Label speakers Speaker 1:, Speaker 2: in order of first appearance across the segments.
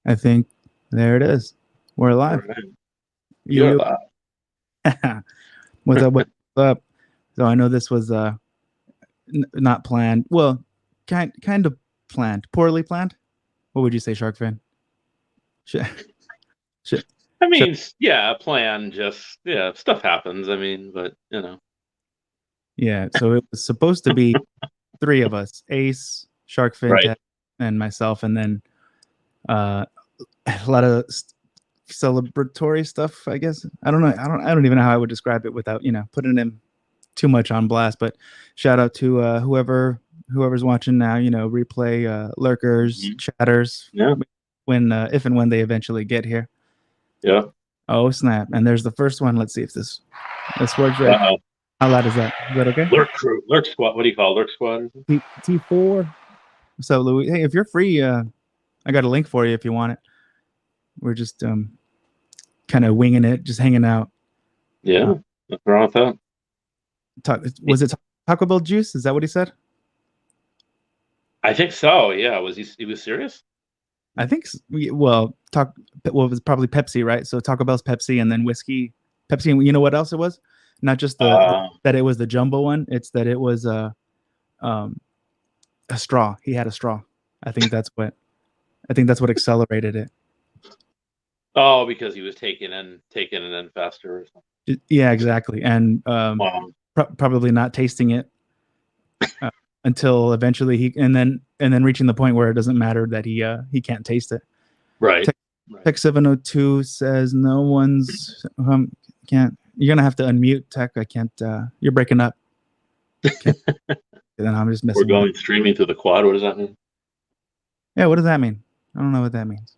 Speaker 1: I think there it is. We're
Speaker 2: All
Speaker 1: live.
Speaker 2: right.
Speaker 1: Yo
Speaker 2: You're
Speaker 1: yo.
Speaker 2: live.
Speaker 1: What's up? What's up? So I know this was not planned. Well, kind of planned. Poorly planned. What would you say, Shark fan? Should, should,
Speaker 2: I
Speaker 1: should,
Speaker 2: mean, yeah, plan just stuff happens. I mean, but
Speaker 1: yeah. So it was supposed to be three of us: Ace, Shark Fin
Speaker 2: right.
Speaker 1: Tech, and myself, and then uh, a lot of celebratory stuff. I guess I don't know. I don't even know how I would describe it without putting him too much on blast. But shout out to whoever's watching now. Replay, lurkers,
Speaker 2: Mhm.
Speaker 1: chatters,
Speaker 2: Yeah,
Speaker 1: when if and when they eventually get here.
Speaker 2: yeah.
Speaker 1: Oh snap! And there's the first one. Let's see if this works right.
Speaker 2: Uh-oh.
Speaker 1: How loud is that? Is that okay?
Speaker 2: Lurk crew, lurk squad. What do you call it? Lurk squad?
Speaker 1: T4. So Louis, hey, if you're free, I got a link for you if you want it. We're just kind of winging it, just hanging out. Uh,
Speaker 2: Yeah, what's wrong with that?
Speaker 1: was it Taco Bell juice? Is that what he said?
Speaker 2: I think so. Yeah, was he was serious?
Speaker 1: I think. Well, well, it was probably Pepsi, right? So Taco Bell's Pepsi, and then whiskey, Pepsi, and you know what else it was? Not just
Speaker 2: Uh,
Speaker 1: that it was the jumbo one. It's that it was um, a straw. He had a straw. I think that's what. I think that's what accelerated it.
Speaker 2: oh, because he was taking it in faster or something.
Speaker 1: Yeah, exactly. And
Speaker 2: Wow.
Speaker 1: probably not tasting it uh, until eventually and then reaching the point where it doesn't matter that he can't taste it.
Speaker 2: Right.
Speaker 1: Tech,
Speaker 2: Right.
Speaker 1: Tech 702 says no one's can't. You're gonna have to unmute Tech. I can't. You're breaking up. Can't, then I'm just
Speaker 2: We're
Speaker 1: messing with it.
Speaker 2: going streaming through the quad. What does that mean?
Speaker 1: Yeah, what does that mean? I don't know what that means.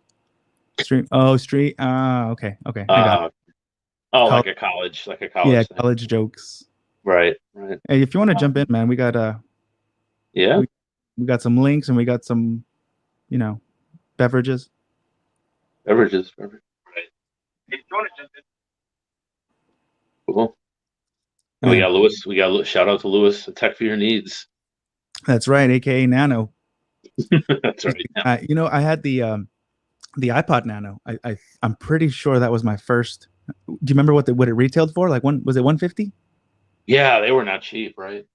Speaker 1: Stream. Oh, street. Okay, okay. I got it.
Speaker 2: Uh, oh,
Speaker 1: College,
Speaker 2: like a
Speaker 1: yeah,
Speaker 2: college thing.
Speaker 1: college jokes.
Speaker 2: Right. Right.
Speaker 1: Hey, if you want to jump in, man,
Speaker 2: Yeah.
Speaker 1: we we got some links and we got some you know beverages.
Speaker 2: Beverages. Beverage. Right.
Speaker 1: Hey, if you want to jump in.
Speaker 2: Cool. And we
Speaker 1: Man,
Speaker 2: got Lewis. We got shout out to Lewis. Tech for your needs.
Speaker 1: that's right, aka Nano.
Speaker 2: That's right. Yeah.
Speaker 1: I had the iPod Nano. I'm pretty sure that was my first. Do you remember what it retailed for? Like one was it 150?
Speaker 2: Yeah, they were not cheap, right?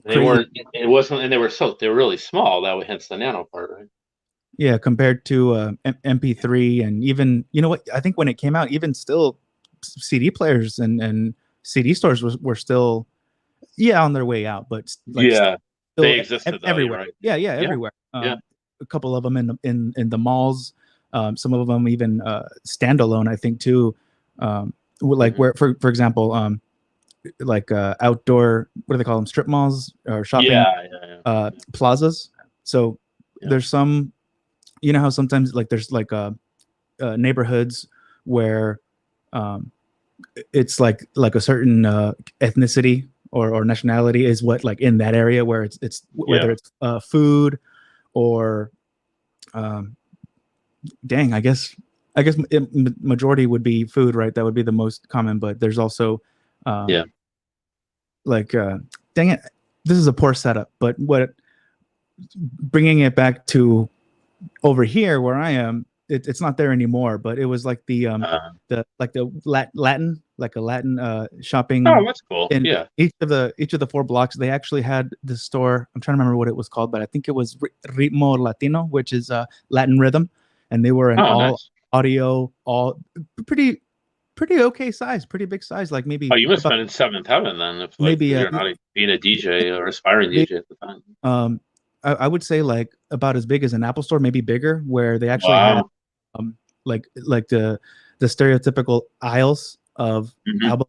Speaker 2: They
Speaker 1: Crazy.
Speaker 2: weren't. It wasn't, and they were really small. That was hence the nano part, right?
Speaker 1: Yeah, compared to MP3 and even I think when it came out, even still CD players and CD stores were still on their way out, but like
Speaker 2: Yeah,
Speaker 1: still
Speaker 2: they existed though. You're
Speaker 1: everywhere.
Speaker 2: right.
Speaker 1: Yeah,
Speaker 2: Yeah,
Speaker 1: everywhere.
Speaker 2: yeah.
Speaker 1: A couple of them in the malls. Some of them even standalone. I think too. Like
Speaker 2: Hmm.
Speaker 1: where for example, like outdoor, what do they call them, strip malls or shopping
Speaker 2: Yeah, yeah, yeah.
Speaker 1: plazas. So
Speaker 2: Yeah.
Speaker 1: there's some, how sometimes like there's like neighborhoods where um, it's like a certain ethnicity or nationality is what like in that area where it's whether
Speaker 2: Yeah.
Speaker 1: it's food or um, dang, I guess majority would be food, right? That would be the most common, but there's also um,
Speaker 2: Yeah.
Speaker 1: like dang it, this is a poor setup, but what bringing it back to over here where I am, it's not there anymore, but it was like
Speaker 2: Uh,
Speaker 1: the Latin, like a Latin
Speaker 2: oh,
Speaker 1: shopping
Speaker 2: that's cool.
Speaker 1: in
Speaker 2: Yeah.
Speaker 1: each of the four blocks. They actually had the store. I'm trying to remember what it was called, but I think it was Ritmo Latino, which is Latin rhythm, and they were an
Speaker 2: Oh,
Speaker 1: all
Speaker 2: nice.
Speaker 1: audio, all pretty pretty okay size, pretty big size, like
Speaker 2: Oh,
Speaker 1: maybe
Speaker 2: you must have
Speaker 1: about
Speaker 2: been in seventh heaven then, if like
Speaker 1: maybe
Speaker 2: you're not being a DJ or aspiring
Speaker 1: big.
Speaker 2: DJ at the time.
Speaker 1: Um, I would say like about as big as an Apple store, maybe bigger, where they actually had
Speaker 2: Wow.
Speaker 1: like the stereotypical aisles of
Speaker 2: Hmm.
Speaker 1: album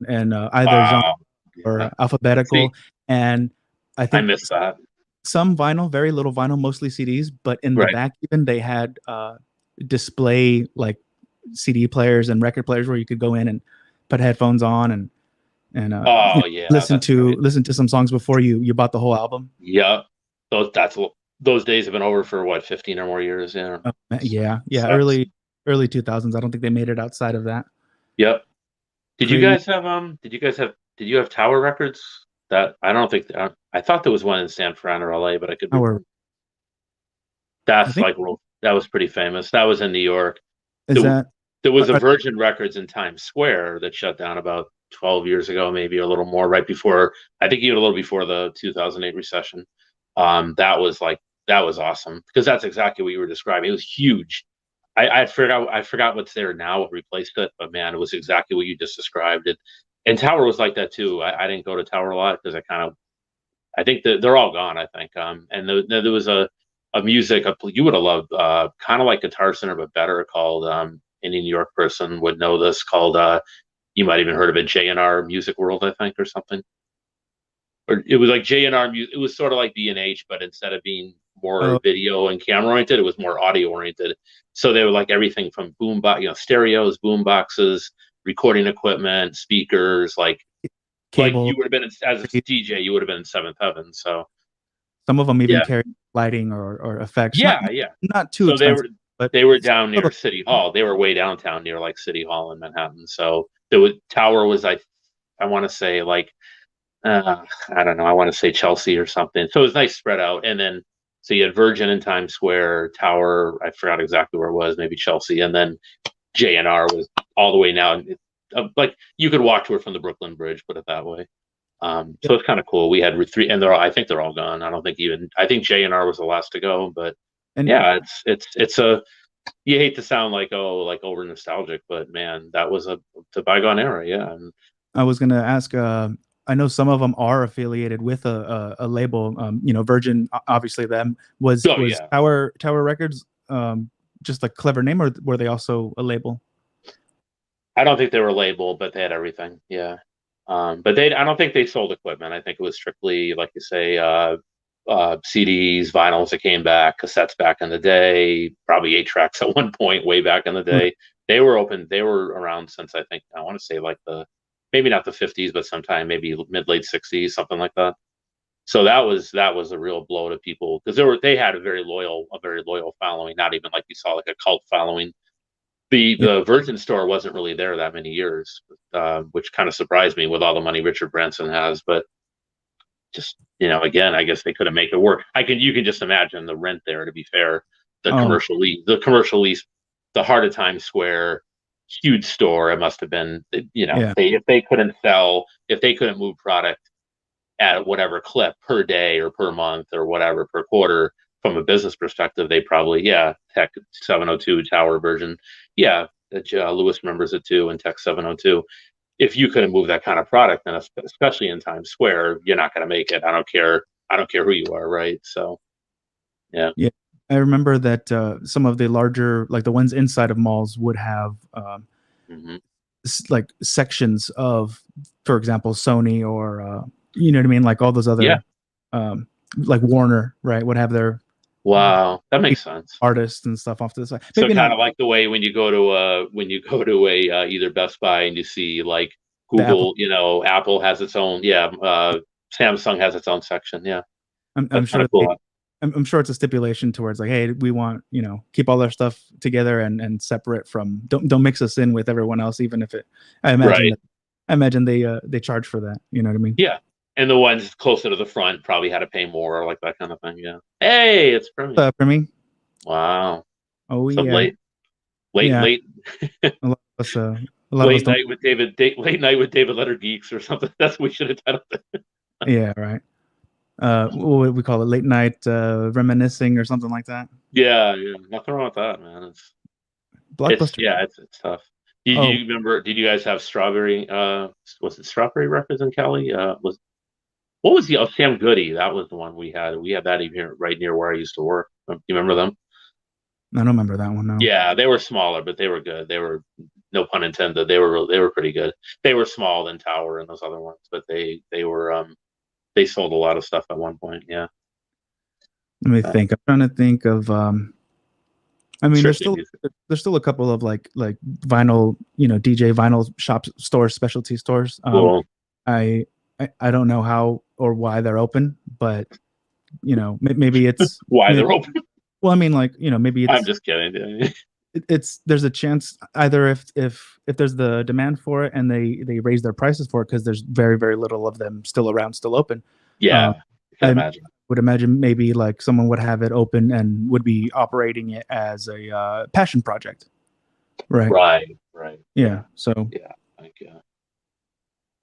Speaker 1: and either genre
Speaker 2: Wow.
Speaker 1: or
Speaker 2: Yeah. See,
Speaker 1: alphabetical, and I
Speaker 2: I
Speaker 1: think
Speaker 2: missed that.
Speaker 1: some vinyl, very little vinyl, mostly CDs, but in the
Speaker 2: Right.
Speaker 1: back even they had display like CD players and record players where you could go in and put headphones on and
Speaker 2: Oh, yeah.
Speaker 1: listen
Speaker 2: That's
Speaker 1: to
Speaker 2: great.
Speaker 1: listen to some songs before you bought the whole album.
Speaker 2: Yeah. Those days have been over for what, 15 or more years. Yeah.
Speaker 1: Yeah,
Speaker 2: Sucks.
Speaker 1: early 2000s. I don't think they made it outside of that.
Speaker 2: Yep.
Speaker 1: Pre
Speaker 2: Did you have Tower Records? That I don't think I thought there was one in San Fran or LA, but I could be
Speaker 1: Our,
Speaker 2: wrong.
Speaker 1: I
Speaker 2: That's
Speaker 1: think
Speaker 2: like real. That was pretty famous. That was in New York.
Speaker 1: Is
Speaker 2: There,
Speaker 1: that
Speaker 2: there was
Speaker 1: are,
Speaker 2: a
Speaker 1: are-
Speaker 2: Virgin Records in Times Square that shut down about 12 years ago, maybe a little more, right before, I think even a little before the 2008 recession. That was like, that was awesome because that's exactly what you were describing. It was huge. I forgot what's there now, what replaced it, but man, it was exactly what you just described. It and Tower was like that too. I didn't go to Tower a lot because I think that they're all gone. I think. And there was a music you would have loved, kind of like Guitar Center but better, called any New York person would know this, called you might even heard of it, J&R Music World, I think, or something. Or it was like J&R Music. It was sort of like B&H, but instead of being more
Speaker 1: oh,
Speaker 2: video and camera oriented, it was more audio oriented. So they were like everything from stereos, boom boxes, recording equipment, speakers, like you
Speaker 1: cable?
Speaker 2: would have been as a DJ, you would have been in seventh heaven. So
Speaker 1: Some of them even
Speaker 2: yeah,
Speaker 1: carry lighting or effects. Not
Speaker 2: yeah, yeah.
Speaker 1: not too
Speaker 2: So they
Speaker 1: expensive,
Speaker 2: were
Speaker 1: but
Speaker 2: they were down near
Speaker 1: still
Speaker 2: City Hall. They were way downtown near like City Hall in Manhattan. So the tower was, I want to say, like, I don't know, I want to say Chelsea or something. So it was nice spread out. And then so you had Virgin in Times Square, Tower, I forgot exactly where it was, maybe Chelsea, and then J&R was all the way now. Like you could walk to it from the Brooklyn Bridge, put it that way.
Speaker 1: yeah.
Speaker 2: So it's kind of cool. We had three, and I think they're all gone. I think J&R was the last to go, but
Speaker 1: And
Speaker 2: yeah, it's a, you hate to sound like, oh, like over nostalgic, but man, that was a bygone era. Yeah. And,
Speaker 1: I was gonna ask. I know some of them are affiliated with a label. Virgin, obviously them
Speaker 2: oh
Speaker 1: was
Speaker 2: yeah,
Speaker 1: Tower Records. Just a clever name, or were they also a label?
Speaker 2: I don't think they were labeled, but they had everything. Yeah. But I don't think they sold equipment. I think it was strictly, like you say, CDs, vinyls that came back, cassettes back in the day, probably 8 tracks at one point, way back in the
Speaker 1: Right.
Speaker 2: day. They were open. They were around since, I want to say, like maybe not the 50s, but sometime maybe mid late 60s, something like that. So that was a real blow to people because they had a very loyal following. Not even like you saw like a cult following.
Speaker 1: Yeah.
Speaker 2: The Virgin store wasn't really there that many years, which kind of surprised me with all the money Richard Branson has. But just, again, I guess they couldn't make it work. You can just imagine the rent there. To be fair,
Speaker 1: Oh,
Speaker 2: commercial lease, the heart of Times Square, huge store. It must have been,
Speaker 1: yeah.
Speaker 2: if they couldn't move product at whatever clip per day or per month or whatever per quarter, from a business perspective, they probably, yeah, Tech 702 Tower version, yeah, that Lewis remembers it too, and Tech 702. If you couldn't move that kind of product, then especially in Times Square, you're not going to make it. I don't care. I don't care who you are, right? So yeah.
Speaker 1: Yeah. I remember that some of the larger, like the ones inside of malls, would have
Speaker 2: Hmm.
Speaker 1: like sections of, for example, Sony or you know what I mean, like all those
Speaker 2: Yeah.
Speaker 1: other, um, like Warner, right? Would have their
Speaker 2: Wow, that makes sense.
Speaker 1: artists and stuff off to the side.
Speaker 2: So
Speaker 1: Maybe
Speaker 2: kind
Speaker 1: not
Speaker 2: of like the way when you go to a either Best Buy and you see like
Speaker 1: the Apple.
Speaker 2: Google, Apple has its own, yeah, Samsung has its own section. Yeah,
Speaker 1: I'm
Speaker 2: that's kind
Speaker 1: sure
Speaker 2: of cool.
Speaker 1: I'm sure it's a stipulation towards like, hey, we want keep all our stuff together and separate from don't mix us in with everyone else, even if it. I imagine
Speaker 2: Right.
Speaker 1: that they charge for that. You know what I mean?
Speaker 2: Yeah. And the ones closer to the front probably had to pay more, like that kind of thing. Yeah. Hey, it's Premier.
Speaker 1: For me,
Speaker 2: Wow.
Speaker 1: oh
Speaker 2: So
Speaker 1: yeah,
Speaker 2: late, late,
Speaker 1: yeah.
Speaker 2: late,
Speaker 1: A lot of us, don't.
Speaker 2: late night with David Letter Geeks or something. That's what we should have titled it.
Speaker 1: Yeah, right. What would we call it? Late night reminiscing or something like that.
Speaker 2: Yeah, yeah. Nothing wrong with that, man. It's
Speaker 1: Blockbuster.
Speaker 2: yeah, it's tough. Did
Speaker 1: Oh,
Speaker 2: you remember? Did you guys have Strawberry? Was it Strawberry Records in Cali? What was the Sam Goody? That was the one we had. We had that even here, right near where I used to work. You remember them?
Speaker 1: I don't remember that one. No.
Speaker 2: Yeah, they were smaller, but they were good. They were, no pun intended. They were pretty good. They were small than Tower and those other ones, but they sold a lot of stuff at one point. Yeah,
Speaker 1: Let me
Speaker 2: uh,
Speaker 1: think. I'm trying to think of. I mean,
Speaker 2: strictly music.
Speaker 1: there's still a couple of like vinyl, DJ vinyl shop stores, specialty stores.
Speaker 2: Cool.
Speaker 1: I, I don't know how or why they're open, but maybe it's
Speaker 2: Why
Speaker 1: maybe,
Speaker 2: they're open?
Speaker 1: well, I mean, like maybe
Speaker 2: I'm just kidding.
Speaker 1: it's there's a chance either if there's the demand for it and they raise their prices for it because there's very little of them still around, still open.
Speaker 2: Yeah,
Speaker 1: Um,
Speaker 2: I can
Speaker 1: I
Speaker 2: imagine.
Speaker 1: would imagine maybe like someone would have it open and would be operating it as a passion project, right?
Speaker 2: Right, right,
Speaker 1: Yeah.
Speaker 2: yeah,
Speaker 1: So,
Speaker 2: yeah. Like,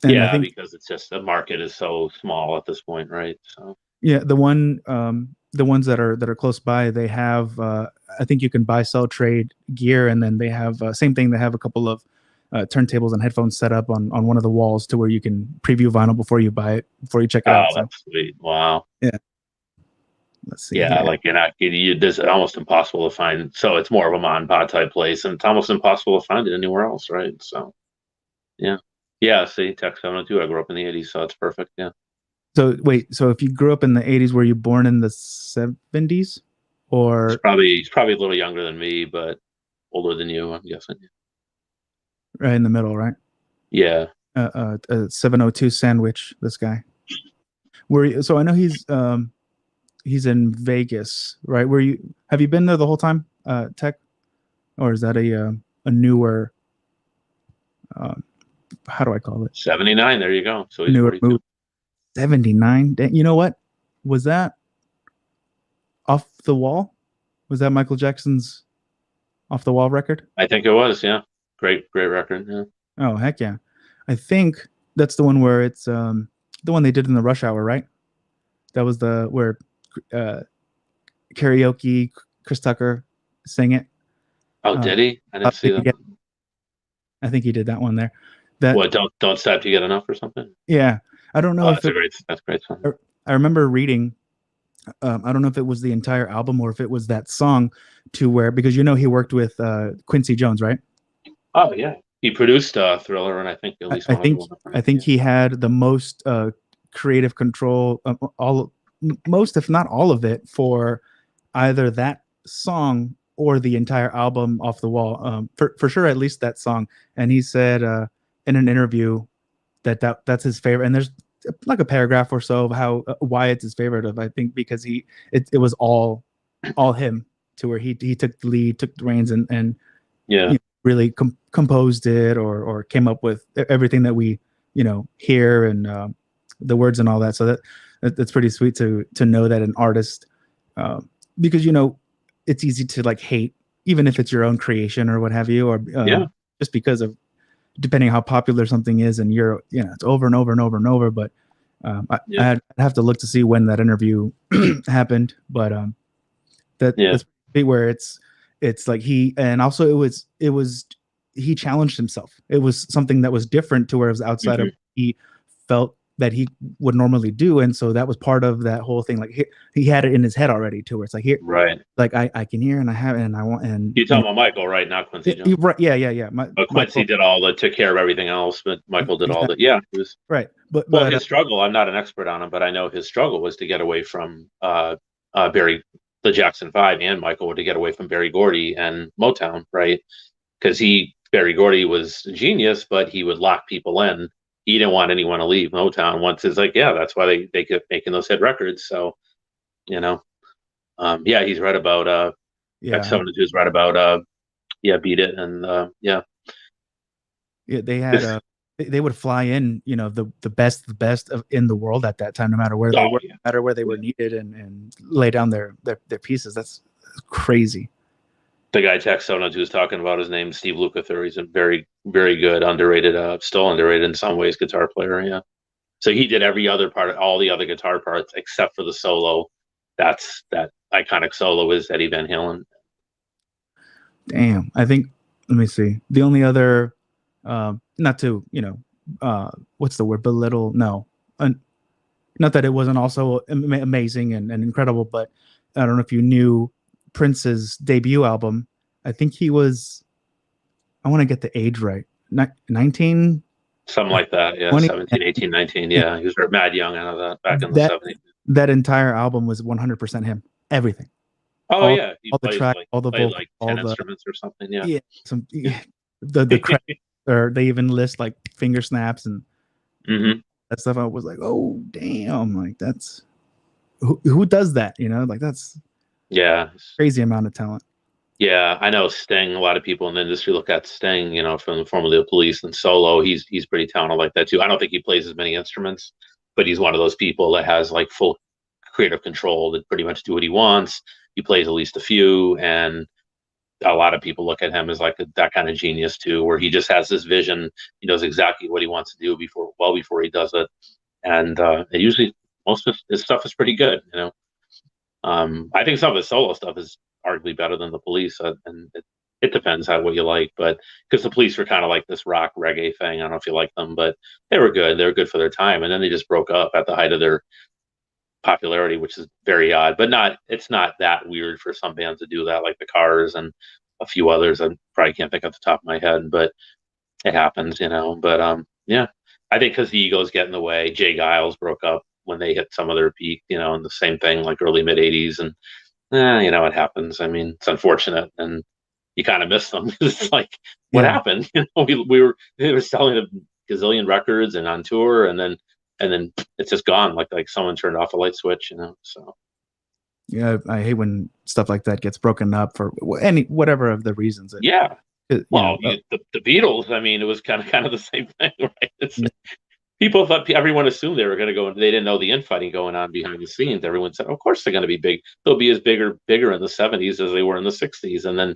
Speaker 1: and I
Speaker 2: yeah,
Speaker 1: think
Speaker 2: because it's just the market is so small at this point, right? So,
Speaker 1: yeah, the ones that are close by, they have I think you can buy, sell, trade gear, and then they have same thing. They have a couple of turntables and headphones set up on one of the walls to where you can preview vinyl before you buy it, before you check it
Speaker 2: oh,
Speaker 1: out. So
Speaker 2: that's sweet. Wow.
Speaker 1: yeah, let's see
Speaker 2: Yeah,
Speaker 1: here.
Speaker 2: like you're not this almost impossible to find. So it's more of a mom and pop type place, and it's almost impossible to find it anywhere else, right? So yeah, yeah. See, Tech 702. I grew up in the '80s, so it's perfect. Yeah,
Speaker 1: So wait, so if you grew up in the '80s, were you born in the '70s or
Speaker 2: he's probably a little younger than me, but older than you, I'm guessing.
Speaker 1: right in the middle, right?
Speaker 2: Yeah.
Speaker 1: 702 sandwich. This guy. Where so I know he's in Vegas, right? Where you have you been there the whole time, Tech, or is that a newer uh, how do I call it?
Speaker 2: 79. There you go. So
Speaker 1: A
Speaker 2: he's
Speaker 1: newer
Speaker 2: 42.
Speaker 1: movie. 79. You know what? Was that off the wall? Was that Michael Jackson's off the wall record?
Speaker 2: I think it was. Yeah. Great, great record. Yeah.
Speaker 1: Oh heck yeah! I think that's the one where it's the one they did in the Rush Hour, right? That was the where uh, karaoke Chris Tucker sang it.
Speaker 2: Oh,
Speaker 1: Uh,
Speaker 2: did he? I didn't see that.
Speaker 1: I think he did that one there. That
Speaker 2: What? Don't stop to get enough or something.
Speaker 1: yeah. I don't know
Speaker 2: Oh,
Speaker 1: if it.
Speaker 2: that's a great song.
Speaker 1: I remember reading. I don't know if it was the entire album or if it was that song, to where because you know he worked with Quincy Jones, right?
Speaker 2: Oh yeah, he produced Thriller, and I think at least
Speaker 1: I
Speaker 2: one other
Speaker 1: think
Speaker 2: one.
Speaker 1: I
Speaker 2: Right?
Speaker 1: think
Speaker 2: Yeah.
Speaker 1: he had the most creative control, all most if not all of it for either that song or the entire album off the wall. For sure, at least that song. And he said in an interview that's his favorite. And there's like a paragraph or so of how why it's his favorite of I think because it was all him to where he took the lead, took the reins, and
Speaker 2: Yeah.
Speaker 1: you know, really composed it or came up with everything that we hear and the words and all that. So that's pretty sweet to know that an artist uh, because it's easy to like hate even if it's your own creation or what have you or
Speaker 2: Yeah.
Speaker 1: just because of depending how popular something is and it's over and over and over and over. But
Speaker 2: Yeah.
Speaker 1: I'd have to look to see when that interview happened. But
Speaker 2: Yeah.
Speaker 1: that's where it's like he and also it was he challenged himself. It was something that was different to where it was outside of
Speaker 2: Hmm.
Speaker 1: he felt that he would normally do, and so that was part of that whole thing. Like he had it in his head already, to where it's like here,
Speaker 2: Right.
Speaker 1: like I can hear and I have it and I want and
Speaker 2: You talking about Michael, right? Not Quincy Jones.
Speaker 1: right, yeah.
Speaker 2: But Quincy did took care of everything else, but Michael did all
Speaker 1: exactly
Speaker 2: that. Yeah, it was.
Speaker 1: right,
Speaker 2: Well,
Speaker 1: but
Speaker 2: his struggle. I'm not an expert on him, but I know his struggle was to get away from Barry, the Jackson Five, and Michael to get away from Barry Gordy and Motown, right? Because Barry Gordy was a genius, but he would lock people in. He didn't want anyone to leave Motown. Once it's like, yeah, that's why they kept making those hit records. So you know, yeah, he's right about
Speaker 1: yeah,
Speaker 2: X72 is right about yeah, Beat It, and yeah,
Speaker 1: yeah, they had
Speaker 2: this,
Speaker 1: they would fly in, the best of in the world at that time, no matter where they
Speaker 2: oh
Speaker 1: were,
Speaker 2: yeah,
Speaker 1: no matter where they were
Speaker 2: yeah.
Speaker 1: needed, and lay down their pieces. That's crazy.
Speaker 2: The guy Tech 702 is talking about, his name is Steve Lukather. He's a very, very good, underrated, still underrated in some ways, guitar player. Yeah. So he did every other part, all the other guitar parts except for the solo. That's that iconic solo is Eddie Van Halen.
Speaker 1: Damn, I think let me see. The only other, not to what's the word, belittle? No, not that it wasn't also amazing and incredible, but I don't know if you knew Prince's debut album. I think he was. I want to get the age right. 19
Speaker 2: Something
Speaker 1: or
Speaker 2: like that. Yeah.
Speaker 1: 20.
Speaker 2: 17, 18, 19. Yeah. He was mad young. I know that back in the
Speaker 1: That
Speaker 2: 70s.
Speaker 1: that entire album was 100% him. Everything,
Speaker 2: Oh,
Speaker 1: all
Speaker 2: yeah. He
Speaker 1: all the
Speaker 2: plays
Speaker 1: tracks, all the
Speaker 2: played
Speaker 1: vocals,
Speaker 2: like
Speaker 1: all
Speaker 2: 10
Speaker 1: the
Speaker 2: instruments or something. Yeah.
Speaker 1: yeah, some
Speaker 2: Yeah.
Speaker 1: the credits, or they even list like finger snaps and
Speaker 2: Hmm.
Speaker 1: that stuff. I was like, oh damn, like that's who does that? Like that's
Speaker 2: Yeah.
Speaker 1: crazy amount of talent.
Speaker 2: Yeah, I know Sting. A lot of people in the industry look at Sting, from formerly the Police and solo. He's pretty talented like that too. I don't think he plays as many instruments, but he's one of those people that has like full creative control to pretty much do what he wants. He plays at least a few, and a lot of people look at him as like that kind of genius too, where he just has this vision. He knows exactly what he wants to do before he does it, and it usually most of his stuff is pretty good. I think some of his solo stuff is arguably better than the Police, and it depends on what you like. But because the Police were kind of like this rock reggae thing, I don't know if you like them, but they were good. They were good for their time, and then they just broke up at the height of their popularity, which is very odd. But it's not that weird for some bands to do that, like the Cars and a few others. I probably can't think off the top of my head, but it happens, But yeah, I think because the egos get in the way. Jay Giles broke up when they hit some of their peak, and the same thing like early mid '80s, and it happens. I mean, it's unfortunate, and you kind of miss them. It's like, what happened? They were selling a gazillion records and on tour, and then it's just gone. Like someone turned off a light switch, So
Speaker 1: yeah, I hate when stuff like that gets broken up for whatever of the reasons.
Speaker 2: The Beatles. I mean, it was kind of the same thing, right? People thought everyone assumed they were going to go, and they didn't know the infighting going on behind the scenes. Everyone said, "Of course they're going to be big. They'll be as bigger in the '70s as they were in the '60s." And then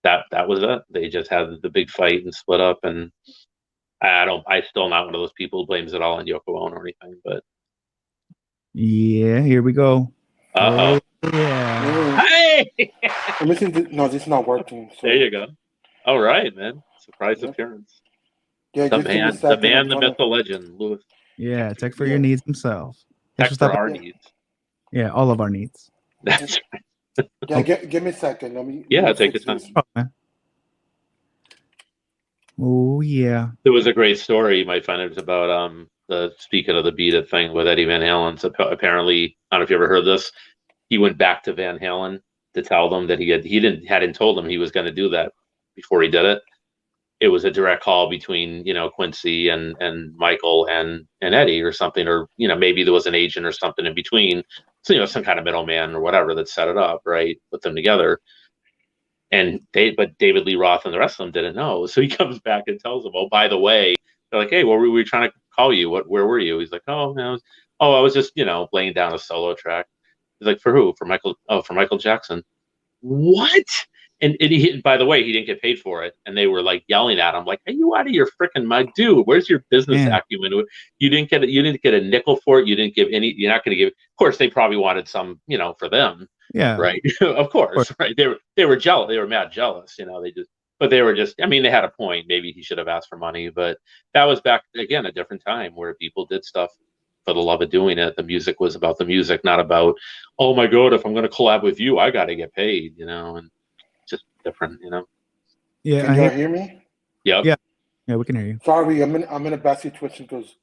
Speaker 2: that was it. They just had the big fight and split up. And I still not one of those people who blames it all on Yoko Ono or anything. But
Speaker 1: yeah, here we go.
Speaker 2: Oh
Speaker 3: yeah. Hey! No, this is not working. So.
Speaker 2: There you go. All right, man. Surprise appearance.
Speaker 3: Yeah,
Speaker 2: the man, the myth, the legend, Lewis.
Speaker 1: Yeah, tech for your needs himself.
Speaker 2: Tech for our needs.
Speaker 1: Yeah, all of our needs.
Speaker 2: That's
Speaker 3: right. Yeah, give me a second.
Speaker 2: Take your time.
Speaker 1: Oh yeah.
Speaker 2: There was a great story you might find. It was about speaking of the Beat It thing with Eddie Van Halen. So apparently, I don't know if you ever heard this. He went back to Van Halen to tell them that he hadn't told them he was going to do that before he did it. It was a direct call between, Quincy and Michael and Eddie or something, or, maybe there was an agent or something in between. So, some kind of middleman or whatever that set it up, right? Put them together. But David Lee Roth and the rest of them didn't know. So he comes back and tells them, oh, by the way, they're like, hey, what were we trying to call you? Where were you? He's like, oh, I was just, laying down a solo track. He's like, for who? For Michael Jackson. What? And by the way, he didn't get paid for it, and they were like yelling at him, like, "Are you out of your freaking mind, dude? Where's your business acumen? You didn't get a nickel for it. You didn't give any. You're not going to give." Of course, they probably wanted some, for them.
Speaker 1: Yeah.
Speaker 2: Right. Of course. Right. They were jealous. They were mad jealous. They were just. I mean, they had a point. Maybe he should have asked for money, but that was back again a different time where people did stuff for the love of doing it. The music was about the music, not about, oh my God, if I'm going to collab with you, I got to get paid. And just different,
Speaker 1: Yeah.
Speaker 3: Can you hear me?
Speaker 2: Yep.
Speaker 1: Yeah, we can hear you.
Speaker 3: Sorry, I'm in a bad situation because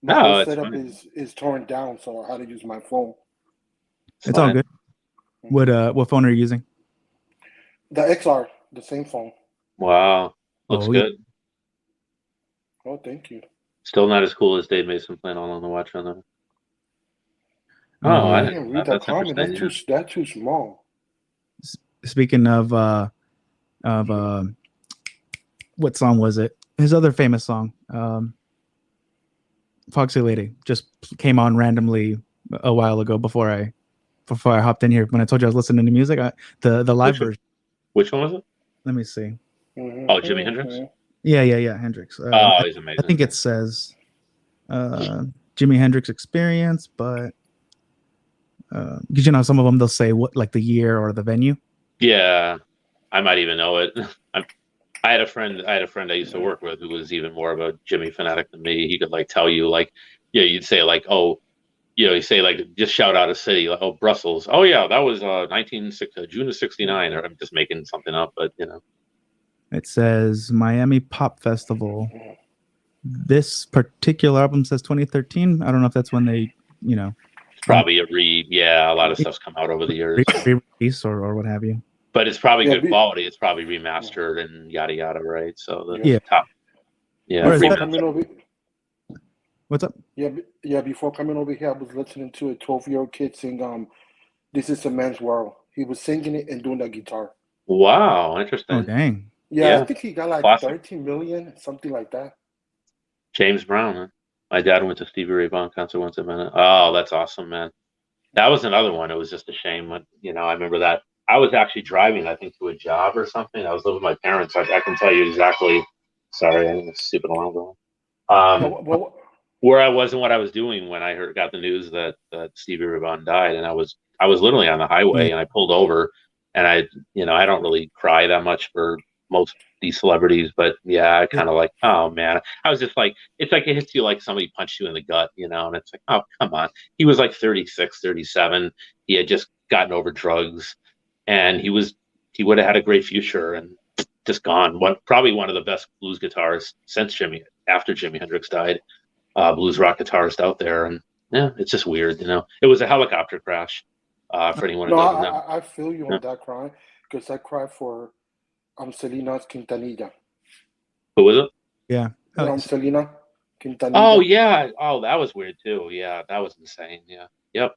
Speaker 3: my whole setup is torn down, so I had to use my phone.
Speaker 1: It's all good. What phone are you using?
Speaker 3: The XR, the same phone.
Speaker 2: Wow, looks good.
Speaker 3: Oh, thank you.
Speaker 2: Still not as cool as Dave Mason playing all on the watch on them.
Speaker 3: I didn't read that comment. That's too small.
Speaker 1: Speaking of what song was it? His other famous song, Foxy Lady, just came on randomly a while ago before I hopped in here. When I told you I was listening to music, the live version.
Speaker 2: Which one was it?
Speaker 1: Let me see.
Speaker 3: Mm-hmm.
Speaker 2: Oh, Jimi Hendrix?
Speaker 1: Yeah, Hendrix.
Speaker 2: He's amazing.
Speaker 1: I think it says Jimi Hendrix Experience, but because some of them they'll say what, like the year or the venue.
Speaker 2: Yeah, I might even know it. I had a friend I used to work with who was even more of a Jimmy fanatic than me. He could tell you you'd say you say just shout out a city, like, oh, Brussels. Oh yeah, that was June of '69, or I'm just making something up, but
Speaker 1: It says Miami Pop Festival. This particular album says 2013. I don't know if that's when they,
Speaker 2: probably a lot of stuff's come out over the years,
Speaker 1: re-release or what have you.
Speaker 2: But it's probably good quality. It's probably remastered and yada yada, right? So top. Yeah.
Speaker 1: What's up?
Speaker 3: Yeah. Before coming over here, I was listening to a 12-year-old kid sing "This Is a Man's World." He was singing it and doing the guitar.
Speaker 2: Wow, interesting.
Speaker 1: Oh dang.
Speaker 3: Yeah, I think he got 13 million, something like that.
Speaker 2: James Brown. Huh? My dad went to Stevie Ray Vaughan concert once a minute. Oh, that's awesome, man. That was another one. It was just a shame. When, I remember that. I was actually driving, I think, to a job or something. I was living with my parents. I can tell you exactly. Sorry, I have a stupid alarm going. Where I was and what I was doing when I got the news that Stevie Ray Vaughan died, and I was literally on the highway, and I pulled over, and I don't really cry that much for most these celebrities, but yeah, I kind of like, oh man, I was just like, it's like it hits you like somebody punched you in the gut, and it's like, oh come on, he was like 36, 37, he had just gotten over drugs, and he would have had a great future, and just gone. Probably one of the best blues guitarists since after Jimi Hendrix died. Blues rock guitarist out there, and yeah, it's just weird, It was a helicopter crash. For anyone who doesn't know.
Speaker 3: I feel you on that cry, because I cried for Selena Quintanilla.
Speaker 2: Who was it?
Speaker 1: Yeah,
Speaker 3: Selena Quintanilla.
Speaker 2: Oh yeah, oh that was weird too. Yeah, that was insane. Yeah, yep.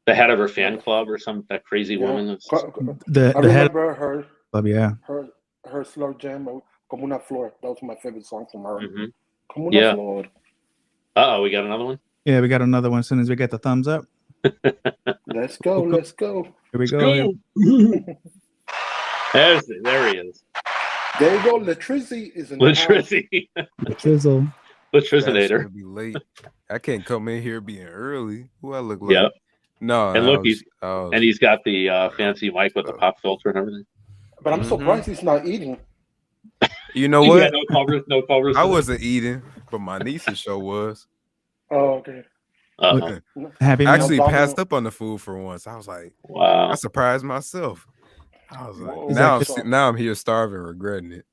Speaker 2: The head of her fan club or that crazy woman.
Speaker 3: I
Speaker 1: the head
Speaker 3: remember her
Speaker 1: club. Yeah,
Speaker 3: her slow jam, "Como una flor." That was my favorite song from her.
Speaker 2: Mm-hmm.
Speaker 3: Como una flor.
Speaker 2: We got another one?
Speaker 1: Yeah, we got another one as soon as we get the thumbs up.
Speaker 3: Let's go. Here
Speaker 1: we go.
Speaker 2: There he is.
Speaker 3: There you go. Latrizzy is in
Speaker 2: Latrizzy.
Speaker 1: The Trizzle.
Speaker 2: Latrizinator.
Speaker 4: Be late. I can't come in here being early. Who I look like?
Speaker 2: Yep.
Speaker 4: No.
Speaker 2: And look, he's got the fancy mic with the pop filter and everything.
Speaker 3: But I'm surprised he's not eating.
Speaker 4: You know what?
Speaker 2: Yeah, no covers.
Speaker 4: I wasn't eating, but my niece's show was.
Speaker 3: Oh, okay.
Speaker 1: Happy
Speaker 4: I actually passed up on the food for once. I was like,
Speaker 2: wow.
Speaker 4: I surprised myself. I was like, now I'm here starving, regretting it.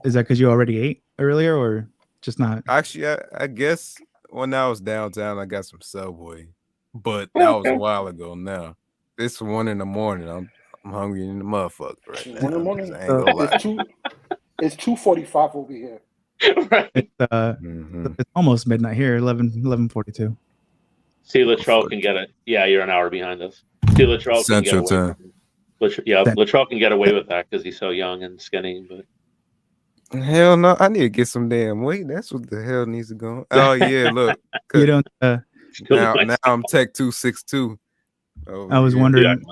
Speaker 1: Is that because you already ate earlier, or just not?
Speaker 4: Actually, I guess when I was downtown, I got some Subway, but that was a while ago. Now it's 1 a.m. I'm hungry in the motherfucker right now.
Speaker 3: 1 a.m.
Speaker 4: I ain't gonna lie.
Speaker 3: It's 2:45 over here.
Speaker 2: Right.
Speaker 1: It's almost midnight here. 11:42.
Speaker 2: See, Latrell can get it. Yeah, you're an hour behind us. See, Latrell
Speaker 4: Central Time.
Speaker 2: Latrell can get away with that because he's so young and skinny. But
Speaker 4: hell no, I need to get some damn weight. That's what the hell needs to go. Oh yeah, look.
Speaker 1: You don't.
Speaker 4: Now I'm Tech 262.
Speaker 1: I was wondering.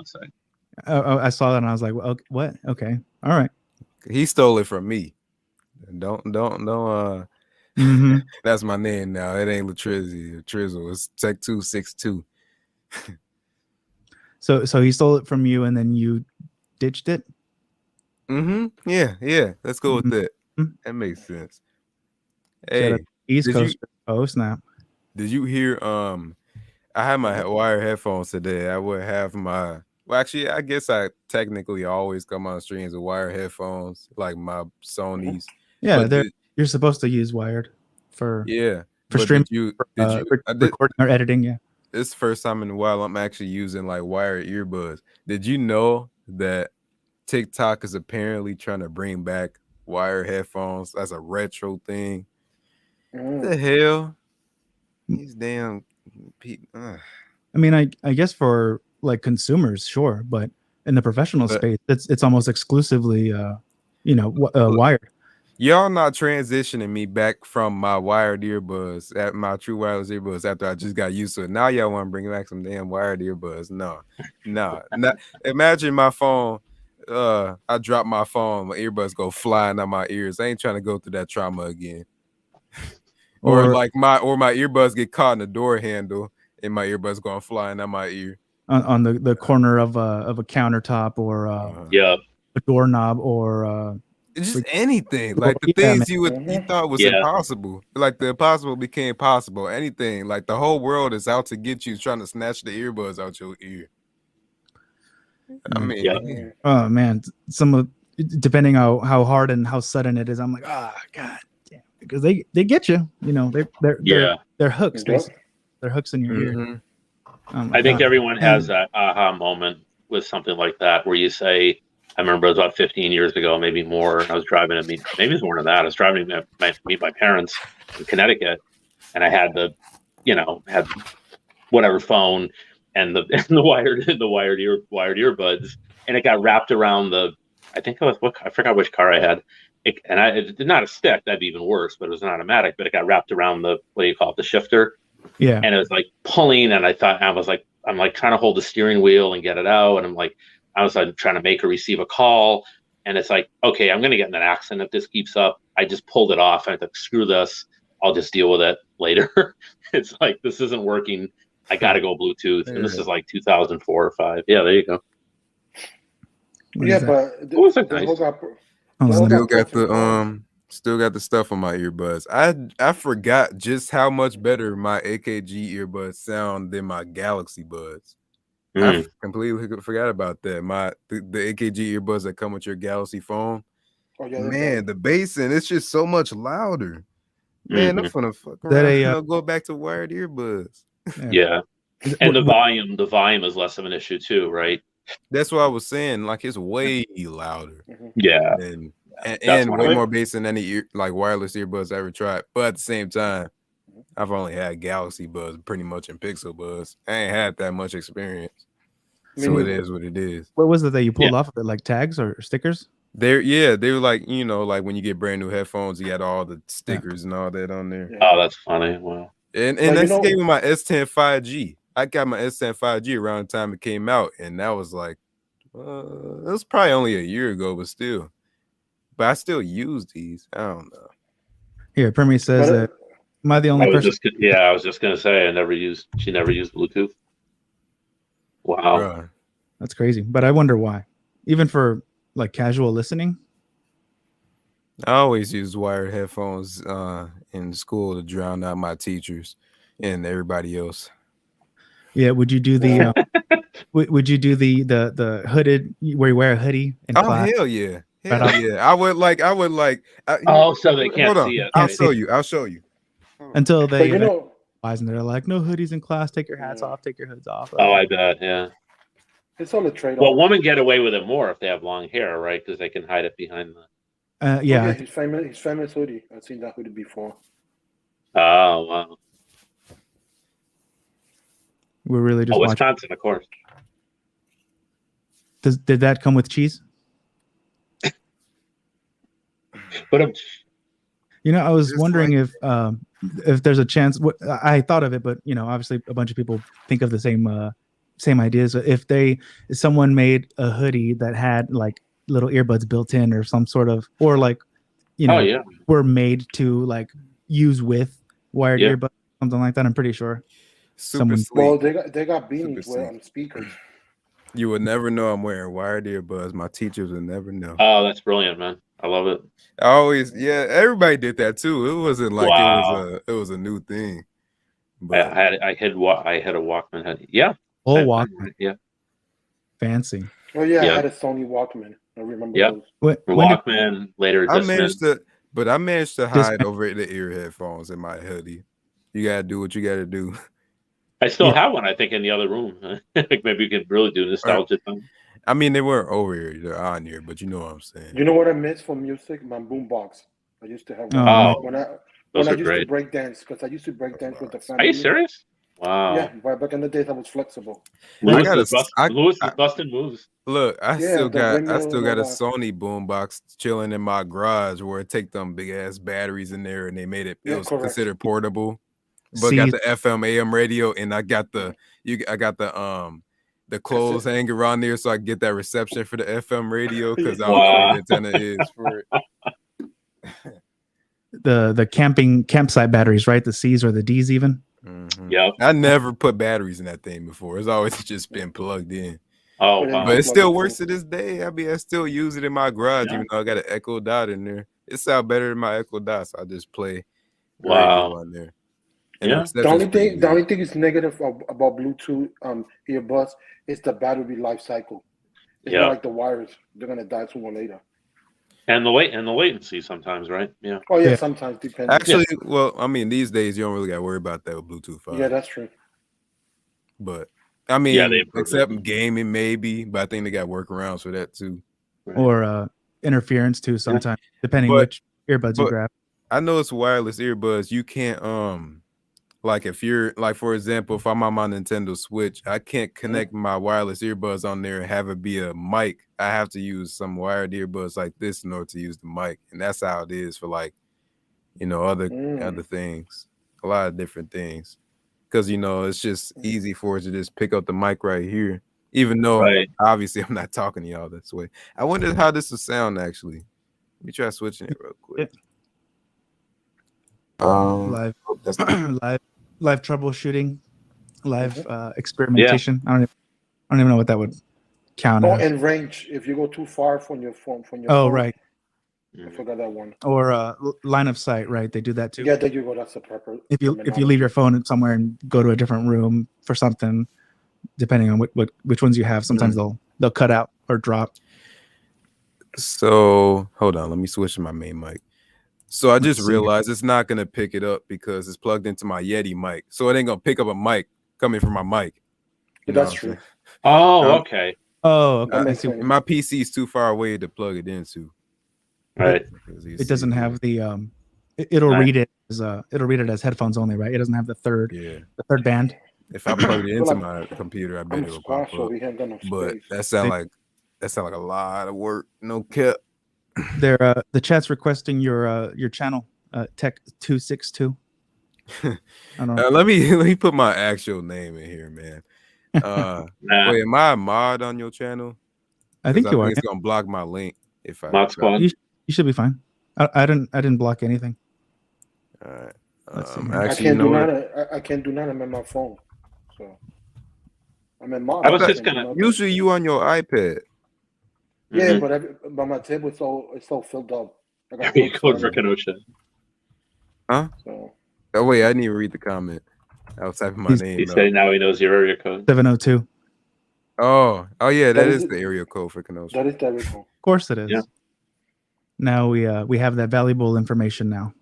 Speaker 1: I saw that and I was like, well, what? Okay, all right.
Speaker 4: He stole it from me. Don't.
Speaker 1: Mm-hmm.
Speaker 4: That's my name now. It ain't Latrizzy or Trizzle. It's Tech 262.
Speaker 1: So he stole it from you and then you ditched it?
Speaker 4: Mm-hmm. Yeah. Let's go with that. That makes sense. Hey,
Speaker 1: East Coast. Oh snap!
Speaker 4: Did you hear? I had my wire headphones today. I would have my. Well, actually, I guess I technically always come on streams with wire headphones, like my Sony's.
Speaker 1: Yeah, you're supposed to use wired for streaming, recording or editing. Yeah,
Speaker 4: this is the first time in a while I'm actually using like wired earbuds. Did you know that TikTok is apparently trying to bring back wire headphones as a retro thing? What the hell? These damn people.
Speaker 1: I mean, I guess for like consumers, sure, but in the professional space, it's almost exclusively, wired.
Speaker 4: Y'all not transitioning me back from my wired earbuds at my true wireless earbuds after I just got used to it. Now y'all want to bring back some damn wired earbuds? No. Imagine my phone. I drop my phone, my earbuds go flying out my ears. I ain't trying to go through that trauma again. or my earbuds get caught in the door handle and my earbuds going flying out my ear.
Speaker 1: On the corner of a countertop or a doorknob or
Speaker 4: just anything, like the things you thought was impossible, like the impossible became possible. Anything, like the whole world is out to get you, trying to snatch the earbuds out your ear. I mean,
Speaker 1: oh man, depending how hard and how sudden it is, I'm like, god damn, because they get you, they're hooks, basically. They're hooks in your ear.
Speaker 2: I think everyone has that aha moment with something like that where you say, I remember it was about 15 years ago, maybe more. I was driving to meet, maybe it's more than that. I was driving to meet my parents in Connecticut, and I had had whatever phone and the wired earbuds, and it got wrapped around I forgot which car I had. It's not a stick, that'd be even worse, but it was an automatic, but it got wrapped around the shifter. Yeah. And it was like pulling, and I was like, I'm like trying to hold the steering wheel and get it out, and I was like trying to make or receive a call, and it's like, okay, I'm gonna get in an accident if this keeps up. I just pulled it off. I thought, screw this. I'll just deal with it later. It's like, this isn't working. I got to go Bluetooth, and this is like 2004 or 5. Yeah, there you go.
Speaker 3: Yeah, but
Speaker 2: What was that
Speaker 3: the
Speaker 2: nice?
Speaker 3: whole got
Speaker 4: Still got the stuff on my earbuds. I forgot just how much better my AKG earbuds sound than my Galaxy buds. I completely forgot about that. The AKG earbuds that come with your Galaxy phone.
Speaker 3: Oh, yeah,
Speaker 4: Man, the bass in it's just so much louder. Man, I'm gonna fuck around. I'm go back to wired earbuds.
Speaker 2: Yeah. And the volume is less of an issue too, right?
Speaker 4: That's what I was saying. Like, it's way louder.
Speaker 2: Yeah.
Speaker 4: And way more bass than any wireless earbuds I ever tried. But at the same time, I've only had Galaxy buds pretty much and Pixel buds. I ain't had that much experience. So it is what it is.
Speaker 1: What was it that you pulled off of it? Like tags or stickers?
Speaker 4: They were like, like when you get brand new headphones, you had all the stickers and all that on there.
Speaker 2: Oh, that's funny. Wow.
Speaker 4: And that's the game with my S10 5G. I got my S10 5G around the time it came out, and that was like, it was probably only a year ago, but still. But I still use these. I don't know.
Speaker 1: Here, Permy says that. Am I the only person?
Speaker 2: I was just gonna say she never used Bluetooth. Wow.
Speaker 4: Bruh.
Speaker 1: That's crazy. But I wonder why. Even for like casual listening.
Speaker 4: I always use wired headphones in school to drown out my teachers and everybody else.
Speaker 1: Yeah, would you do the would you do the hooded where you wear a hoodie in class?
Speaker 4: Hell yeah. Hell yeah. I would like
Speaker 2: so they can't see it.
Speaker 4: I'll show you.
Speaker 1: Until they and they're like, no hoodies in class, take your hats off, take your hoods off.
Speaker 2: Oh, I bet, yeah.
Speaker 3: It's all a trade-off.
Speaker 2: Well, women get away with it more if they have long hair, right? Because they can hide it behind the
Speaker 3: his famous hoodie. I've seen that hoodie before.
Speaker 2: Oh, wow.
Speaker 1: We're really just
Speaker 2: Wisconsin, of course.
Speaker 1: Did that come with cheese?
Speaker 2: But
Speaker 1: I was wondering if there's a chance. I thought of it, but obviously a bunch of people think of the same ideas. If someone made a hoodie that had like little earbuds built in, or some sort of, or like, were made to like use with wired earbuds, something like that. I'm pretty sure.
Speaker 3: Well, they got beanies with speakers.
Speaker 4: You would never know I'm wearing wired earbuds. My teachers would never know.
Speaker 2: Oh, that's brilliant, man. I love it.
Speaker 4: Everybody did that too. It wasn't like it was a new thing. But
Speaker 2: I had a Walkman head. Yeah.
Speaker 1: Oh, Walkman.
Speaker 2: Yeah.
Speaker 1: Fancy.
Speaker 3: Oh yeah, I had a Sony Walkman. I remember those.
Speaker 2: Walkman later.
Speaker 4: I managed to hide over the ear headphones in my hoodie. You gotta do what you gotta do.
Speaker 2: I still have one, I think, in the other room. Maybe we can really do nostalgia thing.
Speaker 4: I mean, they weren't over here; they're on here, but you know what I'm saying.
Speaker 3: You know what I miss from music? My boombox. I used to have one. When I used to break dance, because I used to break dance with the family.
Speaker 2: Are you serious? Wow.
Speaker 3: Yeah, but back in the days I was flexible.
Speaker 2: Louis is busting moves.
Speaker 4: Look, I still got a Sony boombox chilling in my garage where it take them big ass batteries in there, and they made it. It was considered portable. But got the FM AM radio, and I got the clothes hanger on there so I can get that reception for the FM radio, because I don't know what the antenna is for it.
Speaker 1: The campsite batteries, right? The C's or the D's even.
Speaker 4: Mm-hmm.
Speaker 2: Yeah.
Speaker 4: I never put batteries in that thing before. It's always just been plugged in.
Speaker 2: Oh, wow.
Speaker 4: But it still works to this day. I still use it in my garage, even though I got an Echo Dot in there. It sounds better than my Echo Dot, so I just play on there. And
Speaker 3: the only thing is negative about Bluetooth earbuds is the battery life cycle. It's not like the wires; they're gonna die sooner or later.
Speaker 2: And the latency sometimes, right? Yeah.
Speaker 3: Oh yeah, sometimes depends.
Speaker 4: Actually, well, I mean, these days you don't really got to worry about that with Bluetooth 5.
Speaker 3: Yeah, that's true.
Speaker 4: But I mean, except gaming maybe, but I think they got workarounds for that too.
Speaker 1: Right. Or interference too sometimes, depending which earbuds you grab.
Speaker 4: I know it's wireless earbuds. You can't like if you're like, for example, if I'm on my Nintendo Switch, I can't connect my wireless earbuds on there and have it be a mic. I have to use some wired earbuds like this in order to use the mic. And that's how it is for like, other things, a lot of different things. because it's just easy for us to just pick up the mic right here. Even though
Speaker 2: Right.
Speaker 4: obviously I'm not talking to y'all this way. I wonder how this will sound actually. Let me try switching it real quick.
Speaker 1: Live,
Speaker 4: that's
Speaker 1: live troubleshooting, live experimentation. I don't even know what that would count as.
Speaker 3: and range. If you go too far from your phone,
Speaker 1: Oh, right.
Speaker 3: I forgot that one.
Speaker 1: Or line of sight, right? They do that too.
Speaker 3: Yeah, there you go. That's the proper.
Speaker 1: If you leave your phone somewhere and go to a different room for something, depending on which ones you have, sometimes they'll cut out or drop.
Speaker 4: So hold on, let me switch to my main mic. So I just realized it's not gonna pick it up because it's plugged into my Yeti mic. So it ain't gonna pick up a mic coming from my mic.
Speaker 3: That's true.
Speaker 2: Oh, okay.
Speaker 1: Oh, okay.
Speaker 4: My PC is too far away to plug it into.
Speaker 2: Right.
Speaker 1: It doesn't have the it'll read it as headphones only, right? It doesn't have the third band.
Speaker 4: If I plug it into my computer, I bet it'll pop up. But that sound like a lot of work. No cap.
Speaker 1: The chat's requesting your channel, Tech 262.
Speaker 4: Let me put my actual name in here, man. Wait, am I a mod on your channel?
Speaker 1: I think you are.
Speaker 4: It's gonna block my link if I
Speaker 2: mod squad.
Speaker 1: You should be fine. I didn't block anything.
Speaker 4: All right.
Speaker 3: Actually, I can't do nothing on my phone. So I'm in mod.
Speaker 2: I was just gonna.
Speaker 4: Usually you on your iPad.
Speaker 3: Yeah, but my table is so filled up. I got
Speaker 2: code for Kenosha.
Speaker 4: Huh?
Speaker 3: So.
Speaker 4: Oh wait, I didn't even read the comment. I was typing my name.
Speaker 2: He said now he knows your area code.
Speaker 1: 702.
Speaker 4: Oh yeah, that is the area code for Kenosha.
Speaker 3: That is the area code.
Speaker 1: Of course it is.
Speaker 2: Yeah.
Speaker 1: Now we have that valuable information now.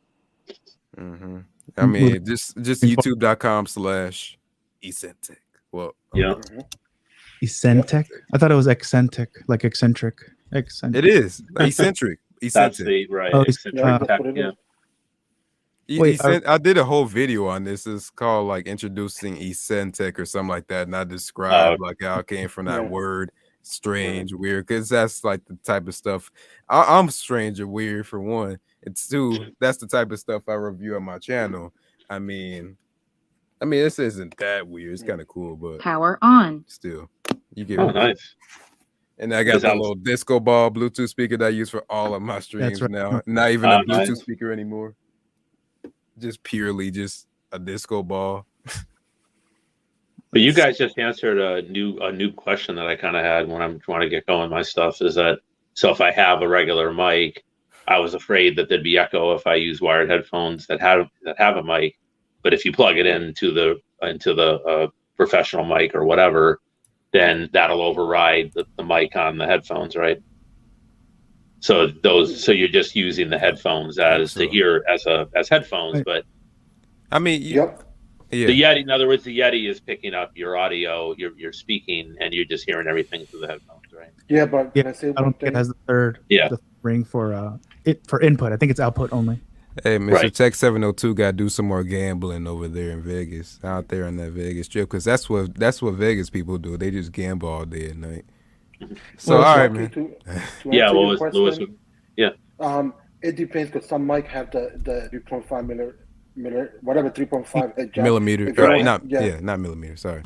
Speaker 4: Mm-hmm. I mean, just youtube.com/eccentric. Well,
Speaker 2: yeah.
Speaker 1: Eccentric? I thought it was eccentric, like eccentric.
Speaker 4: It is eccentric.
Speaker 2: That's the right. Eccentric. Yeah.
Speaker 1: Wait,
Speaker 4: I did a whole video on this. It's called like introducing eccentric or something like that, and I described like how it came from that word, strange, weird, because that's like the type of stuff. I'm strange and weird for one. It's two. That's the type of stuff I review on my channel. I mean, this isn't that weird. It's kind of cool, but
Speaker 5: power on.
Speaker 4: Still, you get.
Speaker 2: Oh, nice.
Speaker 4: And I got the little disco ball Bluetooth speaker that I use for all of my streams now. Not even a Bluetooth speaker anymore. Just purely just a disco ball.
Speaker 2: But you guys just answered a new question that I kind of had when I'm trying to get going. My stuff is that so if I have a regular mic, I was afraid that there'd be echo if I use wired headphones that have a mic. But if you plug it into the professional mic or whatever, then that'll override the mic on the headphones, right? So you're just using the headphones as headphones, but
Speaker 4: I mean,
Speaker 3: yeah.
Speaker 2: The Yeti, in other words, the Yeti is picking up your audio, you're speaking, and you're just hearing everything through the headphones, right?
Speaker 3: Yeah, but
Speaker 1: I don't think it has the third ring for input. I think it's output only.
Speaker 4: Hey, Mr. Tech 702 got to do some more gambling over there in Vegas, out there on that Vegas Strip, because that's what Vegas people do. They just gamble all day and night. So, all right, man.
Speaker 2: Louis. Yeah.
Speaker 3: It depends because some mic have the 3.5 whatever 3.5 head jack.
Speaker 4: Millimeter, not millimeter. Sorry.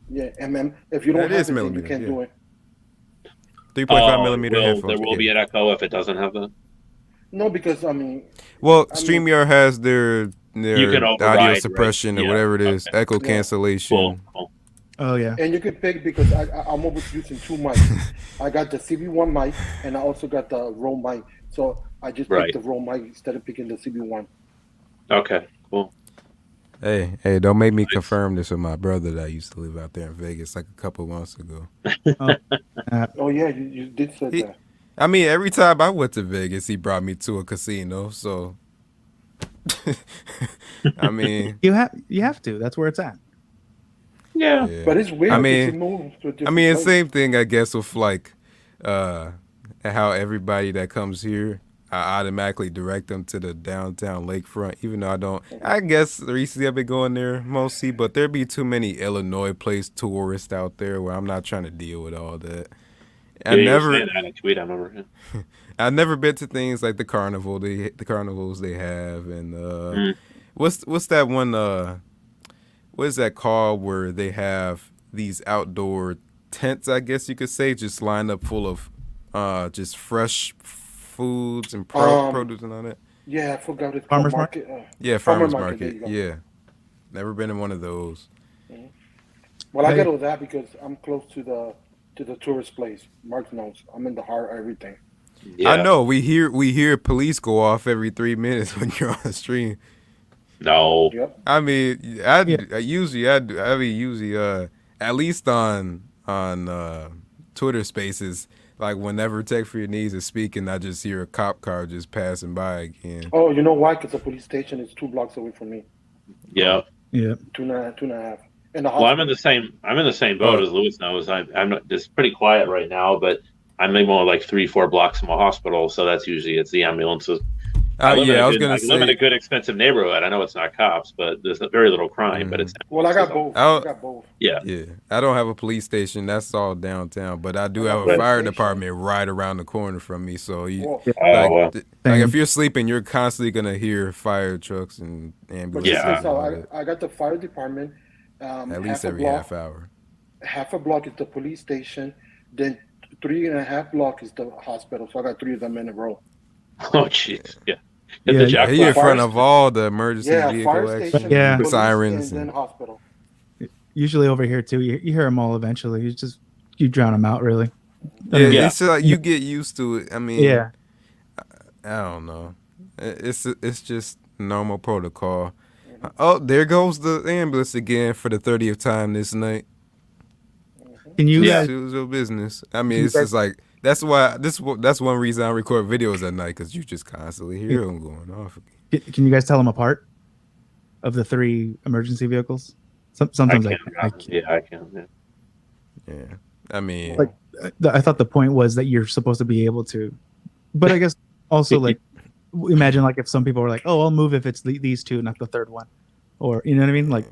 Speaker 3: Yeah, if you don't have it, then you can't do it.
Speaker 4: 3.5 millimeter headphones.
Speaker 2: There will be an echo if it doesn't have that.
Speaker 3: No, because
Speaker 4: StreamYard has their audio suppression or whatever it is, echo cancellation.
Speaker 2: Cool.
Speaker 1: Oh yeah.
Speaker 3: And you can pick because I'm always using two mics. I got the CB1 mic and I also got the Rode mic. So I just picked the Rode mic instead of picking the CB1.
Speaker 2: Okay, cool.
Speaker 4: Hey, don't make me confirm this with my brother that used to live out there in Vegas like a couple months ago.
Speaker 3: Oh yeah, you did say that.
Speaker 4: I mean, every time I went to Vegas, he brought me to a casino. So, I mean,
Speaker 1: you have to. That's where it's at.
Speaker 2: Yeah.
Speaker 3: But it's weird.
Speaker 4: Same thing, I guess, with like how everybody that comes here, I automatically direct them to the downtown lakefront, even though I don't. I guess recently I've been going there mostly, but there'd be too many Illinois place tourists out there where I'm not trying to deal with all that. I've never been to things like the carnivals they have, and what's that one what is that called where they have these outdoor tents, I guess you could say, just lined up full of just fresh foods and produce and all that.
Speaker 3: Yeah, I forgot it's called
Speaker 1: Farmers
Speaker 3: market.
Speaker 4: Yeah,
Speaker 3: Farmer
Speaker 4: farmers
Speaker 3: market. There
Speaker 4: market.
Speaker 3: you go.
Speaker 4: Yeah, never been in one of those.
Speaker 3: Well, I
Speaker 1: Hey.
Speaker 3: get all that because I'm close to the tourist place. Mark knows I'm in the heart of everything.
Speaker 2: Yeah.
Speaker 4: I know we hear police go off every 3 minutes when you're on the stream.
Speaker 2: No.
Speaker 3: Yep.
Speaker 4: I mean, I usually at least on Twitter Spaces, like whenever Tech for Your Needs is speaking, I just hear a cop car just passing by again.
Speaker 3: Oh, you know why? Because the police station is 2 blocks away from me.
Speaker 2: Yeah.
Speaker 1: Yeah.
Speaker 3: Two and a half. In the
Speaker 2: Well, I'm
Speaker 3: hospital.
Speaker 2: in the same boat as Lewis knows. I'm not, it's pretty quiet right now, but I'm maybe more like 3-4 blocks from a hospital, so that's usually it's the ambulances. I live in a good, expensive neighborhood. I know it's not cops, but there's very little crime. But it's
Speaker 3: Well, I got both. I got both.
Speaker 2: Yeah.
Speaker 4: I don't have a police station. That's all downtown, but I do have a fire department right around the corner from me. So if you're sleeping, you're constantly gonna hear fire trucks and ambulances.
Speaker 3: So I got the fire department.
Speaker 4: At least every half hour.
Speaker 3: Half a block is the police station. Then 3.5 blocks is the hospital. So I got 3 of them in a row.
Speaker 2: Oh, jeez. Yeah.
Speaker 4: You're in front of all the emergency vehicle sirens
Speaker 3: and then hospital.
Speaker 1: Usually over here too, you hear them all eventually. You drown them out, really.
Speaker 4: It's like you get used to it. I mean, I don't know. It's just normal protocol. Oh, there goes the ambulance again for the 30th time this night.
Speaker 1: Can you guys
Speaker 4: choose your business? I mean, it's just like that's one reason I record videos at night, because you just constantly hear them going off.
Speaker 1: Can you guys tell them apart of the 3 emergency vehicles? Sometimes I can.
Speaker 2: Yeah, I can.
Speaker 4: Yeah. I mean,
Speaker 1: like I thought the point was that you're supposed to be able to, but I guess also like imagine like if some people were like, oh, I'll move if it's these 2, not the 3rd one, or you know what I mean? Like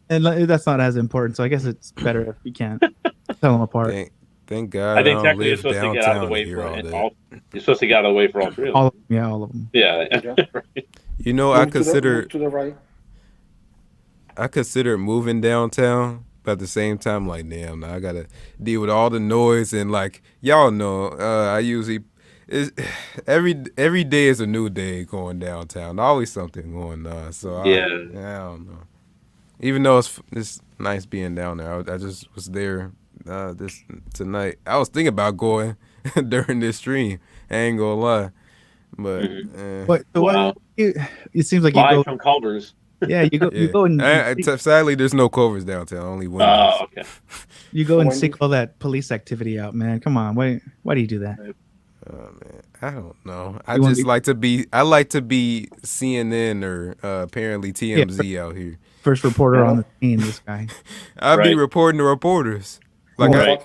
Speaker 1: and that's not as important. So I guess it's better if you can't tell them apart.
Speaker 4: Thank God.
Speaker 2: I think technically you're supposed to get out of the way for all. You're supposed to get out of the way for all 3 of them.
Speaker 1: All of them.
Speaker 2: Yeah.
Speaker 4: You know,
Speaker 3: move to the right.
Speaker 4: I consider moving downtown, but at the same time, like, damn, now I gotta deal with all the noise and like y'all know. I usually every day is a new day going downtown. Always something going on. So I don't know. Even though it's nice being down there, I just was there this tonight. I was thinking about going during this stream. I ain't gonna lie, but
Speaker 1: it seems like
Speaker 2: live
Speaker 1: you go
Speaker 2: from Culver's.
Speaker 1: Yeah, you go and
Speaker 4: sadly there's no Culver's downtown, only windows.
Speaker 2: Oh, okay.
Speaker 1: You go and seek all that police activity out, man. Come on, why do you do that?
Speaker 4: Oh man, I don't know. I like to be CNN or apparently TMZ out here.
Speaker 1: First reporter on the scene, this guy.
Speaker 4: I'll be reporting to reporters.
Speaker 2: Like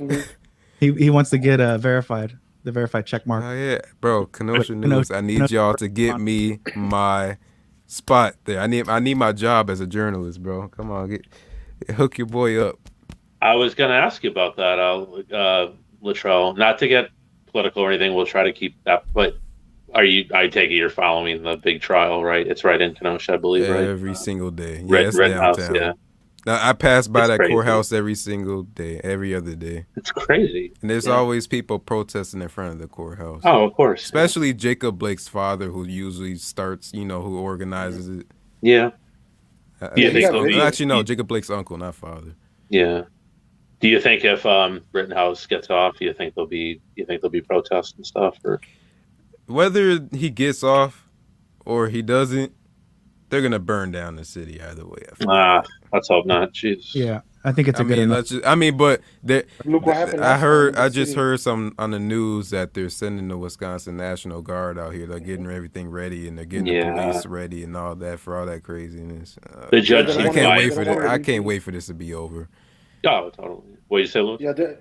Speaker 1: he wants to get the verified check mark.
Speaker 4: Oh yeah, bro. Kenosha News. I need y'all to get me my spot there. I need my job as a journalist, bro. Come on, hook your boy up.
Speaker 2: I was gonna ask you about that, Latrell. Not to get political or anything. We'll try to keep that. But I take it you're following the big trial, right? It's right in Kenosha, I believe, right?
Speaker 4: Every single day.
Speaker 2: Red
Speaker 4: downtown.
Speaker 2: House, yeah.
Speaker 4: Now, I pass by that courthouse every single day, every other day.
Speaker 2: It's crazy.
Speaker 4: And there's always people protesting in front of the courthouse.
Speaker 2: Oh, of course.
Speaker 4: Especially Jacob Blake's father, who usually starts, who organizes it.
Speaker 2: Yeah.
Speaker 4: Actually, no, Jacob Blake's uncle, not father.
Speaker 2: Yeah. Do you think if Rittenhouse gets off, do you think there'll be protests and stuff, or
Speaker 4: whether he gets off or he doesn't, they're gonna burn down the city either way.
Speaker 2: Let's hope not. Jeez.
Speaker 1: Yeah, I think it's a good enough.
Speaker 3: Look what happened.
Speaker 4: I just heard some on the news that they're sending the Wisconsin National Guard out here. They're getting everything ready and they're getting the police ready and all that for all that craziness.
Speaker 2: The judge.
Speaker 4: I can't wait for this to be over.
Speaker 2: Oh, totally. What did you say, Luke?
Speaker 3: Yeah, they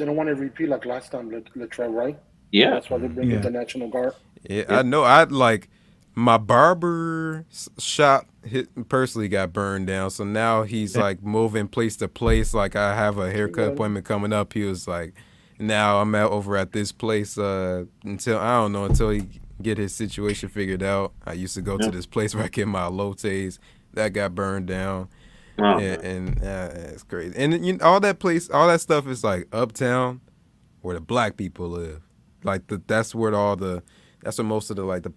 Speaker 3: don't want to repeat like last time, Latrell, right?
Speaker 2: Yeah.
Speaker 3: That's why they bring in the National Guard.
Speaker 4: Yeah, I know. I'd like my barber shop personally got burned down, so now he's like moving place to place. Like I have a haircut appointment coming up. He was like, now I'm over at this place until he get his situation figured out. I used to go to this place where I get my elotes. That got burned down.
Speaker 2: Oh,
Speaker 4: and it's crazy. And all that place, all that stuff is like uptown where the black people live. Like that's where that's where most of the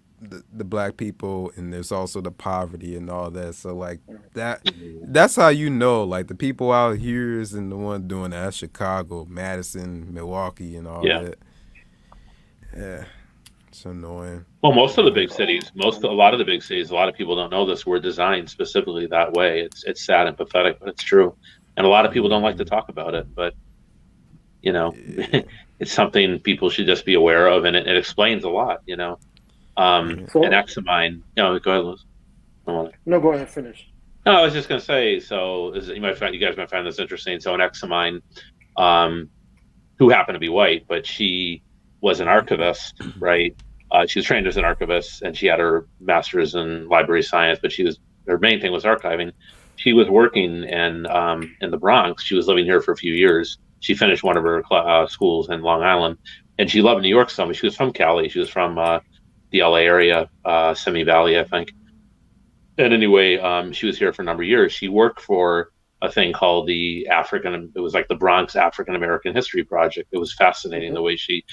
Speaker 4: black people, and there's also the poverty and all that. So like that's how you know, like the people out here isn't the one doing that. That's Chicago, Madison, Milwaukee, and all that. Yeah, it's annoying.
Speaker 2: Well, most of the big cities, a lot of the big cities, a lot of people don't know this, were designed specifically that way. It's sad and pathetic, but it's true. And a lot of people don't like to talk about it, but you know, it's something people should just be aware of, and it explains a lot, you know. An ex of mine, go ahead, Liz.
Speaker 3: No, go ahead, finish.
Speaker 2: No, I was just gonna say, so you guys might find this interesting. So an ex of mine, who happened to be white, but she was an archivist, right? She was trained as an archivist, and she had her master's in library science, but her main thing was archiving. She was working in the Bronx. She was living here for a few years. She finished one of her schools in Long Island, and she loved New York so much. She was from Cali. She was from the LA area, Simi Valley, I think. And anyway, she was here for a number of years. She worked for a thing called it was like the Bronx African American History Project. It was fascinating the way she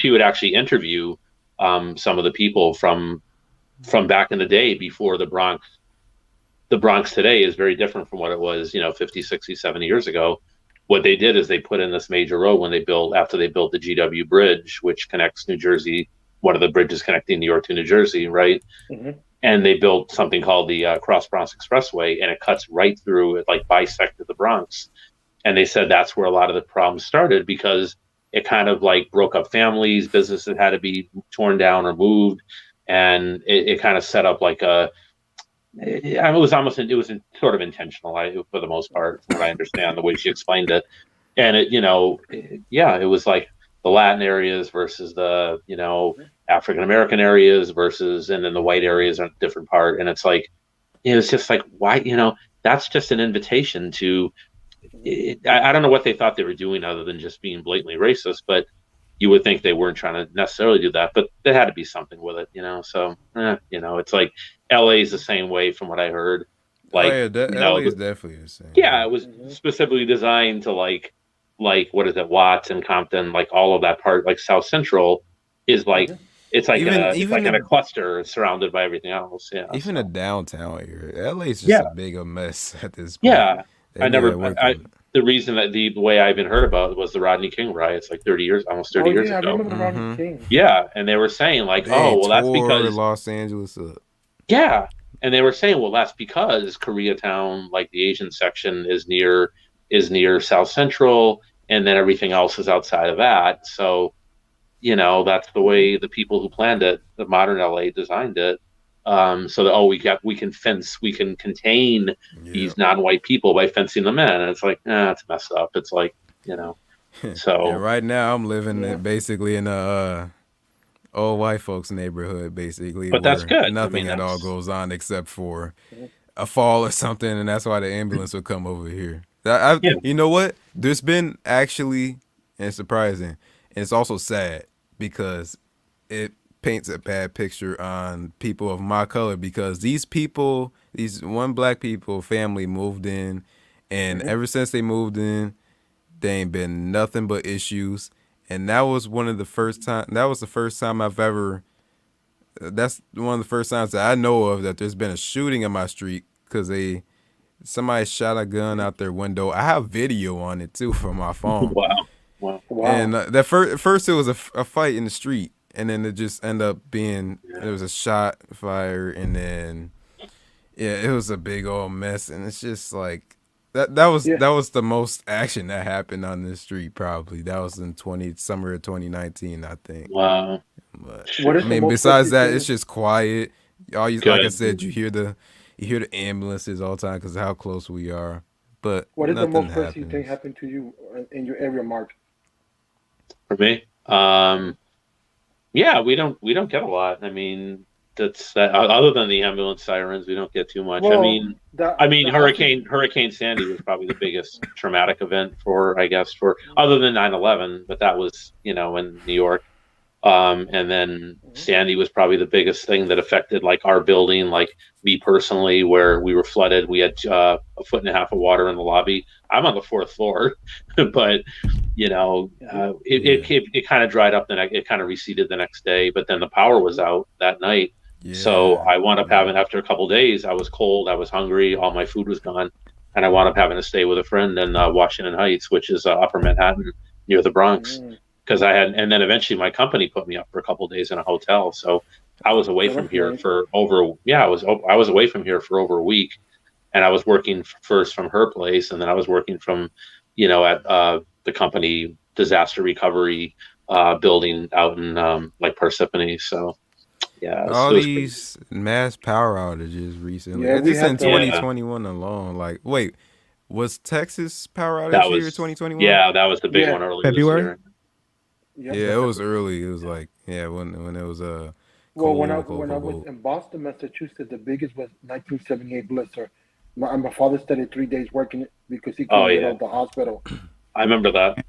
Speaker 2: would actually interview some of the people from back in the day before the Bronx. The Bronx today is very different from what it was, 50, 60, 70 years ago. What they did is they put in this major road after they built the GW Bridge, which connects New Jersey, one of the bridges connecting New York to New Jersey, right? Mm-hmm. And they built something called the Cross Bronx Expressway, and it cuts right through it, like bisected the Bronx. And they said that's where a lot of the problems started, because it kind of like broke up families, businesses had to be torn down or moved, and it kind of set up like it was sort of intentional, for the most part, from what I understand, the way she explained it. And it was like the Latin areas versus the, African American areas versus, and then the white areas are a different part. And it's like, it's just like, why, that's just an invitation to, I don't know what they thought they were doing other than just being blatantly racist, but you would think they weren't trying to necessarily do that, but there had to be something with it, so, it's like LA is the same way from what I heard. Like,
Speaker 4: LA is definitely the same.
Speaker 2: Yeah, it was specifically designed to like what is it, Watts and Compton, like all of that part, like South Central is like, it's like in a cluster surrounded by everything else. Yeah.
Speaker 4: Even the downtown area, LA is just a big mess at this point.
Speaker 2: Yeah. The reason that the way I even heard about it was the Rodney King riots, like almost 30 years ago.
Speaker 3: I remember the Rodney King.
Speaker 2: Yeah, and they were saying like, that's because
Speaker 4: Los Angeles up.
Speaker 2: Yeah, and they were saying, well, that's because Koreatown, like the Asian section, is near South Central, and then everything else is outside of that. So, that's the way the people who planned it, the modern LA, designed it. So that we can contain these non-white people by fencing them in, and it's like, it's messed up. It's like, so
Speaker 4: right now I'm living basically in a old white folks neighborhood, basically,
Speaker 2: but that's good.
Speaker 4: Nothing at all goes on except for a fall or something, and that's why the ambulance will come over here. You know what? There's been actually, and it's surprising, and it's also sad because it paints a bad picture on people of my color, because these one black people family moved in, and ever since they moved in, there ain't been nothing but issues. And that was the first time I've ever, that's one of the first times that I know of that there's been a shooting in my street, because somebody shot a gun out their window. I have video on it too from my phone.
Speaker 2: Wow.
Speaker 4: And that first it was a fight in the street, and then it just ended up being, there was a shot fire, and then it was a big old mess. And it's just like that was the most action that happened on this street, probably. That was in summer of 2019, I think.
Speaker 2: Wow.
Speaker 4: But besides that, it's just quiet. Like I said, you hear the ambulances all the time because of how close we are. But
Speaker 3: what is the most pressing you think happened to you in your area, Mark?
Speaker 2: For me, we don't get a lot. I mean, that's other than the ambulance sirens, we don't get too much. Well, Hurricane Sandy was probably the biggest traumatic event for other than 9/11, but that was in New York. And then Sandy was probably the biggest thing that affected like our building, like me personally, where we were flooded. We had a foot and a half of water in the lobby. I'm on the 4th floor, but it kind of dried up. It kind of receded the next day, but then the power was out that night.
Speaker 4: Yeah.
Speaker 2: So I wound up having, after a couple of days, I was cold, I was hungry, all my food was gone, and I wound up having to stay with a friend in Washington Heights, which is Upper Manhattan near the Bronx. Because and then eventually my company put me up for a couple of days in a hotel. So I was away from here for I was away from here for over a week, and I was working first from her place, and then I was working from, at the company disaster recovery building out in like Parsippany. So yeah,
Speaker 4: all these mass power outages recently.
Speaker 3: Yeah,
Speaker 4: just in 2021 alone. Like, wait, was Texas power outage year 2021?
Speaker 2: Yeah, that was the big one earlier
Speaker 1: February.
Speaker 2: This year.
Speaker 4: Yeah, it was early. It was like when it was
Speaker 3: when I was in Boston, Massachusetts, the biggest was 1978 blizzard. My father stayed 3 days working it because he couldn't get out of the hospital.
Speaker 2: I remember that.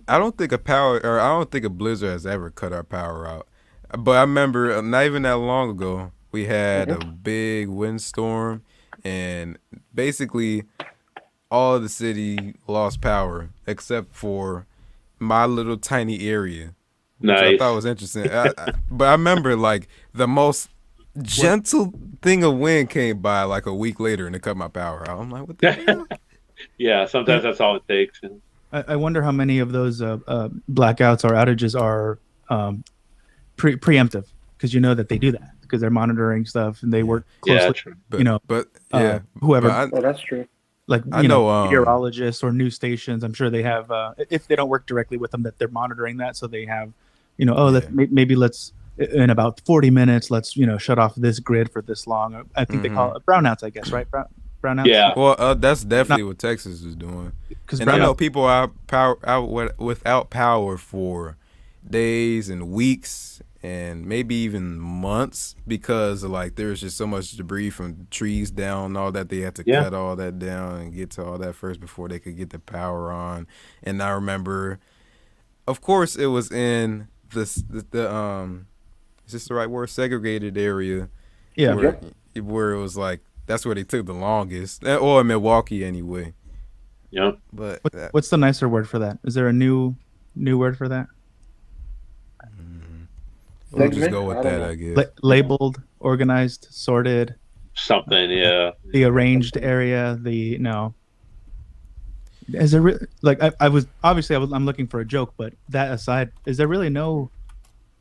Speaker 4: I don't think a blizzard has ever cut our power out. But I remember not even that long ago, we had a big windstorm, and basically all of the city lost power except for my little tiny area, which I thought was interesting. But I remember like the most gentle thing of wind came by like a week later and it cut my power out. I'm like, what the hell?
Speaker 2: Yeah, sometimes that's all it takes.
Speaker 1: I wonder how many of those blackouts or outages are preemptive, because that they do that because they're monitoring stuff and they work closely.
Speaker 2: Yeah, true.
Speaker 1: Whoever.
Speaker 3: That's true.
Speaker 1: Like meteorologists or news stations, I'm sure they have. If they don't work directly with them, that they're monitoring that, so they have, maybe let's in about 40 minutes, let's shut off this grid for this long. I think they call it brownouts, I guess, right? Brownouts.
Speaker 2: Yeah.
Speaker 4: Well, that's definitely what Texas is doing. Because I know people are without power for days and weeks and maybe even months because like there's just so much debris from trees down, all that they had to cut all that down and get to all that first before they could get the power on. And I remember, of course, it was in the is this the right word? Segregated area. Yeah. Where it was like that's where they took the longest, or in Milwaukee anyway.
Speaker 2: Yeah.
Speaker 4: But
Speaker 1: what's the nicer word for that? Is there a new word for that?
Speaker 4: We'll just go with that, I guess.
Speaker 1: Labeled, organized, sorted.
Speaker 2: Something, yeah.
Speaker 1: The arranged area. Is there like I'm looking for a joke, but that aside, is there really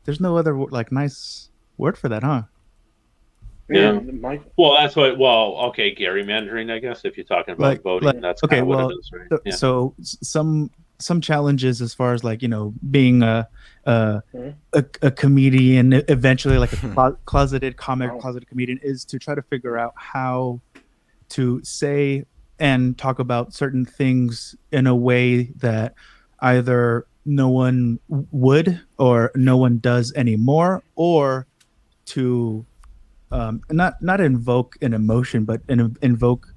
Speaker 1: there's no other like nice word for that, huh?
Speaker 2: Yeah. Well, that's what. Well, okay, gerrymandering, I guess. If you're talking about voting, that's kind of what it is, right?
Speaker 1: So some challenges as far as like being a comedian, eventually like a closeted comedian, is to try to figure out how to say and talk about certain things in a way that either no one would or no one does anymore, or to not invoke an emotion, but invoke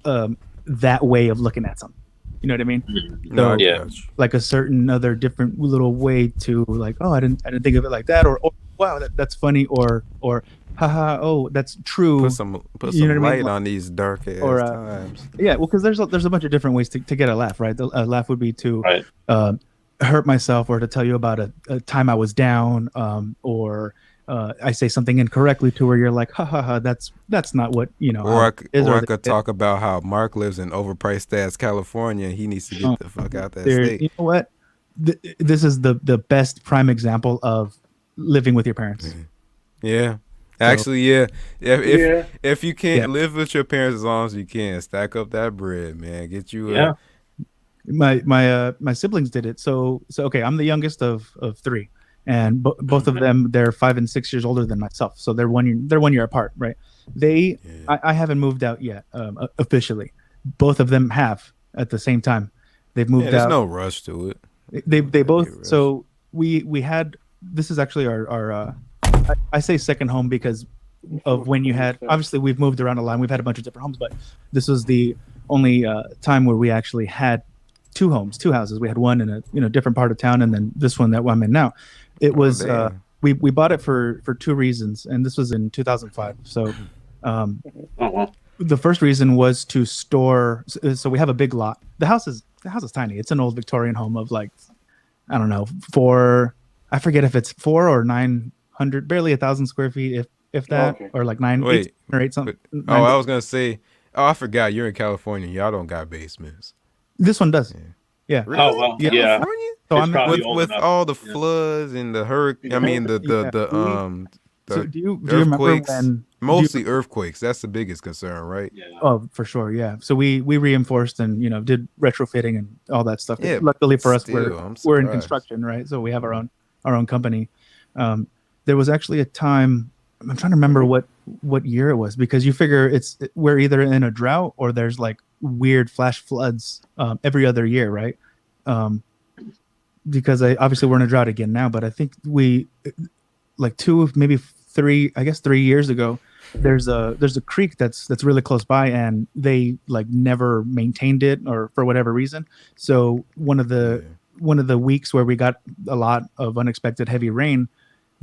Speaker 1: that way of looking at something. You know what I mean?
Speaker 4: No,
Speaker 1: so, like a certain other different little way to like, oh, I didn't think of it like that, or wow, that's funny, or haha, oh, that's true.
Speaker 4: Put some light on these dark ass times.
Speaker 1: Yeah, well, because there's a bunch of different ways to get a laugh, right? A laugh would be to hurt myself, or to tell you about a time I was down, or I say something incorrectly to where you're like, ha ha ha, that's not what
Speaker 4: Or I could talk about how Mark lives in overpriced stats, California. He needs to get the fuck out that state.
Speaker 1: You know what? This is the best prime example of living with your parents.
Speaker 4: Yeah. Actually, yeah. If you can't live with your parents as long as you can, stack up that bread, man. Get you
Speaker 1: my siblings did it. So okay, I'm the youngest of three. And both of them, they're 5 and 6 years older than myself, so they're 1 year apart, right? I haven't moved out yet officially. Both of them have at the same time. They've moved out.
Speaker 4: There's no rush to it.
Speaker 1: They both. So we had, this is actually our I say second home because of when you had, obviously we've moved around a lot. We've had a bunch of different homes, but this was the only time where we actually had two houses. We had one in a different part of town, and then this one that I'm in now. It
Speaker 4: Oh
Speaker 1: was
Speaker 4: damn.
Speaker 1: we bought it for two reasons, and this was in 2005. So um,
Speaker 2: Oh well.
Speaker 1: the first reason was to store. So we have a big lot. The house is tiny. It's an old Victorian home of like, I don't know, I forget if it's 4 or 900, barely 1,000 square feet, if that,
Speaker 3: Okay.
Speaker 1: or like nine, eight
Speaker 4: Wait,
Speaker 1: or eight
Speaker 4: but
Speaker 1: something.
Speaker 4: oh,
Speaker 1: Nine,
Speaker 4: I was gonna say, oh, I forgot you're in California. Y'all don't got basements.
Speaker 1: this one does.
Speaker 4: Yeah.
Speaker 1: Yeah.
Speaker 2: Oh
Speaker 4: Really?
Speaker 2: well.
Speaker 1: Yeah.
Speaker 2: Yeah.
Speaker 4: California?
Speaker 1: So
Speaker 2: It's
Speaker 1: I'm
Speaker 2: probably
Speaker 4: With
Speaker 2: old enough.
Speaker 4: all the
Speaker 2: Yeah.
Speaker 4: floods and the hurricane, I
Speaker 3: Yeah.
Speaker 4: mean
Speaker 1: yeah. So
Speaker 4: the
Speaker 1: do you remember
Speaker 4: earthquakes,
Speaker 1: when?
Speaker 4: mostly earthquakes. That's the biggest concern, right?
Speaker 2: Yeah.
Speaker 1: Oh, for sure, yeah. So we reinforced and did retrofitting and all that stuff.
Speaker 4: Yeah.
Speaker 1: Luckily for us,
Speaker 4: Still, I'm
Speaker 1: we're in
Speaker 4: surprised.
Speaker 1: construction, right? So we have our own company. Um, there was actually a time, I'm trying to remember what year it was, because you figure we're either in a drought or there's like weird flash floods every other year, right? Um, because obviously we're in a drought again now, but I think we like maybe 3 years ago, there's a creek that's really close by, and they like never maintained it, or for whatever reason. So one of the weeks where we got a lot of unexpected heavy rain,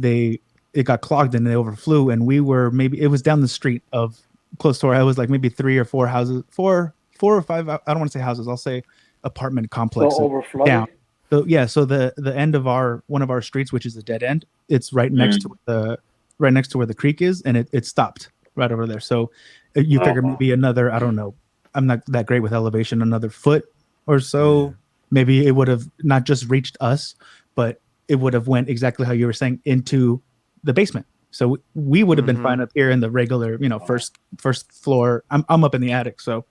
Speaker 1: it got clogged and they overflew, and it was down the street of close to where I was, like maybe 3 or 4 houses, four or five, I don't want to say houses, I'll say apartment
Speaker 3: So
Speaker 1: complexes
Speaker 3: over flooding.
Speaker 1: down. So yeah, so the end of one of our streets, which is a dead end, it's right next to where the creek is, and it stopped right over there. So you figure maybe another, I don't know, I'm not that great with elevation, another foot or so,
Speaker 4: Yeah.
Speaker 1: maybe it would have not just reached us, but it would have went exactly how you were saying into the basement. So we would have been fine up here in the regular, first floor. I'm up in the attic, so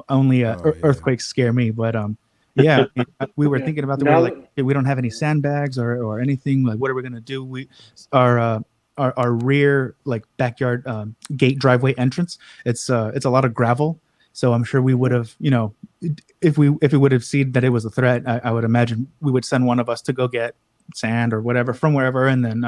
Speaker 1: only
Speaker 4: Oh, yeah.
Speaker 1: earthquakes scare me. But yeah, we were
Speaker 3: Yeah.
Speaker 1: thinking about
Speaker 3: Now-
Speaker 1: we're like, hey, we don't have any sandbags or anything. Like, what are we gonna do? Our rear, like, backyard gate driveway entrance, it's a lot of gravel. So I'm sure we would have, if we would have seen that it was a threat, I would imagine we would send one of us to go get sand or whatever from wherever, and then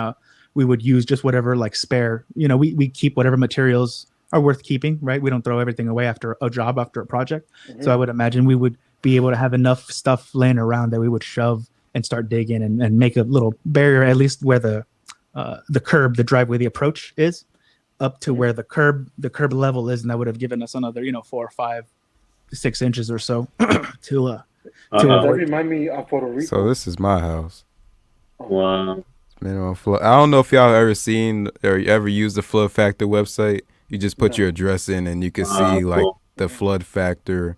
Speaker 1: we would use just whatever, like, spare. We keep whatever materials are worth keeping, right? We don't throw everything away after a project. So I would imagine we would be able to have enough stuff laying around that we would shove and start digging and make a little barrier, at least where the curb, the driveway, the approach is, up to where the curb level is, and that would have given us another 4 or 5, 6 inches or so to
Speaker 3: That
Speaker 1: avoid.
Speaker 3: remind me of Puerto Rico.
Speaker 4: So this is my house.
Speaker 2: Wow.
Speaker 4: Minimum flood. I don't know if y'all ever seen or ever used the flood factor website. You just put
Speaker 3: No.
Speaker 4: your address in and you can see like
Speaker 2: Cool.
Speaker 4: the flood factor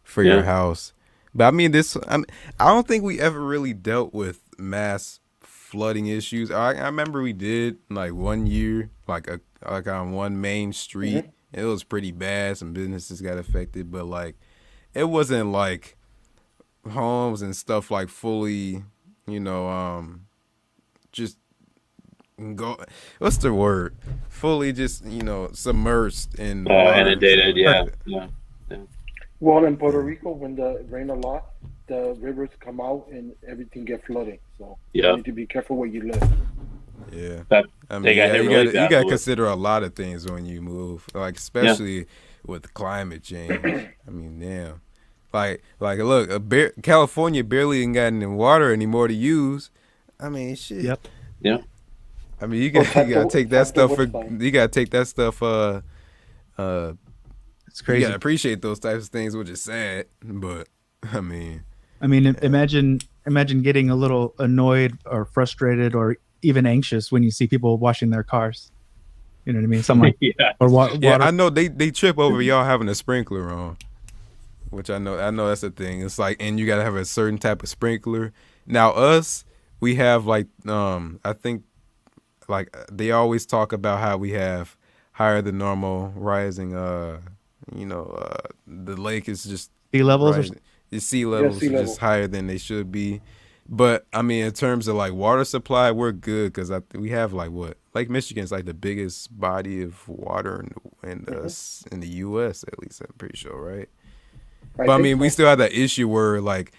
Speaker 4: for
Speaker 2: Yeah.
Speaker 4: your house. But I mean, I don't think we ever really dealt with mass flooding issues. I remember we did like one year, like on one main street. It was pretty bad. Some businesses got affected, but like it wasn't like homes and stuff like fully, just go. What's the word? Fully just submerged in water.
Speaker 2: Inundated.
Speaker 4: So,
Speaker 2: Yeah.
Speaker 3: Well, in Puerto Rico, when the rain a lot, the rivers come out and everything get flooding. So
Speaker 2: Yeah.
Speaker 3: you need to be careful where you live.
Speaker 4: Yeah.
Speaker 2: That-
Speaker 4: I mean,
Speaker 2: they got hit
Speaker 4: you
Speaker 2: really
Speaker 4: gotta
Speaker 2: bad with-
Speaker 4: consider a lot of things when you move, like especially with climate change. I mean, damn. Like look, California barely ain't got any water anymore to use. I mean, shit.
Speaker 1: Yep.
Speaker 2: Yeah.
Speaker 4: I mean, you
Speaker 3: Well,
Speaker 4: gotta take that
Speaker 3: type the
Speaker 4: stuff for.
Speaker 3: website.
Speaker 4: You gotta take that stuff.
Speaker 1: It's
Speaker 4: You
Speaker 1: crazy.
Speaker 4: gotta appreciate those types of things, which is sad. But I mean,
Speaker 1: Imagine getting a little annoyed or frustrated or even anxious when you see people washing their cars. You know what I mean? Something like
Speaker 2: Yeah.
Speaker 1: or
Speaker 4: yeah,
Speaker 1: water.
Speaker 4: I know they trip over y'all having a sprinkler on, which I know that's the thing. It's like, and you gotta have a certain type of sprinkler. Now we have like I think like they always talk about how we have higher than normal rising. The lake is just
Speaker 1: Sea levels or
Speaker 4: rising. The sea levels
Speaker 3: sea
Speaker 4: are
Speaker 3: level.
Speaker 4: just higher than they should be. But I mean, in terms of like water supply, we're good because we have like Lake Michigan's like the biggest body of water in the U.S. at least, I'm pretty sure, right? But I mean, we still have that issue where like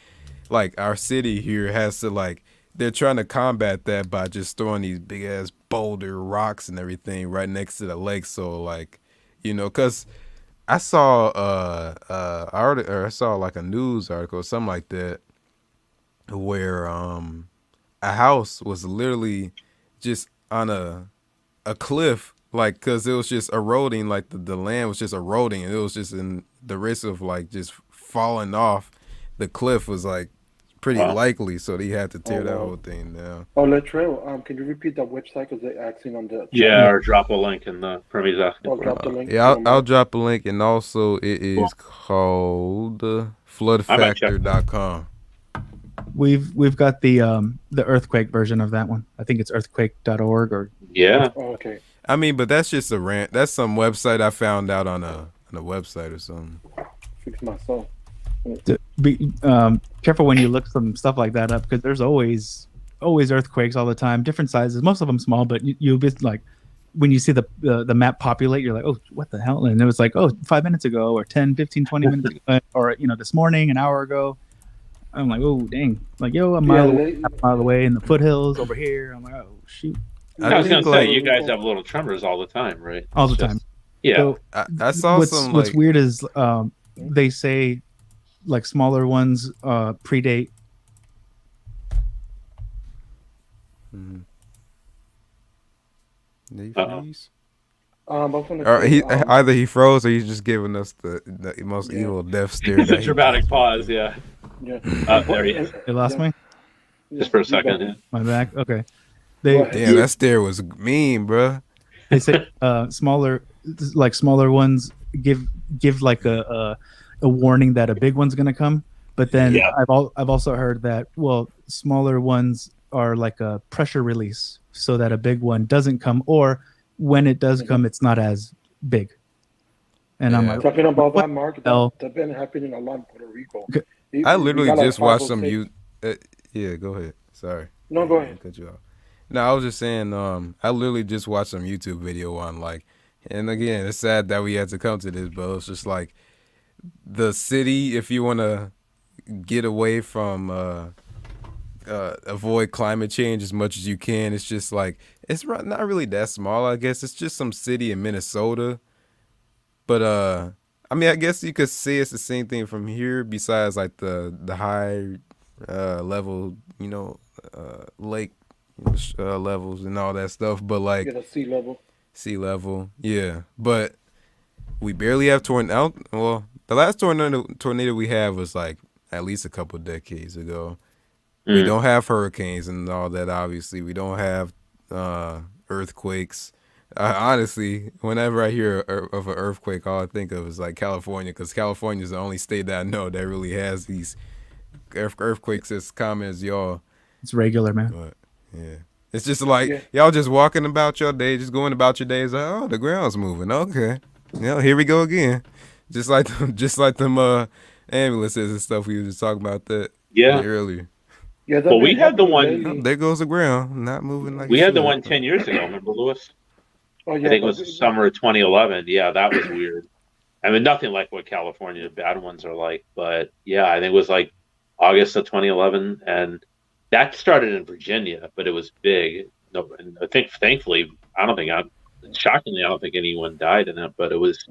Speaker 4: our city here has to like they're trying to combat that by just throwing these big ass boulder rocks and everything right next to the lake. So like, because I saw I saw like a news article or something like that where a house was literally just on a cliff, like because it was just eroding, like the land was just eroding, and it was just in the risk of like just falling off. The cliff was like pretty
Speaker 2: Wow.
Speaker 4: likely, so they had to tear that
Speaker 3: wow.
Speaker 4: whole thing down.
Speaker 3: Oh, Latrell, can you repeat that website? Because they're asking on the
Speaker 2: Yeah,
Speaker 3: chat.
Speaker 2: or drop a link in the Premi's asking
Speaker 3: I'll
Speaker 2: for.
Speaker 3: drop the link.
Speaker 4: Yeah, I'll drop a link, and also it is called
Speaker 2: I might check.
Speaker 4: floodfactor.com.
Speaker 1: We've got the earthquake version of that one. I think it's earthquake.org or
Speaker 2: Yeah.
Speaker 3: Oh, okay.
Speaker 4: I mean, but that's just a rant. That's some website I found out on a website or something.
Speaker 3: Fix myself.
Speaker 1: be careful when you look some stuff like that up, because there's always earthquakes all the time, different sizes, most of them small, but you'll be like, when you see the map populate, you're like, oh, what the hell? And it was like, oh, 5 minutes ago or 10, 15, 20 minutes ago, or this morning, an hour ago. I'm like, oh, dang. Like, yo, a mile away in the foothills over here. I'm like, oh, shoot.
Speaker 2: I was going to
Speaker 4: like,
Speaker 2: say, you guys have little tremors all the time, right?
Speaker 1: All the time.
Speaker 2: Yeah.
Speaker 1: So
Speaker 4: I saw
Speaker 1: what's weird is they say like smaller ones predate.
Speaker 4: Mm-hmm. Did he freeze? Either he froze or he's just giving us the most evil death stare.
Speaker 2: It's a dramatic pause, yeah. There he is.
Speaker 1: You lost me?
Speaker 2: Just for a second, yeah.
Speaker 1: My back? Okay.
Speaker 4: Damn, that stare was mean, bro.
Speaker 1: They say smaller ones give like a warning that a big one's gonna come. But then I've also heard that, well, smaller ones are like a pressure release so that a big one doesn't come, or when it does come, it's not as big. And I'm like,
Speaker 3: talking about that, Mark, that's been happening a lot in Puerto Rico.
Speaker 4: I literally just watched some yeah, go ahead. Sorry.
Speaker 3: No, go ahead.
Speaker 4: Cut you off. No, I was just saying, I literally just watched some YouTube video on like, and again, it's sad that we had to come to this, but it's just like the city, if you want to get away from avoid climate change as much as you can, it's just like, it's not really that small, I guess. It's just some city in Minnesota. But I mean, I guess you could say it's the same thing from here, besides like the high level, lake levels and all that stuff. But like sea level, yeah. But we barely have tornado. Well, the last tornado we had was like at least a couple decades ago. We don't have hurricanes and all that. Obviously, we don't have earthquakes. Honestly, whenever I hear of an earthquake, all I think of is like California, because California is the only state that I know that really has these earthquakes as common as y'all.
Speaker 1: It's regular, man.
Speaker 4: But, yeah, it's just like y'all just walking about your day, just going about your days. Like, oh, the ground's moving. Okay, here we go again. Just like them ambulances and stuff we were just talking about that earlier.
Speaker 3: Yeah,
Speaker 2: well, we had the one.
Speaker 4: Oh, there goes the ground, not moving like.
Speaker 2: We had the one 10 years ago. Remember, Lewis? Oh yeah, I think it was the summer of 2011. Yeah, that was weird. I mean, nothing like what California bad ones are like, but yeah, I think it was like August of 2011, and that started in Virginia, but it was big. No, and I think thankfully, shockingly, I don't think anyone died in it, but it was.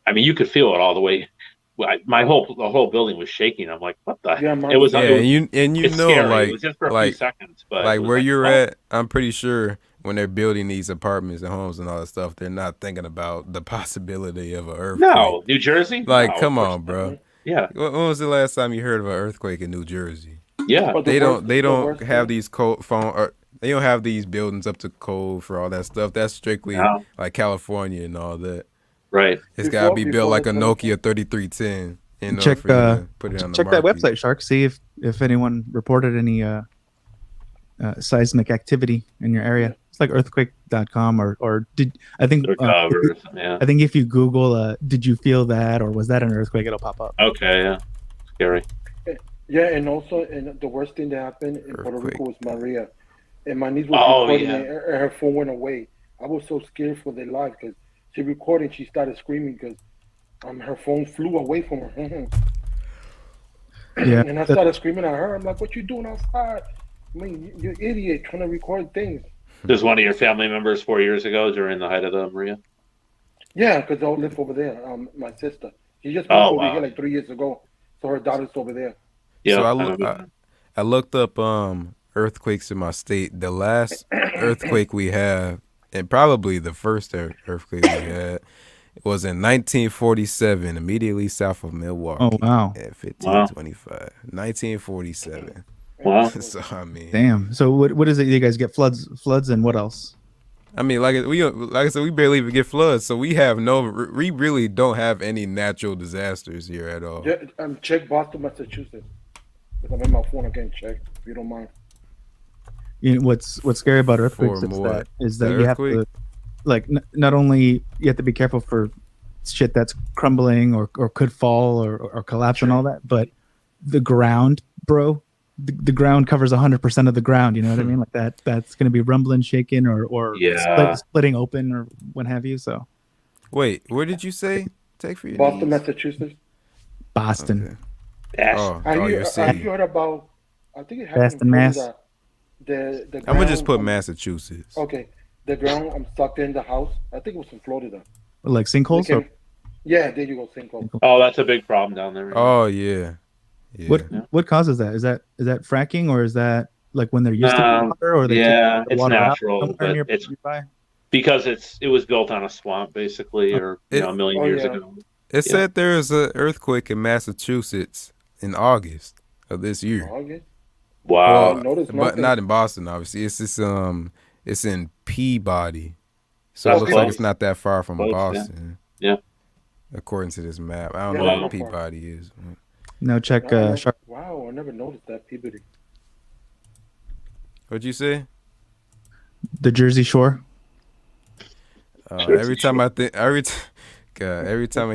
Speaker 2: I mean, you could feel it all the way. The whole building was shaking. I'm like, what the?
Speaker 3: Yeah,
Speaker 2: it was. Yeah,
Speaker 4: and you know,
Speaker 2: scary.
Speaker 4: like,
Speaker 2: it was just for a few seconds, but
Speaker 4: like where you're at, I'm pretty sure when they're building these apartments and homes and all that stuff, they're not thinking about the possibility of an earthquake.
Speaker 2: No, New Jersey.
Speaker 4: Like, come on, bro.
Speaker 2: Yeah.
Speaker 4: When was the last time you heard of an earthquake in New Jersey?
Speaker 2: Yeah.
Speaker 4: They don't have these they don't have these buildings up to code for all that stuff. That's strictly like California and all that.
Speaker 2: Right.
Speaker 4: It's got to be built like a Nokia 3310.
Speaker 1: Check that website, Shark. See if anyone reported any seismic activity in your area. It's like earthquake.com or I think if you Google did you feel that, or was that an earthquake, it'll pop up.
Speaker 2: Okay, yeah. Scary.
Speaker 3: Yeah, and also the worst thing that happened in Puerto Rico was Maria. And my niece was recording and her phone went away. I was so scared for their life because she recorded, she started screaming because her phone flew away from her.
Speaker 1: Yeah.
Speaker 3: And I started screaming at her. I'm like, what you doing outside? I mean, you idiot trying to record things.
Speaker 2: Does one of your family members 4 years ago during the height of the Maria?
Speaker 3: Yeah, because they all live over there. My sister. She just moved over here like 3 years ago. So her daughter's over there.
Speaker 4: Yeah. So I looked up earthquakes in my state. The last earthquake we have, and probably the first earthquake we had, was in 1947, immediately south of Milwaukee.
Speaker 1: Oh, wow.
Speaker 4: At 1525. 1947.
Speaker 2: Wow.
Speaker 4: So I mean,
Speaker 1: damn. So what is it? You guys get floods, and what else?
Speaker 4: I mean, like I said, we barely even get floods, so we really don't have any natural disasters here at all.
Speaker 3: Check Boston, Massachusetts. Because I'm in my phone again. Check if you don't mind.
Speaker 1: You know, what's scary about earthquakes is that you have to, like, not only you have to be careful for shit that's crumbling or could fall or collapse and all that, but the ground, bro. The ground covers 100% of the ground. You know what I mean? Like that's going to be rumbling, shaking, or splitting open or what have you. So,
Speaker 4: wait, where did you say take for your
Speaker 3: Boston,
Speaker 4: knees?
Speaker 3: Massachusetts.
Speaker 1: Boston.
Speaker 2: Okay.
Speaker 3: Have you heard about? I think it happened
Speaker 1: Boston,
Speaker 3: in
Speaker 1: Mass.
Speaker 3: Florida. The
Speaker 4: I'm gonna just put
Speaker 3: ground,
Speaker 4: Massachusetts.
Speaker 3: Okay, the ground sucked in the house. I think it was in Florida.
Speaker 1: Like sinkholes.
Speaker 3: Yeah, there you go, sinkhole.
Speaker 2: Oh, that's a big problem down there.
Speaker 4: Oh yeah.
Speaker 1: What causes that? Is that fracking, or is that like when they're used to water, or
Speaker 2: it's
Speaker 1: water
Speaker 2: natural, but it's
Speaker 1: nearby?
Speaker 2: because it was built on a swamp basically, or a million years ago.
Speaker 4: It said there was an earthquake in Massachusetts in August of this year.
Speaker 3: August?
Speaker 2: Wow.
Speaker 4: But not in Boston, obviously. It's in Peabody, so it looks like it's not that far from Boston.
Speaker 2: Yeah.
Speaker 4: According to this map, I don't know what Peabody is.
Speaker 1: No, check.
Speaker 3: Wow, I never noticed that Peabody.
Speaker 4: What'd you say?
Speaker 1: The Jersey Shore.
Speaker 4: Every time I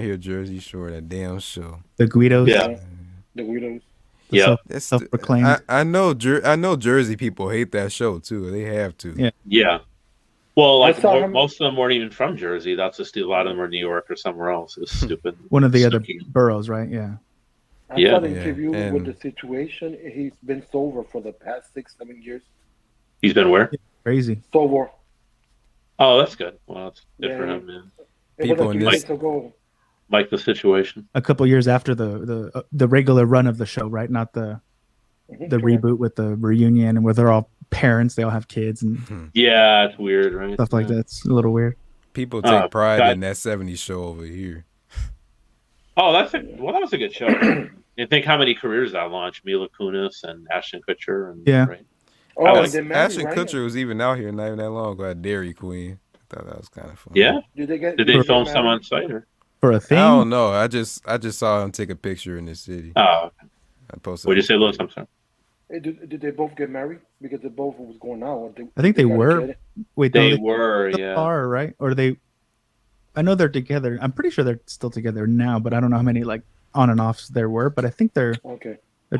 Speaker 4: hear Jersey Shore, that damn show.
Speaker 1: The Guidos.
Speaker 2: Yeah.
Speaker 3: The Guidos.
Speaker 2: Yeah.
Speaker 1: Self-proclaimed.
Speaker 4: I know Jersey people hate that show too. They have to.
Speaker 1: Yeah.
Speaker 2: Yeah. Well, like most of them weren't even from Jersey. That's just a lot of them are New York or somewhere else. It was stupid.
Speaker 1: One of the other boroughs, right? Yeah.
Speaker 3: I saw an interview with the situation. He's been sober for the past 6-7 years.
Speaker 2: He's been where?
Speaker 1: Crazy.
Speaker 3: Sober.
Speaker 2: Oh, that's good. Well, that's good for him, man.
Speaker 4: People in this
Speaker 2: like the situation.
Speaker 1: A couple years after the regular run of the show, right? Not the reboot with the reunion and where they're all parents, they all have kids and
Speaker 2: yeah, it's weird, right?
Speaker 1: Stuff like that. It's a little weird.
Speaker 4: People take pride in that 70s show over here.
Speaker 2: Oh, that was a good show. You think how many careers that launched? Mila Kunis and Ashton Kutcher, and
Speaker 1: right?
Speaker 4: Ashton Kutcher was even out here not even that long ago at Dairy Queen. I thought that was kind of fun.
Speaker 2: Yeah. Did they film some on site or
Speaker 1: for a thing?
Speaker 4: I don't know. I just saw him take a picture in the city.
Speaker 2: Oh, okay.
Speaker 4: I posted.
Speaker 2: What did you say, Louis? I'm sorry.
Speaker 3: Did they both get married? Because they both was going out.
Speaker 1: I think they were. Wait,
Speaker 2: they were, yeah.
Speaker 1: Are right? Or they? I know they're together. I'm pretty sure they're still together now, but I don't know how many like on and offs there were. But I think they're
Speaker 3: okay.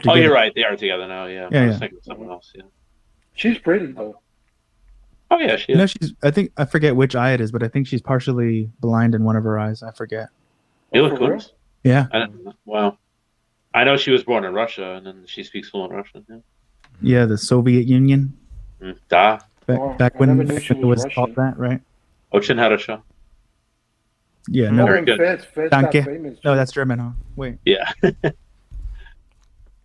Speaker 2: Oh, you're right. They are together now. Yeah. I was thinking of someone else. Yeah.
Speaker 3: She's pretty though.
Speaker 2: Oh yeah, she is.
Speaker 1: No, I think I forget which eye it is, but I think she's partially blind in one of her eyes. I forget.
Speaker 2: Mila Kunis?
Speaker 1: Yeah.
Speaker 2: I don't know. Wow. I know she was born in Russia, and then she speaks fluent Russian. Yeah.
Speaker 1: Yeah, the Soviet Union.
Speaker 2: Da.
Speaker 1: Back when it was called that, right?
Speaker 2: Очень хорошо.
Speaker 1: Yeah, no.
Speaker 2: Very good.
Speaker 3: Danke.
Speaker 1: No, that's German, huh? Wait.
Speaker 2: Yeah.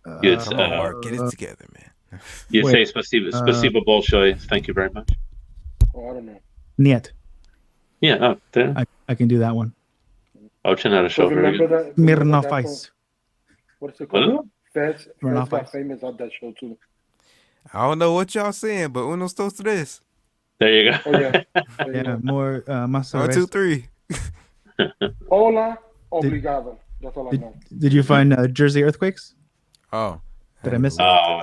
Speaker 4: Mark, get it together, man.
Speaker 2: You say spasibo bolshoi. Thank you very much.
Speaker 3: Oh, I don't know.
Speaker 1: Niet.
Speaker 2: Yeah.
Speaker 1: I can do that one.
Speaker 2: Очень хорошо. Very good.
Speaker 1: Smirnoff Ice.
Speaker 3: What is it called? Fez
Speaker 1: Smirnoff
Speaker 3: got
Speaker 1: Ice.
Speaker 3: famous on that show too.
Speaker 4: I don't know what y'all saying, but unos dos tres.
Speaker 2: There you go.
Speaker 3: Oh yeah.
Speaker 1: Yeah, more masa.
Speaker 4: 1, 2, 3.
Speaker 3: Hola, obrigado. That's all I know.
Speaker 1: Did you find Jersey earthquakes?
Speaker 4: Oh.
Speaker 1: Did I miss it?
Speaker 2: Oh,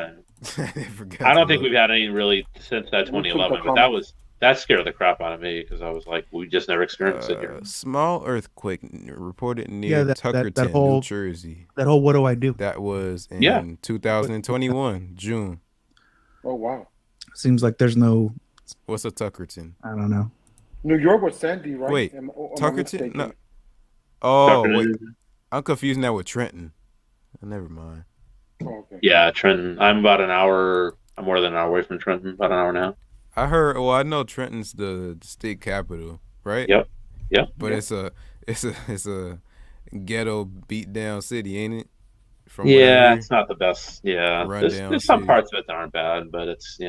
Speaker 2: I don't think we've had any really since that 2011, but that scared the crap out of me because I was like, we just never experienced it here.
Speaker 4: Small earthquake reported near Tuckerton, New Jersey.
Speaker 1: That whole what do I do?
Speaker 4: That was in 2021, June.
Speaker 3: Oh wow.
Speaker 1: Seems like there's no.
Speaker 4: What's a Tuckerton?
Speaker 1: I don't know.
Speaker 3: New York was Sandy, right?
Speaker 4: Wait, Tuckerton? No. Oh, wait. I'm confusing that with Trenton. Never mind.
Speaker 3: Oh, okay.
Speaker 2: Yeah, Trenton. I'm about an hour. I'm more than an hour away from Trenton. About an hour now.
Speaker 4: I know Trenton's the state capital, right?
Speaker 2: Yep.
Speaker 4: But it's a ghetto beat down city, ain't it?
Speaker 2: Yeah, it's not the best. Yeah, there's some
Speaker 4: city.
Speaker 2: parts of it that aren't bad, but it's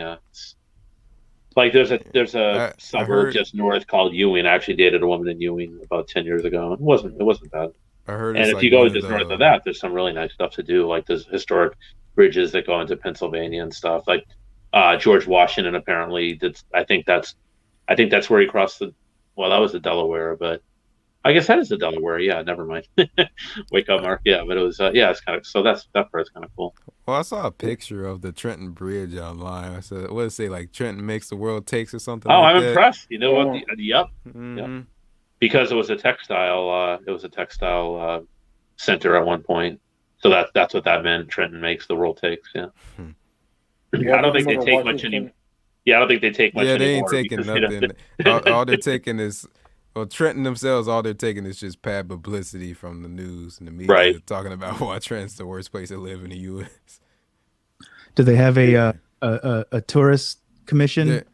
Speaker 2: like there's a suburb just north called Ewing. I actually dated a woman in Ewing about 10 years ago. It wasn't bad.
Speaker 4: I heard
Speaker 2: And
Speaker 4: it's
Speaker 2: if
Speaker 4: like
Speaker 2: you go
Speaker 4: one of
Speaker 2: just north of
Speaker 4: the.
Speaker 2: that, there's some really nice stuff to do. Like there's historic bridges that go into Pennsylvania and stuff. Like George Washington apparently did. I think that's where he crossed the. Well, that was the Delaware, but I guess that is the Delaware. Yeah, never mind. Wake up, Mark. Yeah, but it was. Yeah, it's kind of. So that part's kind of cool.
Speaker 4: Well, I saw a picture of the Trenton Bridge online. I said, what did it say? Like Trenton makes the world takes or something.
Speaker 2: Oh,
Speaker 4: like
Speaker 2: I'm
Speaker 4: that?
Speaker 2: impressed. You know what? Yep.
Speaker 4: Mm-hmm.
Speaker 2: Yep. Because it was a textile. Center at one point. So that's what that meant. Trenton makes the world takes. Yeah. I don't think they take much anymore. Yeah, I don't think they take much anymore.
Speaker 4: Yeah, they ain't taking nothing. All they're taking is, well, Trenton themselves, all they're taking is just bad publicity from the news and the media talking about why Trenton's the worst place to live in the U.S.
Speaker 1: Do they have a tourist commission?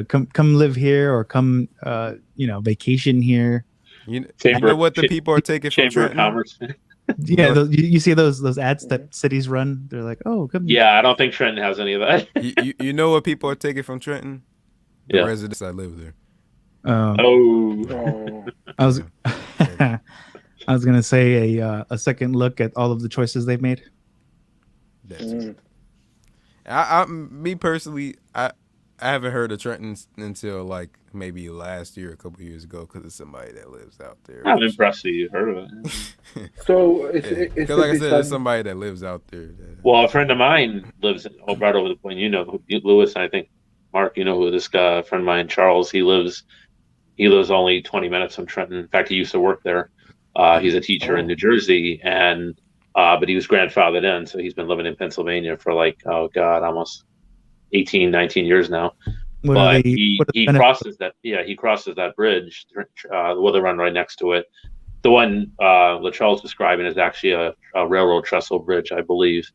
Speaker 1: Come live here or come vacation here.
Speaker 4: You know what the people are taking from
Speaker 2: Chamber of Commerce.
Speaker 1: Yeah, you see those ads that cities run. They're like, oh, come.
Speaker 2: Yeah, I don't think Trenton has any of that.
Speaker 4: you know what people are taking from Trenton? The residents that live there.
Speaker 1: I was gonna say a second look at all of the choices they've made.
Speaker 4: Me personally, I haven't heard of Trenton until like maybe last year, a couple years ago, because it's somebody that lives out there.
Speaker 2: I'm impressed that you heard of it.
Speaker 3: So it's
Speaker 4: like I said, there's somebody that lives out there.
Speaker 2: Well, a friend of mine lives right over the point. You know, Lewis, and I think Mark. You know who this guy, friend of mine, Charles. He lives only 20 minutes from Trenton. In fact, he used to work there. He's a teacher in New Jersey, and but he was grandfathered in, so he's been living in Pennsylvania for like almost 18, 19 years now. But he crosses that. Yeah, he crosses that bridge. Well, they run right next to it. The one LaCharles describing is actually a railroad trestle bridge, I believe,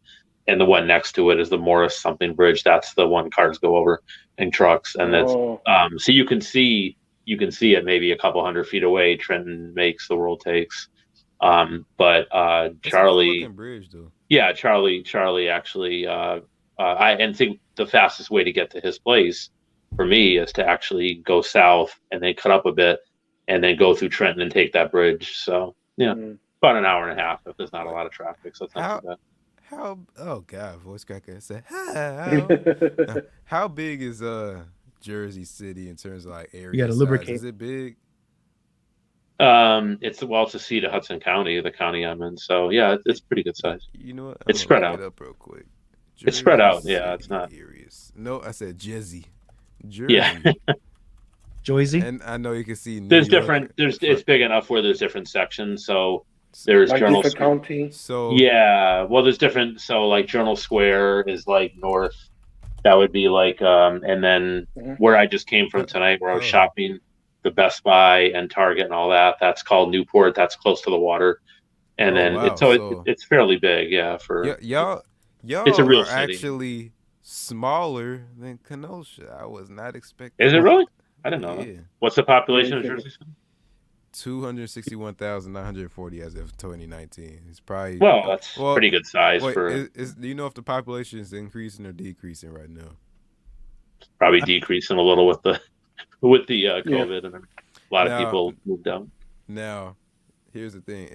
Speaker 2: and the one next to it is the Morris something bridge. That's the one cars go over and trucks, and that's so you can see it maybe a couple hundred feet away. Trenton makes the world takes. But Charlie,
Speaker 4: bridge, though.
Speaker 2: Yeah, Charlie actually, I think the fastest way to get to his place for me is to actually go south and then cut up a bit and then go through Trenton and take that bridge. So yeah, about an hour and a half if there's not a lot of traffic. So it's not too bad.
Speaker 4: Oh God, voice cracker said, how big is Jersey City in terms of like area?
Speaker 1: You got to lubricate.
Speaker 4: Is it big?
Speaker 2: It's a seat of Hudson County, the county I'm in. So yeah, it's pretty good size.
Speaker 4: You know what?
Speaker 2: It's spread out.
Speaker 4: It up real quick.
Speaker 2: It's spread out. Yeah, it's not.
Speaker 4: Areas. No, I said Jersey. Jersey.
Speaker 2: Yeah.
Speaker 1: Jersey.
Speaker 4: And I know you can see.
Speaker 2: There's different. It's big enough where there's different sections. So there's
Speaker 3: like
Speaker 2: Journal
Speaker 3: County.
Speaker 4: So
Speaker 2: yeah, well, there's different. So like Journal Square is like north. That would be like, and then where I just came from tonight, where I was shopping, the Best Buy and Target and all that. That's called Newport. That's close to the water, and it's fairly big. Yeah, for
Speaker 4: y'all
Speaker 2: it's a real
Speaker 4: are
Speaker 2: city.
Speaker 4: Actually smaller than Kenosha. I was not expecting.
Speaker 2: Is it really? I didn't know that. What's the population of Jersey City?
Speaker 4: 261,940 as of 2019. It's probably
Speaker 2: that's pretty good size for.
Speaker 4: Do you know if the population is increasing or decreasing right now?
Speaker 2: Probably decreasing a little with the COVID and a lot of people moved out.
Speaker 4: Now, here's the thing: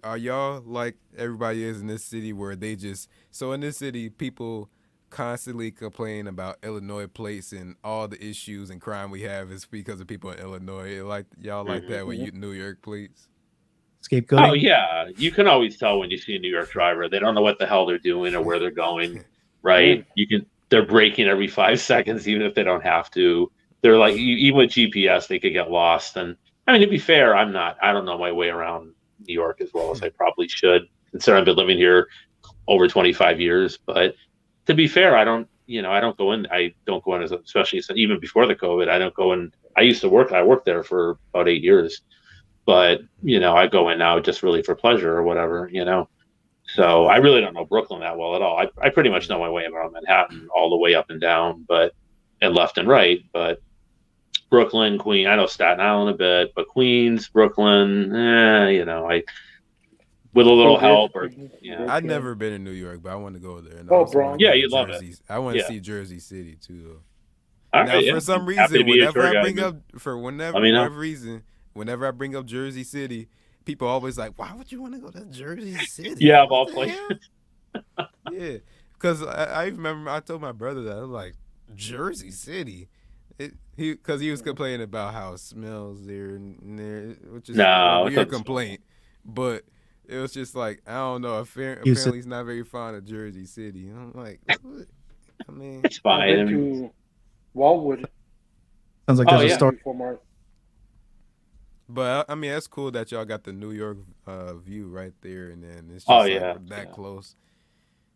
Speaker 4: are y'all like everybody is in this city where they just in this city people constantly complain about Illinois plates and all the issues and crime we have is because of people in Illinois. Like y'all like that with New York plates?
Speaker 1: Scapegoating?
Speaker 2: Oh yeah, you can always tell when you see a New York driver. They don't know what the hell they're doing or where they're going. Right? They're braking every 5 seconds, even if they don't have to. They're like, even with GPS, they could get lost. And I mean, to be fair, I don't know my way around New York as well as I probably should, considering I've been living here over 25 years. But to be fair, I don't go in as, especially even before the COVID, I don't go in. I worked there for about 8 years, but I go in now just really for pleasure or whatever, So I really don't know Brooklyn that well at all. I pretty much know my way around Manhattan all the way up and down, and left and right, but Brooklyn, Queens, I know Staten Island a bit, but Queens, Brooklyn, with a little
Speaker 3: So
Speaker 2: help,
Speaker 3: this,
Speaker 2: or yeah.
Speaker 4: I've never been in New York, but I want to go there. And I
Speaker 3: Oh,
Speaker 4: also want to
Speaker 3: Bronx.
Speaker 4: go
Speaker 2: Yeah,
Speaker 4: to
Speaker 2: you'd love it.
Speaker 4: Jersey. I want to
Speaker 2: Yeah.
Speaker 4: see Jersey City too, though.
Speaker 2: All
Speaker 4: Now,
Speaker 2: right,
Speaker 4: for
Speaker 2: yeah.
Speaker 4: some
Speaker 2: Happy to
Speaker 4: reason,
Speaker 2: be a
Speaker 4: whenever
Speaker 2: tour
Speaker 4: I
Speaker 2: guide,
Speaker 4: bring
Speaker 2: man.
Speaker 4: up
Speaker 2: Let me know.
Speaker 4: whatever reason, whenever I bring up Jersey City, people always like, "Why would you want to go to Jersey City?"
Speaker 2: Yeah, of all
Speaker 4: What the
Speaker 2: places.
Speaker 4: hell? Yeah, because I remember I told my brother that I was like, Jersey City, because he was complaining about how it smells there and there, which is a
Speaker 2: No, it
Speaker 4: weird
Speaker 2: doesn't smell.
Speaker 4: complaint, but it was just like, I don't know.
Speaker 1: You
Speaker 4: Apparently,
Speaker 1: said-
Speaker 4: he's not very fond of Jersey City. And I'm like, what? I mean,
Speaker 2: It's
Speaker 3: I've
Speaker 2: fine. I
Speaker 3: been
Speaker 2: mean,
Speaker 3: to Wildwood.
Speaker 1: Sounds like
Speaker 2: Oh,
Speaker 1: there's
Speaker 2: yeah.
Speaker 1: a story.
Speaker 3: Before Mark.
Speaker 4: but I mean, that's cool that y'all got the New York view right there, and then it's just
Speaker 2: Oh,
Speaker 4: like
Speaker 2: yeah,
Speaker 4: that
Speaker 2: yeah.
Speaker 4: close.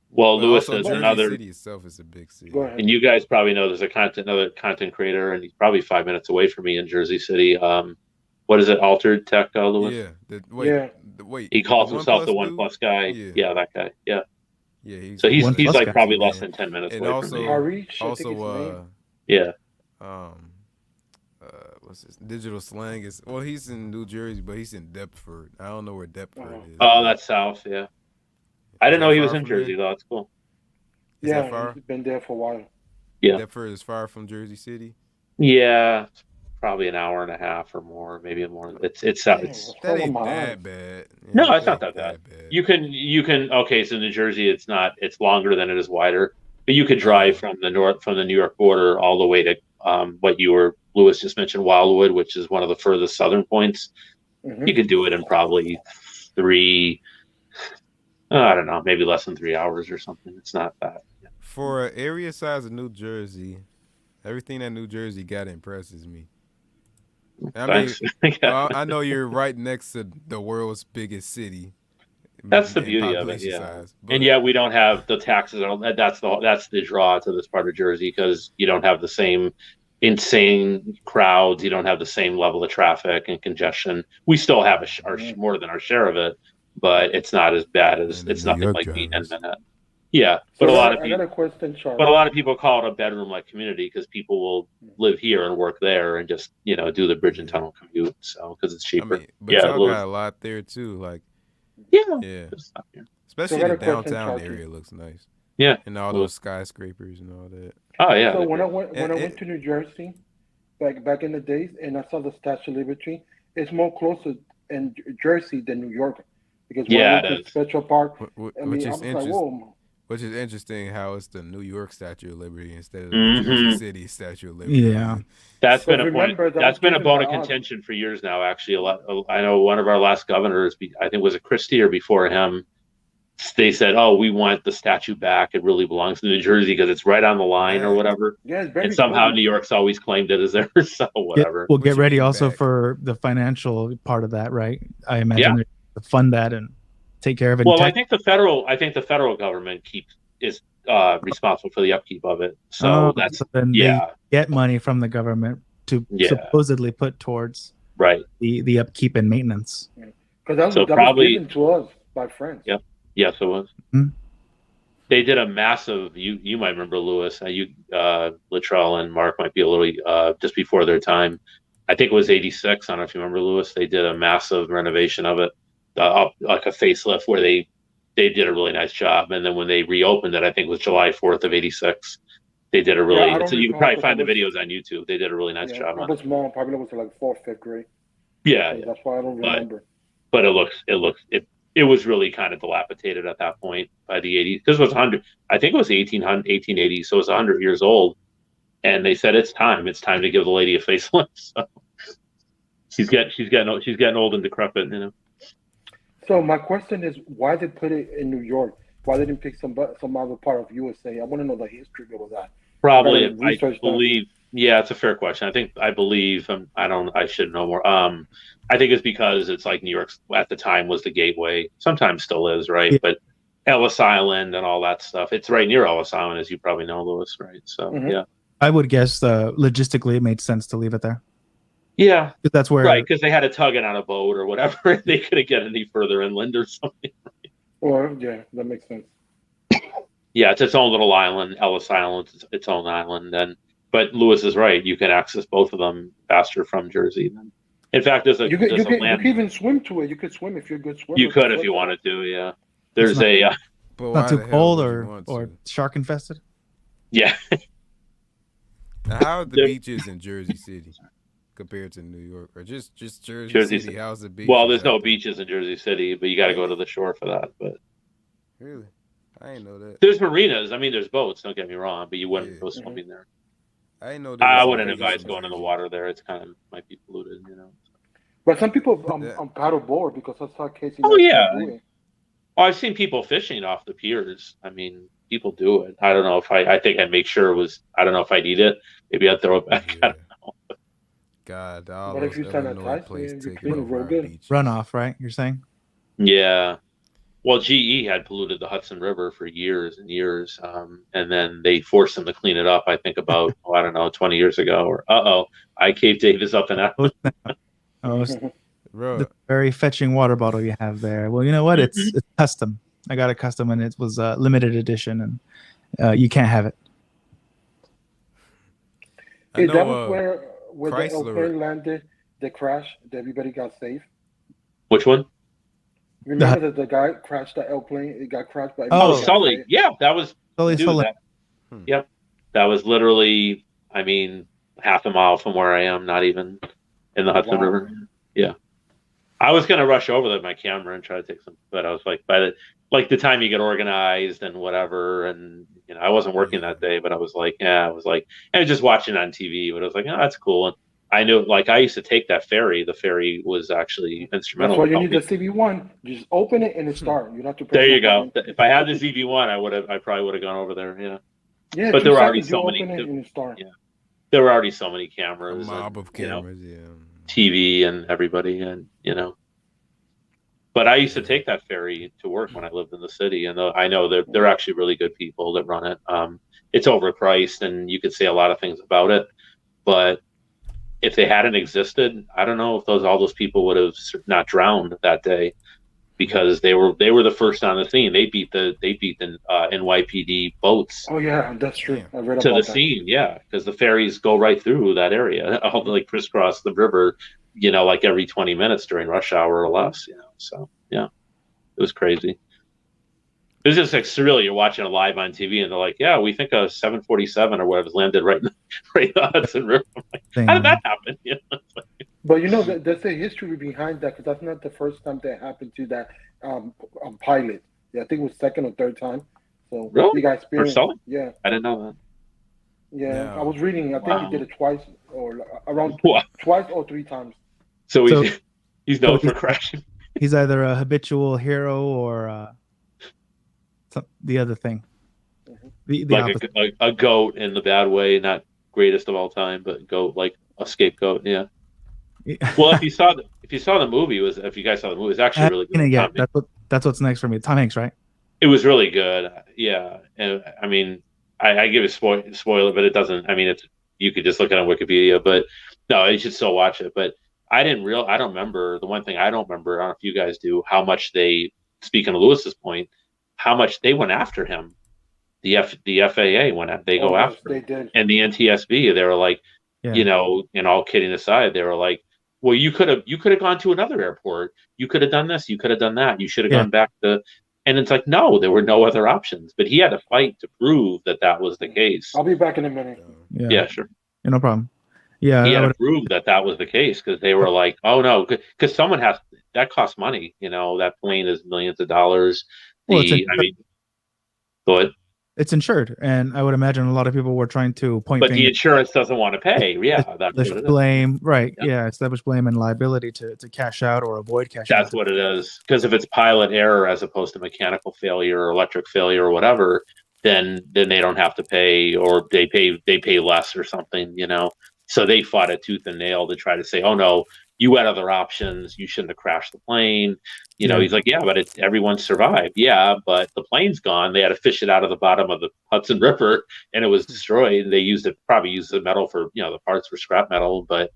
Speaker 2: well,
Speaker 4: But
Speaker 2: Lewis
Speaker 4: also,
Speaker 2: is
Speaker 4: Jersey
Speaker 2: another,
Speaker 4: City itself is a big city.
Speaker 3: Go ahead.
Speaker 2: and you guys probably know there's another content creator, and he's probably 5 minutes away from me in Jersey City. What is it? Altered Tech, Lewis?
Speaker 4: Yeah.
Speaker 3: Yeah.
Speaker 4: Wait.
Speaker 2: He calls
Speaker 4: the
Speaker 2: himself the
Speaker 4: dude?
Speaker 2: OnePlus guy.
Speaker 4: Yeah.
Speaker 2: Yeah, that guy. Yeah.
Speaker 4: Yeah.
Speaker 2: So he's
Speaker 1: OnePlus
Speaker 2: like
Speaker 1: guy.
Speaker 2: probably less
Speaker 4: Man.
Speaker 2: than 10 minutes
Speaker 4: And
Speaker 2: away
Speaker 4: also,
Speaker 2: from me.
Speaker 3: Harish, I think his
Speaker 4: also,
Speaker 3: name.
Speaker 2: Yeah.
Speaker 4: What's this? Digital Slang is he's in New Jersey, but he's in Deptford. I don't know where Deptford is.
Speaker 2: Oh, that's south. Yeah. I didn't know he was in Jersey though. That's cool.
Speaker 4: Is that
Speaker 3: Yeah,
Speaker 4: far?
Speaker 3: he's been there for a while.
Speaker 2: Yeah.
Speaker 4: Deptford is far from Jersey City.
Speaker 2: Yeah. It's probably an hour and a half or more, maybe more. It's
Speaker 3: Damn,
Speaker 2: it's
Speaker 4: That ain't
Speaker 3: my
Speaker 4: that
Speaker 3: eyes.
Speaker 4: bad. Yeah,
Speaker 2: No, it's not
Speaker 4: ain't
Speaker 2: that bad. You can okay, so New Jersey it's longer than it is wider. But you could
Speaker 4: Uh-huh.
Speaker 2: drive from the New York border all the way to what Lewis just mentioned, Wildwood, which is one of the furthest southern points.
Speaker 3: Mhm.
Speaker 2: You could do it in probably I don't know, maybe less than 3 hours or something. It's not that.
Speaker 4: For an area size of New Jersey, everything that New Jersey got impresses me. I mean,
Speaker 2: Thanks.
Speaker 4: I know you're right next to the world's biggest city.
Speaker 2: That's the
Speaker 4: in
Speaker 2: beauty of it,
Speaker 4: population
Speaker 2: yeah.
Speaker 4: size,
Speaker 2: And yet we don't have the taxes. That's the draw to this part of Jersey because you don't have the same insane crowds. You don't have the same level of traffic and congestion. We still have more than our share of it, but it's not as bad as
Speaker 4: And the
Speaker 2: it's
Speaker 4: New
Speaker 2: nothing
Speaker 4: York
Speaker 2: like being in
Speaker 4: drivers.
Speaker 2: Manhattan. Yeah,
Speaker 3: So
Speaker 2: but
Speaker 3: I got a question, Charlie.
Speaker 2: a lot of people call it a bedroom-like community because people will live here and work there and just do the bridge and tunnel commute. So because it's
Speaker 4: I
Speaker 2: cheaper.
Speaker 4: mean, but y'all got a lot there too. Like, yeah. Especially
Speaker 3: So I
Speaker 4: the
Speaker 3: got a question,
Speaker 4: downtown
Speaker 3: Charlie.
Speaker 4: area looks nice.
Speaker 2: Yeah.
Speaker 4: And all those skyscrapers and all that.
Speaker 2: Oh yeah.
Speaker 3: So when I went to New Jersey, back in the days, and I saw the Statue of Liberty, it's more closer in Jersey than New York, because when I went to Central Park, I was like, whoa.
Speaker 4: Which is interesting how it's the New York Statue of Liberty instead of the New Jersey City Statue of Liberty.
Speaker 1: Yeah.
Speaker 2: That's been a point. That's been a bone of contention for years now. Actually, I know one of our last governors, I think was it Christie or before him, they said, "Oh, we want the statue back. It really belongs to New Jersey because it's right on the line or whatever."
Speaker 3: Yeah, it's very
Speaker 2: and somehow
Speaker 3: cool.
Speaker 2: New York's always claimed it as theirs. So whatever.
Speaker 1: We'll get ready also for the financial part of that, right? I imagine to fund that and take care of it.
Speaker 2: Well, I think the federal government is responsible for the upkeep of it. So
Speaker 1: they get money from the government to supposedly put towards the upkeep and maintenance.
Speaker 3: Because that was given to us by friends.
Speaker 2: Yep. Yes, it was. Mm-hmm. They did a massive. You might remember Lewis. Littrell and Mark might be a little just before their time. I think it was '86. I don't know if you remember Lewis. They did a massive renovation of it, like a facelift, where they did a really nice job. And then when they reopened it, I think it was July 4th of '86. They did a really. So you can probably find the videos on YouTube. They did a really nice job.
Speaker 3: I was small. Probably was like 4th, 5th grade.
Speaker 2: Yeah,
Speaker 3: that's why I don't remember.
Speaker 2: But it was really kind of dilapidated at that point by the 80s. This was 100. I think it was 1880. So it's 100 years old. And they said it's time to give the lady a facelift. So she's getting old and decrepit,
Speaker 3: So my question is, why did they put it in New York? Why didn't pick some other part of USA? I want to know the history of that.
Speaker 2: Probably, I believe. Yeah, it's a fair question. I believe. I should know more. I think it's because it's like New York at the time was the gateway. Sometimes still is, right? Yeah. But Ellis Island and all that stuff. It's right near Ellis Island, as you probably know, Lewis, right? So yeah.
Speaker 1: I would guess logistically it made sense to leave it there.
Speaker 2: Yeah,
Speaker 1: that's where
Speaker 2: because they had to tug it on a boat or whatever. They couldn't get any further inland or something. Right?
Speaker 3: Or that makes sense.
Speaker 2: Yeah, it's its own little island. Ellis Island, its own island. But Lewis is right. You can access both of them faster from Jersey. In fact, there's a
Speaker 3: You could
Speaker 2: land.
Speaker 3: even swim to it. You could swim if you're a good swimmer.
Speaker 2: You could if you wanted to. Yeah. There's
Speaker 1: not too cold or shark infested.
Speaker 2: Yeah.
Speaker 4: How are the beaches in Jersey City compared to New York, or just Jersey City? How's the beach?
Speaker 2: Well, there's no beaches in Jersey City, but you got to go to the shore for that. But
Speaker 4: really, I didn't know that.
Speaker 2: There's marinas. I mean, there's boats. Don't get me wrong, but you wouldn't go swimming there.
Speaker 4: I didn't know.
Speaker 2: I wouldn't advise going in the water there. It's kind of might be polluted, you know.
Speaker 3: But some people paddle board because I saw Casey.
Speaker 2: Oh yeah. Oh, I've seen people fishing off the piers. I mean, people do it. I don't know if I think I'd make sure it was. I don't know if I'd eat it. Maybe I'd throw it back. I don't know.
Speaker 4: God,
Speaker 3: what if you sanitize
Speaker 1: runoff? Right? You're saying?
Speaker 2: Yeah. Well, GE had polluted the Hudson River for years and years, and then they forced them to clean it up. I think about I don't know, 20 years ago. Or I Cave Davis up in that.
Speaker 1: The very fetching water bottle you have there. Well, you know what? It's custom. I got a custom, and it was a limited edition, and you can't have it.
Speaker 3: Is that where the airplane landed, the crash, that everybody got safe?
Speaker 2: Which one?
Speaker 3: Remember that the guy crashed the airplane? It got crashed by.
Speaker 2: Sully. Yeah, that was
Speaker 1: Sully.
Speaker 2: Yep, that was literally. I mean, half a mile from where I am. Not even in the Hudson River. Yeah, I was gonna rush over there with my camera and try to take some, but I was like, by the time you get organized and whatever, and you know, I wasn't working that day, but I was like, I was just watching it on TV, but I was like, oh, that's cool. And I knew, like, I used to take that ferry. The ferry was actually instrumental.
Speaker 3: That's why you need the CB1. You just open it and it starts. You don't have to.
Speaker 2: There you go. If I had the CB1, I probably would have gone over there. Yeah.
Speaker 3: Yeah.
Speaker 2: But there were already so many.
Speaker 3: Yeah.
Speaker 2: There were already so many cameras.
Speaker 4: A mob of cameras.
Speaker 2: You know, TV and everybody, and you know. But I used to take that ferry to work when I lived in the city, and I know they're actually really good people that run it. It's overpriced, and you could say a lot of things about it, but if they hadn't existed, I don't know if all those people would have not drowned that day, because they were the first on the scene. They beat the NYPD boats.
Speaker 3: Oh yeah, that's true. I read
Speaker 2: to
Speaker 3: about
Speaker 2: the scene, yeah, because the ferries go right through that area, like crisscross the river, you know, like every 20 minutes during rush hour or less, you know. So yeah, it was crazy. It was just like surreal. You're watching it live on TV, and they're like, "Yeah, we think a 747 or whatever landed right in the Hudson River." I'm like, how did that happen? You know?
Speaker 3: But you know, there's a history behind that, because that's not the first time that happened to that pilot. Yeah, I think it was second or third time. So
Speaker 2: really,
Speaker 3: you guys experienced.
Speaker 2: Yeah, I didn't know that.
Speaker 3: Yeah, I was reading. I think he did it twice, or around twice or three times.
Speaker 2: So he's known for crashing.
Speaker 1: He's either a habitual hero or the other thing. The
Speaker 2: like a goat in the bad way, not greatest of all time, but goat, like a scapegoat. Yeah. Well, if you saw the movie, if you guys saw the movie, it was actually really good.
Speaker 1: Yeah, that's what's next for me. Tom Hanks, right?
Speaker 2: It was really good. Yeah, and I mean, I give a spoiler, but it doesn't. I mean, you could just look at it on Wikipedia, but no, you should still watch it. But I don't remember, the one thing I don't remember, I don't know if you guys do, how much speaking of Lewis's point, how much they went after him. The FAA go after him.
Speaker 3: Did.
Speaker 2: And the NTSB, they were like, you know, and all kidding aside, they were like, well, you could have gone to another airport. You could have done this. You could have done that. You should have gone back to, and it's like, no, there were no other options. But he had to fight to prove that was the case.
Speaker 3: I'll be back in a minute.
Speaker 2: Yeah, sure.
Speaker 1: Yeah, no problem. Yeah,
Speaker 2: he had to prove that was the case, because they were like, oh no, because someone that costs money. You know, that plane is millions of dollars. Go ahead.
Speaker 1: It's insured, and I would imagine a lot of people were trying to point.
Speaker 2: But the insurance doesn't want to pay. Yeah,
Speaker 1: that's blame, right? Yeah, establish blame and liability to cash out or avoid cash out.
Speaker 2: That's what it is. Because if it's pilot error as opposed to mechanical failure or electric failure or whatever, then they don't have to pay, or they pay less or something. You know, so they fought it tooth and nail to try to say, oh no, you had other options. You shouldn't have crashed the plane. You know, he's like, yeah, but everyone survived. Yeah, but the plane's gone. They had to fish it out of the bottom of the Hudson River, and it was destroyed. They probably used the metal for, you know, the parts for scrap metal, but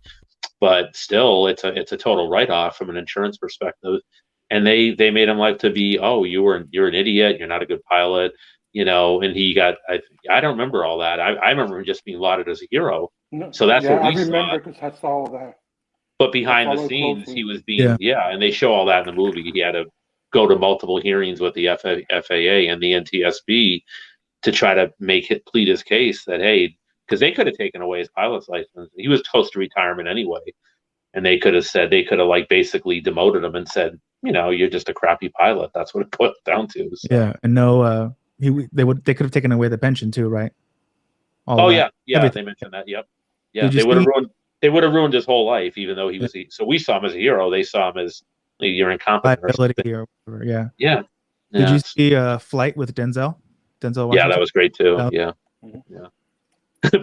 Speaker 2: still, it's a total write-off from an insurance perspective. And they made him like to be, oh, you're an idiot. You're not a good pilot. You know, and he got. I don't remember all that. I remember him just being lauded as a hero.
Speaker 3: No,
Speaker 2: so that's what we
Speaker 3: saw. I remember because I saw all that.
Speaker 2: But behind the
Speaker 3: follow it
Speaker 2: scenes,
Speaker 3: closely.
Speaker 2: he was being and they show all that in the movie. He had to go to multiple hearings with the FAA and the NTSB to try to plead his case that, hey, because they could have taken away his pilot's license. He was close to retirement anyway, and they could have like basically demoted him and said, you know, you're just a crappy pilot. That's what it boils down to. So.
Speaker 1: Yeah, and no, they could have taken away the pension too, right?
Speaker 2: All
Speaker 1: that,
Speaker 2: yeah,
Speaker 1: everything.
Speaker 2: they mentioned that. Yep. Yeah,
Speaker 1: Did you
Speaker 2: they would have ruined his whole life, even though he was. So we saw him as a hero. They saw him as you're incompetent or something.
Speaker 1: Or whatever. Yeah.
Speaker 2: Yeah.
Speaker 1: Did you see Flight with Denzel? Denzel Washington?
Speaker 2: Yeah, that was great too. Yeah.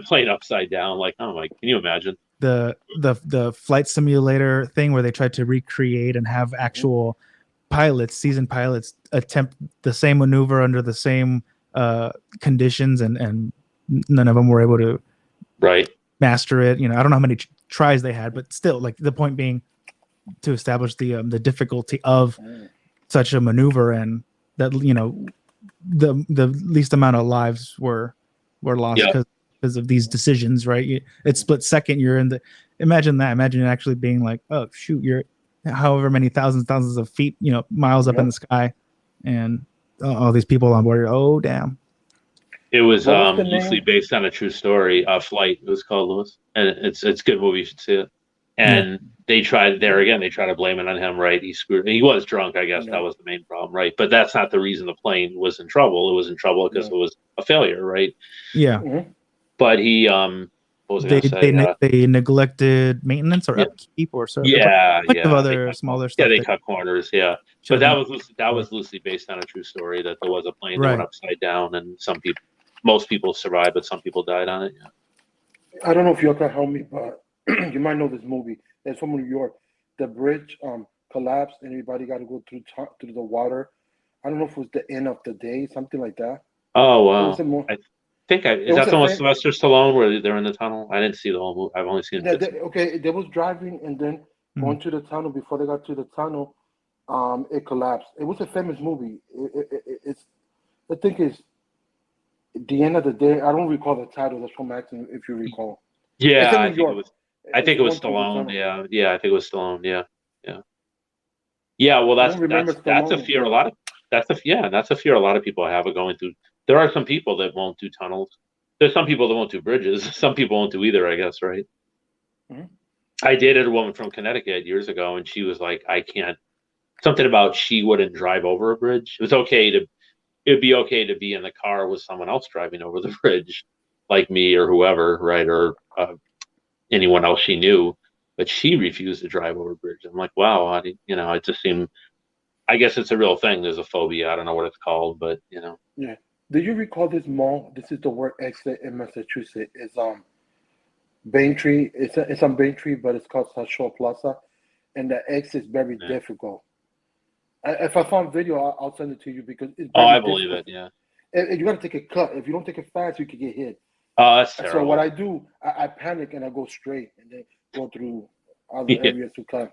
Speaker 2: Playing upside down, like, oh my, can you imagine?
Speaker 1: The flight simulator thing where they tried to recreate and have actual seasoned pilots attempt the same maneuver under the same conditions, and none of them were able to master it. You know, I don't know how many tries they had, but still, like, the point being to establish the difficulty of such a maneuver, and that, you know, the least amount of lives were lost because of these decisions, right? It's split second. You're in the imagine actually being like, oh shoot, you're however many thousands of feet, you know, miles up in the sky, and all these people on board. Oh damn.
Speaker 2: It was loosely based on a true story. Flight, it was called, Lewis, and it's a good movie. You should see it. And they tried to blame it on him, right? He was drunk, I guess. That was the main problem, right? But that's not the reason the plane was in trouble. It was in trouble because it was a failure, right?
Speaker 1: Yeah.
Speaker 2: But he what was I gonna say?
Speaker 1: They neglected maintenance or upkeep or so. Of other smaller stuff.
Speaker 2: Yeah, they cut corners. Yeah, but that was loosely based on a true story, that there was a plane that went upside down, and most people survived, but some people died on it. Yeah.
Speaker 3: I don't know if you can help me, but you might know this movie. It's from New York. The bridge collapsed, and everybody got to go through the water. I don't know if it was the end of the day, something like that.
Speaker 2: Oh wow! I think is that the one with Sylvester Stallone where they're in the tunnel? I didn't see the whole movie. I've only seen.
Speaker 3: They was driving and then going to the tunnel. Before they got to the tunnel, it collapsed. It was a famous movie. It's I think it's the end of the day. I don't recall the title. That's from acting, if you recall.
Speaker 2: Yeah, I think it was Stallone. Yeah, I think it was Stallone. Yeah. Well, that's a fear that's a fear a lot of people have of going through. There are some people that won't do tunnels. There's some people that won't do bridges. Some people won't do either, I guess, right? Mm-hmm. I dated a woman from Connecticut years ago, and she was like, I can't. Something about she wouldn't drive over a bridge. It would be okay to be in the car with someone else driving over the bridge, like me or whoever, right? Or anyone else she knew, but she refused to drive over a bridge. I'm like, wow, it just seemed, I guess it's a real thing. There's a phobia. I don't know what it's called, but
Speaker 3: Yeah. Do you recall this mall? This is the word exit in Massachusetts. It's Baintree. It's on Baintree, but it's called South Shore Plaza, and the exit is very difficult. If I found video, I'll send it to you because it's very
Speaker 2: I believe it. Yeah.
Speaker 3: And you got to take a cut. If you don't take it fast, you could get hit.
Speaker 2: Oh, that's terrible.
Speaker 3: So what I do, I panic and I go straight and then go through other areas to cut.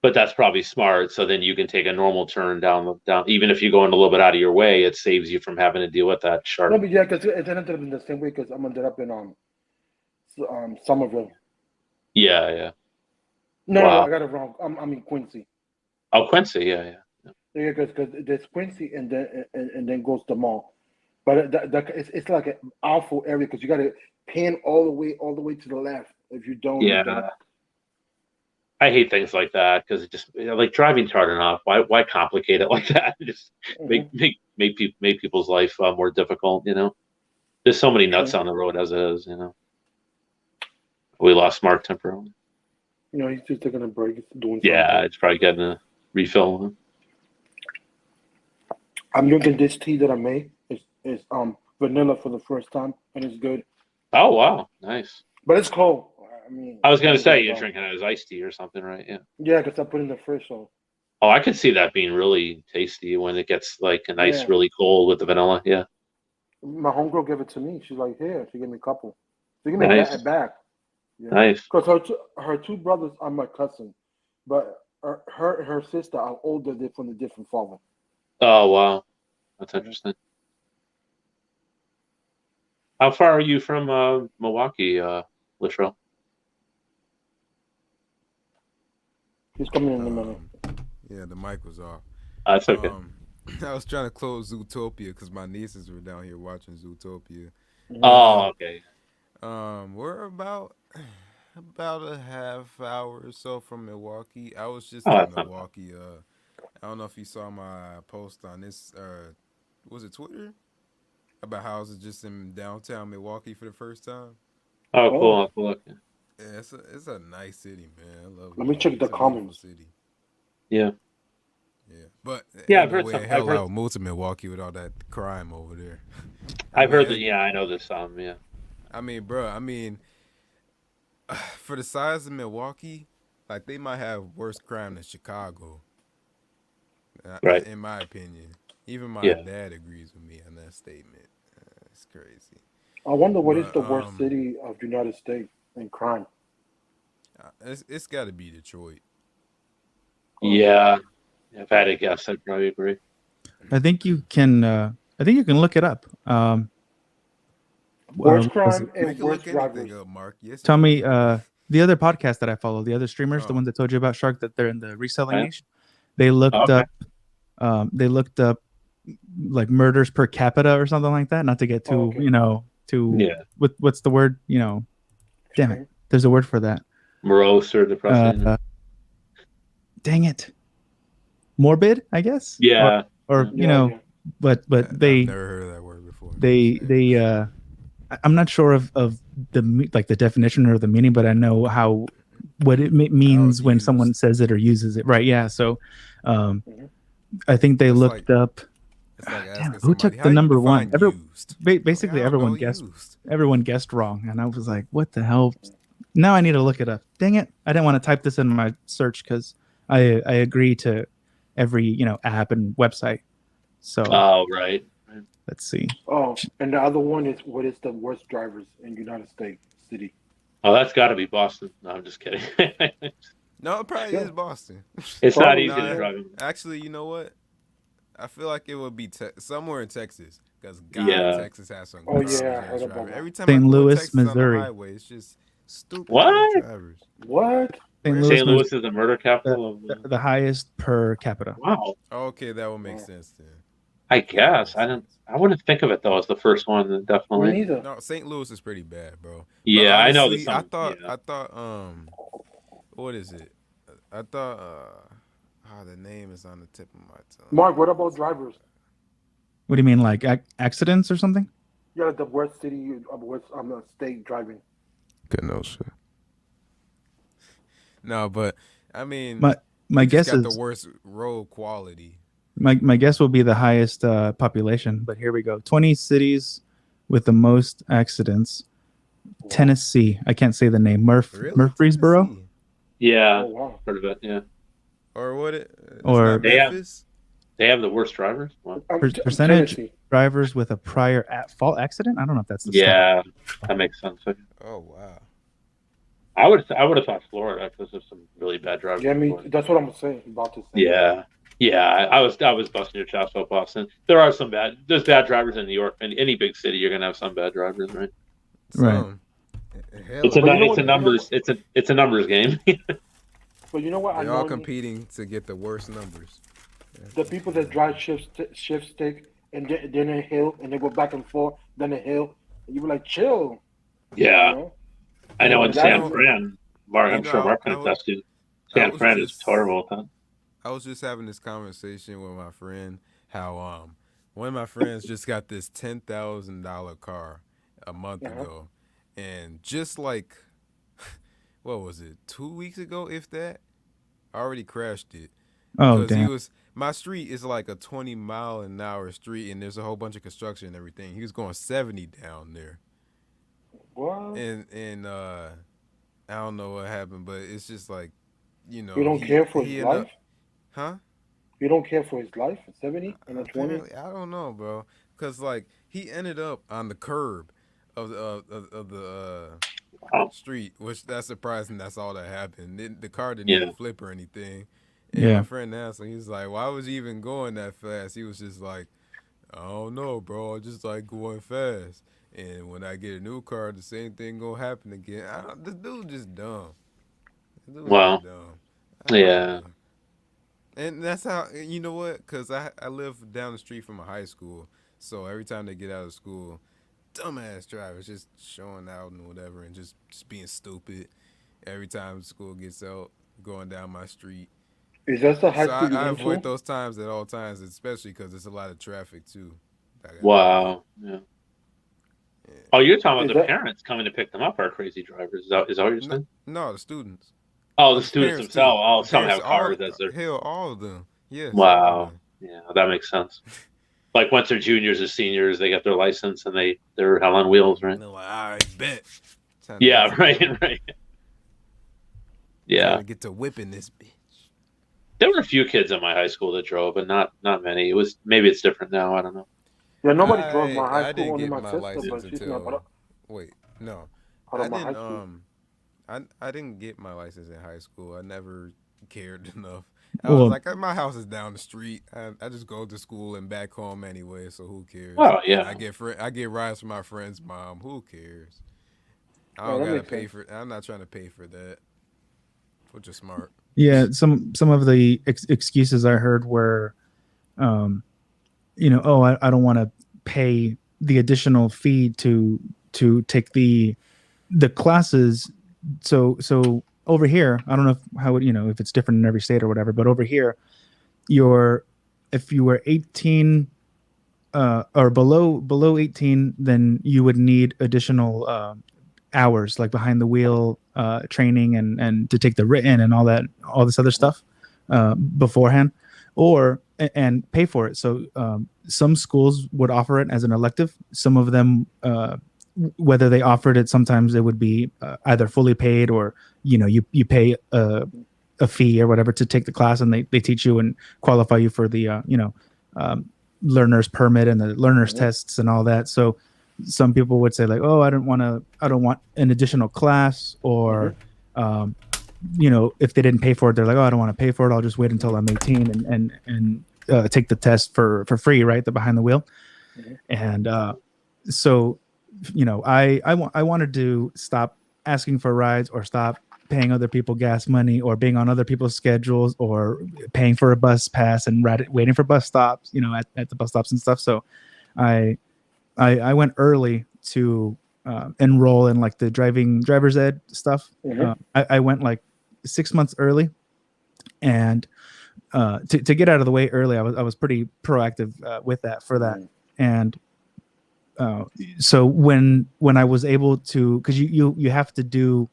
Speaker 2: But that's probably smart. So then you can take a normal turn down. Even if you're going a little bit out of your way, it saves you from having to deal with that sharp.
Speaker 3: No, but yeah, because it ended up in the same way. Because I'm ended up in Somerville.
Speaker 2: Yeah.
Speaker 3: No, I got it wrong. I'm in Quincy.
Speaker 2: Oh, Quincy, yeah.
Speaker 3: Yeah, because there's Quincy and then goes the mall. But it's like an awful area because you got to pan all the way to the left. If you don't,
Speaker 2: I hate things like that because it just like driving's hard enough. Why complicate it like that? Just make people's life more difficult. There's so many nuts on the road as it is. We lost Mark temporarily.
Speaker 3: He's just taking a break. He's doing
Speaker 2: something. It's probably getting a refill.
Speaker 3: I'm drinking this tea that I made. It's vanilla for the first time, and it's good.
Speaker 2: Oh wow, nice.
Speaker 3: But it's cold.
Speaker 2: I was gonna say you're drinking it as iced tea or something, right? Yeah.
Speaker 3: Yeah, because I put it in the fridge. So.
Speaker 2: Oh, I could see that being really tasty when it gets like a nice, really cold with the vanilla. Yeah.
Speaker 3: My homegirl gave it to me. She's like, here. She gave me a couple. She gave me a bag. Yeah.
Speaker 2: Nice.
Speaker 3: Because her two brothers are my cousin, but her sister are older. They're from a different father.
Speaker 2: Oh wow, that's interesting. How far are you from Milwaukee, Latrell?
Speaker 3: He's coming in a minute.
Speaker 4: Yeah, the mic was off.
Speaker 2: That's okay.
Speaker 4: I was trying to close Zootopia because my nieces were down here watching Zootopia.
Speaker 2: Oh, okay.
Speaker 4: We're about a half hour or so from Milwaukee. I was just
Speaker 2: Oh,
Speaker 4: in
Speaker 2: that's not bad.
Speaker 4: Milwaukee. I don't know if you saw my post on this. Was it Twitter about how I was just in downtown Milwaukee for the first time?
Speaker 2: Oh, cool. Cool. Okay.
Speaker 4: Yeah, it's a nice city, man. I love.
Speaker 3: Let me check the comments.
Speaker 4: City.
Speaker 2: Yeah.
Speaker 4: Yeah, but
Speaker 2: Yeah,
Speaker 4: ain't
Speaker 2: I've
Speaker 4: no
Speaker 2: heard
Speaker 4: way
Speaker 2: some.
Speaker 4: in hell
Speaker 2: I've
Speaker 4: I
Speaker 2: heard.
Speaker 4: would move to Milwaukee with all that crime over there.
Speaker 2: I've heard that. Yeah, I know this. Yeah.
Speaker 4: I mean, bro. For the size of Milwaukee, like they might have worse crime than Chicago.
Speaker 2: Right.
Speaker 4: In my opinion, even my
Speaker 2: Yeah.
Speaker 4: dad agrees with me on that statement. It's crazy.
Speaker 3: I wonder what is the worst city of the United States in crime.
Speaker 4: It's got to be Detroit.
Speaker 2: Yeah. If I had to guess, I'd probably agree.
Speaker 1: I think you can. Look it up.
Speaker 3: Worst crime and worst drivers.
Speaker 4: Up, Mark. Yes,
Speaker 1: tell me, the other podcast that I follow, the other streamers, the ones that told you about Shark, that they're in the reselling niche. They looked up. They looked up like murders per capita or something like that. Not to get too, what's the word? Damn it. There's a word for that.
Speaker 2: Morose or depressing.
Speaker 1: Dang it. Morbid, I guess.
Speaker 2: Yeah.
Speaker 1: But they.
Speaker 4: I've never heard of that word before.
Speaker 1: They. I'm not sure of the definition or the meaning, but I know what it means when someone says it or uses it. Right. Yeah. So, I think they looked up. Damn, who took the number one? Basically, everyone guessed. Everyone guessed wrong, and I was like, "What the hell?" Now I need to look it up. Dang it! I didn't want to type this in my search because I agree to every app and website. So.
Speaker 2: Oh right.
Speaker 1: Let's see.
Speaker 3: Oh, and the other one is what is the worst drivers in United States city?
Speaker 2: Oh, that's got to be Boston. No, I'm just kidding.
Speaker 4: No, it probably is Boston.
Speaker 2: It's not easy to drive.
Speaker 4: Actually, you know what? I feel like it would be somewhere in Texas because Texas has some.
Speaker 3: Oh yeah, I heard about that.
Speaker 4: Every time
Speaker 1: St.
Speaker 4: I go
Speaker 1: Louis,
Speaker 4: to Texas
Speaker 1: Missouri.
Speaker 4: on the highway, it's just stupid drivers.
Speaker 3: What?
Speaker 2: St. Louis is the murder capital
Speaker 1: of the highest per capita.
Speaker 2: Wow.
Speaker 4: Okay, that would make sense then.
Speaker 2: I guess I wouldn't think of it though as the first one. Definitely.
Speaker 3: Me neither.
Speaker 4: No, St. Louis is pretty bad, bro.
Speaker 2: Yeah,
Speaker 4: honestly,
Speaker 2: I
Speaker 4: know. I thought. What is it? I thought. The name is on the tip of my tongue.
Speaker 3: Mark, what about drivers?
Speaker 1: What do you mean, like accidents or something?
Speaker 3: Yeah, the worst city, worst state driving.
Speaker 4: Good no shit. No, but I mean,
Speaker 1: my guess is
Speaker 4: the worst road quality.
Speaker 1: My guess will be the highest population, but here we go. 20 cities with the most accidents. Wow. Tennessee. I can't say the name. Murfreesboro.
Speaker 2: Tennessee? Yeah, heard of it. Yeah.
Speaker 4: Or what?
Speaker 2: They have the worst drivers. Wow.
Speaker 1: Percentage drivers with a prior at-fault accident. I don't know if that's the
Speaker 2: that makes sense.
Speaker 4: Oh wow.
Speaker 2: I would have thought Florida because there's some really bad drivers.
Speaker 3: Yeah, that's what I'm saying. About to say.
Speaker 2: Yeah. Yeah, I was busting your chops about Boston. There's bad drivers in New York. In any big city, you're gonna have some bad drivers, right?
Speaker 1: Right.
Speaker 2: It's a numbers game.
Speaker 3: But you know what?
Speaker 4: They're all competing to get the worst numbers.
Speaker 3: The people that drive shift stick and then a hill and they go back and forth, then a hill, and you were like, chill.
Speaker 2: Yeah, I know. In San Fran, Mark, I'm sure Mark can attest to. San Fran is terrible at that.
Speaker 4: I was just having this conversation with my friend how one of my friends just got this $10,000 car a month ago, and just like what was it, 2 weeks ago, if that, I already crashed it.
Speaker 1: Oh damn!
Speaker 4: My street is like a 20-mile-an-hour street, and there's a whole bunch of construction and everything. He was going 70 down there.
Speaker 3: What?
Speaker 4: And I don't know what happened, but it's just like,
Speaker 3: you don't care for his life.
Speaker 4: Huh?
Speaker 3: You don't care for his life at 70 and at 20?
Speaker 4: I don't know, bro. Because, like, he ended up on the curb of the street, which that's surprising. That's all that happened. The car didn't even flip or anything. And my friend asked him, he was like, why was he even going that fast? He was just like, I don't know, bro. I just like going fast. And when I get a new car, the same thing gonna happen again. This dude just dumb.
Speaker 2: Wow.
Speaker 4: Dumb.
Speaker 2: Yeah.
Speaker 4: And that's how, you know what? Because I live down the street from a high school. So every time they get out of school, dumbass drivers just showing out and whatever and just being stupid. Every time school gets out, going down my street.
Speaker 3: Is that the high
Speaker 4: So
Speaker 3: school you
Speaker 4: I
Speaker 3: went
Speaker 4: avoid
Speaker 3: to?
Speaker 4: those times at all times, especially because there's a lot of traffic too.
Speaker 2: Wow. Yeah. Oh, you're talking
Speaker 3: Is
Speaker 2: about the
Speaker 3: that
Speaker 2: parents coming to pick them up are crazy drivers. Is that what you're saying?
Speaker 4: No, the students.
Speaker 2: Oh, the
Speaker 4: But the
Speaker 2: students
Speaker 4: parents too.
Speaker 2: themselves. Oh,
Speaker 4: The
Speaker 2: some
Speaker 4: parents,
Speaker 2: have cars as their.
Speaker 4: all of them. Yes, all of
Speaker 2: Wow.
Speaker 4: them.
Speaker 2: Yeah, that makes sense. Like once they're juniors or seniors, they get their license and they're hell on wheels, right?
Speaker 4: And they're like, all right, bet.
Speaker 2: Yeah, right. Yeah.
Speaker 4: Trying to get to whipping this bitch.
Speaker 2: There were a few kids in my high school that drove, but not many. Maybe it's different now. I don't know.
Speaker 3: Yeah, nobody drove my high
Speaker 4: I
Speaker 3: school.
Speaker 4: didn't
Speaker 3: Only
Speaker 4: get
Speaker 3: my
Speaker 4: my
Speaker 3: sister,
Speaker 4: license
Speaker 3: but she's
Speaker 4: until.
Speaker 3: not.
Speaker 4: Wait, no,
Speaker 3: Out
Speaker 4: I
Speaker 3: of my high
Speaker 4: didn't.
Speaker 3: school.
Speaker 4: I didn't get my license in high school. I never cared enough. I
Speaker 1: Well-
Speaker 4: was like, my house is down the street. I just go to school and back home anyway, so who cares?
Speaker 2: Oh, yeah.
Speaker 4: And I get rides from my friend's mom. Who cares? I
Speaker 3: Oh,
Speaker 4: don't
Speaker 3: that
Speaker 4: gotta
Speaker 3: makes
Speaker 4: pay
Speaker 3: sense.
Speaker 4: for. I'm not trying to pay for that. Which is smart.
Speaker 1: Yeah, some of the excuses I heard were, oh, I don't want to pay the additional fee to take the classes. So over here, I don't know how it, if it's different in every state or whatever, but over here, if you were 18 or below 18, then you would need additional hours, like behind the wheel training and to take the written and all this other stuff beforehand, and pay for it. So some schools would offer it as an elective. Some of them, whether they offered it, sometimes it would be either fully paid or you pay a fee or whatever to take the class, and they teach you and qualify you for the learner's permit and the learner's tests and all that. So some people would say like, oh, I don't want an additional class, or if they didn't pay for it, they're like, oh, I don't want to pay for it, I'll just wait until I'm 18 and take the test for free, right? The behind the wheel. And so I wanted to stop asking for rides, or stop paying other people gas money, or being on other people's schedules, or paying for a bus pass and waiting for bus stops, at the bus stops and stuff. So I went early to enroll in like the driver's ed stuff. I went like 6 months early, and to get out of the way early, I was pretty proactive with that for that. And so when I was able to, because you have to do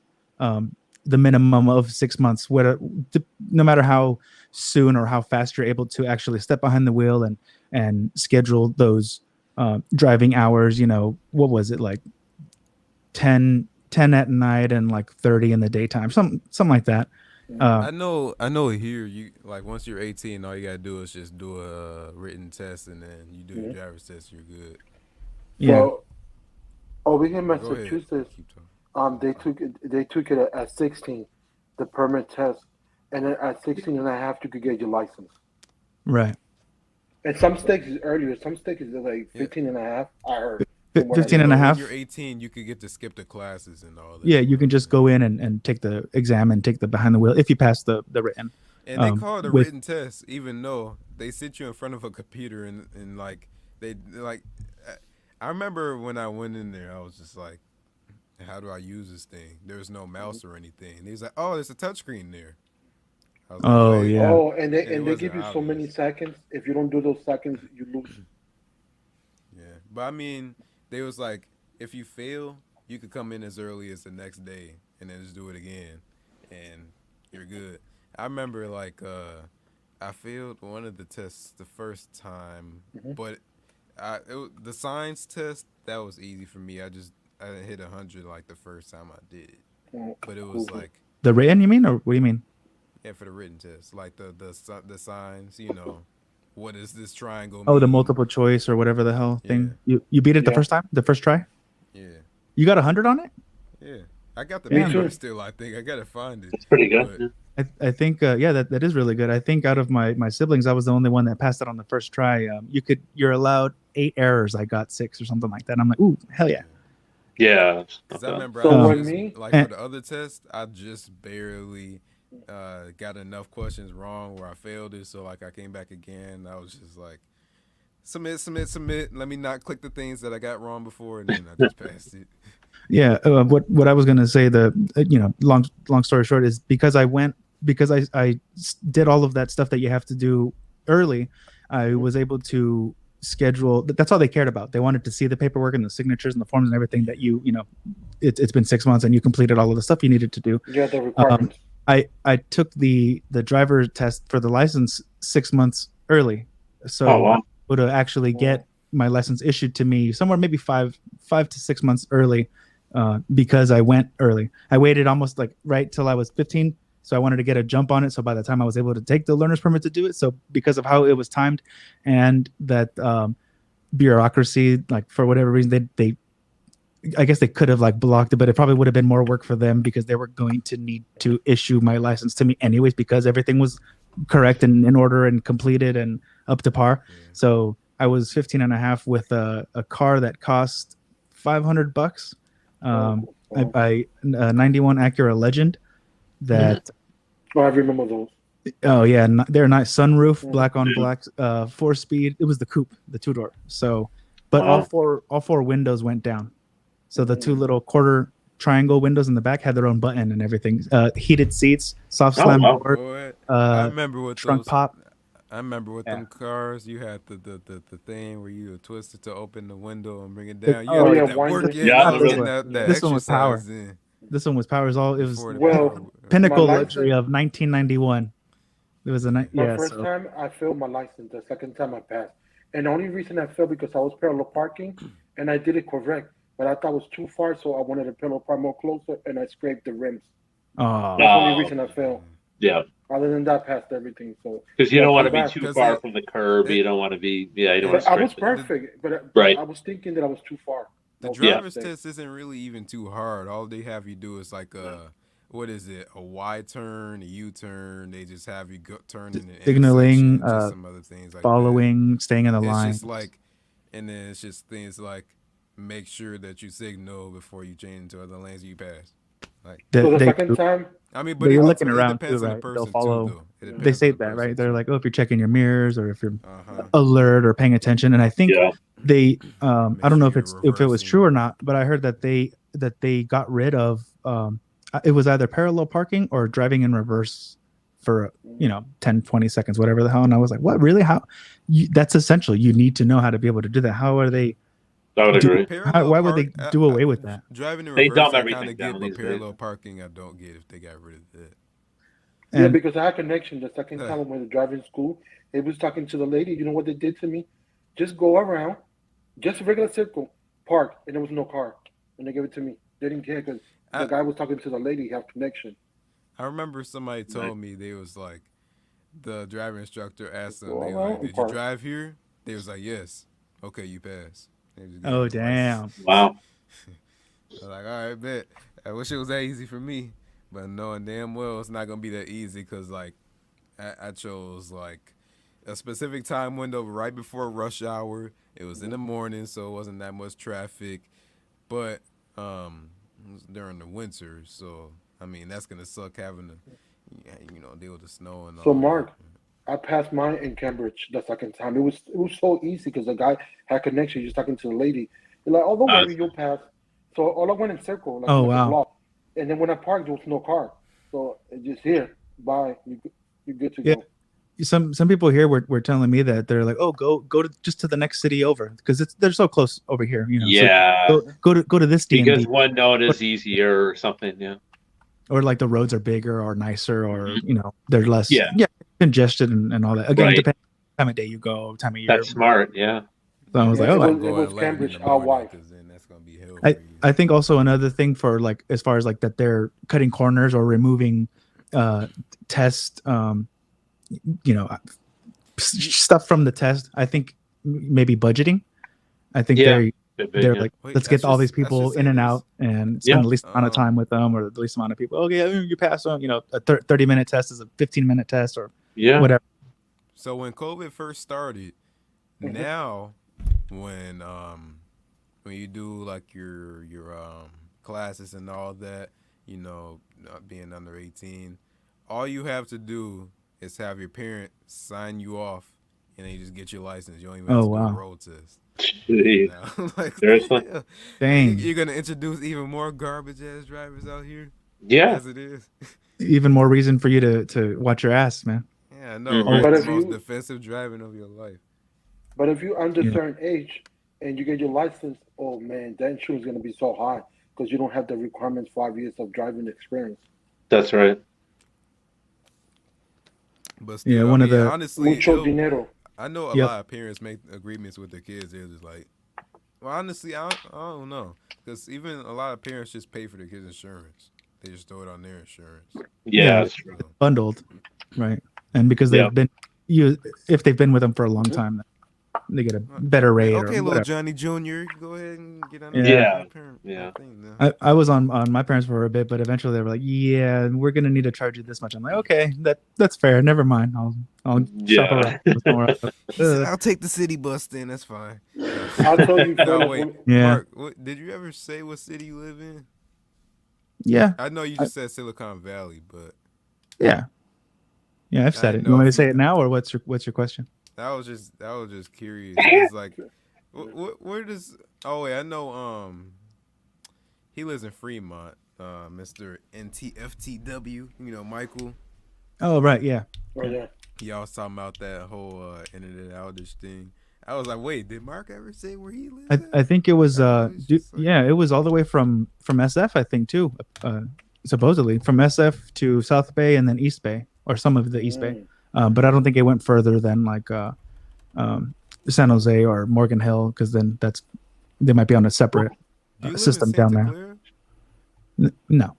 Speaker 1: the minimum of 6 months, no matter how soon or how fast you're able to actually step behind the wheel and schedule those driving hours. What was it, like 10 at night and like 30 in the daytime, something like that.
Speaker 4: I know here, you like, once you're 18, all you gotta do is just do a written test, and then you do your driver's test, you're good.
Speaker 1: Yeah.
Speaker 3: Well, over here in Massachusetts, they took it at 16, the permit test, and then at 16 and a half you could get your license.
Speaker 1: Right.
Speaker 3: And some states is earlier. Some states is like 15 and a half. I heard.
Speaker 1: 15 and a half.
Speaker 4: When you're 18, you could get to skip the classes and all that.
Speaker 1: Yeah, you can just go in and take the exam and take the behind the wheel if you pass the written.
Speaker 4: And they call it a written test, even though they sit you in front of a computer and like they like. I remember when I went in there, I was just like, how do I use this thing? There's no mouse or anything. And he's like, oh, there's a touchscreen there. I was like,
Speaker 1: yeah.
Speaker 3: Oh, and they give you so many seconds. If you don't do those seconds, you lose.
Speaker 4: Yeah, but I mean, they was like, if you fail, you could come in as early as the next day and then just do it again, and you're good. I remember like I failed one of the tests the first time, but the science test, that was easy for me. I didn't hit 100 like the first time I did it, but it was like
Speaker 1: the written. You mean, or what do you mean?
Speaker 4: Yeah, for the written test, like the signs. What is this triangle?
Speaker 1: Oh,
Speaker 4: mean?
Speaker 1: the multiple choice or whatever the hell thing. You beat it the first time, the first try.
Speaker 4: Yeah.
Speaker 1: You got 100 on it.
Speaker 4: Yeah, I got the paper still. I think I gotta find it.
Speaker 2: It's pretty good.
Speaker 1: I think that is really good. I think out of my siblings, I was the only one that passed it on the first try. You're allowed 8 errors. I got 6 or something like that. And I'm like, ooh, hell yeah.
Speaker 2: Yeah.
Speaker 4: Because I remember
Speaker 3: for
Speaker 4: for the other test, I just barely got enough questions wrong where I failed it. So like I came back again. I was just like, submit. Let me not click the things that I got wrong before, and then I just passed it.
Speaker 1: Yeah, what I was gonna say, long story short, is because I did all of that stuff that you have to do early. I was able to schedule. That's all they cared about. They wanted to see the paperwork and the signatures and the forms and everything that it's been 6 months and you completed all of the stuff you needed to do.
Speaker 3: Yeah, the requirements.
Speaker 1: I took the driver test for the license 6 months early, so
Speaker 2: Oh, wow.
Speaker 1: I was able to actually get my license issued to me somewhere maybe 5 to 6 months early, because I went early. I waited almost like right till I was 15, so I wanted to get a jump on it. So by the time I was able to take the learner's permit to do it, so because of how it was timed, and that bureaucracy, like for whatever reason, they I guess they could have like blocked it, but it probably would have been more work for them because they were going to need to issue my license to me anyways, because everything was correct and in order and completed and up to par. Yeah. So I was 15 and a half with a car that cost $500. I 91 Acura Legend that.
Speaker 3: Oh, I remember those.
Speaker 1: Oh yeah, they're nice. Sunroof, black on black, 4-speed. It was the coupe, the 2-door. So, but all four windows went down. So the two little quarter triangle windows in the back had their own button and everything. Heated seats, soft slam door.
Speaker 4: I remember what
Speaker 1: trunk
Speaker 4: those,
Speaker 1: pop.
Speaker 4: I remember with them cars, you had the thing where you twist it to open the window and bring it down. You had to get that work in.
Speaker 1: This one was power. This one was power. It was pinnacle luxury of 1991. It was
Speaker 3: my first time I failed my license. The second time I passed, and the only reason I failed because I was parallel parking, and I did it correct. But I thought it was too far, so I wanted to parallel park more closer, and I scraped the rims. That's the only reason I failed.
Speaker 2: Yeah.
Speaker 3: Other than that, passed everything. So
Speaker 2: because you don't want to be too far from the curb. You don't want to be. Yeah, you don't want to.
Speaker 3: I was perfect, but I was thinking that I was too far.
Speaker 4: The driver's test isn't really even too hard. All they have you do is like what is it? A Y turn, a U turn. They just have you turn in the
Speaker 1: signaling,
Speaker 4: some other things like
Speaker 1: following,
Speaker 4: that.
Speaker 1: Staying in the line.
Speaker 4: It's just like, and then it's just things like make sure that you signal before you change into other lanes you pass. Like
Speaker 3: so the second time.
Speaker 4: I mean, but
Speaker 1: you're looking around too, right? They'll follow. They say that, right? They're like, oh, if you're checking your mirrors or if you're alert or paying attention. And I think they, I don't know if it was true or not, but I heard that they got rid of. It was either parallel parking or driving in reverse for 10, 20 seconds, whatever the hell. And I was like, what, really? How? That's essential. You need to know how to be able to do that. How are they?
Speaker 2: I would agree.
Speaker 1: Why would they do away with that?
Speaker 4: Driving in reverse, I kind of get, but parallel parking, I don't get if they got rid of that.
Speaker 3: Yeah, because I had connection. The second time I went to driving school, it was talking to the lady. You know what they did to me? Just go around, just a regular circle, park, and there was no car. And they gave it to me. They didn't care because the guy was talking to the lady. He had connection.
Speaker 4: I remember somebody told me, they was like, the driver instructor asked them, they was like, did you drive here? They was like, yes. Okay, you pass.
Speaker 1: Oh, damn.
Speaker 2: Wow.
Speaker 4: I was like, all right, bet. I wish it was that easy for me. But knowing damn well it's not going to be that easy because, like, I chose, like, a specific time window right before rush hour. It was in the morning, so it wasn't that much traffic. But it was during the winter, so, I mean, that's going to suck having to, deal with the snow and all.
Speaker 3: So, Mark, I passed mine in Cambridge the second time. It was so easy because the guy had connection. He was talking to the lady. They're like, oh, don't worry, you'll pass. So all I went in circle. Like, a block. And then when I parked, there was no car. So it just here, bye. You're good to go.
Speaker 1: Some people here were telling me that they're like, oh, go to the next city over because they're so close over here.
Speaker 2: Yeah.
Speaker 1: So go to this DMV.
Speaker 2: Because one node is easier or something. Yeah.
Speaker 1: Or like the roads are bigger or nicer or they're less congested and all that. Again, depending on the time of day you go, time of year.
Speaker 2: That's smart, yeah.
Speaker 1: So I was like,
Speaker 3: it was Cambridge, our wife.
Speaker 1: I think also another thing for like as far as like that they're cutting corners or removing test stuff from the test. I think maybe budgeting. I think they're like, let's get all these people in and out and spend the least amount of time with them or the least amount of people. Okay, you pass on, a 30-minute test is a 15-minute test or whatever.
Speaker 4: So when COVID first started, now when you do like your classes and all that, being under 18, all you have to do is have your parent sign you off, and then you just get your license. You don't even have to do a road test.
Speaker 2: Jeez.
Speaker 4: Like,
Speaker 2: Seriously?
Speaker 1: Dang.
Speaker 4: You're gonna introduce even more garbage ass drivers out here.
Speaker 2: Yeah.
Speaker 4: As it is.
Speaker 1: Even more reason for you to watch your ass, man.
Speaker 4: Yeah, no.
Speaker 2: Mm-hmm.
Speaker 4: Right?
Speaker 3: But
Speaker 4: The
Speaker 3: if
Speaker 4: most
Speaker 3: you-
Speaker 4: defensive driving of your life.
Speaker 3: But if you're under
Speaker 1: Yeah.
Speaker 3: certain age and you get your license, oh man, that insurance is going to be so high because you don't have the requirements 5 years of driving experience.
Speaker 2: That's right.
Speaker 4: But still,
Speaker 1: Yeah, one of the-
Speaker 4: honestly,
Speaker 3: Mucho dinero.
Speaker 4: I know a
Speaker 1: Yep.
Speaker 4: lot of parents make agreements with their kids. They're just like, well, honestly, I don't know, because even a lot of parents just pay for their kids' insurance. They just throw it on their insurance.
Speaker 2: Yeah,
Speaker 1: Yeah.
Speaker 2: that's true.
Speaker 1: Bundled, right? And because they've been if they've been with them for a long time, they get a better rate.
Speaker 4: Okay,
Speaker 1: or
Speaker 4: little
Speaker 1: whatever.
Speaker 4: Johnny Jr., go ahead and get on
Speaker 2: Yeah.
Speaker 4: parent
Speaker 2: Yeah.
Speaker 4: thing now.
Speaker 1: I was on my parents for a bit, but eventually they were like, "Yeah, we're gonna need to charge you this much." I'm like, "Okay, that's fair. Never mind. I'll shop around somewhere else."
Speaker 4: He said, I'll take the city bus then. That's fine.
Speaker 3: I'll tell you,
Speaker 4: No,
Speaker 3: fellas,
Speaker 4: wait.
Speaker 1: Yeah.
Speaker 4: Mark, did you ever say what city you live in?
Speaker 1: Yeah,
Speaker 4: I know you just said Silicon Valley, but
Speaker 1: yeah. I've said
Speaker 4: I
Speaker 1: it.
Speaker 4: know
Speaker 1: You want me to
Speaker 4: if
Speaker 1: say
Speaker 4: you-
Speaker 1: it now, or what's your question?
Speaker 4: I was just curious. It's like, where does? Oh wait, I know. He lives in Fremont. Mr. NTFTW. You know, Michael.
Speaker 1: Oh, right, yeah.
Speaker 3: Oh, yeah.
Speaker 4: Y'all was talking about that whole internet outage thing. I was like, wait, did Mark ever say where he lives?
Speaker 1: I think it was
Speaker 4: It's just like-
Speaker 1: yeah, it was all the way from SF, I think too. Supposedly from SF to South Bay and then East Bay, or some of the East Bay. But I don't think it went further than like San Jose or Morgan Hill, because then they might be on a separate
Speaker 4: Do you live in
Speaker 1: system down
Speaker 4: Santa
Speaker 1: there.
Speaker 4: Clara?
Speaker 1: No,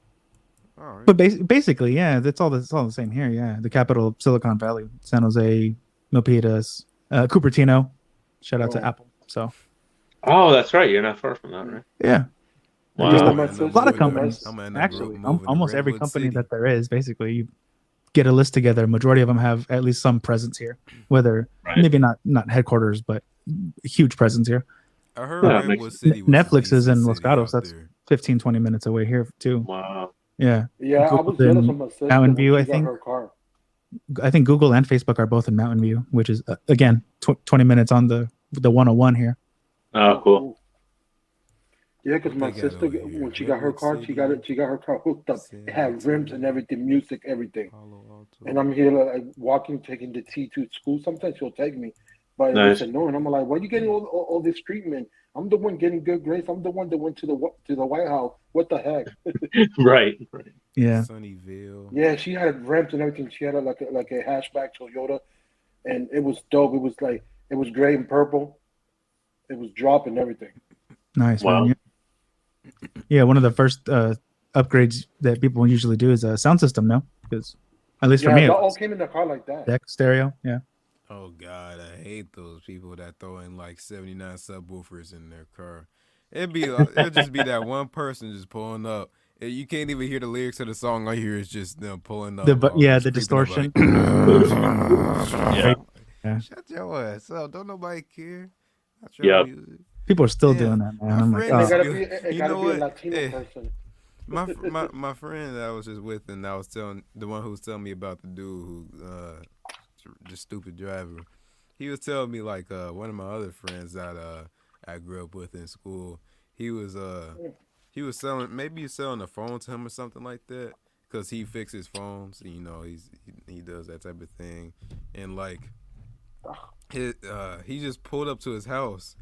Speaker 4: All right.
Speaker 1: but basically, yeah, it's all the same here. Yeah, the capital of Silicon Valley, San Jose, Milpitas, Cupertino. Shout out to Apple. So
Speaker 2: Oh, that's right. You're not far from that, right?
Speaker 1: yeah,
Speaker 2: Wow.
Speaker 1: Just
Speaker 3: Yeah,
Speaker 1: a
Speaker 3: my
Speaker 1: lot
Speaker 3: sister-
Speaker 1: of companies.
Speaker 4: I'm gonna end up
Speaker 1: Actually,
Speaker 4: moving to
Speaker 1: almost every
Speaker 4: Redwood
Speaker 1: company
Speaker 4: City.
Speaker 1: that there is, basically, you get a list together. Majority of them have at least some presence here, whether
Speaker 2: Right.
Speaker 1: maybe not headquarters, but huge presence here.
Speaker 4: I heard
Speaker 2: Yeah,
Speaker 4: Redwood
Speaker 2: makes-
Speaker 4: City was
Speaker 1: Netflix
Speaker 4: a
Speaker 1: is in
Speaker 4: decent
Speaker 1: Los
Speaker 4: city
Speaker 1: Gatos.
Speaker 4: out
Speaker 1: That's
Speaker 4: there.
Speaker 1: 15-20 minutes away here too.
Speaker 2: Wow.
Speaker 1: Yeah,
Speaker 3: Yeah, I was
Speaker 1: Google's in
Speaker 3: jealous of my sister
Speaker 1: Mountain
Speaker 3: when
Speaker 1: View,
Speaker 3: she
Speaker 1: I
Speaker 3: got
Speaker 1: think.
Speaker 3: her car.
Speaker 1: I think Google and Facebook are both in Mountain View, which is again 20 minutes on the 101 here.
Speaker 2: Oh, cool.
Speaker 3: Yeah, because my
Speaker 4: They got
Speaker 3: sister,
Speaker 4: over here.
Speaker 3: when she got her
Speaker 4: Redwood
Speaker 3: car, she got
Speaker 4: City,
Speaker 3: her car hooked up. It had rims and everything, music, everything.
Speaker 4: Palo Alto.
Speaker 3: And I'm here like walking, taking the T to school. Sometimes she'll take me, but
Speaker 2: Nice.
Speaker 3: it's annoying. I'm like, why are you getting all this treatment? I'm the one getting good grades. I'm the one that went to the White House. What the heck?
Speaker 2: Right.
Speaker 1: Yeah,
Speaker 4: Sunnyvale.
Speaker 3: Yeah, she had ramps and everything. She had like a hatchback Toyota, and it was dope. It was gray and purple. It was dropping everything.
Speaker 1: nice.
Speaker 2: Wow.
Speaker 1: Man. Yeah, one of the first upgrades that people usually do is a sound system. No, because at least for
Speaker 3: Yeah,
Speaker 1: me,
Speaker 3: that
Speaker 1: it
Speaker 3: all
Speaker 1: was
Speaker 3: came in the car like that.
Speaker 1: deck stereo. Yeah,
Speaker 4: Oh God, I hate those people that throw in like 79 subwoofers in their car. It'll just be that one person just pulling up. You can't even hear the lyrics of the song. All you hear is just them pulling up.
Speaker 1: the
Speaker 4: just
Speaker 1: distortion.
Speaker 4: creeping up
Speaker 2: Yeah.
Speaker 1: Yeah.
Speaker 4: Shut your ass up! Don't nobody care. Not
Speaker 2: Yep.
Speaker 4: your music.
Speaker 1: People are still
Speaker 4: Yeah.
Speaker 1: doing that, man.
Speaker 4: My
Speaker 1: I'm like,
Speaker 4: friend
Speaker 3: It
Speaker 4: is
Speaker 1: oh.
Speaker 3: gotta
Speaker 4: good.
Speaker 3: be, it
Speaker 4: You
Speaker 3: gotta
Speaker 4: know
Speaker 3: be a
Speaker 4: what?
Speaker 3: Latino
Speaker 4: Eh.
Speaker 3: person.
Speaker 4: My friend that I was just with, and I was telling the one who was telling me about the dude who the stupid driver. He was telling me like one of my other friends that I grew up with in school. He was selling, maybe he's selling a phone to him or something like that, because he fixes phones. You know, he does that type of thing, and like he just pulled up to his house.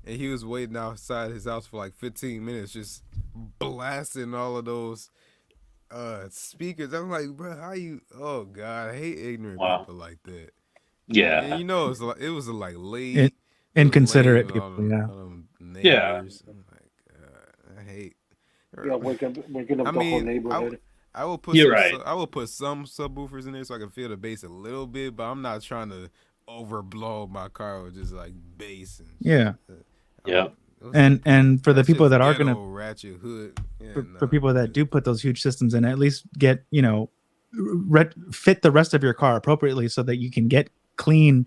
Speaker 4: And he was waiting outside his house for like 15 minutes, just blasting all of those speakers. I'm like, bro, how you? Oh God, I hate ignorant
Speaker 2: Wow.
Speaker 4: people like that.
Speaker 2: Yeah.
Speaker 4: And you know, it was like late,
Speaker 1: Inconsiderate
Speaker 4: lame, all
Speaker 1: people. Yeah.
Speaker 4: them
Speaker 2: Yeah.
Speaker 4: neighbors. I'm like, I hate.
Speaker 3: Yeah, waking up
Speaker 4: I
Speaker 3: the whole
Speaker 4: mean,
Speaker 3: neighborhood.
Speaker 4: I will put
Speaker 2: You're right.
Speaker 4: I will put some subwoofers in there so I can feel the bass a little bit, but I'm not trying to overblow my car with just like bass and
Speaker 1: Yeah.
Speaker 2: Yeah.
Speaker 1: And for the
Speaker 4: That's
Speaker 1: people
Speaker 4: just
Speaker 1: that are
Speaker 4: ghetto
Speaker 1: gonna
Speaker 4: ratchet hood, yeah,
Speaker 1: for people that do put those huge systems in, at least get fit the rest of your car appropriately so that you can get clean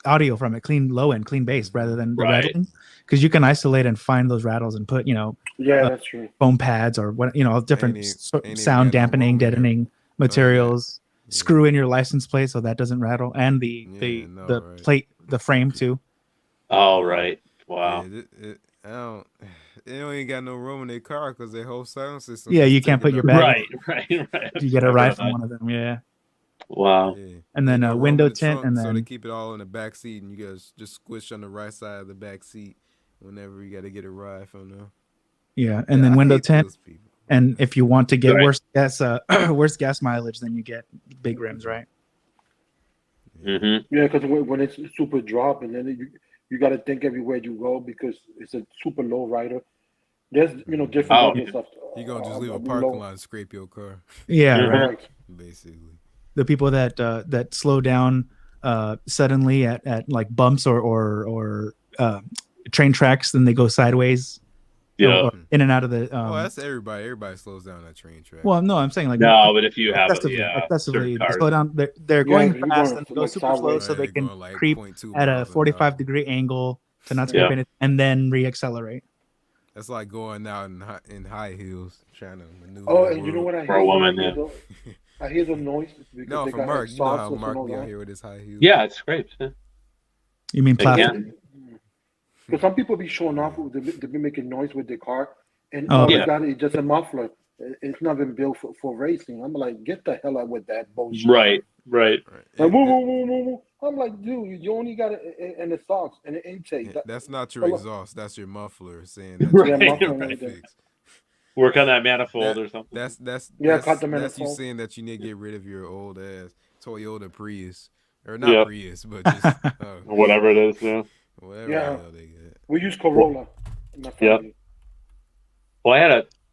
Speaker 1: audio from it, clean low end, clean bass, rather than the
Speaker 2: Right.
Speaker 1: rattling, because you can isolate and find those rattles and put
Speaker 3: Yeah, that's true.
Speaker 1: foam pads or what different
Speaker 4: Ain't even
Speaker 1: sound
Speaker 4: got no
Speaker 1: dampening,
Speaker 4: room in there.
Speaker 1: deadening materials. Screw in your license plate so that doesn't rattle, and the plate, the frame too.
Speaker 2: Oh right, wow.
Speaker 4: Yeah, they don't even got no room in their car because their whole sound system.
Speaker 1: Yeah, you can't put your bag.
Speaker 2: Right.
Speaker 1: You get a ride from one of them. Yeah.
Speaker 2: Wow.
Speaker 4: Yeah.
Speaker 1: And then a window tint, and then
Speaker 4: so they keep it all in the back seat, and you guys just squish on the right side of the back seat whenever you got to get a ride from them.
Speaker 1: Yeah, and then window tint. And if you want to get worse gas mileage, then you get big rims, right?
Speaker 2: Mm-hmm.
Speaker 3: Yeah, because when it's super drop, and then you got to think everywhere you go because it's a super low rider. There's different levels of.
Speaker 4: You're gonna just leave a parking lot and scrape your car.
Speaker 1: Yeah, right.
Speaker 4: Basically,
Speaker 1: the people that slow down suddenly at like bumps or train tracks, then they go sideways.
Speaker 2: Yeah,
Speaker 1: in and out of the.
Speaker 4: That's everybody. Everybody slows down that train track.
Speaker 1: Well, no, I'm saying like
Speaker 2: no, but if you have
Speaker 1: excessively, they slow down. They're going fast and go super slow, so they can creep at a 45-degree angle to not scrape anything, and then reaccelerate.
Speaker 4: That's like going out in high heels trying to maneuver.
Speaker 3: Oh, and you know what I hear?
Speaker 2: For a woman,
Speaker 3: I hear the noise.
Speaker 4: No, for Mark, you know how Mark be out here with his high heels.
Speaker 2: Yeah, it scrapes. Yeah.
Speaker 1: You mean plastic?
Speaker 3: Because some people be showing off, they be making noise with their car, and all they got is just a muffler. It's not been built for racing. I'm like, get the hell out with that bullshit.
Speaker 2: Right.
Speaker 3: Like, woo. I'm like, dude, you only got it in the socks and the intake.
Speaker 4: That's not your exhaust. That's your muffler saying that's
Speaker 2: right. Fix. Work on that manifold or something.
Speaker 4: That's you saying that you need to get rid of your old ass Toyota Prius, or not Prius, but just
Speaker 2: whatever it is. Yeah.
Speaker 4: Whatever the hell they get.
Speaker 3: We use Corolla.
Speaker 2: Yeah. Well, I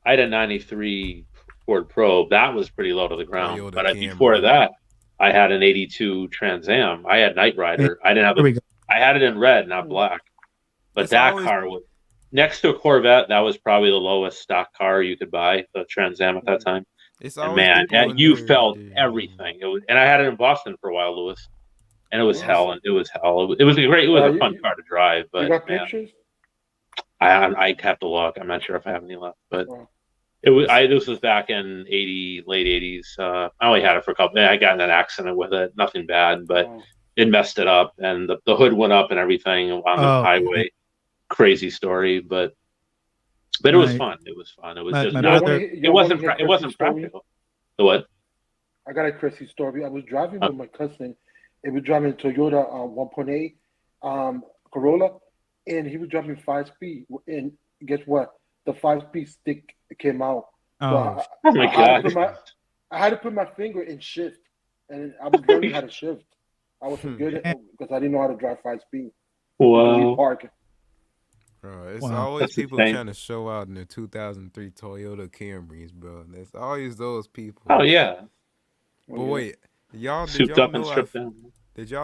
Speaker 2: had a '93 Ford Probe. That was pretty low to the ground.
Speaker 4: Toyota
Speaker 2: but
Speaker 4: Camry.
Speaker 2: Before that, I had an '82 Trans Am. I had Knight Rider. I didn't have I had it in red, not black. But car was next to a Corvette. That was probably the lowest stock car you could buy, the Trans Am at that time. You felt everything. And I had it in Boston for a while, Lewis. And it was hell. And it was hell. It was a fun car to drive. But
Speaker 3: you got pictures?
Speaker 2: I have to look. I'm not sure if I have any left, but this was back in late 80s. I only had it for a couple. I got in an accident with it. Nothing bad, but it messed it up, and the hood went up and everything on the highway. Crazy story, but it was fun. It was fun. It was it wasn't practical. The what?
Speaker 3: I got a crazy story. I was driving with my cousin. He was driving a Toyota 1.8 Corolla, and he was driving 5-speed. And guess what? The 5-speed stick came out.
Speaker 2: Oh my God!
Speaker 3: I had to put my finger in shift, and I was learning how to shift. I was good at because I didn't know how to drive 5-speed.
Speaker 2: Wow.
Speaker 4: It's always people trying to show out in their 2003 Toyota Camrys, bro. There's always those people.
Speaker 2: Oh yeah.
Speaker 4: But wait, did y'all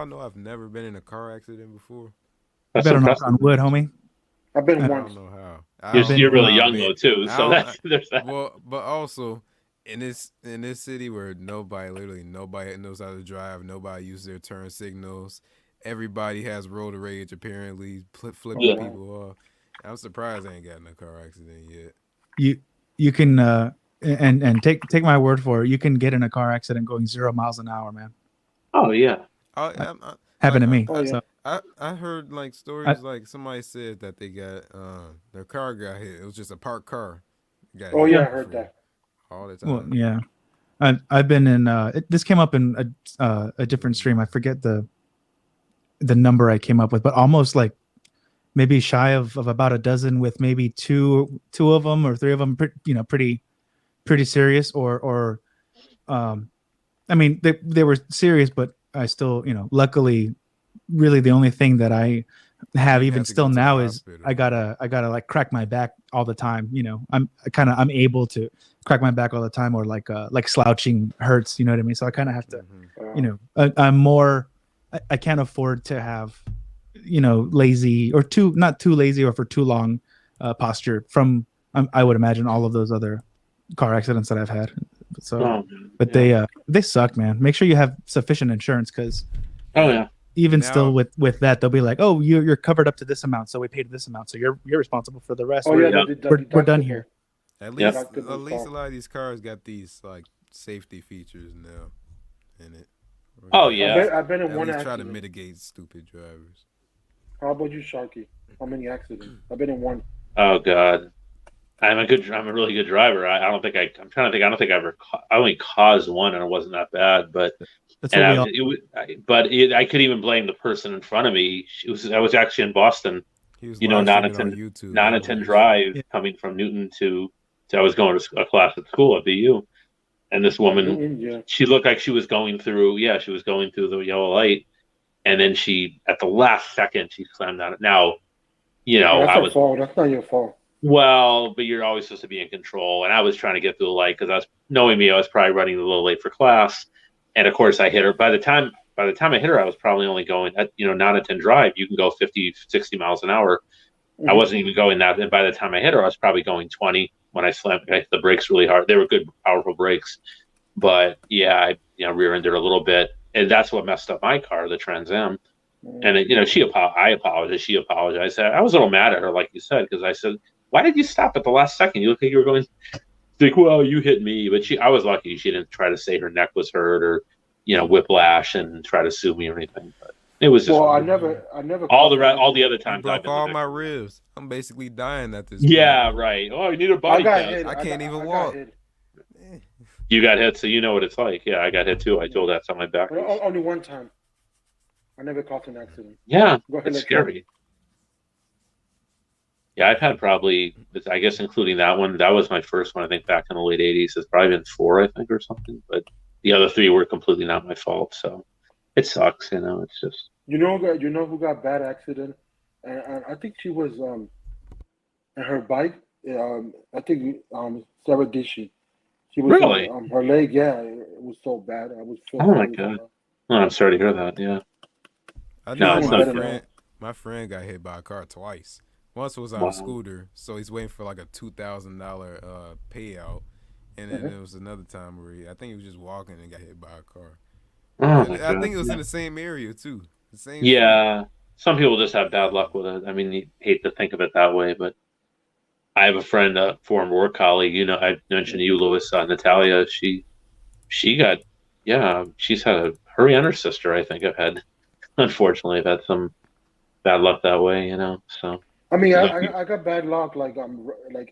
Speaker 4: know I've never been in a car accident before?
Speaker 1: You better knock on wood, homie.
Speaker 3: I've been once.
Speaker 4: I don't know how.
Speaker 2: You're really young though too, so there's that.
Speaker 4: Well, but also in this city where literally nobody knows how to drive, nobody uses their turn signals. Everybody has road rage, apparently, flipping people off. I'm surprised I ain't got in a car accident yet.
Speaker 1: You can and take my word for it. You can get in a car accident going 0 miles an hour, man.
Speaker 2: Oh yeah,
Speaker 1: happened to me.
Speaker 3: So.
Speaker 4: I heard like stories like somebody said that they got their car got hit. It was just a parked car.
Speaker 3: I heard that
Speaker 4: all the time.
Speaker 1: Well, yeah, I've been in. This came up in a different stream. I forget the number I came up with, but almost like maybe shy of about a dozen, with maybe two of them or three of them, pretty serious. Or I mean, they were serious, but I still, luckily, really the only thing that I have even still now is I gotta like crack my back all the time. I'm able to crack my back all the time, or like slouching hurts. You know what I mean? So I kind of have to, I'm more. I can't afford to have, lazy or not too lazy or for too long posture from, I would imagine, all of those other car accidents that I've had. So, they suck, man. Make sure you have sufficient insurance, because even still with that, they'll be like, oh, you're covered up to this amount, so we paid this amount, so you're responsible for the rest. We're done here.
Speaker 4: At least a lot of these cars got these like safety features now in it.
Speaker 2: Oh yeah.
Speaker 3: I've been in
Speaker 4: At
Speaker 3: one
Speaker 4: least try to
Speaker 3: accident.
Speaker 4: mitigate stupid drivers.
Speaker 3: How about you, Sharky? How many accidents? I've been in one.
Speaker 2: Oh God. I'm a really good driver. I don't think I'm trying to think. I don't think I only caused one, and it wasn't that bad. But
Speaker 1: That's
Speaker 2: and
Speaker 1: what
Speaker 2: I
Speaker 1: we
Speaker 2: was,
Speaker 1: all.
Speaker 2: it, was- I, but I could even blame the person in front of me. I was actually in Boston.
Speaker 4: He was
Speaker 2: You know,
Speaker 4: live streaming on YouTube. That was
Speaker 2: 9
Speaker 4: the issue.
Speaker 2: Drive
Speaker 1: Yeah.
Speaker 2: coming from Newton to I was going to a class at school at BU, and this woman,
Speaker 3: Yeah.
Speaker 2: she looked like she was going through. Yeah, she was going through the yellow light, and then at the last second, she slammed on it. Now,
Speaker 3: That's
Speaker 2: I
Speaker 3: her
Speaker 2: was.
Speaker 3: fault. That's not your fault.
Speaker 2: Well, but you're always supposed to be in control. And I was trying to get through the light because knowing me, I was probably running a little late for class. And of course, I hit her. By the time I hit her, I was probably only going at 9 Drive. You can go 50, 60 miles an hour.
Speaker 3: Mm-hmm.
Speaker 2: I wasn't even going that. And by the time I hit her, I was probably going 20 when I slammed. I hit the brakes really hard. They were good, powerful brakes. But yeah, I rear-ended her a little bit, and that's what messed up my car, the Trans Am. And I apologized. She apologized. I was a little mad at her, like you said, because I said, "Why did you stop at the last second? You look like you were going." Like, well, you hit me, but I was lucky. She didn't try to say her neck was hurt or, whiplash and try to sue me or anything. But it was just.
Speaker 3: Well, I never.
Speaker 2: All the other
Speaker 4: I
Speaker 2: times
Speaker 4: broke all my ribs. I'm basically dying at this.
Speaker 2: Yeah,
Speaker 4: point.
Speaker 2: right. Oh, you need a body cast.
Speaker 4: I can't even walk.
Speaker 2: You got hit, so you know what it's like. Yeah, I got hit too. I told that's on my back.
Speaker 3: Only one time. I never caused an accident.
Speaker 2: Yeah,
Speaker 3: Go ahead,
Speaker 2: it's scary. Yeah, I've had probably, I guess, including that one. That was my first one, I think, back in the late 80s. It's probably been 4, I think, or something. But the other 3 were completely not my fault. So it sucks, It's just.
Speaker 3: You know who got bad accident? And I think she was on her bike. I think Sarah Dishy. She was
Speaker 2: Really?
Speaker 3: Her leg. Yeah, it was so bad. I was so.
Speaker 2: Oh my God! Oh, I'm sorry to hear that. Yeah.
Speaker 4: I know
Speaker 2: it's not good.
Speaker 4: my friend got hit by a car twice. Once was on a scooter, so he's waiting for like a $2,000 payout, and then there was another time where I think he was just walking and got hit by a car.
Speaker 2: Oh my
Speaker 4: I
Speaker 2: God,
Speaker 4: think it was in the same area too. The same.
Speaker 2: Yeah, street. Some people just have bad luck with it. I mean, you hate to think of it that way, but I have a friend, a former work colleague. I mentioned to you, Louis, Natalia. She got, she's had her and her sister. I think unfortunately, I've had some bad luck that way. So.
Speaker 3: I mean, I got bad luck, like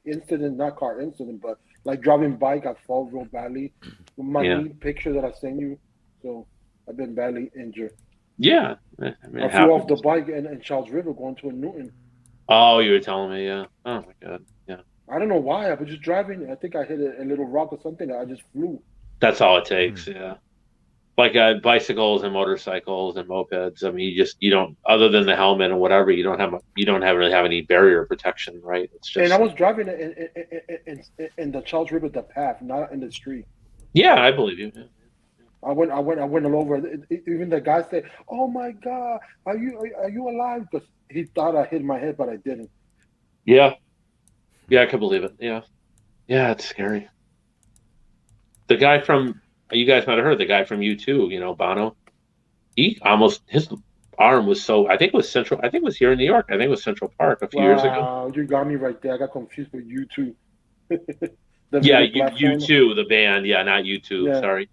Speaker 3: incident, not car incident, but like driving bike, I fall real badly. My knee picture that I sent you, so I've been badly injured.
Speaker 2: Yeah,
Speaker 3: I flew off the bike in Charles River going to a Newton.
Speaker 2: Oh, you were telling me, yeah. Oh my God, yeah.
Speaker 3: I don't know why. I was just driving. I think I hit a little rock or something. I just flew.
Speaker 2: That's all it takes, yeah. Like bicycles and motorcycles and mopeds. I mean, you don't, other than the helmet and whatever, you don't really have any barrier protection, right? It's just.
Speaker 3: And I was driving in the Charles River, the path, not in the street.
Speaker 2: Yeah, I believe you. Yeah.
Speaker 3: I went all over. Even the guy said, "Oh my God, are you alive?" Because he thought I hit my head, but I didn't.
Speaker 2: Yeah, I can believe it. Yeah, it's scary. The guy from. You guys might have heard the guy from U2, Bono. His arm was so. I think it was Central. I think it was here in New York. I think it was Central Park a few years ago.
Speaker 3: Wow, you got me right there. I got confused with U2.
Speaker 2: U2, the band. Yeah, not U2. Yeah. Sorry.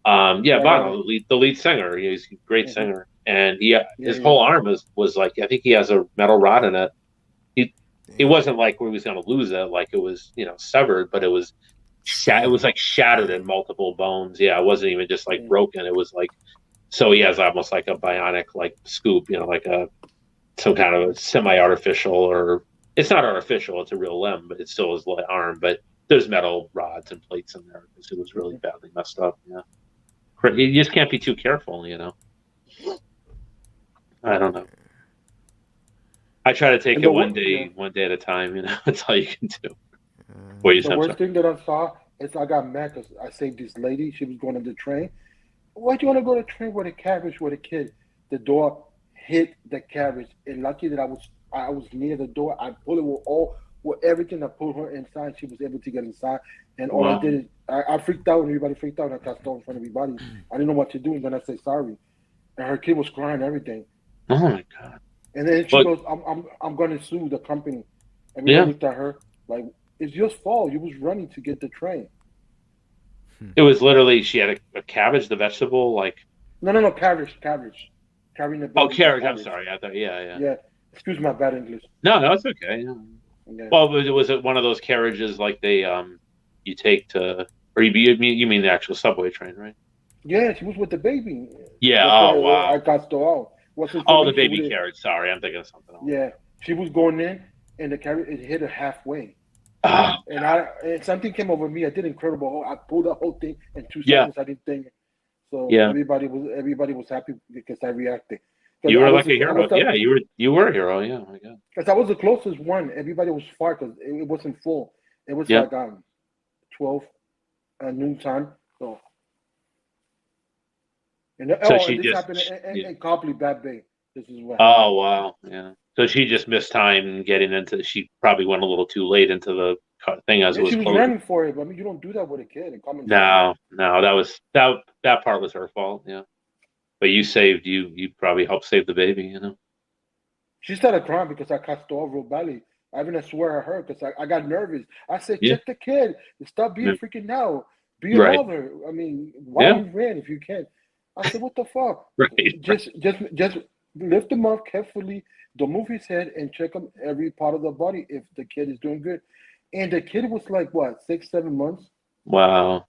Speaker 2: Bono, the lead singer. He's a great singer, and his whole arm was like, I think he has a metal rod in it. It wasn't like he was going to lose it, like it was severed, but it was. It was like shattered in multiple bones. Yeah, it wasn't even just like broken. It was like, so he has almost like a bionic like scoop, like some kind of a semi-artificial, or it's not artificial. It's a real limb, but it's still his arm. But there's metal rods and plates in there because it was really badly messed up. Yeah, you just can't be too careful. I don't know. I try to take it one day at a time. That's all you can do.
Speaker 3: The worst thing that I saw is I got mad because I saved this lady. She was going on the train. Why do you want to go to the train with a carriage with a kid? The door hit the carriage, and lucky that I was near the door. I pulled it with everything. I pulled her inside. She was able to get inside, and all I did is I freaked out, and everybody freaked out. And I got in front of everybody. I didn't know what to do, and then I said sorry, and her kid was crying and everything.
Speaker 2: Oh my God!
Speaker 3: And then she goes, "I'm going to sue the company." And we looked at her like. It's your fault. You was running to get the train.
Speaker 2: It was literally she had a cabbage, the vegetable, like.
Speaker 3: No, cabbage. Carrying the baby.
Speaker 2: Oh, carrot. I'm sorry. I thought, yeah.
Speaker 3: Yeah. Excuse my bad English.
Speaker 2: No, it's okay. Yeah.
Speaker 3: Yeah.
Speaker 2: Well, was it one of those carriages like they you take to, or you mean the actual subway train, right?
Speaker 3: Yeah, she was with the baby.
Speaker 2: Yeah.
Speaker 3: That's
Speaker 2: Oh, wow.
Speaker 3: I got still out.
Speaker 2: Oh, the baby carriage. Sorry, I'm thinking of something else.
Speaker 3: Yeah, she was going in, and the carriage it hit her halfway.
Speaker 2: Oh.
Speaker 3: And something came over me. I did incredible. I pulled the whole thing in 2 seconds. I didn't think. So everybody was happy because I reacted.
Speaker 2: You were like a hero. Yeah, you were a hero. Yeah, my God.
Speaker 3: Because I was the closest one. Everybody was far because it wasn't full. It was like 12 noon time. So. And this happened in Copley, Bad Bay. This is what.
Speaker 2: Oh wow, yeah. So she just missed time getting into. She probably went a little too late into the thing as it was.
Speaker 3: She was running for it, but I mean, you don't do that with a kid.
Speaker 2: No, that part was her fault. Yeah, but you probably helped save the baby. You know.
Speaker 3: She started crying because I cast off real badly. I even swear at her because I got nervous. I said, check the kid. Stop being freaking out. Be a mother. I mean, why you ran if you can't? I said, what the fuck?
Speaker 2: Right.
Speaker 3: Just lift him up carefully. Don't move his head and check him every part of the body if the kid is doing good. And the kid was like, what, 6-7 months?
Speaker 2: Wow.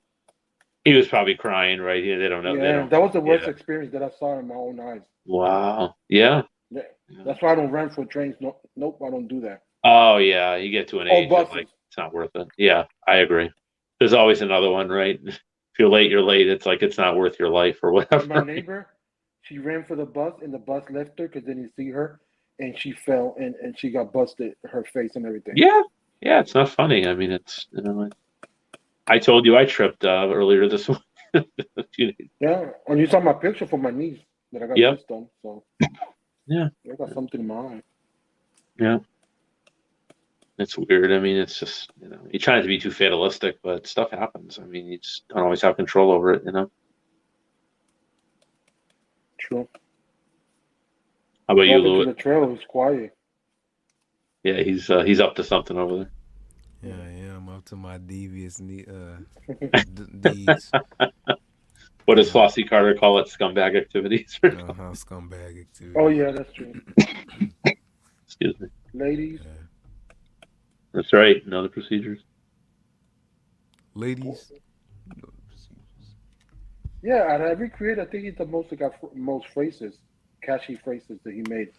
Speaker 2: He was probably crying, right? Yeah, they don't know.
Speaker 3: Yeah, that was the worst experience that I saw in my own eyes.
Speaker 2: Wow. Yeah.
Speaker 3: That's why I don't run for trains. Nope, I don't do that.
Speaker 2: Oh, yeah. You get to an age like it's not worth it. Yeah, I agree. There's always another one, right? If you're late, you're late. It's like it's not worth your life or whatever.
Speaker 3: My neighbor, she ran for the bus, and the bus left her because then you see her, and she fell, and she got busted, her face and everything.
Speaker 2: Yeah, it's not funny. I mean, it's I told you I tripped earlier this week.
Speaker 3: Yeah, and you saw my picture for my niece that I got pissed on. So
Speaker 2: yeah,
Speaker 3: I got something in my eye.
Speaker 2: Yeah. It's weird. I mean, it's just, you're trying to be too fatalistic, but stuff happens. I mean, you just don't always have control over it,
Speaker 3: True.
Speaker 2: How about you, Louis?
Speaker 3: The trailer was quiet.
Speaker 2: Yeah, he's up to something over there.
Speaker 4: Yeah, I'm up to my devious deeds.
Speaker 2: What does Flossie Carter call it? Scumbag activities?
Speaker 4: Scumbag activities.
Speaker 3: Oh, yeah, that's true.
Speaker 2: Excuse me.
Speaker 3: Ladies.
Speaker 4: Yeah.
Speaker 2: That's right. No other procedures.
Speaker 4: Ladies.
Speaker 3: Yeah, out of every creator, I think he's the most that got most phrases, catchy phrases that he made.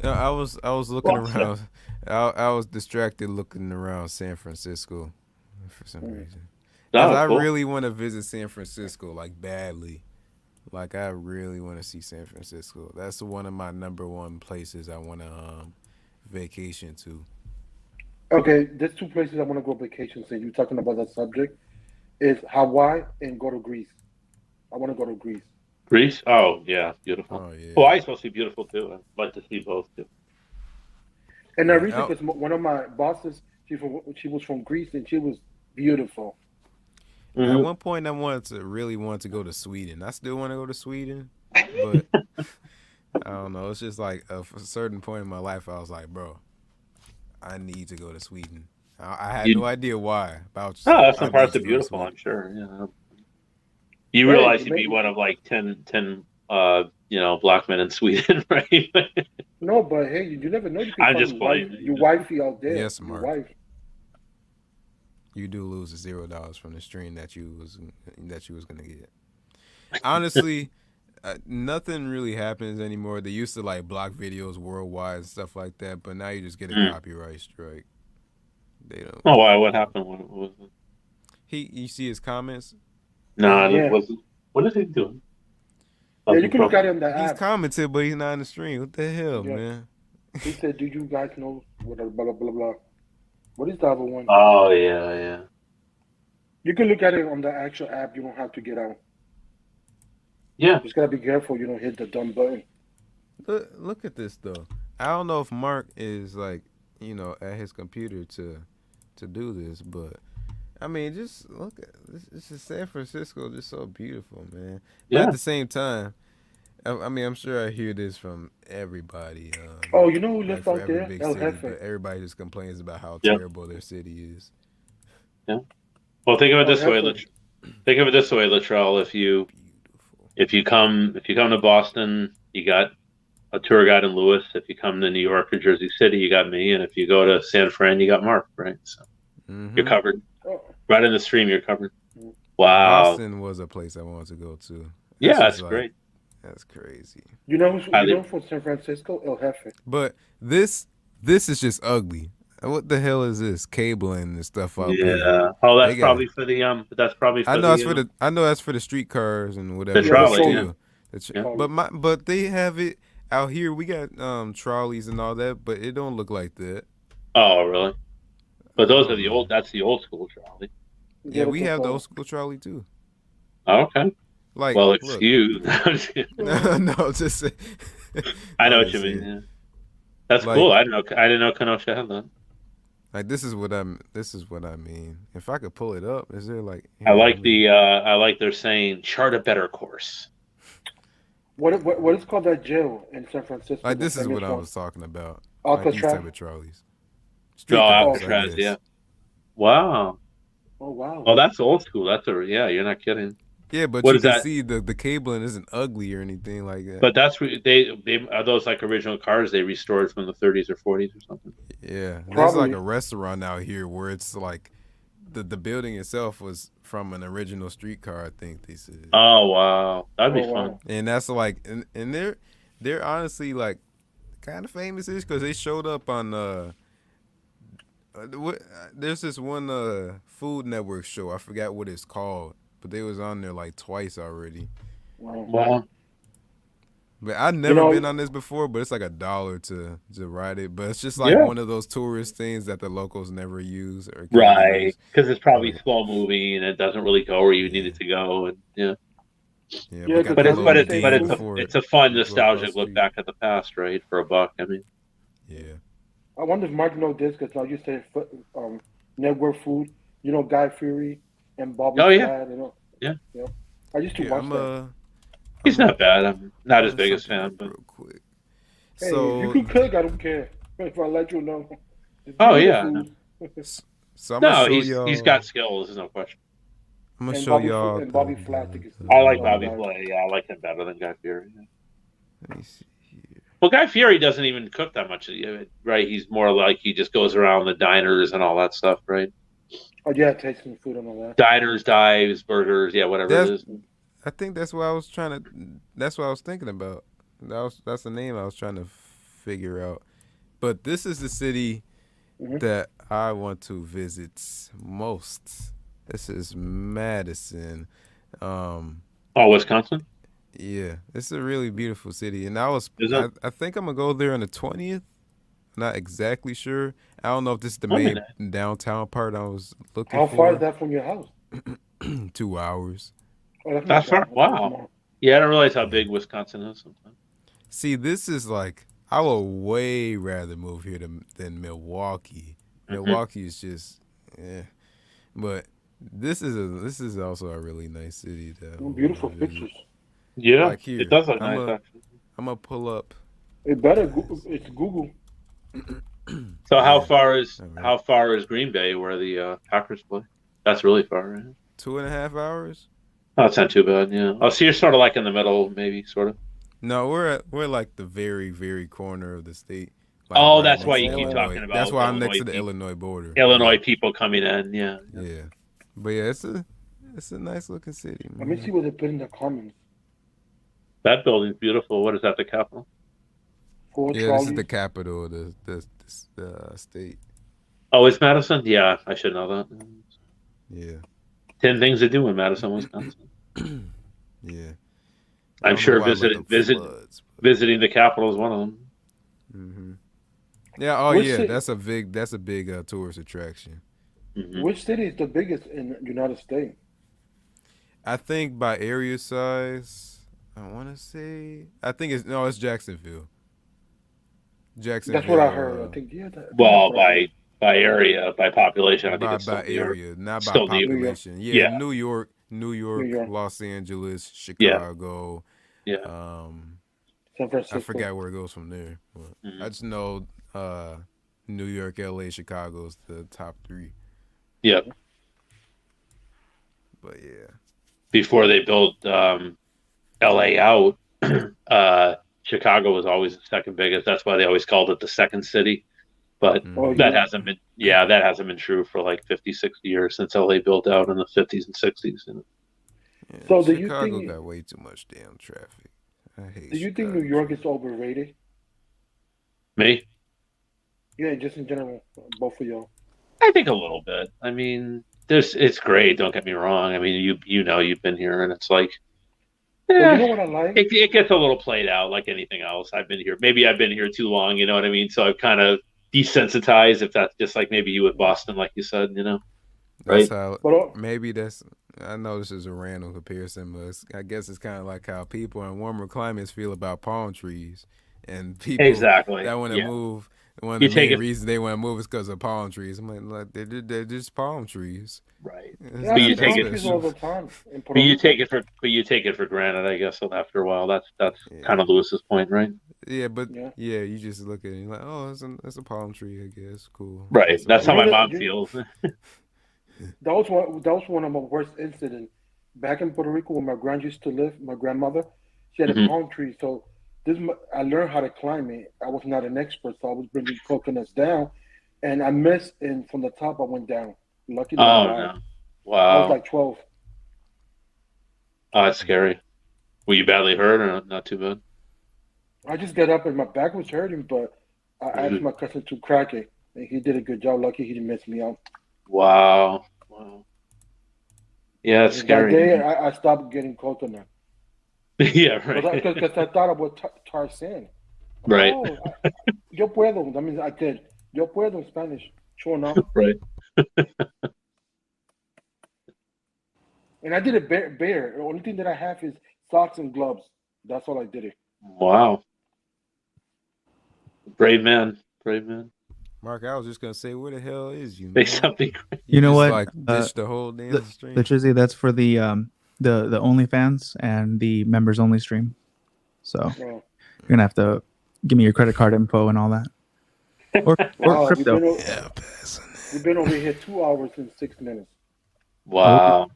Speaker 4: I was looking around. I was distracted looking around San Francisco for some reason. I really want to visit San Francisco, like badly. Like I really want to see San Francisco. That's one of my number one places I want to vacation to.
Speaker 3: Okay, there's 2 places I want to go vacation. So you're talking about that subject, is Hawaii and go to Greece. I want to go to Greece.
Speaker 2: Greece? Oh yeah, beautiful.
Speaker 4: Oh yeah.
Speaker 2: Hawaii's supposed to be beautiful too. I'd like to see both too.
Speaker 3: And the reason because one of my bosses, she was from Greece and she was beautiful.
Speaker 4: Mm-hmm. At one point, I really wanted to go to Sweden. I still want to go to Sweden, but I don't know. It's just like a certain point in my life, I was like, bro, I need to go to Sweden. I had no idea why.
Speaker 2: Some parts are beautiful, I'm sure. Yeah. You realize you'd be one of like 10 black men in Sweden, right?
Speaker 3: No, but hey, you never know. You can
Speaker 2: I'm just playing.
Speaker 3: Your wifey out there.
Speaker 4: Yes, Mark.
Speaker 3: Your wife.
Speaker 4: You do lose $0 from the stream that you was gonna get. Honestly, nothing really happens anymore. They used to like block videos worldwide and stuff like that, but now you just get a copyright strike. They don't.
Speaker 2: Oh, why? What happened? What was it?
Speaker 4: You see his comments?
Speaker 2: No, it wasn't. What is he doing?
Speaker 3: Yeah, you can look at him.
Speaker 4: He's commented, but he's not in the stream. What the hell, man?
Speaker 3: He said, "Do you guys know what blah blah blah blah?" What is the other one?
Speaker 2: Oh yeah.
Speaker 3: You can look at it on the actual app. You don't have to get out.
Speaker 2: Yeah.
Speaker 3: Just gotta be careful. You don't hit the dumb button.
Speaker 4: Look at this though. I don't know if Mark is like at his computer to do this, but I mean, just look at this. This is San Francisco, just so beautiful, man.
Speaker 2: Yeah.
Speaker 4: But at the same time, I mean, I'm sure I hear this from everybody.
Speaker 3: You know who lives out there?
Speaker 4: But everybody just complains about how terrible their city is.
Speaker 2: Yeah. Well, think of it this way. Think of it this way, Latrell. If you come to Boston, you got a tour guide in Lewis. If you come to New York or Jersey City, you got me. And if you go to San Fran, you got Mark, right? So you're covered. Right in the stream, you're covered. Wow.
Speaker 4: Boston was a place I wanted to go to.
Speaker 2: Yeah, that's great.
Speaker 4: That's crazy.
Speaker 3: You know from San Francisco? El Jefe.
Speaker 4: But this is just ugly. What the hell is this cabling and stuff up here?
Speaker 2: Yeah. Oh, that's probably for the That's probably for
Speaker 4: I know that's for the streetcars and whatever.
Speaker 2: The trolley.
Speaker 4: But they have it out here. We got trolleys and all that, but it don't look like that.
Speaker 2: Oh, really? But those are the old. That's the old school trolley.
Speaker 4: Yeah, we have the old school trolley too.
Speaker 2: Oh, okay.
Speaker 4: Like,
Speaker 2: well, excuse.
Speaker 4: No, just.
Speaker 2: I know what you mean. Yeah. That's cool. I didn't know Kenosha had that.
Speaker 4: Like this is what I mean. If I could pull it up, is there like?
Speaker 2: I like they're saying chart a better course.
Speaker 3: What is called that jail in San Francisco?
Speaker 4: Like this is what I was talking about.
Speaker 3: Alcatraz.
Speaker 4: Like these type of trolleys.
Speaker 2: Alcatraz, yeah. Wow.
Speaker 3: Oh wow.
Speaker 2: Oh, that's old school. You're not kidding.
Speaker 4: Yeah, but you can see the cabling isn't ugly or anything like that.
Speaker 2: But that's they are those like original cars they restored from the 30s or 40s or something.
Speaker 4: Yeah, there's like a restaurant out here where it's like the building itself was from an original streetcar. I think they said.
Speaker 2: Oh wow, that'd be fun.
Speaker 4: And that's like, and they're honestly like kind of famous-ish because they showed up on there's this one Food Network show. I forgot what it's called. But they was on there like twice already.
Speaker 2: Wow.
Speaker 4: But I've never been on this before, but it's like $1 to ride it. But it's just like one of those tourist things that the locals never use.
Speaker 2: Right. Because it's probably slow moving and it doesn't really go where you need it to go. And but it's a fun nostalgic look back at the past, right? For $1, I mean.
Speaker 4: Yeah.
Speaker 3: I wonder if Mark knows this because now you say network food. You know Guy Fieri and Bobby Flat,
Speaker 2: yeah.
Speaker 3: I used to watch that.
Speaker 2: He's not bad. I'm not his biggest fan, but
Speaker 4: real quick.
Speaker 3: Hey, so if you can cook, I don't care. If I let you know.
Speaker 2: Oh yeah.
Speaker 4: So
Speaker 2: he's got skills. There's no question.
Speaker 4: I'm gonna show y'all.
Speaker 3: And Bobby Flat.
Speaker 2: I like Bobby Flat. Yeah, I like him better than Guy Fieri. Yeah.
Speaker 4: Let me see here.
Speaker 2: Well, Guy Fieri doesn't even cook that much, right? He's more like he just goes around the diners and all that stuff, right?
Speaker 3: Oh yeah, tasting food and all that.
Speaker 2: Diners, dives, burgers, whatever it is.
Speaker 4: I think that's what I was that's what I was thinking about. That's the name I was trying to figure out. But this is the city that I want to visit most. This is Madison.
Speaker 2: Wisconsin?
Speaker 4: Yeah. It's a really beautiful city. And I think I'm gonna go there on the 20th. Not exactly sure. I don't know if this is the main downtown part I was looking for.
Speaker 3: How far is that from your house?
Speaker 4: 2 hours.
Speaker 3: Oh,
Speaker 2: that's far. Wow. Yeah, I don't realize how big Wisconsin is sometimes.
Speaker 4: See, this is like I would way rather move here than Milwaukee. Milwaukee is just, but this is also a really nice city.
Speaker 3: Beautiful pictures.
Speaker 2: Yeah, like here, it does look nice. Actually,
Speaker 4: I'm gonna pull up.
Speaker 3: It's Google.
Speaker 2: So how far is Green Bay where the Packers play? That's really far, right?
Speaker 4: 2.5 hours.
Speaker 2: Oh, that's not too bad. Yeah. Oh, so you're sort of like in the middle, maybe, sort of.
Speaker 4: No, we're like the very, very corner of the state.
Speaker 2: Like that's why you keep talking about.
Speaker 4: That's why I'm next to the Illinois border.
Speaker 2: Illinois people coming in, yeah.
Speaker 4: But yeah, it's a nice looking city. Man.
Speaker 3: Let me see what they put in the comments.
Speaker 2: That building's beautiful. What is that? The Capitol?
Speaker 4: This is the capital of the state.
Speaker 2: Oh, it's Madison? Yeah, I should know that.
Speaker 4: Yeah.
Speaker 2: 10 things to do in Madison, Wisconsin.
Speaker 4: Yeah.
Speaker 2: I'm sure visiting the Capitol is one of them.
Speaker 4: Mm-hmm. Yeah. Oh, yeah. That's a big tourist attraction.
Speaker 3: Mm-hmm. Which city is the biggest in the United States?
Speaker 4: I think by area size, I want to say. I think it's Jacksonville.
Speaker 3: That's what I heard. I think
Speaker 2: by area, by population, I think it's
Speaker 4: by area, not by population. Yeah, New York, Los Angeles, Chicago.
Speaker 2: Yeah.
Speaker 3: San Francisco.
Speaker 4: I forgot where it goes from there. But I just know New York, LA, Chicago's the top 3.
Speaker 2: Yeah.
Speaker 4: But yeah,
Speaker 2: before they built LA out, Chicago was always the second biggest. That's why they always called it the second city. But that hasn't been true for like 50, 60 years since LA built out in the 50s and 60s.
Speaker 4: yeah,
Speaker 3: So do you
Speaker 4: Chicago
Speaker 3: think
Speaker 4: got way too much damn traffic. I hate
Speaker 3: do you think
Speaker 4: Chicago
Speaker 3: New York
Speaker 4: traffic.
Speaker 3: is overrated?
Speaker 2: Me?
Speaker 3: Yeah, just in general, both of y'all.
Speaker 2: I think a little bit. I mean, it's great. Don't get me wrong. I mean, you know, you've been here, and it's like,
Speaker 3: Well, you know what I like?
Speaker 2: it gets a little played out like anything else. I've been here. Maybe I've been here too long. You know what I mean? So I've kind of desensitized. If that's just like maybe you with Boston, like you said, you know,
Speaker 4: That's
Speaker 2: right?
Speaker 4: how
Speaker 3: But
Speaker 4: maybe that's. I know this is a random comparison, but I guess it's kind of like how people in warmer climates feel about palm trees, and people
Speaker 2: Exactly.
Speaker 4: that want to
Speaker 2: Yeah.
Speaker 4: move. One of
Speaker 2: You
Speaker 4: the
Speaker 2: take
Speaker 4: main
Speaker 2: it
Speaker 4: reasons they want to move is because of palm trees. I'm like they're just palm trees.
Speaker 2: right,
Speaker 4: It's
Speaker 3: yeah, I
Speaker 2: but
Speaker 3: see
Speaker 2: you
Speaker 4: not that
Speaker 2: take
Speaker 3: palm
Speaker 2: it.
Speaker 3: trees all
Speaker 4: special.
Speaker 3: the time in
Speaker 2: But
Speaker 3: Puerto
Speaker 2: you
Speaker 3: Rico.
Speaker 2: take it for granted, I guess. After a while, that's
Speaker 4: Yeah,
Speaker 2: kind of Lewis's point, right?
Speaker 4: yeah, but
Speaker 3: Yeah.
Speaker 4: yeah, you just look at it and you're like, oh, it's a palm tree, I guess. Cool.
Speaker 2: Right.
Speaker 4: That's
Speaker 2: That's how
Speaker 3: You know
Speaker 2: my
Speaker 4: about it.
Speaker 3: that
Speaker 2: mom feels.
Speaker 3: that was one of my worst incidents. Back in Puerto Rico, where my grand used to live, my grandmother, she had a
Speaker 2: Hmm.
Speaker 3: palm tree. So I learned how to climb it. I was not an expert, so I was bringing coconuts down, and I missed, and from the top I went down. Luckily, I
Speaker 2: Oh
Speaker 3: died.
Speaker 2: no!
Speaker 3: I was
Speaker 2: Wow.
Speaker 3: like 12.
Speaker 2: Oh, that's scary. Were you badly hurt or not too bad?
Speaker 3: I just got up and my back was hurting, but I asked
Speaker 2: Mhm.
Speaker 3: my cousin to crack it, and he did a good job. Lucky he didn't mess me up.
Speaker 2: Wow. Wow. Yeah,
Speaker 3: And
Speaker 2: it's
Speaker 3: since that
Speaker 2: scary,
Speaker 3: day,
Speaker 2: man.
Speaker 3: I stopped getting coconut
Speaker 2: Yeah,
Speaker 3: because
Speaker 2: right.
Speaker 3: I thought I would tar sand. I'm like,
Speaker 2: Right.
Speaker 3: oh, yo puedo. That means I could. Yo puedo in Spanish. Sure enough.
Speaker 2: Right.
Speaker 3: And I did it bare. The only thing that I have is socks and gloves. That's all I did it.
Speaker 2: Wow. Brave man. Brave man.
Speaker 4: Mark, I was just gonna say, where the hell is you,
Speaker 2: Say
Speaker 4: man?
Speaker 2: something.
Speaker 4: You
Speaker 1: You know
Speaker 4: just
Speaker 1: what?
Speaker 4: like ditched the whole damn
Speaker 1: The
Speaker 4: stream.
Speaker 1: Trizzy, that's for the OnlyFans and the members only stream. So you're gonna have to give me your credit card info and all that, or
Speaker 3: Wow,
Speaker 1: crypto.
Speaker 3: we've been over here 2 hours and 6 minutes.
Speaker 2: Wow.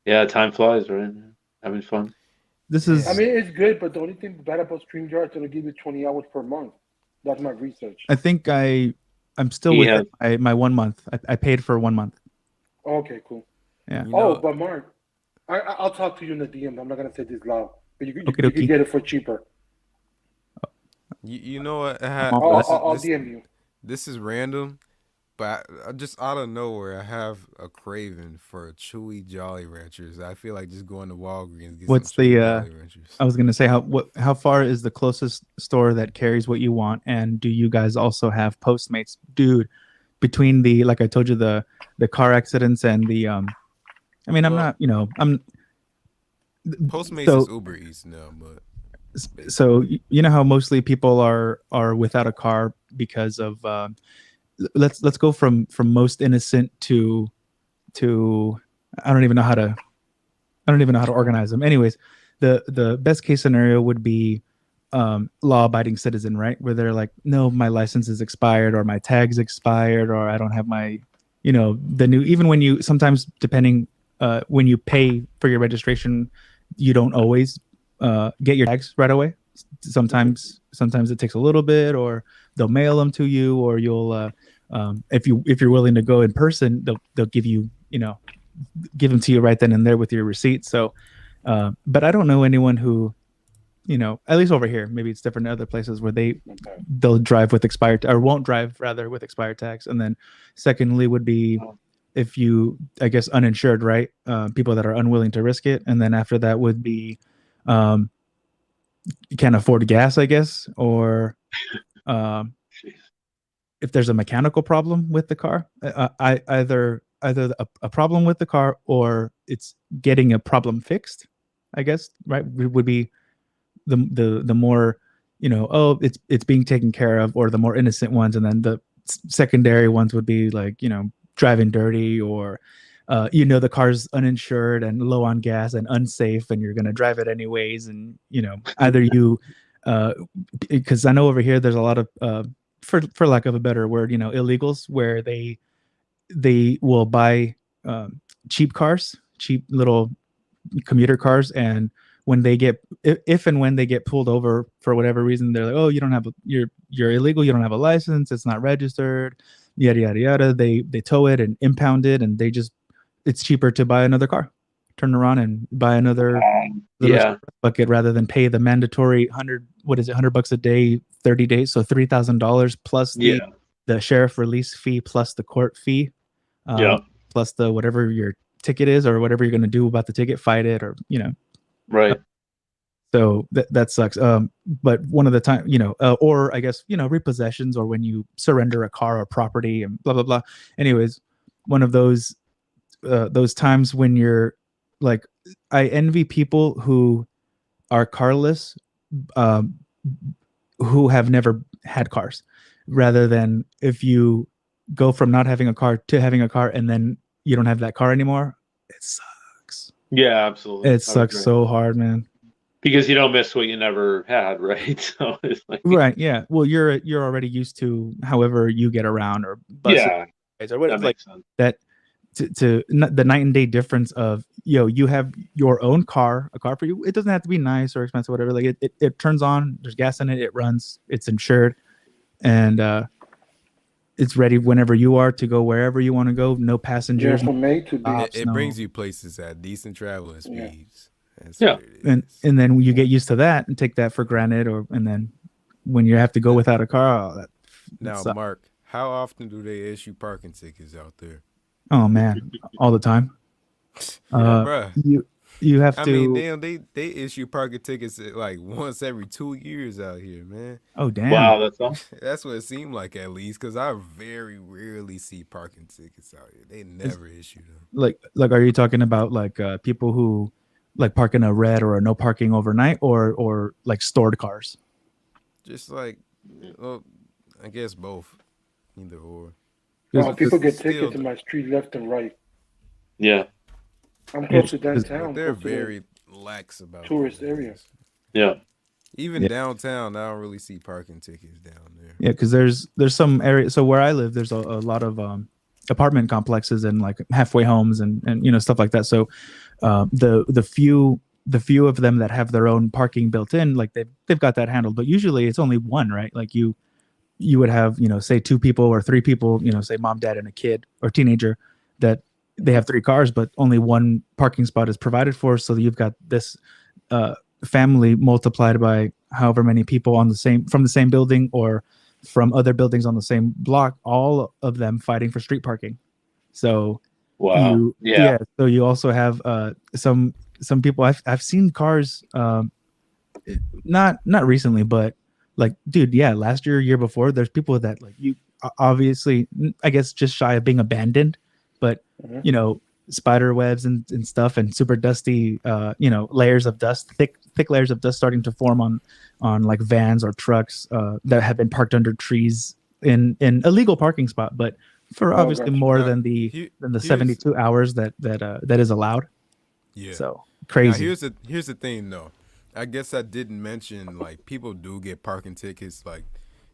Speaker 2: Yeah, time flies, right? Having fun.
Speaker 1: This is.
Speaker 3: I mean, it's good, but the only thing bad about StreamYard is it'll give you 20 hours per month. That's my research.
Speaker 1: I think I'm still
Speaker 2: He
Speaker 1: with my 1 month. I paid for 1 month.
Speaker 3: Okay, cool.
Speaker 1: Yeah.
Speaker 4: You know,
Speaker 3: But Mark, I'll talk to you in the DM. I'm not gonna say this loud, but you
Speaker 1: Okie
Speaker 3: can
Speaker 1: dokie.
Speaker 3: get it for cheaper.
Speaker 4: you know what?
Speaker 3: I'll DM you.
Speaker 4: This is random, but I just out of nowhere, I have a craving for Chewy Jolly Ranchers. I feel like just going to Walgreens and get
Speaker 1: What's
Speaker 4: some Chewy
Speaker 1: the?
Speaker 4: Jolly Ranchers.
Speaker 1: I was gonna say how far is the closest store that carries what you want, and do you guys also have Postmates, dude? Between the, like I told you, the car accidents and the I mean, I'm not, I'm
Speaker 4: Postmates
Speaker 1: so
Speaker 4: is Uber Eats now, but
Speaker 1: so you know how mostly people are without a car because of let's go from most innocent to I don't even know how to organize them. Anyways, the best case scenario would be law-abiding citizen, right? Where they're like, no, my license is expired, or my tag's expired, or I don't have my, the new. Even when you sometimes, depending, when you pay for your registration, you don't always get your tags right away. Sometimes it takes a little bit, or they'll mail them to you, or you'll if you're willing to go in person, they'll give you, give them to you right then and there with your receipt. So, but I don't know anyone who, at least over here, maybe it's different in other places where they'll drive with expired, or won't drive rather with expired tags. And then secondly would be if you, I guess, uninsured, right? People that are unwilling to risk it. And then after that would be you can't afford gas, I guess, or if there's a mechanical problem with the car, either a problem with the car, or it's getting a problem fixed, I guess, right? Would be the more, it's being taken care of, or the more innocent ones. And then the secondary ones would be like, driving dirty, or the car's uninsured and low on gas and unsafe, and you're going to drive it anyways. And either you because I know over here there's a lot of for lack of a better word, illegals, where they will buy cheap cheap little commuter cars, and when they get if and when they get pulled over for whatever reason, they're like, oh, you don't have you're illegal, you don't have a license, it's not registered, yada yada yada. They tow it and impound it, and it's cheaper to buy another car, turn around and buy another little bucket rather than pay the mandatory $100 a day, 30 days, so $3,000 plus the sheriff release fee plus the court fee, plus the whatever your ticket is or whatever you're going to do about the ticket, fight it or
Speaker 2: right.
Speaker 1: So that sucks. But one of the time, or I guess repossessions, or when you surrender a car or property and blah blah blah. Anyways, one of those times when you're like, I envy people who are carless, who have never had cars, rather than if you go from not having a car to having a car and then you don't have that car anymore. It sucks.
Speaker 2: Yeah, absolutely.
Speaker 1: It sucks so hard, man.
Speaker 2: Because you don't miss what you never had, right? So it's like,
Speaker 1: right, yeah. Well, you're already used to however you get around, or buses, or whatever,
Speaker 2: that makes sense.
Speaker 1: That. To the night and day difference of you have your own car, a car for you. It doesn't have to be nice or expensive, whatever. Like it turns on, there's gas in it, it runs, it's insured, and it's ready whenever you are to go wherever you want to go. No passengers.
Speaker 4: It brings you places at decent traveling speeds.
Speaker 1: And then you get used to that and take that for granted, and then when you have to go without a car,
Speaker 4: now, Mark, how often do they issue parking tickets out there?
Speaker 1: Oh man, all the time. You have to.
Speaker 4: I mean, damn, they issue parking tickets like once every 2 years out here, man.
Speaker 1: Oh damn!
Speaker 2: Wow, that's awesome.
Speaker 4: That's what it seemed like, at least, because I very rarely see parking tickets out here. They never issue them.
Speaker 1: Like, are you talking about like people who like park in a red or a no parking overnight, or like stored cars?
Speaker 4: Just like, well, I guess both, either or.
Speaker 3: People get tickets in my street left and right.
Speaker 2: Yeah.
Speaker 3: I'm close to downtown.
Speaker 4: They're very lax about
Speaker 3: tourist areas.
Speaker 2: Yeah.
Speaker 4: Even downtown, I don't really see parking tickets down there.
Speaker 1: Yeah, because there's some areas. So where I live, there's a lot of apartment complexes and like halfway homes and stuff like that. So the few of them that have their own parking built in, like they've got that handled. But usually it's only one, right? Like you would have, say 2 people or 3 people, say mom, dad, and a kid or teenager, that they have 3 cars, but only 1 parking spot is provided for. So you've got this family multiplied by however many people from the same building or from other buildings on the same block, all of them fighting for street parking. So
Speaker 2: wow.
Speaker 1: So you also have some people. I've seen cars, not recently, but like, dude, last year before, there's people that like you obviously, I guess, just shy of being abandoned, but spider webs and stuff and super dusty, layers of dust, thick layers of dust starting to form on like vans or trucks that have been parked under trees in illegal parking spot, but for obviously more than the 72 hours that is allowed.
Speaker 4: Yeah.
Speaker 1: So crazy.
Speaker 4: Now here's the thing though. I guess I didn't mention, like, people do get parking tickets like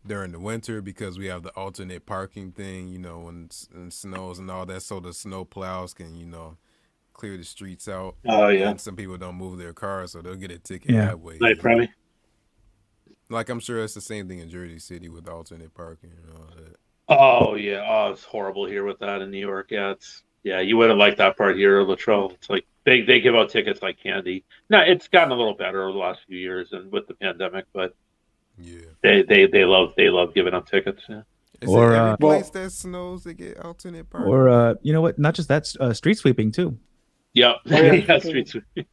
Speaker 4: during the winter because we have the alternate parking thing, when it snows and all that, so the snow plows can, clear the streets out.
Speaker 2: Oh yeah.
Speaker 4: And some people don't move their cars, so they'll get a ticket that way. Like, I'm sure it's the same thing in Jersey City with alternate parking and all that.
Speaker 2: Oh yeah. Oh, it's horrible here with that in New York. Yeah, you wouldn't like that part here, Latrell. It's like they give out tickets like candy. Now it's gotten a little better over the last few years and with the pandemic, but they love giving out tickets. Yeah.
Speaker 4: Is there every place that snows they get alternate parking?
Speaker 1: Or you know what? Not just that, street sweeping too.
Speaker 2: Yep. Yeah, street sweeping.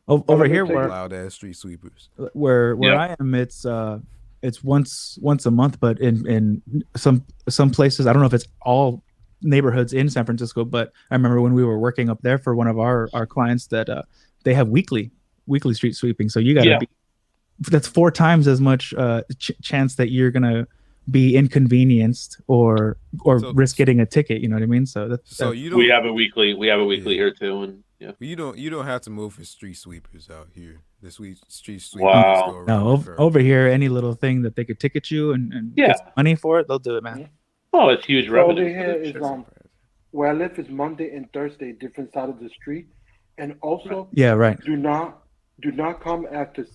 Speaker 1: Over here, where
Speaker 4: loud ass street sweepers.
Speaker 1: Where I am, it's once a month, but in some places, I don't know if it's all neighborhoods in San Francisco, but I remember when we were working up there for one of our clients that they have weekly street sweeping. So you got to be, that's 4 times as much chance that you're gonna be inconvenienced or risk getting a ticket. You know what I mean? So
Speaker 2: we have a weekly here too, and
Speaker 4: you don't have to move for street sweepers out here. The street sweepers.
Speaker 2: Wow.
Speaker 1: No, over here, any little thing that they could ticket you and get some money for it, they'll do it, man.
Speaker 2: Oh, it's huge revenue.
Speaker 3: Over here is where I live is Monday and Thursday, different side of the street. And also,
Speaker 1: Yeah, right.
Speaker 3: do not come after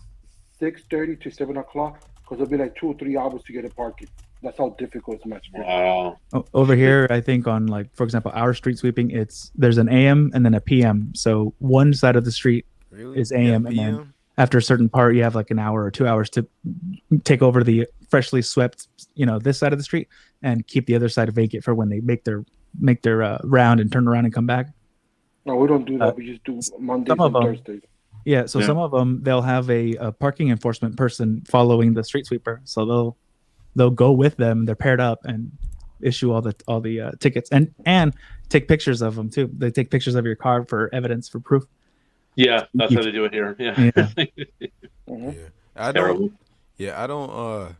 Speaker 3: 6:30 to 7 o'clock because it'll be like 2 or 3 hours to get a parking. That's how difficult it's my street.
Speaker 2: Wow.
Speaker 1: Over here, I think on like, for example, our street sweeping, there's an AM and then a PM. So one side of the street is AM, and then after a certain part, you have like an hour or 2 hours to take over the freshly swept, this side of the street, and keep the other side vacant for when they make their round and turn around and come back.
Speaker 3: No, we don't do that. We just do Mondays and Thursdays.
Speaker 1: Yeah, so some of them, they'll have a parking enforcement person following the street sweeper. So they'll go with them. They're paired up and issue all the tickets and take pictures of them too. They take pictures of your car for evidence, for proof.
Speaker 2: Yeah, that's how they do it here. Yeah.
Speaker 3: Mm-hmm.
Speaker 4: I don't.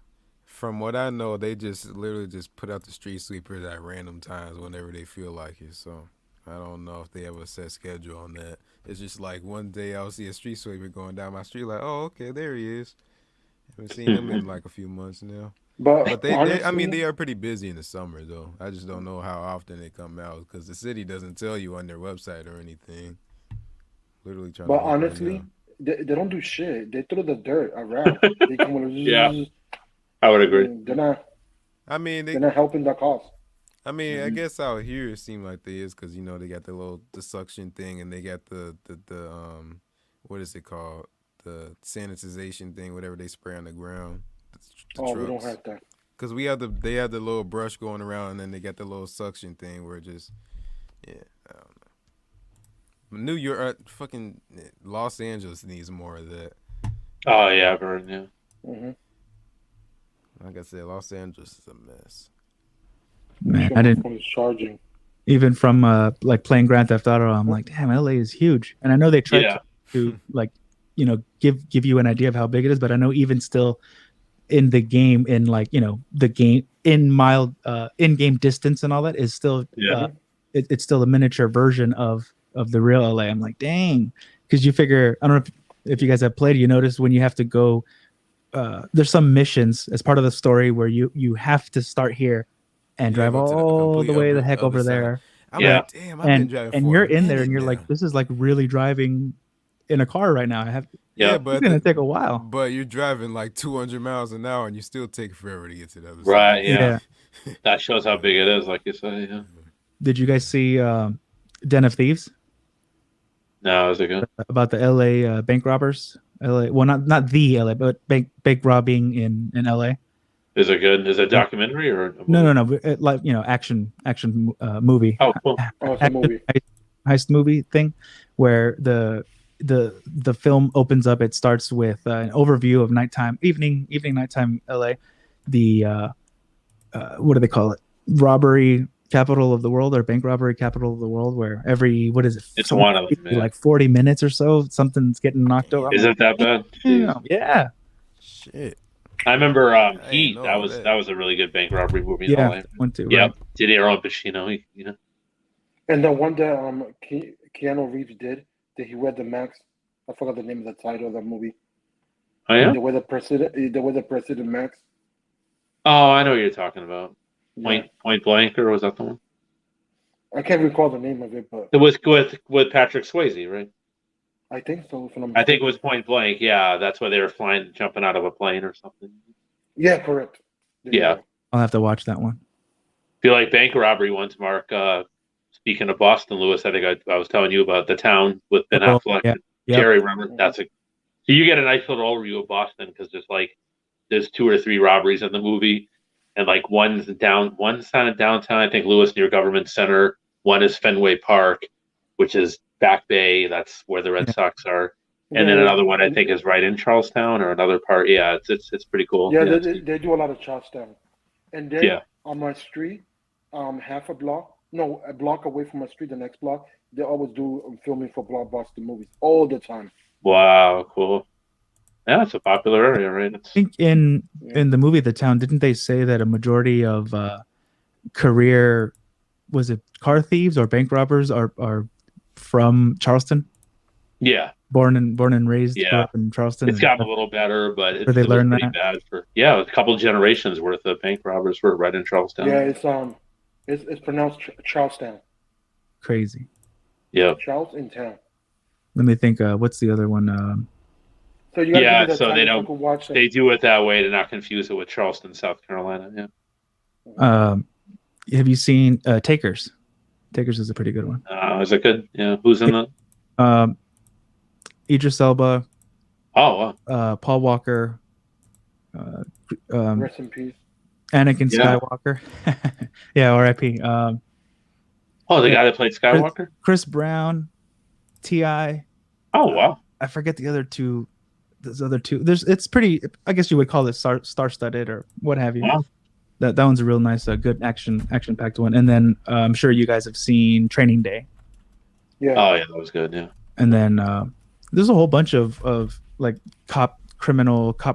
Speaker 4: From what I know, they just literally just put out the street sweepers at random times whenever they feel like it. So I don't know if they have a set schedule on that. It's just like one day I'll see a street sweeper going down my street, like, oh, okay, there he is. Haven't seen him in like a few months now. But honestly, I mean, they are pretty busy in the summer though. I just don't know how often they come out because the city doesn't tell you on their website or anything. Literally trying.
Speaker 3: But honestly, they don't do shit. They throw the dirt around. They come
Speaker 2: yeah, I would agree.
Speaker 3: They're not.
Speaker 4: I mean,
Speaker 3: they're not helping the cause.
Speaker 4: I mean, I guess out here it seemed like they is because they got the suction thing and they got the what is it called, the sanitization thing, whatever they spray on the ground. The
Speaker 3: trucks. We don't have that.
Speaker 4: Because they had the little brush going around and then they got the little suction thing where it just I don't know. New York, fucking Los Angeles needs more of that.
Speaker 2: Oh yeah, I've heard. Yeah.
Speaker 3: Mm-hmm.
Speaker 4: Like I said, Los Angeles is a mess.
Speaker 1: Man, I didn't.
Speaker 3: Charging.
Speaker 1: Even from like playing Grand Theft Auto, I'm like, damn, LA is huge, and I know they try to like, give you an idea of how big it is, but I know even still, in the game, in like the game in mild in-game distance and all that is still it's still a miniature version of the real LA. I'm like, dang, because you figure, I don't know if you guys have played, you notice when you have to go, there's some missions as part of the story where you have to start here and drive all the way the heck over there.
Speaker 4: I'm like, damn, I've been driving
Speaker 1: and you're in there and you're like, this is like really driving in a car right now. But it's gonna take a while.
Speaker 4: But you're driving like 200 miles an hour and you still take forever to get to the other side.
Speaker 2: Right, yeah. That shows how big it is, like you say, yeah.
Speaker 1: Did you guys see Den of Thieves?
Speaker 2: No, is it good?
Speaker 1: About the LA bank robbers? Well, not the LA, but bank robbing in LA.
Speaker 2: Is it good? Is it a documentary or
Speaker 1: no? Like action movie.
Speaker 2: Oh, cool.
Speaker 3: It's a movie.
Speaker 1: Heist movie thing, where the film opens up. It starts with an overview of nighttime LA. The what do they call it? Robbery capital of the world, or bank robbery capital of the world, where
Speaker 2: it's one of them,
Speaker 1: like 40 minutes or so something's getting knocked over.
Speaker 2: Is it that bad?
Speaker 1: Yeah.
Speaker 4: Shit.
Speaker 2: I remember Heat. That was a really good bank robbery movie.
Speaker 1: Yeah, went to.
Speaker 2: Yeah, De Niro and Pacino.
Speaker 3: And the one that Keanu Reeves did, that he wear the mask. I forgot the name of the title of that movie.
Speaker 2: Oh yeah.
Speaker 3: They wear the president mask.
Speaker 2: Oh, I know what you're talking about. Point Blank, or was that the one?
Speaker 3: I can't recall the name of it, but
Speaker 2: it was with Patrick Swayze, right?
Speaker 3: I think so.
Speaker 2: I think it was Point Blank. Yeah, that's why they were jumping out of a plane or something.
Speaker 3: Yeah, correct.
Speaker 2: Yeah,
Speaker 1: I'll have to watch that one.
Speaker 2: Feel like bank robbery once, Mark. Speaking of Boston, Lewis, I think I was telling you about The Town with Ben Affleck and Jerry. Remember, so you get a nice little overview of Boston because there's 2 or 3 robberies in the movie, and like one's kind of downtown. I think Lewis near Government Center. One is Fenway Park, which is Back Bay. That's where the Red Sox are. And then another one I think is right in Charlestown, or another part. Yeah, it's pretty cool.
Speaker 3: Yeah, they do a lot of Charlestown. And then on my street, a block away from my street, the next block, they always do filming for blockbuster movies all the time.
Speaker 2: Wow, cool. Yeah, it's a popular area, right?
Speaker 1: I think in the movie The Town, didn't they say that a majority of career, was it car thieves or bank robbers are from Charleston?
Speaker 2: Yeah.
Speaker 1: Born and raised in Charleston.
Speaker 2: It's gotten a little better, but it's
Speaker 1: they learned
Speaker 2: pretty bad for a couple generations worth of bank robbers were right in Charlestown.
Speaker 3: Yeah, it's pronounced Charlestown.
Speaker 1: Crazy.
Speaker 2: Yeah.
Speaker 3: Charlestown town.
Speaker 1: Let me think. What's the other one?
Speaker 3: So you gotta give me that
Speaker 2: so
Speaker 3: time
Speaker 2: they
Speaker 3: so I
Speaker 2: don't.
Speaker 3: can watch it.
Speaker 2: They do it that way to not confuse it with Charleston, South Carolina. Yeah.
Speaker 1: Have you seen Takers? Takers is a pretty good one.
Speaker 2: Is it good? Yeah. Who's in that?
Speaker 1: Idris Elba.
Speaker 2: Oh, wow.
Speaker 1: Paul Walker.
Speaker 3: Rest in peace.
Speaker 1: Anakin Skywalker. Yeah, R.I.P.
Speaker 2: The guy that played Skywalker?
Speaker 1: Chris Brown, T.I.
Speaker 2: Oh, wow.
Speaker 1: I forget the other two. Those other two. It's pretty. I guess you would call it star-studded or what have you.
Speaker 2: Wow.
Speaker 1: That one's a real nice, good action-packed one. And then I'm sure you guys have seen Training Day.
Speaker 3: Yeah.
Speaker 2: Oh yeah, that was good. Yeah.
Speaker 1: And then there's a whole bunch of like cop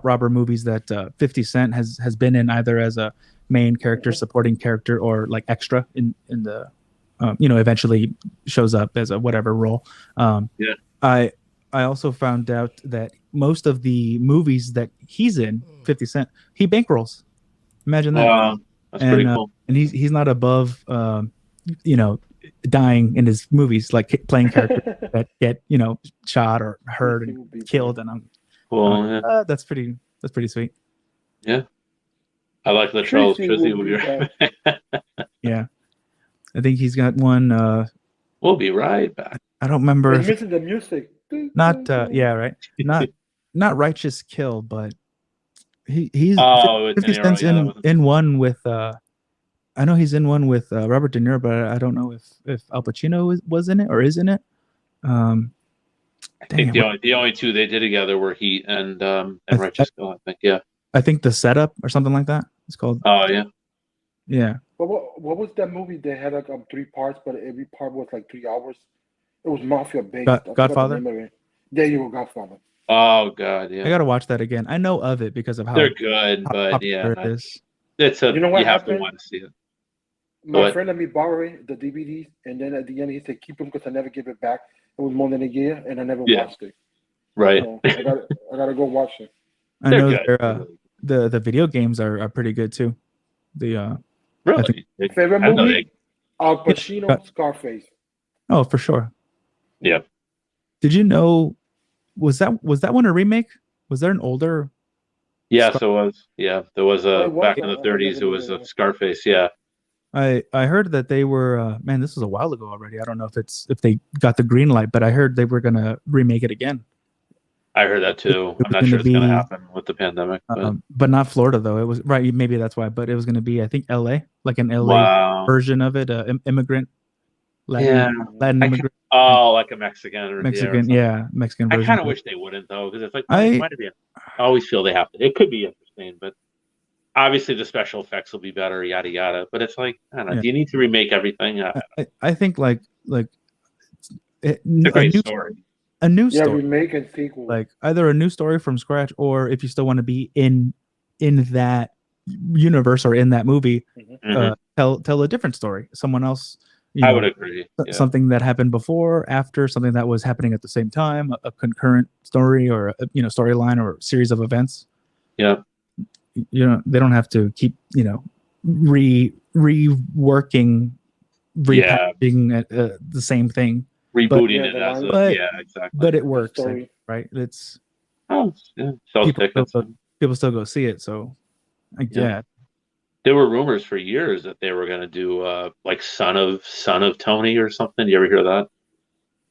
Speaker 1: robber movies that 50 Cent has been in, either as a main character, supporting character, or like extra in the eventually shows up as a whatever role. I also found out that most of the movies that he's in, 50 Cent, he bankrolls. Imagine that.
Speaker 2: That's pretty cool.
Speaker 1: And he's not above dying in his movies, like playing characters that get shot or hurt and killed. And I'm
Speaker 2: cool.
Speaker 1: That's pretty sweet.
Speaker 2: Yeah, I like the Charles Trizzy will be right.
Speaker 1: Yeah, I think he's got one.
Speaker 2: We'll be right back.
Speaker 1: I don't remember.
Speaker 3: I'm missing the music.
Speaker 1: Not right. Not Righteous Kill, but he's 50 Cent's in one with I know he's in one with Robert De Niro, but I don't know if Al Pacino was in it or is in it.
Speaker 2: I think the only two they did together were Heat and Righteous Kill. I think, yeah.
Speaker 1: I think The Setup or something like that. It's called.
Speaker 2: Oh yeah.
Speaker 1: Yeah.
Speaker 3: What was that movie? They had like 3 parts, but every part was like 3 hours. It was Mafia based.
Speaker 1: Godfather.
Speaker 3: There you go, Godfather.
Speaker 2: Oh God, yeah.
Speaker 1: I gotta watch that again. I know of it because of how
Speaker 2: they're good, but yeah,
Speaker 1: it is.
Speaker 2: It's a
Speaker 3: you know what
Speaker 2: you have
Speaker 3: happened?
Speaker 2: to want to see it.
Speaker 3: My friend let me borrow the DVDs, and then at the end he said keep them because I never give it back. It was more than a year, and I never watched it.
Speaker 2: Right.
Speaker 3: So I gotta go watch it.
Speaker 1: I know the video games are pretty good too.
Speaker 2: Really?
Speaker 3: Favorite movie? Al Pacino, Scarface.
Speaker 1: Oh, for sure.
Speaker 2: Yeah.
Speaker 1: Did you know? Was that one a remake? Was there an older?
Speaker 2: Yes, it was. Yeah, there was a back in the 30s. It was a Scarface. Yeah.
Speaker 1: I heard that they were. Man, this was a while ago already. I don't know if they got the green light, but I heard they were gonna remake it again.
Speaker 2: I heard that too. I'm not sure it's gonna happen with the pandemic,
Speaker 1: but not Florida though. It was right. Maybe that's why. But it was gonna be, I think, L.A. like an L.A. version of it. Immigrant. Latin immigrant.
Speaker 2: Like a Mexican.
Speaker 1: Mexican version.
Speaker 2: I kind of wish they wouldn't though, because it's like I always feel they have to. It could be interesting, but obviously the special effects will be better, yada yada. But it's like, I don't know. Yeah. Do you need to remake everything?
Speaker 1: I think like
Speaker 2: a great story.
Speaker 1: A new story.
Speaker 3: Yeah, remake and sequel.
Speaker 1: Like either a new story from scratch, or if you still want to be in that universe or in that movie, tell a different story. Someone else.
Speaker 2: I would agree. Yeah.
Speaker 1: Something that happened before, after, something that was happening at the same time, a concurrent story or storyline or series of events.
Speaker 2: Yeah.
Speaker 1: They don't have to keep reworking, repackaging the same thing,
Speaker 2: rebooting it as exactly.
Speaker 1: But it works, right? It's people still go see it, so yeah.
Speaker 2: There were rumors for years that they were going to do like Son of Tony or something. You ever hear that?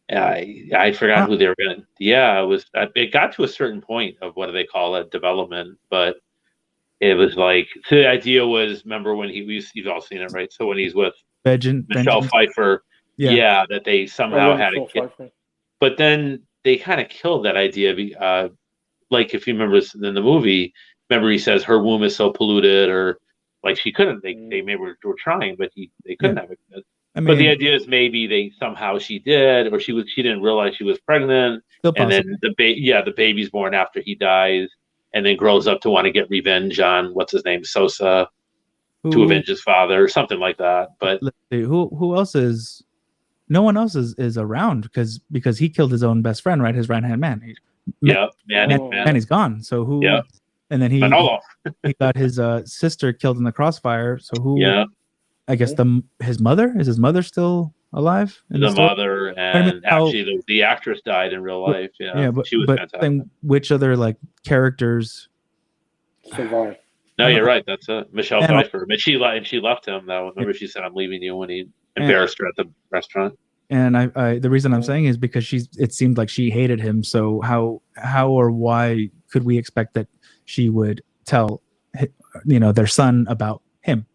Speaker 2: I forgot who they were going to. Yeah, it was. It got to a certain point of what do they call it, development, but it was like the idea was. Remember when you've all seen it, right? So when he's with Michelle Pfeiffer, that they somehow had a kid, but then they kind of killed that idea. Like if you remember in the movie, he says her womb is so polluted, or like she couldn't. They maybe were trying, but they couldn't have a kid. But the idea is maybe she did, or she didn't realize she was pregnant, and then the baby's born after he dies, and then grows up to want to get revenge on what's his name, Sosa, to avenge his father, or something like that. But
Speaker 1: let's see, who else is? No one else is around because he killed his own best friend, right? His right hand man. Manny's gone. So who? Yeah. And then he got his sister killed in the crossfire. So who?
Speaker 2: Yeah.
Speaker 1: I guess his mother. Is his mother still alive in
Speaker 2: the
Speaker 1: story?
Speaker 2: mother,
Speaker 1: I mean,
Speaker 2: and actually the actress died in real life. Yeah,
Speaker 1: but
Speaker 2: she was fantastic.
Speaker 1: then which other like characters
Speaker 3: survive?
Speaker 2: No, you're right. That's it. Michelle
Speaker 1: And-
Speaker 2: Pfeiffer. But she left him though. Remember, she said, "I'm leaving you" when he embarrassed her at the restaurant.
Speaker 1: And I the reason I'm saying is because it seemed like she hated him. So how or why could we expect that she would tell, their son about him?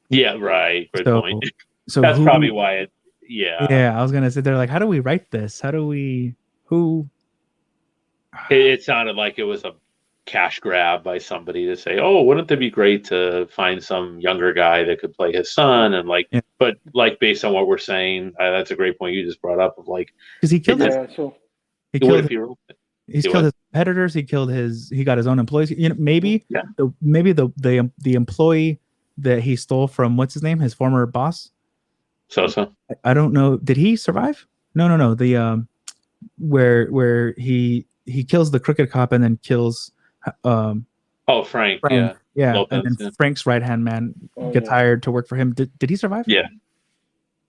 Speaker 2: Yeah, right. Great point.
Speaker 1: So
Speaker 2: that's probably why it. Yeah.
Speaker 1: Yeah, I was gonna say they're like, how do we write this? Who?
Speaker 2: It sounded like it was a cash grab by somebody to say, "Oh, wouldn't it be great to find some younger guy that could play his son?" And but based on what we're saying, that's a great point you just brought up of like,
Speaker 1: because he killed
Speaker 2: he's
Speaker 1: killed his competitors. He got his own employees. Maybe the employee that he stole from, what's his name, his former boss,
Speaker 2: Sosa.
Speaker 1: I don't know. Did he survive? No. The where he kills the crooked cop and then kills
Speaker 2: Frank.
Speaker 1: Yeah.
Speaker 2: Lopez,
Speaker 1: and then Frank's right hand man gets hired to work for him. Did he survive?
Speaker 2: Yeah,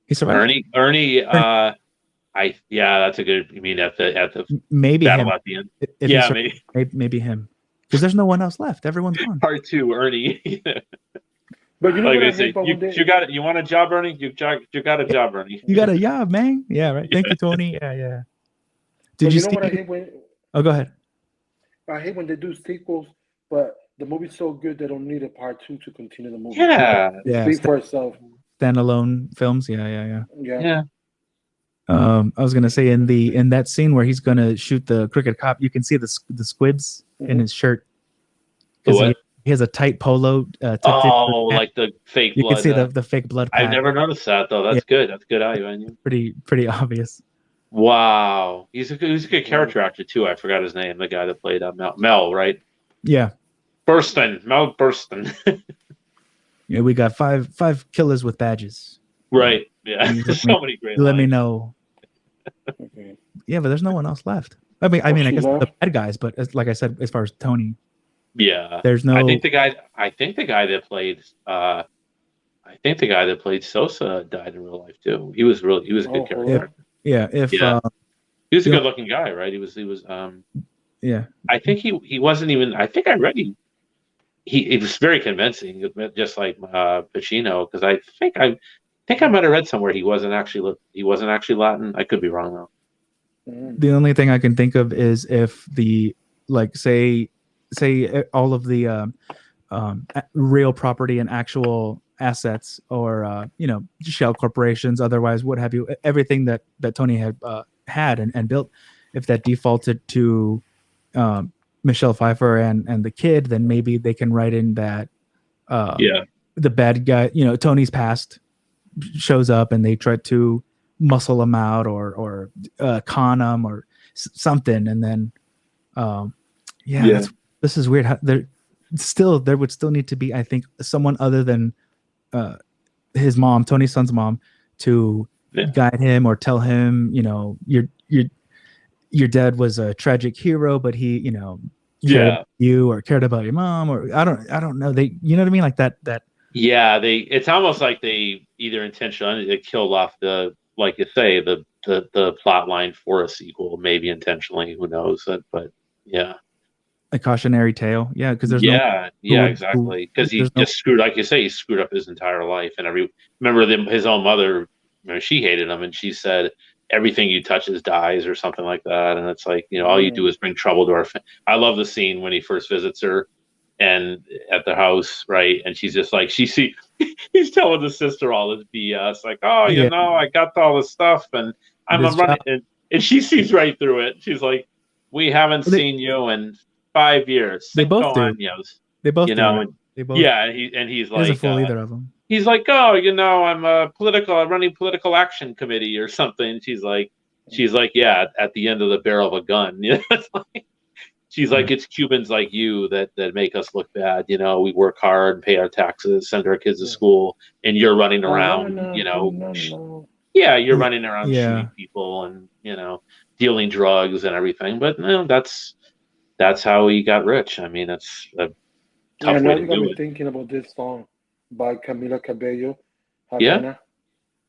Speaker 1: he survived.
Speaker 2: Ernie. That's a good. You mean at the
Speaker 1: maybe
Speaker 2: battle
Speaker 1: him
Speaker 2: at the end?
Speaker 1: Maybe him, because there's no one else left. Everyone's gone.
Speaker 2: Part 2, Ernie.
Speaker 3: But you know
Speaker 2: like
Speaker 3: what I
Speaker 2: say,
Speaker 3: hate
Speaker 2: you got it. You want a job, Ernie? You got a job, Ernie.
Speaker 1: You got a job, man. Yeah, right. Thank you, Tony. Yeah. Did you
Speaker 3: know
Speaker 1: see?
Speaker 3: What I hate when?
Speaker 1: Oh, go ahead.
Speaker 3: I hate when they do sequels, but the movie's so good they don't need a part 2 to continue the movie.
Speaker 2: Yeah.
Speaker 3: Speak for itself.
Speaker 1: Standalone films. Yeah.
Speaker 2: Yeah.
Speaker 1: I was gonna say in that scene where he's gonna shoot the crooked cop, you can see the squibs in his shirt because he has a tight polo.
Speaker 2: Like the fake blood.
Speaker 1: You can see the fake blood pad.
Speaker 2: I've never noticed that though. That's good. That's good eye, man.
Speaker 1: Pretty obvious.
Speaker 2: Wow, he's a good character actor too. I forgot his name. The guy that played Mel, right?
Speaker 1: Yeah.
Speaker 2: Mel Burstyn.
Speaker 1: Yeah, we got five killers with badges.
Speaker 2: Right. Yeah. So many great.
Speaker 1: Let me know. Yeah, but there's no one else left. I mean, I guess the bad guys, but like I said, as far as Tony.
Speaker 2: Yeah.
Speaker 1: There's no.
Speaker 2: I think the guy that played. I think the guy that played Sosa died in real life too. He was a good character.
Speaker 1: Yeah. He
Speaker 2: was a good-looking guy, right? He was.
Speaker 1: Yeah.
Speaker 2: I think he wasn't even. I think I read he was very convincing, just like Pacino, because I think I might have read somewhere he wasn't actually Latin. I could be wrong though.
Speaker 1: The only thing I can think of is if the say all of the real property and actual assets or shell corporations, otherwise what have you, everything that Tony had and built, if that defaulted to Michelle Pfeiffer and the kid, then maybe they can write in that the bad guy, Tony's past shows up and they try to muscle him out or con him or something, and then this is weird. There would still need to be, I think, someone other than his mom, Tony's son's mom, to guide him or tell him, your dad was a tragic hero, but he, cared about you or cared about your mom, or I don't know. They, you know what I mean? Like that.
Speaker 2: Yeah, it's almost like they either intentionally killed off like you say, the plot line for a sequel, maybe intentionally, who knows? But yeah.
Speaker 1: A cautionary tale. Yeah, because there's
Speaker 2: exactly. Because he just screwed, like you say, he screwed up his entire life. And his own mother, she hated him, and she said, everything you touches dies, or something like that. And it's like, all you do is bring trouble to our family. I love the scene when he first visits her and at the house, right? And she's just like, he's telling the sister all this BS, like, I got all this stuff and I'm running, and she sees right through it. She's like, we haven't seen you in 5 years.
Speaker 1: They both do. They both do. They both.
Speaker 2: Yeah, and he's like,
Speaker 1: doesn't fool either of them.
Speaker 2: He's like, I'm running political action committee or something. She's like, yeah, at the end of the barrel of a gun. She's like, it's Cubans like you that make us look bad. We work hard and pay our taxes, send our kids to school, and you're running around, you're running around shooting people and, dealing drugs and everything. But that's how he got rich. I mean, it's a tough way to do it.
Speaker 3: Thinking about this song by Camila Cabello,
Speaker 2: Havana.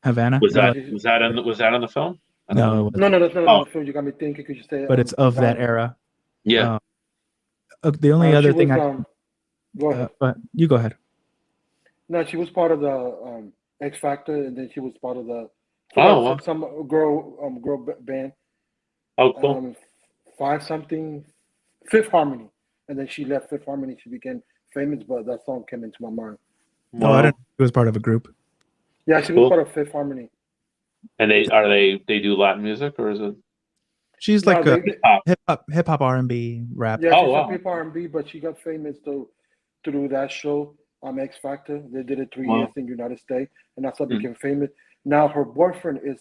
Speaker 1: Havana.
Speaker 2: Was that in the film?
Speaker 1: No, it
Speaker 3: No, that's not
Speaker 2: Oh.
Speaker 3: in the film. You got me thinking because you say.
Speaker 1: but it's of that
Speaker 3: Havana.
Speaker 1: era.
Speaker 2: Yeah.
Speaker 1: The only other
Speaker 3: She
Speaker 1: thing
Speaker 3: was, go ahead.
Speaker 1: but you go ahead.
Speaker 3: No, she was part of the X Factor, and then she was part of the
Speaker 2: Wow.
Speaker 3: some girl band.
Speaker 2: Oh, cool.
Speaker 3: Fifth Harmony, and then she left Fifth Harmony. She became famous, but that song came into my mind.
Speaker 1: No, I didn't. It was part of a group.
Speaker 3: Yeah, she was part of Fifth Harmony.
Speaker 2: And they do Latin music, or is it?
Speaker 1: She's
Speaker 3: No,
Speaker 1: like a hip hop R&B rap.
Speaker 3: Yeah, she's a hip R&B, but she got famous through that show X Factor. They did it 3 years in the United States, and that's how became famous. Now her boyfriend is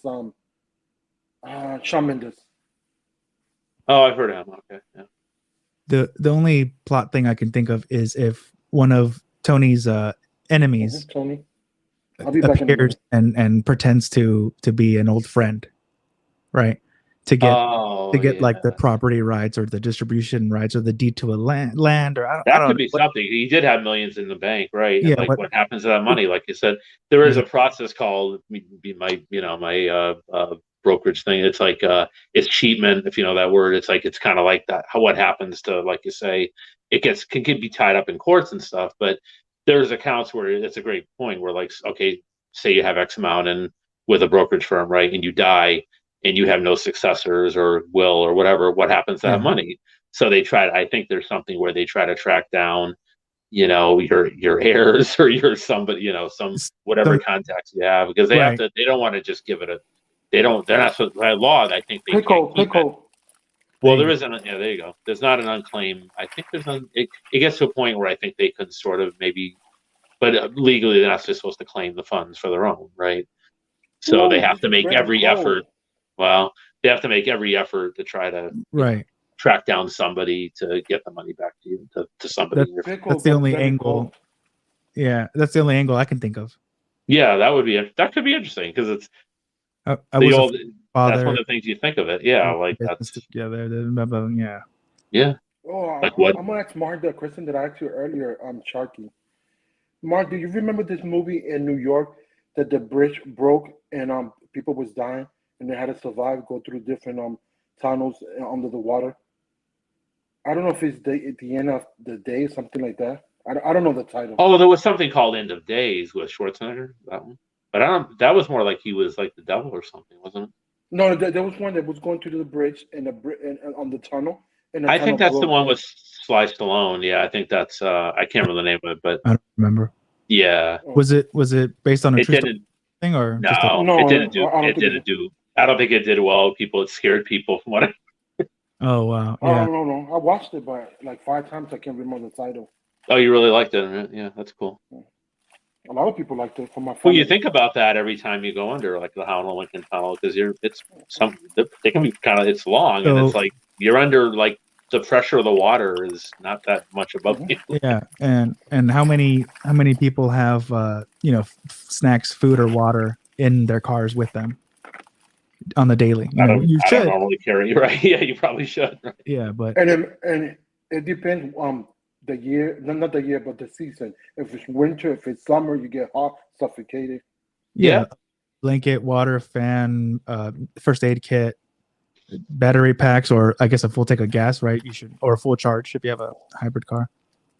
Speaker 3: Shawn Mendes.
Speaker 2: Oh, I've heard of him. Okay, yeah.
Speaker 1: The only plot thing I can think of is if one of Tony's enemies
Speaker 3: Tony
Speaker 1: appears and pretends to be an old friend, right? To get like the property rights or the distribution rights or the deed to a land or I don't
Speaker 2: could be something. He did have millions in the bank, right?
Speaker 1: Yeah,
Speaker 2: and what happens to that money? Like you said, there is a process called my brokerage thing. It's like it's cheatment, if you know that word. It's like it's kind of like that. What happens to, like you say, it can be tied up in courts and stuff. But there's accounts where it's a great point where, like, okay, say you have X amount and with a brokerage firm, right, and you die. And you have no successors or will or whatever, what happens to that money? So I think there's something where they try to track down, your heirs or your somebody, some whatever contacts you have, because they don't want to just give it they're not so by law. I think they can't keep it. Well, there isn't. Yeah, there you go. There's not an unclaimed. I think it gets to a point where I think they could sort of maybe, but legally they're not just supposed to claim the funds for their own, right? So they have to make every effort. Well, they have to make every effort to try to track down somebody to get the money back to you, to somebody.
Speaker 1: That's the only angle. Yeah, that's the only angle I can think of.
Speaker 2: Yeah, that could be interesting because it's that's one of the things you think of it. Yeah, like that's
Speaker 1: together.
Speaker 2: Yeah.
Speaker 3: Oh,
Speaker 2: like what?
Speaker 3: I'm gonna ask Mark the question that I asked you earlier. Sharky. Mark, do you remember this movie in New York that the bridge broke and people was dying? And they had to survive, go through different tunnels under the water. I don't know if it's at the end of the day, something like that. I don't know the title.
Speaker 2: Oh, there was something called End of Days with Schwarzenegger. That one, but that was more like he was like the devil or something, wasn't it?
Speaker 3: No, there was one that was going through the bridge and on the tunnel. And
Speaker 2: I think that's the one with Sly Stallone. Yeah, I think that's I can't remember the name of it, but
Speaker 1: I don't remember.
Speaker 2: Yeah.
Speaker 1: Was it based on a true thing or
Speaker 2: no? It didn't do. I don't think it did well. It scared people from what I.
Speaker 1: Oh wow!
Speaker 3: Yeah. No. I watched it, but like 5 times. I can't remember the title.
Speaker 2: Oh, you really liked it, right? Yeah, that's cool.
Speaker 3: A lot of people liked it. From my.
Speaker 2: Well, you think about that every time you go under, like the Howell Lincoln Tunnel, because they can be kind of it's long, and it's like you're under like the pressure of the water is not that much above you.
Speaker 1: Yeah, and how many people have snacks, food, or water in their cars with them on the daily? You should.
Speaker 2: I don't normally carry, right? Yeah, you probably should. Right?
Speaker 1: Yeah, but
Speaker 3: and it depends the year, not the year, but the season. If it's winter, if it's summer, you get hot, suffocated.
Speaker 1: Yeah. Blanket, water, fan, first aid kit, battery packs, or I guess a full tank of gas, right? You should, or a full charge if you have a hybrid car.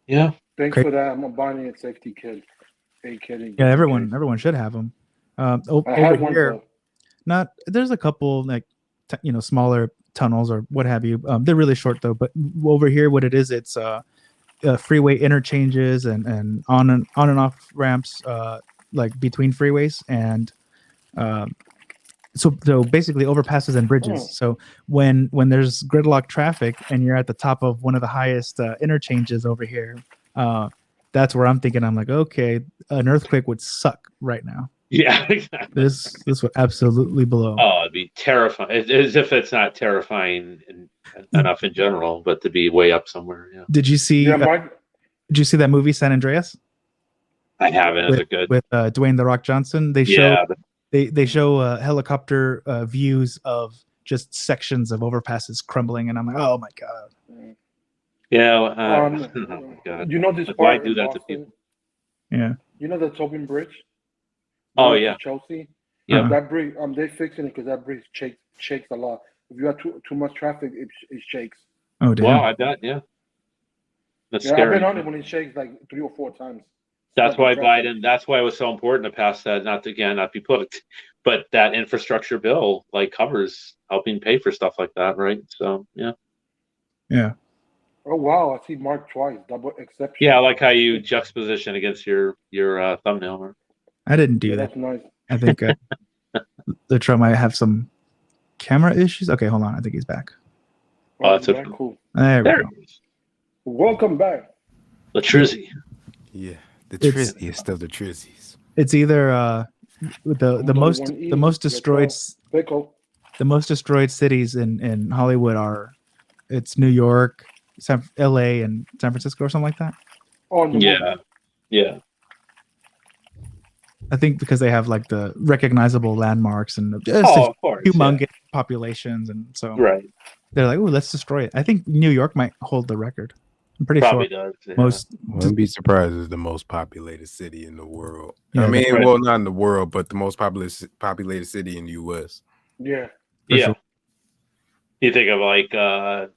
Speaker 2: Yeah.
Speaker 3: Thanks for that. I'm buying a safety kit.
Speaker 1: Yeah, everyone should have them. Over here, there's a couple like smaller tunnels or what have you. They're really short though. But over here, what it is, it's freeway interchanges and on and off ramps, like between freeways and. So basically overpasses and bridges. So when there's gridlock traffic and you're at the top of one of the highest interchanges over here, that's where I'm thinking. I'm like, okay, an earthquake would suck right now.
Speaker 2: Yeah, exactly.
Speaker 1: This would absolutely blow.
Speaker 2: Oh, it'd be terrifying. As if it's not terrifying enough in general, but to be way up somewhere. Yeah.
Speaker 1: Did you see? Did you see that movie San Andreas?
Speaker 2: I haven't. Is it good?
Speaker 1: With Dwayne "The Rock" Johnson? They show. They show helicopter views of just sections of overpasses crumbling, and I'm like, oh my god.
Speaker 2: Yeah. Oh my god.
Speaker 3: You know this part?
Speaker 2: Why do that to people?
Speaker 1: Yeah.
Speaker 3: You know the Tobin Bridge?
Speaker 2: Oh yeah.
Speaker 3: Chelsea.
Speaker 2: Yeah.
Speaker 3: That bridge, they fixing it because that bridge shakes a lot. If you have too much traffic, it shakes.
Speaker 1: Oh damn.
Speaker 2: Wow, I bet. Yeah. That's
Speaker 3: Yeah,
Speaker 2: scary.
Speaker 3: I've been on it when it shakes like 3 or 4 times.
Speaker 2: That's
Speaker 3: Stuck in
Speaker 2: why
Speaker 3: traffic.
Speaker 2: Biden. That's why it was so important to pass that. Not to, again, not be political, but that infrastructure bill like covers helping pay for stuff like that, right? So yeah.
Speaker 1: Yeah.
Speaker 3: Oh wow, I see Mark twice, double exception.
Speaker 2: Yeah, I like how you juxtaposition against your thumbnail. Mark.
Speaker 1: I didn't do
Speaker 3: Yeah,
Speaker 1: that.
Speaker 3: that's nice.
Speaker 1: I think the Trump might have some camera issues. Okay, hold on. I think he's back.
Speaker 2: Oh, that's
Speaker 3: very
Speaker 2: it.
Speaker 3: cool.
Speaker 1: There we
Speaker 2: There
Speaker 1: go.
Speaker 2: it is.
Speaker 3: Welcome back.
Speaker 2: Latrizzi.
Speaker 4: Yeah, the
Speaker 1: It's-
Speaker 4: trizziest of the trizzies.
Speaker 1: It's either the most destroyed
Speaker 3: Pickle.
Speaker 1: the most destroyed cities in Hollywood are it's New York, LA, and San Francisco or something like that.
Speaker 3: Oh, the
Speaker 2: Yeah.
Speaker 3: movie.
Speaker 2: Yeah.
Speaker 1: I think because they have like the recognizable landmarks and just
Speaker 2: Oh, of course.
Speaker 1: humongous populations, and so
Speaker 2: Yeah. Right.
Speaker 1: they're like, "Oh, let's destroy it." I think New York might hold the record. I'm pretty
Speaker 2: Probably
Speaker 1: sure
Speaker 2: does. Yeah.
Speaker 1: most.
Speaker 4: Wouldn't be surprised it's the most populated city in the world.
Speaker 1: Yeah,
Speaker 4: I mean,
Speaker 2: right.
Speaker 4: well, not in the world, but the most populated city in the U.S.
Speaker 3: Yeah.
Speaker 1: For
Speaker 2: Yeah.
Speaker 1: sure.
Speaker 2: You think of like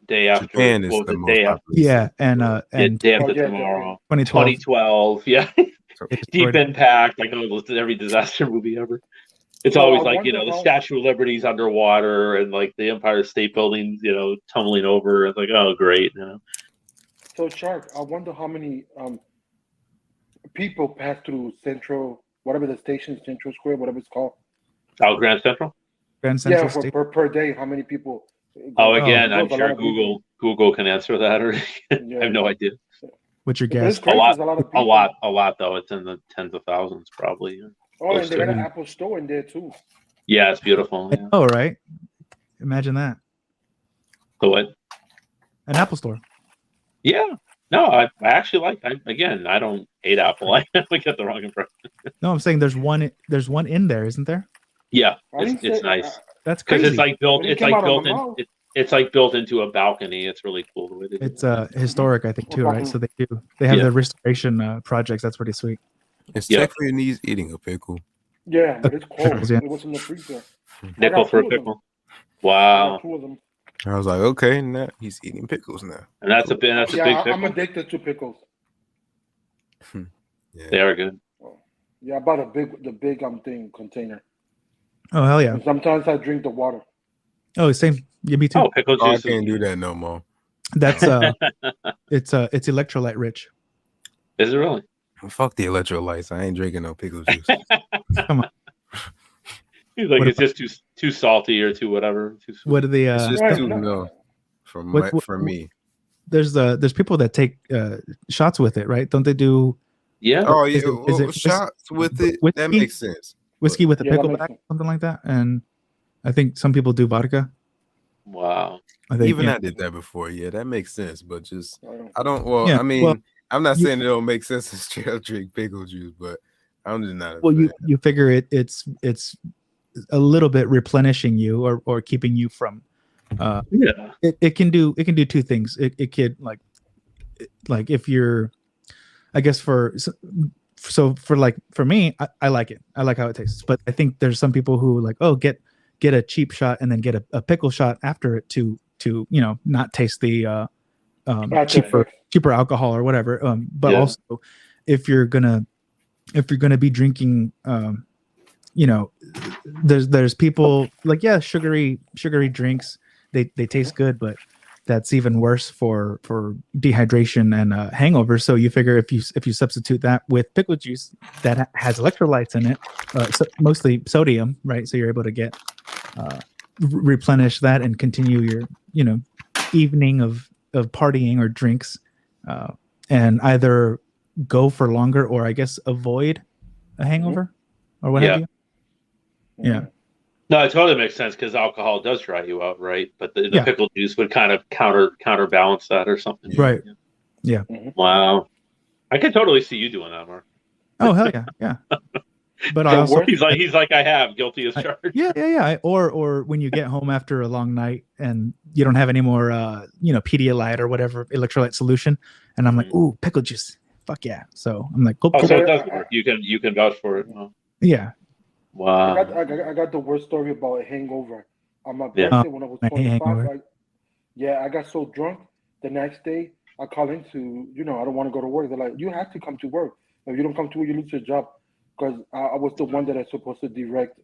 Speaker 2: day after.
Speaker 4: Japan is
Speaker 2: what was
Speaker 4: the
Speaker 2: it,
Speaker 4: most
Speaker 2: day after?
Speaker 4: populated.
Speaker 1: Yeah, and
Speaker 2: Day after
Speaker 3: Oh, yeah,
Speaker 2: tomorrow.
Speaker 1: 2012.
Speaker 2: 2012. Yeah.
Speaker 1: it
Speaker 2: Deep
Speaker 1: destroyed-
Speaker 2: Impact. Like almost every disaster movie ever. It's
Speaker 3: Well,
Speaker 2: always
Speaker 3: I
Speaker 2: like, you know,
Speaker 3: wonder
Speaker 2: the
Speaker 3: how-
Speaker 2: Statue of Liberty's underwater and like the Empire State Building, you know, tumbling over. It's like, oh, great. You know?
Speaker 3: So Shark, I wonder how many people pass through Central, whatever the station, Central Square, whatever it's called.
Speaker 2: Oh, Grand Central?
Speaker 1: Grand Central
Speaker 3: Yeah,
Speaker 1: Station.
Speaker 3: per day, how many people?
Speaker 2: Oh, again,
Speaker 3: It
Speaker 2: I'm
Speaker 3: goes a
Speaker 2: sure
Speaker 3: lot of people.
Speaker 2: Google can answer that. Or I
Speaker 3: Yeah.
Speaker 2: have no idea.
Speaker 1: What's your
Speaker 3: But
Speaker 1: guess?
Speaker 3: it's crazy.
Speaker 2: lot-
Speaker 3: There's a lot of people.
Speaker 2: A lot though. It's in the tens of thousands, probably.
Speaker 3: Oh, and they got an
Speaker 1: Close to-
Speaker 3: Apple store in there too.
Speaker 2: Yeah, it's beautiful. Yeah.
Speaker 1: Oh, right. Imagine that.
Speaker 2: So what?
Speaker 1: An Apple store.
Speaker 2: Yeah. No, I actually like. I don't hate Apple. I get the wrong impression.
Speaker 1: No, I'm saying there's one in there, isn't there?
Speaker 2: Yeah,
Speaker 3: I didn't
Speaker 2: it's
Speaker 3: say-
Speaker 2: nice
Speaker 1: That's
Speaker 2: because
Speaker 1: crazy.
Speaker 2: it's like built.
Speaker 3: But it
Speaker 2: It's
Speaker 3: came
Speaker 2: like
Speaker 3: out of
Speaker 2: built
Speaker 3: my
Speaker 2: in.
Speaker 3: mouth.
Speaker 2: It's like built into a balcony. It's really cool the way they do
Speaker 1: It's
Speaker 2: it.
Speaker 1: historic, I think, too, right? So they have
Speaker 2: Yeah.
Speaker 1: the restoration projects. That's pretty sweet.
Speaker 4: It's
Speaker 2: Yeah.
Speaker 4: technically needs eating a pickle.
Speaker 3: Yeah, but it's cold.
Speaker 1: Pickles, yeah.
Speaker 3: It was in the freezer.
Speaker 2: Nickel
Speaker 3: got
Speaker 2: for a
Speaker 3: two of them.
Speaker 2: pickle.
Speaker 3: I
Speaker 2: Wow,
Speaker 3: got 2 of them.
Speaker 4: I was like, okay, now he's eating pickles now.
Speaker 2: and that's a big
Speaker 3: Yeah,
Speaker 2: pickle.
Speaker 3: I'm addicted to pickles.
Speaker 4: Yeah.
Speaker 2: They are good.
Speaker 3: Yeah, I bought the big thing container.
Speaker 1: Oh hell yeah!
Speaker 3: And sometimes I drink the water.
Speaker 1: Oh, same. Yeah, me too.
Speaker 2: Oh, pickle
Speaker 4: Oh, I
Speaker 2: juice.
Speaker 4: can't do that no more.
Speaker 1: That's it's electrolyte rich.
Speaker 2: Is it really?
Speaker 4: Fuck the electrolytes. I ain't drinking no pickle juice.
Speaker 2: He's like,
Speaker 1: What
Speaker 2: it's just too salty or too whatever. Too sweet.
Speaker 1: What are the
Speaker 4: It's just
Speaker 3: Right,
Speaker 4: too
Speaker 3: no.
Speaker 4: no for me.
Speaker 1: there's people that take shots with it, right? Don't they do
Speaker 2: Yeah.
Speaker 4: Oh
Speaker 1: Is
Speaker 4: yeah,
Speaker 1: it- is it
Speaker 4: shots with it.
Speaker 1: whiskey?
Speaker 4: That makes sense.
Speaker 1: whiskey with a
Speaker 3: Yeah, that
Speaker 1: pickleback,
Speaker 3: makes sense.
Speaker 1: something like that? And I think some people do vodka.
Speaker 2: Wow.
Speaker 1: I think
Speaker 4: Even
Speaker 1: yeah.
Speaker 4: I did that before. Yeah, that makes sense. But just
Speaker 3: I don't.
Speaker 4: I don't. Well,
Speaker 1: Yeah,
Speaker 4: I mean,
Speaker 1: well,
Speaker 4: I'm not
Speaker 1: you-
Speaker 4: saying it don't make sense to straight up drink pickle juice, but I'm just not. A
Speaker 1: Well,
Speaker 4: fan.
Speaker 1: you figure it's a little bit replenishing you or keeping you from.
Speaker 2: Yeah.
Speaker 1: It can do two things. It could like if you're, I guess for me, I like it. I like how it tastes. But I think there's some people who like, oh, get a cheap shot and then get a pickle shot after it to not taste the cheaper alcohol or whatever. But
Speaker 2: Yeah.
Speaker 1: also if you're gonna be drinking, there's people like, yeah, sugary drinks, they taste good, but that's even worse for dehydration and hangover. So you figure if you substitute that with pickle juice that has electrolytes in it, mostly sodium, right? So you're able to get replenish that and continue your evening of partying or drinks, and either go for longer or I guess avoid a hangover or what have you. Yeah.
Speaker 2: No, it totally makes sense because alcohol does dry you out, right? But the
Speaker 1: Yeah.
Speaker 2: pickle juice would kind of counterbalance that or something.
Speaker 1: Right. Yeah.
Speaker 2: Wow. I can totally see you doing that, Mark.
Speaker 1: Oh hell yeah, yeah. But I also
Speaker 2: He's like I have guilty as charged.
Speaker 1: yeah. Or when you get home after a long night and you don't have any more Pedialyte or whatever electrolyte solution, and I'm like, ooh, pickle juice, fuck yeah. So I'm like,
Speaker 2: Oh, so it does work. You can vouch for it. Oh.
Speaker 1: yeah.
Speaker 2: Wow.
Speaker 3: I got the worst story about a hangover. On my birthday when I was 25, I got so drunk the next day. I call into, I don't want to go to work. They're like, you have to come to work. If you don't come to work, you lose your job. Because I was the one that I supposed to direct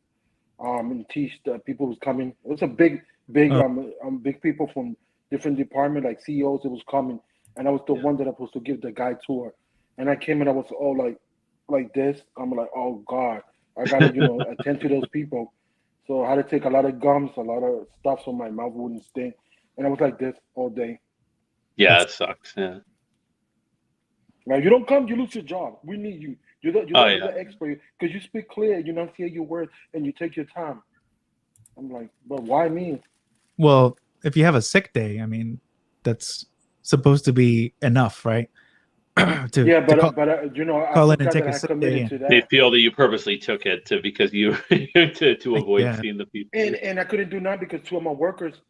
Speaker 3: and teach the people who's coming. It was a big people from different departments, like CEOs. It was coming, and I was the one that I was supposed to give the guide tour. And I came and I was all like this. I'm like, oh God, I gotta attend to those people. So I had to take a lot of gums, a lot of stuff so my mouth wouldn't stink. And I was like this all day.
Speaker 2: Yeah, it sucks. Yeah.
Speaker 3: Like, you don't come, you lose your job. We need you. You're the expert because you speak clear, you enunciate your words, and you take your time. I'm like, but why me?
Speaker 1: Well, if you have a sick day, I mean, that's supposed to be enough, right?
Speaker 3: Call
Speaker 1: in and take a sick day.
Speaker 2: They feel that you purposely took it because you to avoid seeing the people.
Speaker 3: And I couldn't do that because two of my workers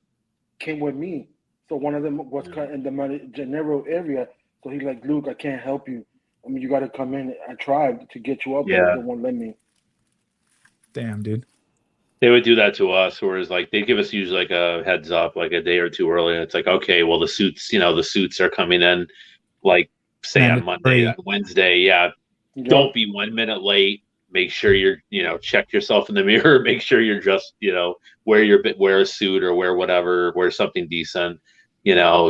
Speaker 3: came with me. So one of them was in the general area. So he's like, Luke, I can't help you. I mean, you got to come in. I tried to get you up, but they won't let me.
Speaker 1: Damn, dude.
Speaker 2: They would do that to us, whereas like they give us usually like a heads up, like a day or two early. And it's like, okay, well the suits are coming in, like say on Monday, on Wednesday. Yeah, don't be 1 minute late. Make sure you're, check yourself in the mirror. Make sure you're just, wear a suit or wear something decent. Just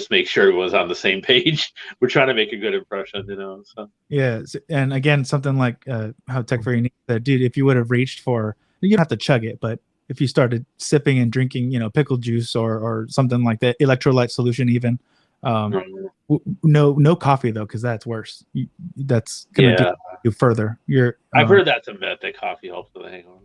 Speaker 2: make sure everyone's on the same page. We're trying to make a good impression, so.
Speaker 1: Yeah. And again, something like how Tech for Unique said, dude, if you would have reached for, you don't have to chug it, but if you started sipping and drinking, pickle juice or something like that, electrolyte solution even, no coffee though, because that's worse. That's going to do you further.
Speaker 2: I've heard that's a myth that coffee helps with a hangover.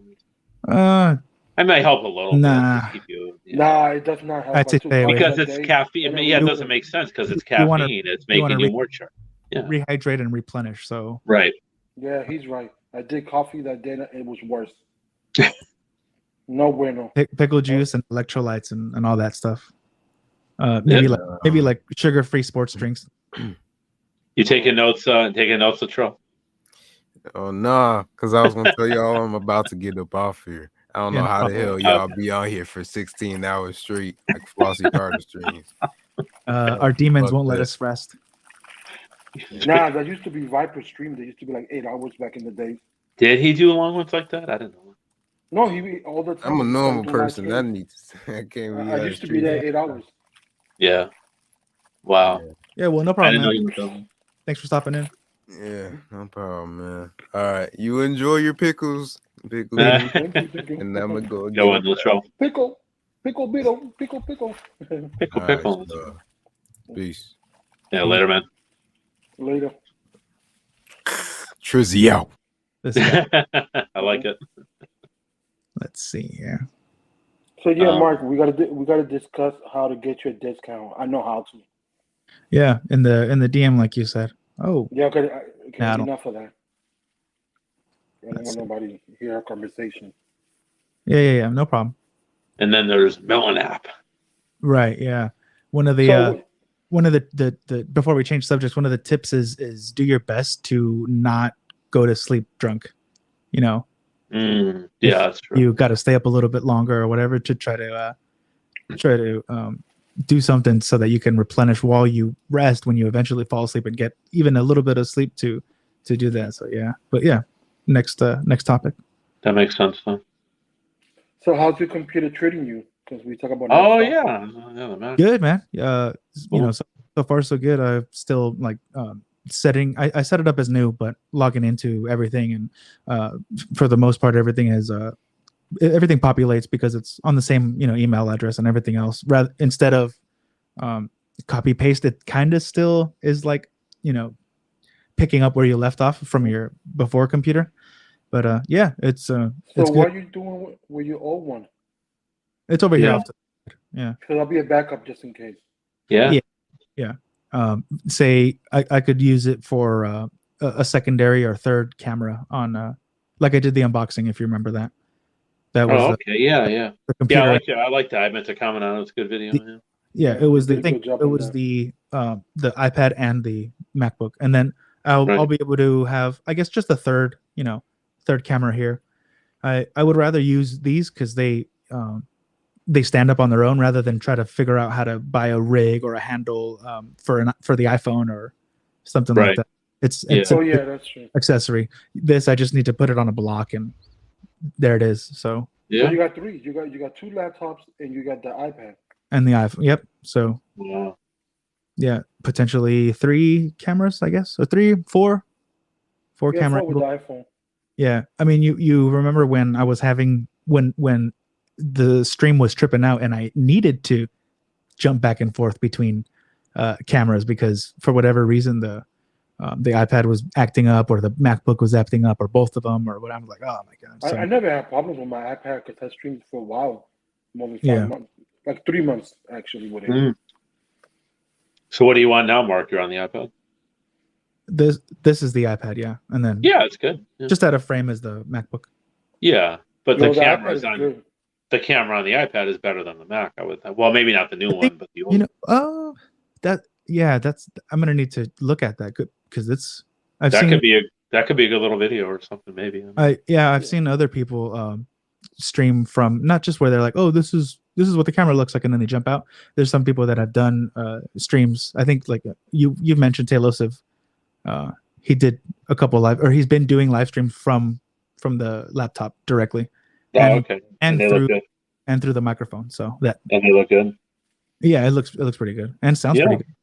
Speaker 2: It might help a little bit to keep you.
Speaker 3: Nah, it does not help.
Speaker 2: Because it's caffeine. It doesn't make sense because it's caffeine. It's making you more charged. Yeah.
Speaker 1: Rehydrate and replenish. So
Speaker 2: right.
Speaker 3: Yeah, he's right. I did coffee that day. It was worse. No bueno.
Speaker 1: Pickle juice and electrolytes and all that stuff. Maybe like sugar-free sports drinks.
Speaker 2: You taking notes? Latrell?
Speaker 4: Oh nah, because I was gonna tell y'all I'm about to get up off here. I don't know how the hell y'all be on here for 16 hours straight, like Flossie Carter streams.
Speaker 1: Our demons won't let us rest.
Speaker 3: Nah, that used to be Viper stream. They used to be like 8 hours back in the day.
Speaker 2: Did he do long ones like that? I didn't know.
Speaker 3: No, he all the time.
Speaker 4: I'm a normal person. I can't be.
Speaker 3: I used to be there 8 hours.
Speaker 2: Yeah. Wow.
Speaker 1: Yeah. Well, no problem.
Speaker 2: I didn't know you were.
Speaker 1: Thanks for stopping in.
Speaker 4: Yeah, no problem, man. All right, you enjoy your pickles,
Speaker 3: Thank you.
Speaker 4: and I'm gonna go again.
Speaker 2: Go on, Latrell.
Speaker 3: Pickle.
Speaker 2: Pickle.
Speaker 4: Peace.
Speaker 2: Yeah, later, man.
Speaker 3: Later.
Speaker 4: Trizzy out.
Speaker 2: I like it.
Speaker 1: Let's see here.
Speaker 3: So yeah, Mark, we gotta discuss how to get you a discount. I know how to.
Speaker 1: Yeah, in the DM, like you said. Oh.
Speaker 3: Yeah, okay. Enough of that. I don't want nobody to hear our conversation.
Speaker 1: Yeah. No problem.
Speaker 2: And then there's Melon app.
Speaker 1: Right. Yeah. One of the before we change subjects, one of the tips is do your best to not go to sleep drunk.
Speaker 2: Yeah, that's true.
Speaker 1: You got to stay up a little bit longer or whatever to try to do something so that you can replenish while you rest when you eventually fall asleep and get even a little bit of sleep to do that. So yeah, but yeah, next topic.
Speaker 2: That makes sense though.
Speaker 3: So how's your computer treating you? Because we talk about.
Speaker 1: Good, man. Cool. So far so good. I've still like setting. I set it up as new, but logging into everything and for the most part everything is everything populates because it's on the same email address and everything else. Rather instead of copy paste, it kind of still is like picking up where you left off from your before computer. But yeah, it's
Speaker 3: so
Speaker 1: it's
Speaker 3: what
Speaker 1: good.
Speaker 3: are you doing with your old one?
Speaker 1: It's over here. Yeah.
Speaker 3: So that'll be a backup just in case.
Speaker 2: Yeah.
Speaker 1: Say I could use it for a secondary or third camera on like I did the unboxing, if you remember that. That was
Speaker 2: okay. Yeah.
Speaker 1: The computer.
Speaker 2: Yeah, I like that. I meant to comment on it. It's a good video.
Speaker 1: It was the thing. It was the iPad and the MacBook, and then I'll be able to have, I guess, just a third, third camera here. I would rather use these because they stand up on their own rather than try to figure out how to buy a rig or a handle for the iPhone or something like that. It's
Speaker 3: that's true.
Speaker 1: Accessory. This I just need to put it on a block and there it is. So
Speaker 3: yeah, so you got three. You got two laptops and you got the iPad
Speaker 1: and the iPhone. Yep. So yeah, potentially 3 cameras, I guess, or 4 camera.
Speaker 3: 4 with the iPhone.
Speaker 1: Yeah, I mean, you remember when I was having when the stream was tripping out and I needed to jump back and forth between cameras because for whatever reason the iPad was acting up or the MacBook was acting up or both of them or what. I'm like, oh my god. So,
Speaker 3: I never had problems with my iPad because I streamed for a while, more than 5 months, like 3 months actually with it.
Speaker 2: So what do you want now, Mark? You're on the iPad.
Speaker 1: This is the iPad, yeah, and then
Speaker 2: it's good. Yeah.
Speaker 1: Just out of frame as the MacBook.
Speaker 2: Yeah, but the camera the camera on the iPad is better than the Mac. I would think. Well, maybe not the new one, but the old.
Speaker 1: That's I'm gonna need to look at that because
Speaker 2: could be a good little video or something maybe.
Speaker 1: I've seen other people stream from not just where they're like, oh, this is what the camera looks like, and then they jump out. There's some people that have done streams. I think like you've mentioned Taylosive. He did a couple he's been doing live streams from the laptop directly.
Speaker 2: Okay.
Speaker 1: And through the microphone. So and
Speaker 2: they look good.
Speaker 1: Yeah, it looks pretty good and sounds pretty good.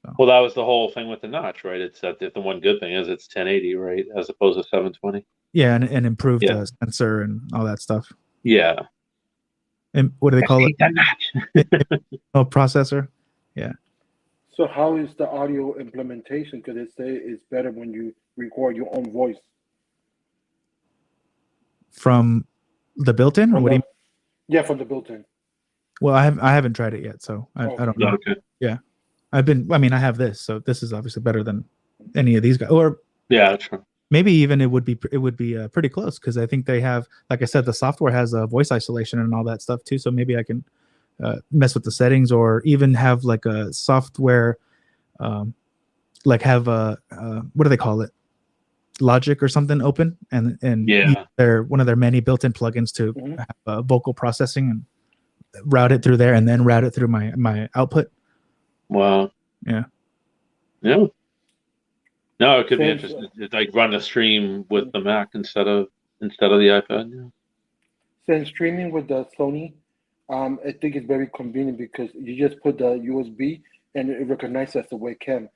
Speaker 2: So. Well, that was the whole thing with the notch, right? It's that the one good thing is it's 1080, right, as opposed to 720.
Speaker 1: Yeah, and improved sensor and all that stuff.
Speaker 2: Yeah.
Speaker 1: And what do they call it? Processor. Yeah.
Speaker 3: So how is the audio implementation? Because they say it's better when you record your own voice.
Speaker 1: From the built-in, or what do you mean?
Speaker 3: Yeah, from the built-in.
Speaker 1: Well, I haven't tried it yet, so I don't know.
Speaker 2: Okay.
Speaker 1: Yeah, I have this, so this is obviously better than any of these guys. Or
Speaker 2: true.
Speaker 1: Maybe even it would be pretty close because I think they have, like I said, the software has a voice isolation and all that stuff too. So maybe I can mess with the settings or even have like a software, like have a what do they call it? Logic or something open and they're one of their many built-in plugins to have vocal processing and route it through there and then route it through my output.
Speaker 2: Wow.
Speaker 1: Yeah.
Speaker 2: No, it could be interesting. It's like run a stream with the Mac instead of the iPad. Yeah.
Speaker 3: Since streaming with the Sony, I think it's very convenient because you just put the USB and it recognizes as a webcam.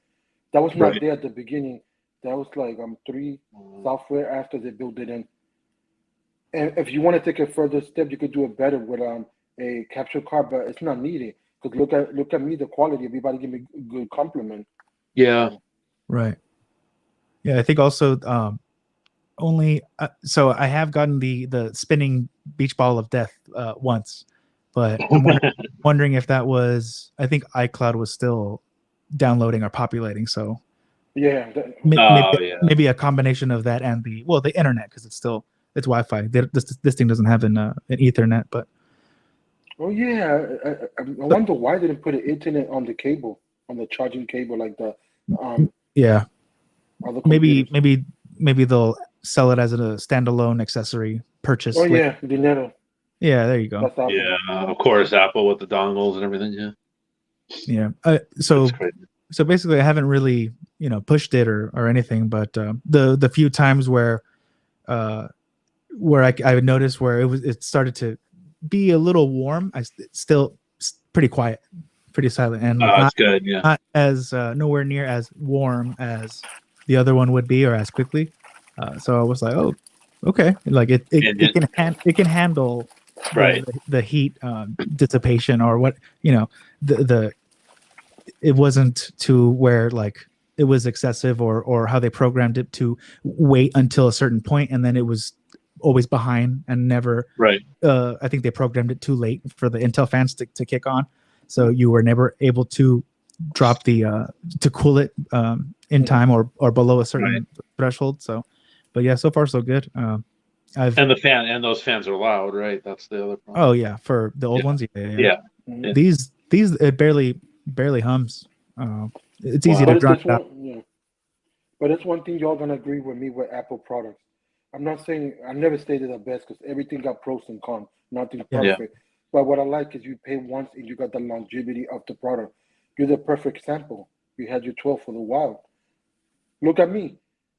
Speaker 3: That was not there at the beginning. That was like 3 software after they built it in. And if you want to take a further step, you could do it better with a capture card, but it's not needed. Because look at me, the quality. Everybody give me a good compliment.
Speaker 2: Yeah.
Speaker 1: Right. Yeah, I think also only so I have gotten the spinning beach ball of death once, but I'm wondering if that was, I think iCloud was still downloading or populating. So
Speaker 3: yeah,
Speaker 1: maybe a combination of that and the internet because it's Wi-Fi. This thing doesn't have an Ethernet, but.
Speaker 3: Oh yeah, I wonder why they didn't put an internet on the cable, on the charging cable, like the.
Speaker 1: Yeah. Maybe they'll sell it as a standalone accessory purchase.
Speaker 3: Oh yeah, dinero.
Speaker 1: Yeah, there you go.
Speaker 2: Yeah, of course, Apple with the dongles and everything. Yeah.
Speaker 1: Yeah. So basically, I haven't really pushed it or anything, but the few times where I noticed where it started to be a little warm, it's still pretty quiet, pretty silent, and
Speaker 2: that's good. Yeah.
Speaker 1: Not as nowhere near as warm as the other one would be or as quickly. So I was like, oh, okay, like it can handle the heat dissipation or what it wasn't to where like it was excessive or how they programmed it to wait until a certain point and then it was always behind and never I think they programmed it too late for the Intel fans to kick on, so you were never able to drop the to cool it in time or below a certain threshold. So but yeah, so far so good.
Speaker 2: And those fans are loud, right? That's the other problem.
Speaker 1: Oh yeah, for the old ones. Yeah. These it barely hums. It's easy to drop out.
Speaker 3: But it's one thing y'all gonna agree with me with Apple products. I'm not saying I never stated the best because everything got pros and cons. Nothing's
Speaker 1: Yeah.
Speaker 3: perfect. But what I like is you pay once and you got the longevity of the product. You're the perfect example. You had your 12 for the while. Look at me.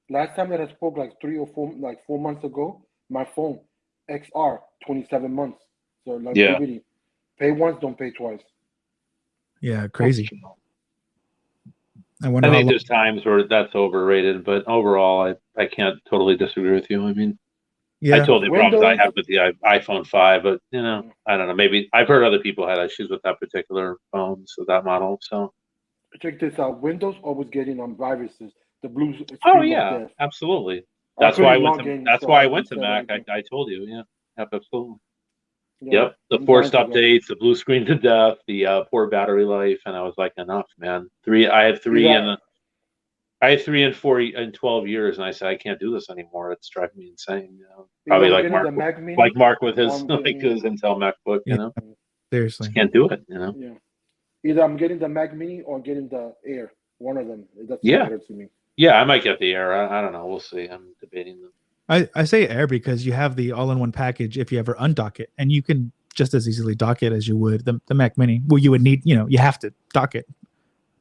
Speaker 3: Last time that I spoke like 4 months ago, my phone XR 27 months. So
Speaker 2: Yeah.
Speaker 3: longevity. Pay once, don't pay twice.
Speaker 1: Yeah, crazy. I
Speaker 2: I
Speaker 1: wonder how
Speaker 2: think
Speaker 1: long.
Speaker 2: there's times where that's overrated, but overall, I can't totally disagree with you. I mean, I
Speaker 1: Yeah,
Speaker 2: told you the problems I
Speaker 3: Windows.
Speaker 2: had with the iPhone 5, but I don't know. Maybe I've heard other people had issues with that particular phone, so that model. So,
Speaker 3: Check this out. Windows always getting on viruses. The blue
Speaker 2: oh
Speaker 3: screen of
Speaker 2: yeah,
Speaker 3: death.
Speaker 2: absolutely.
Speaker 3: I
Speaker 2: That's why I
Speaker 3: couldn't
Speaker 2: went
Speaker 3: log
Speaker 2: to.
Speaker 3: in,
Speaker 2: That's
Speaker 3: so I
Speaker 2: why I
Speaker 3: had to
Speaker 2: went to
Speaker 3: reset
Speaker 2: Mac.
Speaker 3: everything.
Speaker 2: I told you, yeah, yep, absolutely.
Speaker 3: Yeah,
Speaker 2: Yep, the
Speaker 3: I'm
Speaker 2: forced
Speaker 3: dying to go.
Speaker 2: updates, the blue screen to death, the poor battery life, and I was like, enough, man. I had three
Speaker 3: Either
Speaker 2: I had 3 and 4 and 12 years, and I said I can't do this anymore. It's driving me insane.
Speaker 3: either
Speaker 2: Probably
Speaker 3: I'm getting the Mac
Speaker 2: like
Speaker 3: Mini
Speaker 2: Mark with
Speaker 3: or
Speaker 2: his
Speaker 3: I'm
Speaker 2: like
Speaker 3: getting
Speaker 2: his Intel MacBook.
Speaker 1: yeah, seriously.
Speaker 2: Just can't do it.
Speaker 3: yeah. Either I'm getting the Mac Mini or getting the Air. One of them. It doesn't
Speaker 2: Yeah,
Speaker 3: matter to me.
Speaker 2: yeah. I might get the Air. I don't know. We'll see. I'm debating them.
Speaker 1: I say Air because you have the all-in-one package if you ever undock it, and you can just as easily dock it as you would the Mac Mini. Well, you would need, you have to dock it,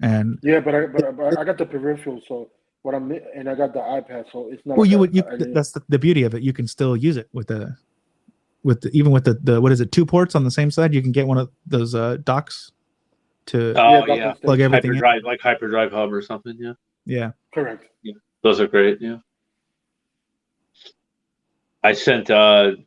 Speaker 1: and
Speaker 3: Yeah, but I got the peripheral, so and I got the iPad, so it's not
Speaker 1: well,
Speaker 3: like
Speaker 1: that's the beauty of it. You can still use it with even with the what is it, 2 ports on the same side. You can get one of those docks to
Speaker 2: Oh
Speaker 3: docking
Speaker 2: yeah,
Speaker 1: plug
Speaker 3: station.
Speaker 1: everything in.
Speaker 2: Hyperdrive, like Hyperdrive Hub or something. Yeah,
Speaker 1: Yeah,
Speaker 3: Correct.
Speaker 2: yeah. Those are great. Yeah. I sent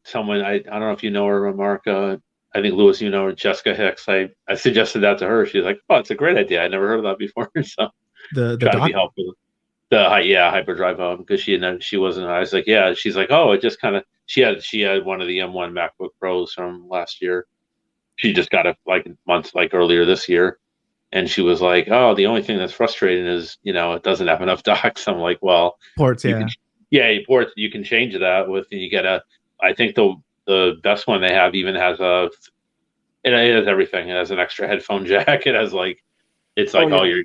Speaker 2: someone. I don't know if you know her, Mark. I think Lewis, you know her, Jessica Hicks. I suggested that to her. She's like, "Oh, it's a great idea. I never heard of that before." So
Speaker 1: the
Speaker 2: trying to
Speaker 1: dock.
Speaker 2: be helpful. Hyperdrive Hub, because she wasn't. I was like, yeah. She's like, oh, it just kind of. She had one of the M1 MacBook Pros from last year. She just got it like months like earlier this year, and she was like, oh, the only thing that's frustrating is it doesn't have enough docks. I'm like, well,
Speaker 1: Ports,
Speaker 2: you ports. You can change that with you get a. I think the best one they have even has it has everything. It has an extra headphone jack. It has it's like all your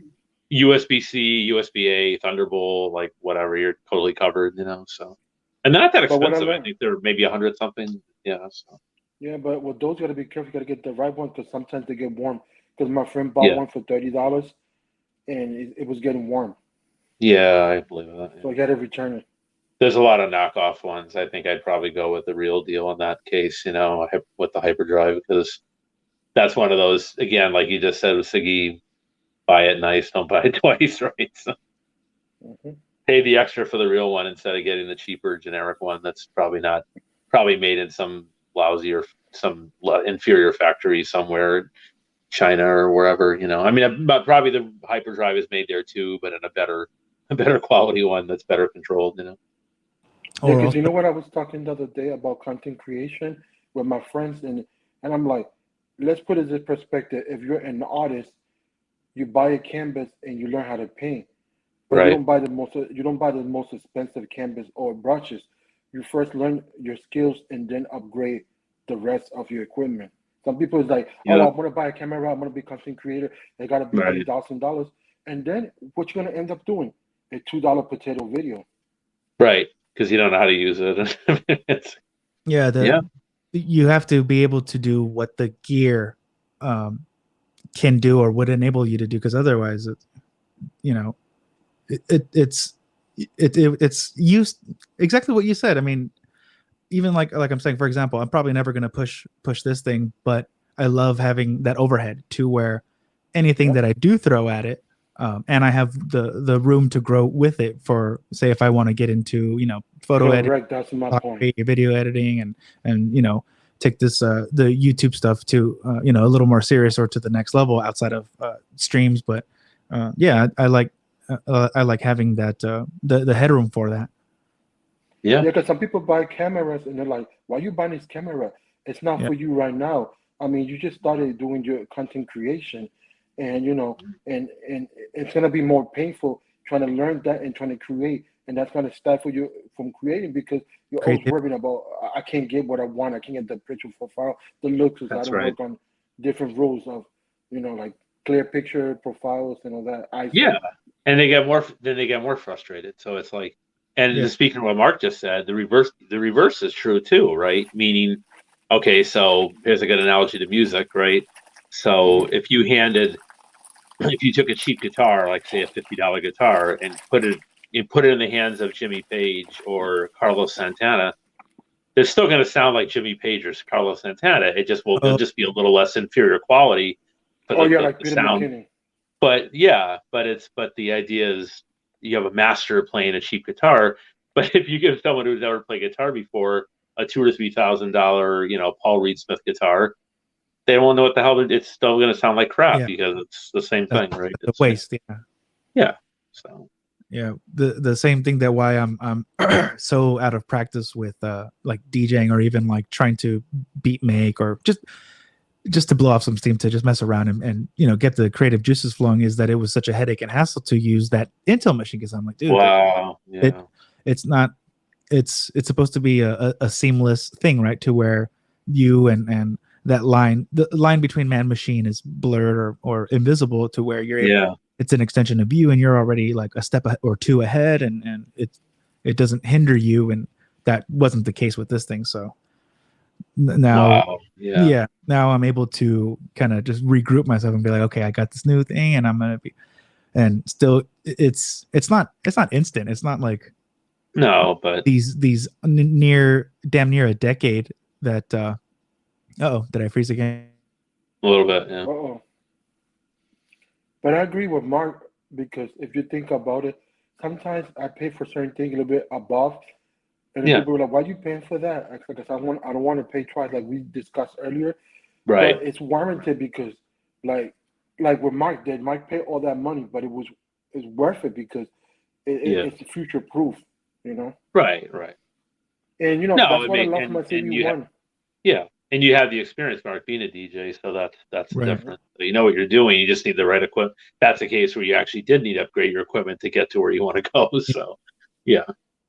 Speaker 2: USB-C, USB-A, Thunderbolt, like whatever. You're totally covered, So, and they're not that expensive. I think they're maybe 100 something. Yeah. So.
Speaker 3: Yeah, but with those, you got to be careful. You got to get the right one because sometimes they get warm. Because my friend bought one for $30, and it was getting warm.
Speaker 2: Yeah, I believe that. Yeah.
Speaker 3: So I got to return it.
Speaker 2: There's a lot of knockoff ones. I think I'd probably go with the real deal in that case. With the Hyperdrive, because that's one of those. Again, like you just said with Siggy, buy it nice, don't buy it twice, right? So pay the extra for the real one instead of getting the cheaper generic one. That's probably made in some lousy or some inferior factory somewhere, China or wherever. I mean, but probably the Hyperdrive is made there too, but in a better quality one that's better controlled.
Speaker 3: Yeah, because you know what I was talking the other day about content creation with my friends, and I'm like, let's put it in this perspective. If you're an artist, you buy a canvas and you learn how to paint, but
Speaker 2: right.
Speaker 3: you don't buy the most expensive canvas or brushes. You first learn your skills and then upgrade the rest of your equipment. Some people is like, oh, I'm gonna buy a camera, I'm gonna be content creator. They gotta be $3,000, and then what you're gonna end up doing? A $2 potato video.
Speaker 2: Right. Because you don't know how to use it.
Speaker 1: You have to be able to do what the gear can do or would enable you to do, because otherwise, it's used exactly what you said. I mean, even like I'm saying, for example, I'm probably never going to push this thing, but I love having that overhead to where anything that I do throw at it. And I have the room to grow with it for, say, if I want to get into, photo editing,
Speaker 3: that's my point.
Speaker 1: video editing, and take this the YouTube stuff to a little more serious or to the next level outside of streams. But I like having that the headroom for that.
Speaker 3: Yeah, because some people buy cameras and they're like, "Why are you buying this camera? It's not for you right now. I mean, you just started doing your content creation." And and it's gonna be more painful trying to learn that and trying to create, and that's gonna stifle you from creating because you're always worrying about I can't get what I want, I can't get the picture profile, the looks, I don't work on different rules of like clear picture profiles and all that.
Speaker 2: Yeah, and they get more frustrated. So it's like, And speaking of what Mark just said, the reverse is true too, right? Meaning, okay, so here's a good analogy to music, right? So if you took a cheap guitar, like say a $50 guitar, and put it in the hands of Jimmy Page or Carlos Santana, they're still going to sound like Jimmy Page or Carlos Santana. It'll just be a little less inferior quality for the
Speaker 3: Peter
Speaker 2: sound.
Speaker 3: McKinney.
Speaker 2: But the idea is you have a master playing a cheap guitar. But if you give someone who's never played guitar before a $2,000 or $3,000, Paul Reed Smith guitar, they won't know what the hell. It's still going to sound like crap because it's the same thing, right?
Speaker 1: It's a waste.
Speaker 2: Yeah. So.
Speaker 1: Yeah, the same thing that why I'm so out of practice with like DJing or even like trying to beat make or just to blow off some steam to just mess around and get the creative juices flowing is that it was such a headache and hassle to use that Intel machine because I'm like, dude,
Speaker 2: wow, yeah.
Speaker 1: It's not it's supposed to be a seamless thing, right? To where you and that the line between man machine is blurred or invisible to where you're able, it's an extension of you and you're already like a step or two ahead and it doesn't hinder you, and that wasn't the case with this thing. So now now I'm able to kind of just regroup myself and be like, okay, I got this new thing and I'm gonna be, and still it's not instant. It's not like
Speaker 2: but
Speaker 1: these damn near a decade that did I freeze again?
Speaker 2: A little bit, yeah.
Speaker 3: But I agree with Mark because if you think about it, sometimes I pay for certain things a little bit above, and people are like, "Why are you paying for that?" Because I don't want to pay twice, like we discussed earlier.
Speaker 2: Right.
Speaker 3: But it's warranted because, like with Mark, did Mark pay all that money? But it's worth it because it's future proof,
Speaker 2: Right.
Speaker 3: And that's what I love my CB1.
Speaker 2: And you have the experience, Mark, being a DJ, so that's
Speaker 1: right.
Speaker 2: different. So you know what you're doing. You just need the right equipment. That's a case where you actually did need to upgrade your equipment to get to where you want to go. So, yeah.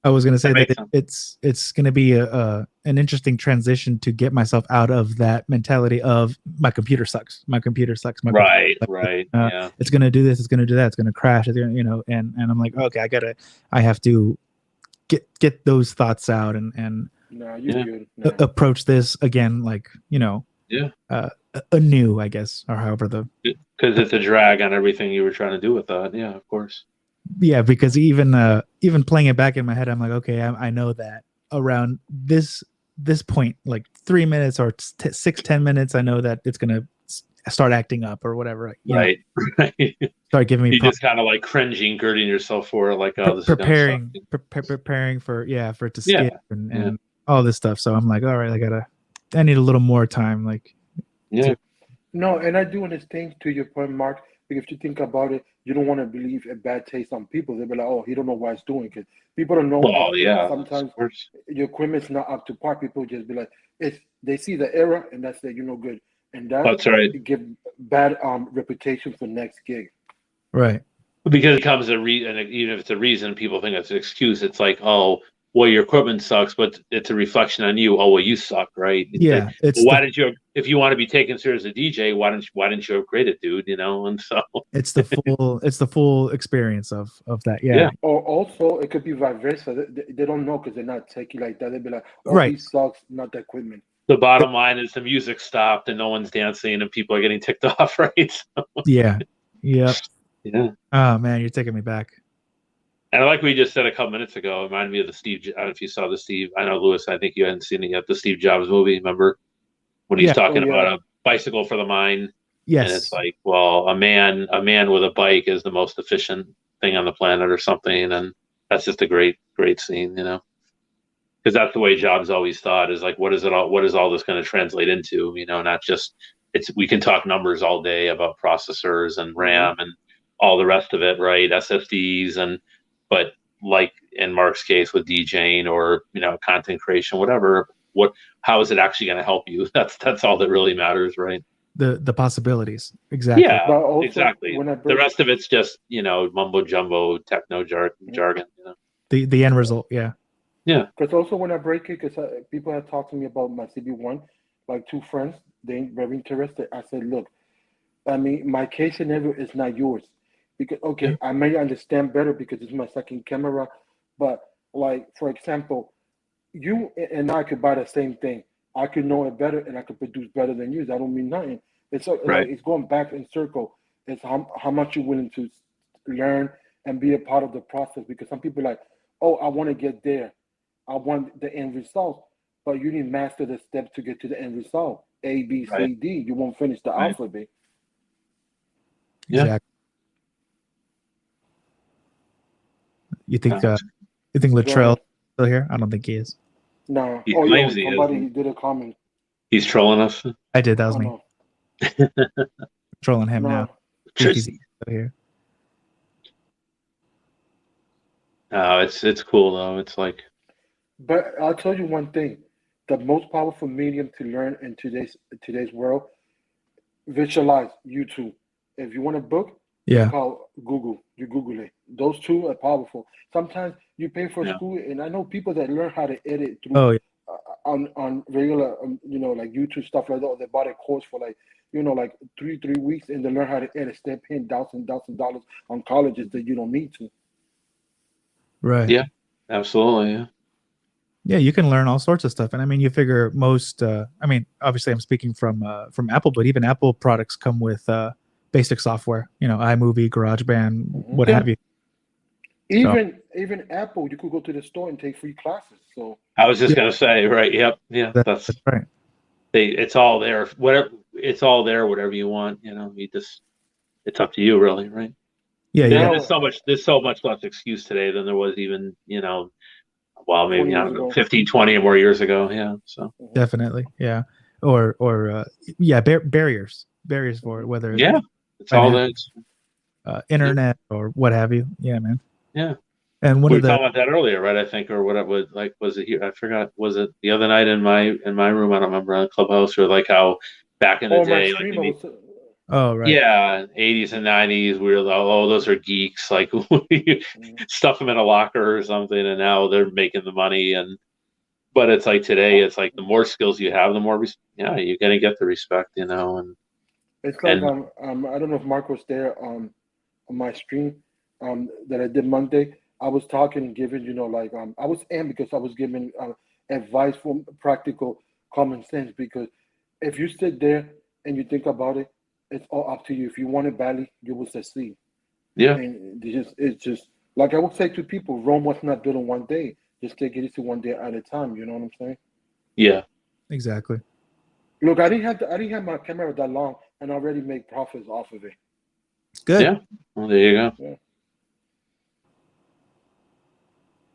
Speaker 1: I was going to say that it's going to be an interesting transition to get myself out of that mentality of my computer sucks.
Speaker 2: Right.
Speaker 1: It's going to do this. It's going to do that. It's going to crash. It's gonna, and I'm like, okay, I have to get those thoughts out and.
Speaker 3: No, you're good. No.
Speaker 1: Approach this again, like anew, I guess, or however
Speaker 2: because it's a drag on everything you were trying to do with that. Yeah, of course.
Speaker 1: Yeah, because even playing it back in my head, I'm like, okay, I know that around this point, like 3 minutes or 10 minutes, I know that it's gonna start acting up or whatever.
Speaker 2: Right.
Speaker 1: Start giving me.
Speaker 2: You just kind of like cringing, girding yourself for it, like this
Speaker 1: preparing for it to skip and all this stuff. So I'm like, all right, I need a little more time. Like,
Speaker 3: no, and I do understand to your point, Mark, because if you think about it, you don't want to believe a bad taste on people. They'll be like, oh, he don't know what he's doing, because people don't know.
Speaker 2: Well,
Speaker 3: sometimes your equipment's not up to par. People just be like, they see the error and that's it, good. And that's
Speaker 2: right.
Speaker 3: Give bad reputation for next gig.
Speaker 1: Right.
Speaker 2: Because it becomes a reason, even if it's a reason, people think it's an excuse. It's like, oh, well, your equipment sucks, but it's a reflection on you. Oh, well, you suck, right? If you want to be taken serious as a DJ, why didn't you upgrade it, dude? And so
Speaker 1: it's the full experience of that. Yeah.
Speaker 3: Or also, it could be vice versa. They don't know because they're not techie like that. They'd be like, oh,
Speaker 1: right.
Speaker 3: He sucks, not the equipment.
Speaker 2: The bottom line is the music stopped and no one's dancing and people are getting ticked off, right? So.
Speaker 1: Yeah. Yep.
Speaker 2: Yeah.
Speaker 1: Oh man, you're taking me back.
Speaker 2: And like we just said a couple minutes ago, it reminded me of the Steve. I don't know if you saw the Steve. I know, Lewis, I think you hadn't seen it yet. The Steve Jobs movie, remember? When he's talking about a bicycle for the mind.
Speaker 1: Yes.
Speaker 2: And it's like, well, a man with a bike is the most efficient thing on the planet or something. And that's just a great scene, Because that's the way Jobs always thought, is like, what is all this going to translate into? Not just, we can talk numbers all day about processors and RAM and all the rest of it, right? SSDs but like in Mark's case with DJing or content creation, whatever, how is it actually going to help you? That's all that really matters, right?
Speaker 1: The possibilities, exactly.
Speaker 2: Yeah, exactly. The rest of it's just mumbo jumbo techno jargon.
Speaker 1: The end result, yeah.
Speaker 3: Because also when I break it, because people have talked to me about my CB1, like two friends, they very interested. I said, look, I mean, my case scenario is not yours. Because I may understand better because it's my second camera, but Like, for example, you and I could buy the same thing. I could know it better and I could produce better than you. That don't mean nothing. It's like
Speaker 2: Right.
Speaker 3: it's going back in circle. It's how much you're willing to learn and be a part of the process. Because some people are like, oh, I want to get there. I want the end result. But you didn't master the steps to get to the end result. A, B, C,
Speaker 2: Right.
Speaker 3: D. You won't finish the
Speaker 2: Right.
Speaker 3: alphabet.
Speaker 2: Yeah.
Speaker 1: Exactly. You think
Speaker 2: Uh,
Speaker 1: Latrell still here? I don't think he is.
Speaker 3: No.
Speaker 2: He
Speaker 3: Oh, yo,
Speaker 2: claims he is.
Speaker 3: somebody did a comment.
Speaker 2: He's trolling us.
Speaker 1: I did. That was
Speaker 3: Oh,
Speaker 1: me.
Speaker 3: no.
Speaker 1: Trolling him
Speaker 3: No.
Speaker 1: now. Think he's still here.
Speaker 2: It's cool though. It's like,
Speaker 3: But I'll tell you one thing: the most powerful medium to learn in today's world, visualize YouTube. If you want a book,
Speaker 1: Yeah.
Speaker 3: call Google. You Google it. Those two are powerful. Sometimes you pay for
Speaker 2: Yeah.
Speaker 3: school, and I know people that learn how to edit through
Speaker 1: Oh, yeah.
Speaker 3: on regular, like YouTube stuff like that. Or they bought a course for like, like three weeks, and they learn how to edit. They're paying thousands of dollars on colleges that you don't need to.
Speaker 1: Right.
Speaker 2: Yeah. Absolutely. Yeah.
Speaker 1: Yeah, you can learn all sorts of stuff, and I mean, you figure most. I mean, obviously, I'm speaking from Apple, but even Apple products come with basic software. iMovie, GarageBand, what
Speaker 2: Yeah.
Speaker 1: have you.
Speaker 3: Even Apple, you could go to the store and take free classes. So
Speaker 2: I was just
Speaker 1: Yeah.
Speaker 2: gonna say, right? Yep. Yeah.
Speaker 1: That's right.
Speaker 2: It's all there. Whatever. It's all there. Whatever you want. It's up to you, really, right?
Speaker 1: Yeah,
Speaker 2: There-
Speaker 1: yeah,
Speaker 2: There's so much less excuse today than there was even, well, maybe
Speaker 3: 20
Speaker 2: I
Speaker 3: years
Speaker 2: don't know,
Speaker 3: ago.
Speaker 2: 15, 20 or more years ago. Yeah. So
Speaker 1: definitely. Yeah, or barriers for it, whether it's
Speaker 2: yeah, it's all
Speaker 1: finance,
Speaker 2: that.
Speaker 1: internet or what have you. Yeah, man.
Speaker 2: Yeah.
Speaker 1: And one
Speaker 2: We
Speaker 1: of
Speaker 2: were
Speaker 1: the
Speaker 2: talking about that earlier, right? I think, or what it was like. Was it here? I forgot. Was it the other night in my room? I don't remember, on Clubhouse, or like how back in the
Speaker 3: Oh, my
Speaker 2: day, like
Speaker 3: stream,
Speaker 2: in the
Speaker 1: oh right,
Speaker 2: yeah, 80s and 90s, we were like, oh, those are geeks. Like, stuff them in a locker or something, and now they're making the money. But it's like today, it's like the more skills you have, the more you're gonna get the respect, And
Speaker 3: it's like
Speaker 2: and
Speaker 3: I don't know if Mark was there on my stream that I did Monday. I was talking and giving, like I was amped because I was giving advice from practical common sense. Because if you sit there and you think about it, it's all up to you. If you want it badly, you will succeed.
Speaker 2: yeah,
Speaker 3: And it's just like I would say to people, Rome was not built in one day. Just take it easy one day at a time. You know what I'm saying?
Speaker 2: yeah,
Speaker 1: exactly.
Speaker 3: Look, I didn't have my camera that long, and I already make profits off of it.
Speaker 1: Good.
Speaker 2: yeah. Well, there you go.
Speaker 3: Yeah.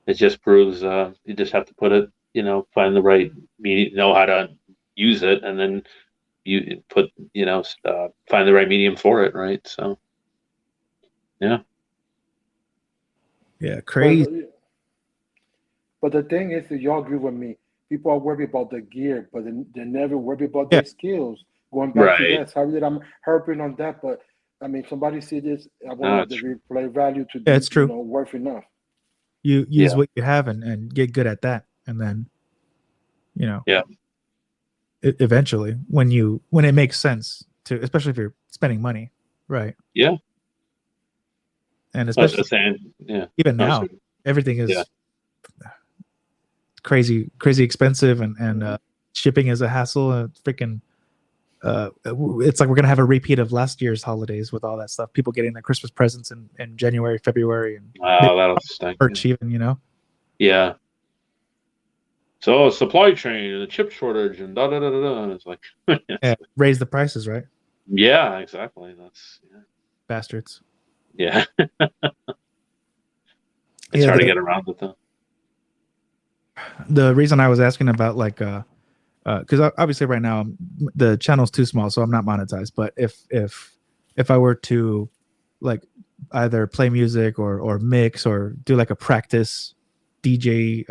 Speaker 2: It just proves you just have to put it, find the right medium, know how to use it, and then you put, find the right medium for it, right? So, yeah.
Speaker 1: Yeah, crazy.
Speaker 3: But the thing is that y'all agree with me. People are worried about the gear, but they never worry about their skills. Going back to that, sorry that I'm harping on that, but I mean, somebody see this, I want the replay value to be
Speaker 1: it's true.
Speaker 3: Worth enough.
Speaker 1: You use what you have and get good at that, and then eventually when it makes sense to, especially if you're spending money, right?
Speaker 2: Yeah.
Speaker 1: And especially even now, everything is crazy expensive, and shipping is a hassle. Freaking it's like we're gonna have a repeat of last year's holidays with all that stuff. People getting their Christmas presents in January, February, and
Speaker 2: that'll stink.
Speaker 1: March even,
Speaker 2: Yeah. So supply chain and the chip shortage and da da da da da. And it's like
Speaker 1: raise the prices, right?
Speaker 2: Yeah, exactly. That's
Speaker 1: bastards.
Speaker 2: Yeah. It's hard to get around it though.
Speaker 1: The reason I was asking about because obviously right now the channel's too small, so I'm not monetized. But if I were to either play music or mix or do like a practice DJ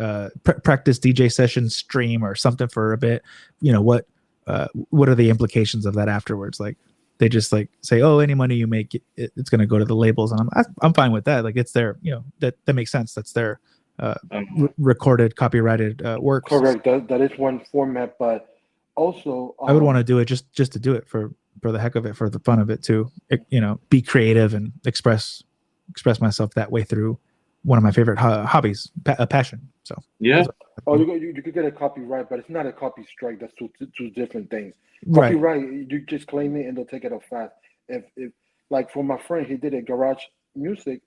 Speaker 1: session stream or something for a bit, what are the implications of that afterwards? Like they just say, oh, any money you make, it's going to go to the labels, and I'm fine with that. Like it's their, that makes sense. That's their recorded, copyrighted works.
Speaker 3: Correct. That is one format, but also
Speaker 1: I would want to do it just to do it for the heck of it, for the fun of it too. Be creative and express myself that way through one of my favorite hobbies, a passion. So
Speaker 2: yeah.
Speaker 3: Oh, you could get a copyright, but it's not a copy strike. That's two different things.
Speaker 1: right,
Speaker 3: Copyright, you just claim it and they'll take it off fast. If like for my friend, he did a garage music,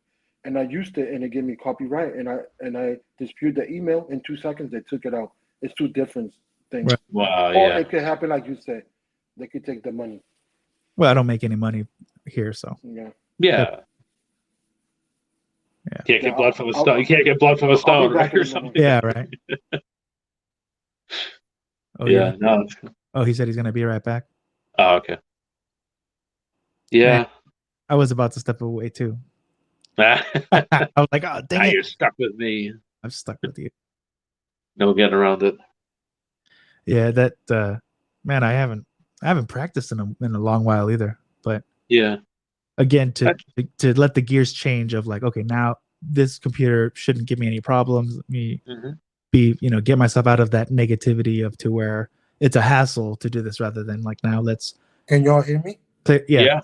Speaker 3: and I used it and it gave me copyright, and I disputed the email in 2 seconds. They took it out. It's two different things.
Speaker 1: Right.
Speaker 2: Wow,
Speaker 3: Or
Speaker 2: yeah.
Speaker 3: it could happen like you said. They could take the money.
Speaker 1: well, I don't make any money here, so
Speaker 3: Yeah.
Speaker 2: Yeah.
Speaker 1: Yeah.
Speaker 2: Can't get blood from a
Speaker 3: I'll-
Speaker 2: stone. You can't get blood from a
Speaker 3: I'll be
Speaker 2: stone,
Speaker 3: back
Speaker 2: right?
Speaker 3: in
Speaker 2: Or
Speaker 3: a
Speaker 2: something.
Speaker 3: moment.
Speaker 1: yeah, right. Oh
Speaker 2: Yeah, no.
Speaker 1: Oh, he said he's gonna be right back.
Speaker 2: Oh, okay. Yeah.
Speaker 1: I was about to step away too.
Speaker 2: Now
Speaker 1: I was like, oh dang it,
Speaker 2: you're stuck with me.
Speaker 1: I'm stuck with you.
Speaker 2: No getting around it.
Speaker 1: Yeah, that man, I haven't practiced in a long while either. But
Speaker 2: Yeah.
Speaker 1: again, to let the gears change of like, okay, now this computer shouldn't give me any problems. Let me get myself out of that negativity of to where it's a hassle to do this rather than like now let's.
Speaker 3: Can y'all hear me?
Speaker 2: Yeah.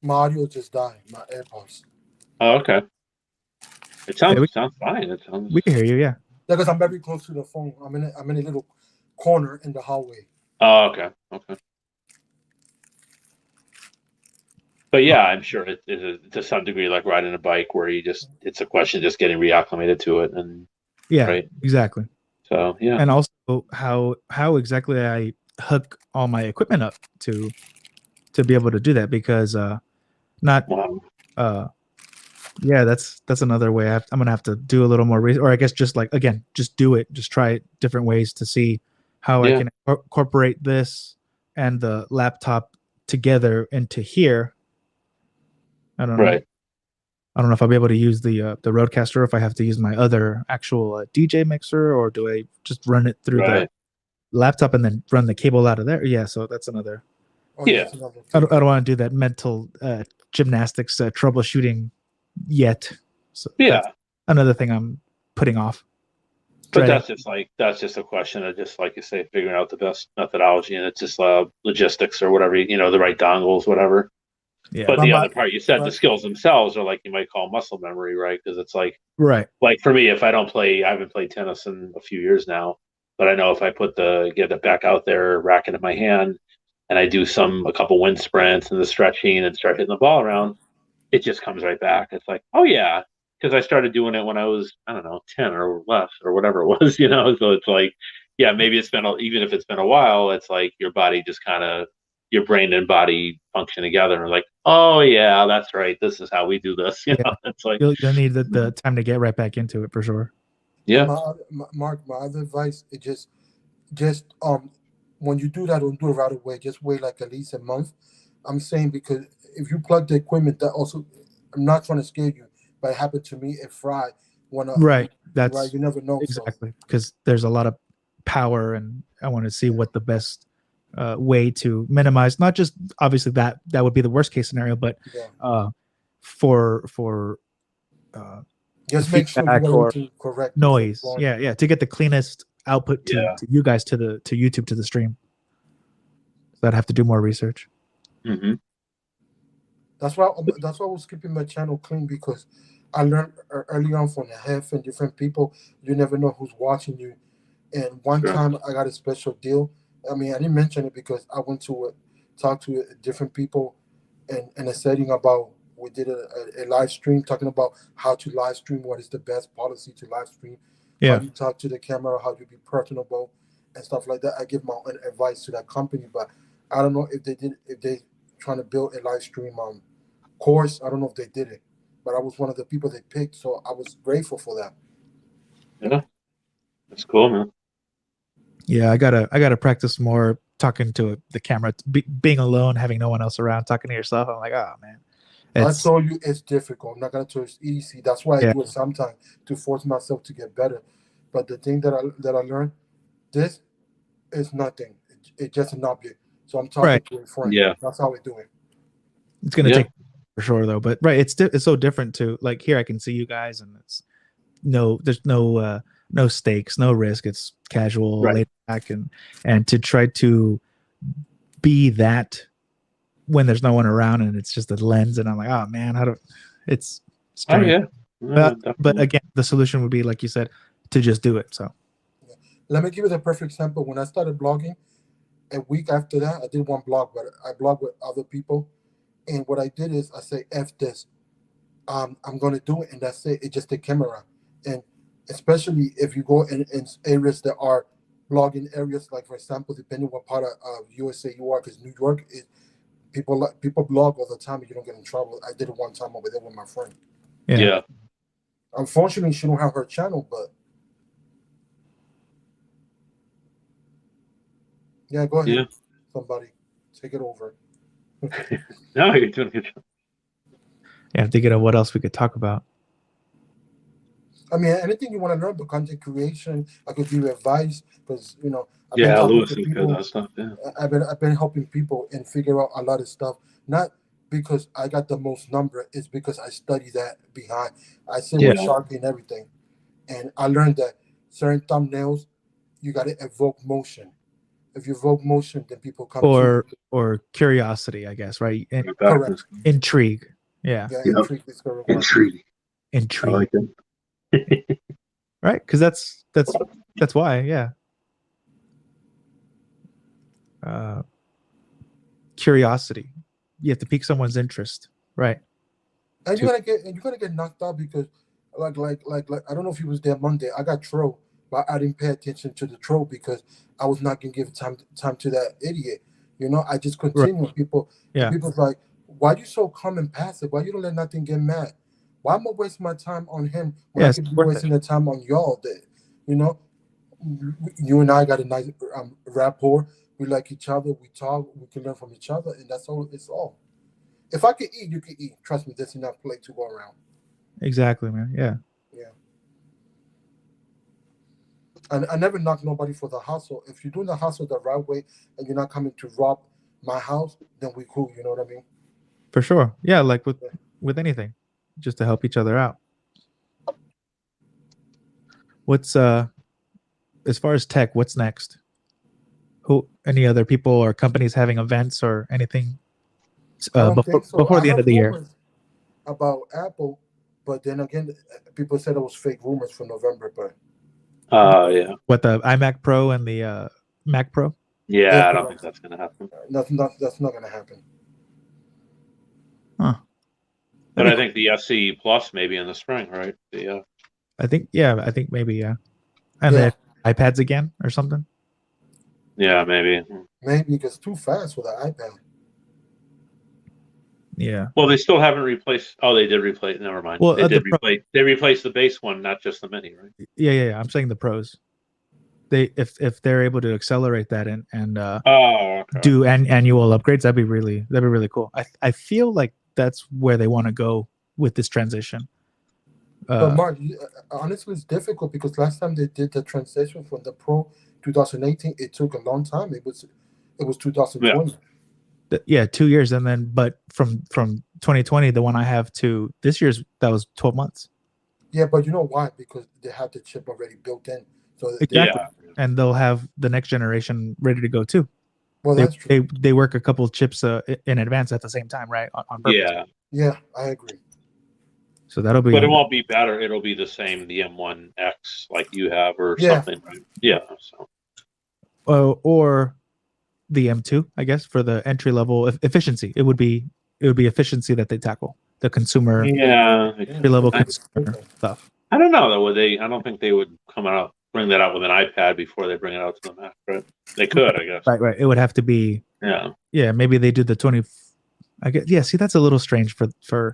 Speaker 3: My audio just died. My AirPods.
Speaker 2: Oh, okay. It sounds fine. It sounds.
Speaker 1: We can hear you. Yeah.
Speaker 3: Because I'm very close to the phone. I'm in a little corner in the hallway.
Speaker 2: Oh, okay. Okay. But yeah, I'm sure it is to some degree like riding a bike where it's a question of just getting reacclimated to it. And
Speaker 1: Yeah.
Speaker 2: right.
Speaker 1: Exactly.
Speaker 2: So yeah.
Speaker 1: And also how exactly I hook all my equipment up to be able to do that, because yeah, that's another way. I'm gonna have to do a little more research, or I guess just like again, just do it, just try different ways to see how I can incorporate this and the laptop together into here. I don't know.
Speaker 2: Right.
Speaker 1: I don't know if I'll be able to use the Rodecaster, if I have to use my other actual DJ mixer, or do I just run it through the laptop and then run the cable out of there? Yeah, so that's another.
Speaker 2: Yeah.
Speaker 1: I don't want to do that mental gymnastics troubleshooting yet. So
Speaker 2: yeah.
Speaker 1: That's another thing I'm putting off.
Speaker 2: But that's just a question of just like you say, figuring out the best methodology, and it's just logistics or whatever, the right dongles, whatever. Yeah. But the other part you said, the skills themselves are like you might call muscle memory, right? Because it's like for me, if I don't play, I haven't played tennis in a few years now, but I know if I get it back out there, racket in my hand, and I do a couple wind sprints and the stretching and start hitting the ball around, it just comes right back. It's like, oh yeah, because I started doing it when I was, I don't know, 10 or less or whatever it was, So it's like, yeah, maybe even if it's been a while, it's like your body just kind of, your brain and body function together, and like, oh yeah, that's right. This is how we do this. It's like
Speaker 1: you'll need the time to get right back into it for sure.
Speaker 2: Yeah.
Speaker 3: Mark, my other advice is just when you do that, don't do it right away. Just wait like at least a month. I'm saying because if you plug the equipment, that also, I'm not trying to scare you, but it happened to me. It fried. That's right. You never know.
Speaker 1: Exactly, because there's a lot of power, and I want to see what the best way to minimize. Not just obviously that would be the worst case scenario, but for
Speaker 3: just make sure you go to correct
Speaker 1: noise. Yeah, to get the cleenest output to you guys to YouTube to the stream. So I'd have to do more research.
Speaker 2: Mm-hmm.
Speaker 3: That's why I was keeping my channel clean, because I learned early on from the Hef and different people. You never know who's watching you. And one time I got a special deal. I mean, I didn't mention it because I went to talk to different people in a setting about, we did a live stream talking about how to live stream, what is the best policy to live stream, how you talk to the camera, how you be personable and stuff like that. I give my own advice to that company, but I don't know if they trying to build a live stream course. I don't know if they did it, but I was one of the people they picked, so I was grateful for that.
Speaker 2: Yeah, that's cool, man.
Speaker 1: Yeah, I gotta practice more talking to the camera, being alone, having no one else around, talking to yourself. I'm like, oh man.
Speaker 3: I told you it's difficult. I'm not gonna tell you it's easy. That's why I do it sometimes to force myself to get better. But the thing that I learned, this is nothing. It's just an object. So I'm talking to a friend. Yeah, that's how we do it.
Speaker 1: It's gonna take for sure though. But it's so different too. Like here, I can see you guys, and there's no stakes, no risk. It's casual, laid back, and to try to be that when there's no one around and it's just a lens, and I'm like, oh man, it's strange.
Speaker 2: Oh yeah,
Speaker 1: But again, the solution would be, like you said, to just do it. So
Speaker 3: let me give you the perfect example. When I started blogging, a week after that, I did one blog, but I blog with other people. And what I did is I say, F this. I'm going to do it, and that's it. It's just a camera. And especially if you go in areas that are blogging areas, like, for example, depending what part of USA you are, because New York, people blog all the time and you don't get in trouble. I did it one time over there with my friend.
Speaker 2: Yeah.
Speaker 3: Unfortunately, she don't have her channel, but yeah, go ahead.
Speaker 2: Yeah.
Speaker 3: Somebody take it over.
Speaker 2: No, you're doing a good job.
Speaker 1: yeah, to get at what else we could talk about.
Speaker 3: I mean, anything you want to learn about content creation, I could give you advice because I've
Speaker 2: Yeah,
Speaker 3: been talking
Speaker 2: Lewis
Speaker 3: to
Speaker 2: is good
Speaker 3: people.
Speaker 2: at that stuff. Yeah.
Speaker 3: I've been helping people and figure out a lot of stuff. Not because I got the most number, it's because I study that behind. I sit with Sharky and everything, and I learned that certain thumbnails you got to evoke motion. If you evoke motion, then people come to you.
Speaker 1: Or curiosity, I guess, right?
Speaker 3: Correct.
Speaker 1: Intrigue. Yeah.
Speaker 3: Intrigue is correct.
Speaker 2: Intrigue. I like it.
Speaker 1: Right? Because that's why, yeah. Curiosity. You have to pique someone's interest, right?
Speaker 3: And you're gonna get knocked out because like I don't know if he was there Monday. I got trolled, but I didn't pay attention to the troll because I was not gonna give time to that idiot. I just continue.
Speaker 1: Right.
Speaker 3: People's like, why you so calm and passive? Why you don't let nothing get mad? Why am I wasting my time on him when I could be wasting the time on y'all? That you and I got a nice rapport. We like each other. We talk. We can learn from each other, and that's all. It's all. If I could eat, you could eat. Trust me, there's enough plate to go around.
Speaker 1: Exactly, man. Yeah.
Speaker 3: And I never knock nobody for the hustle. If you're doing the hustle the right way and you're not coming to rob my house, then we cool. You know what I mean?
Speaker 1: For sure. Yeah, like with anything, just to help each other out. What's as far as tech, what's next? Any other people or companies having events or anything before the end of the year?
Speaker 3: About Apple, but then again, people said it was fake rumors for November. But
Speaker 2: yeah.
Speaker 1: What, the iMac Pro and the Mac Pro?
Speaker 2: Yeah, I don't think that's gonna happen.
Speaker 3: That's not gonna happen.
Speaker 1: Huh.
Speaker 2: But I think the SE Plus maybe in the spring, right?
Speaker 1: I think maybe, yeah. And then iPads again or something?
Speaker 2: Yeah, maybe.
Speaker 3: Maybe because too fast for the iPad.
Speaker 1: Yeah.
Speaker 2: Well, they still haven't replaced. Oh, they did replace. Never mind.
Speaker 1: Well,
Speaker 2: They replaced the base one, not just the mini, right?
Speaker 1: Yeah. I'm saying the Pros. If they're able to accelerate that and do annual upgrades, that'd be really cool. I feel like that's where they want to go with this transition.
Speaker 3: But Mark, honestly, it's difficult because last time they did the transition from the Pro 2018, it took a long time. It was 2020.
Speaker 1: Yeah, 2 years, and then but from 2020, the one I have, to this year's, that was 12 months.
Speaker 3: Yeah, but you know why? Because they have the chip already built in. So
Speaker 1: exactly, and they'll have the next generation ready to go too.
Speaker 3: Well, that's true.
Speaker 1: They work a couple of chips in advance at the same time, right? On purpose.
Speaker 3: Yeah, I agree.
Speaker 1: So that'll be.
Speaker 2: But it won't be better. It'll be the same, the M1X like you have, or something. Right? Yeah. So.
Speaker 1: Or the M2, I guess, for the entry level efficiency. It would be efficiency that they tackle, the consumer. Entry level consumer stuff.
Speaker 2: I don't know though. I don't think they would bring that out with an iPad before they bring it out to the Mac. Right? They could, I guess.
Speaker 1: Right. It would have to be. Yeah. Maybe they do the 20. I guess. Yeah. See, that's a little strange for.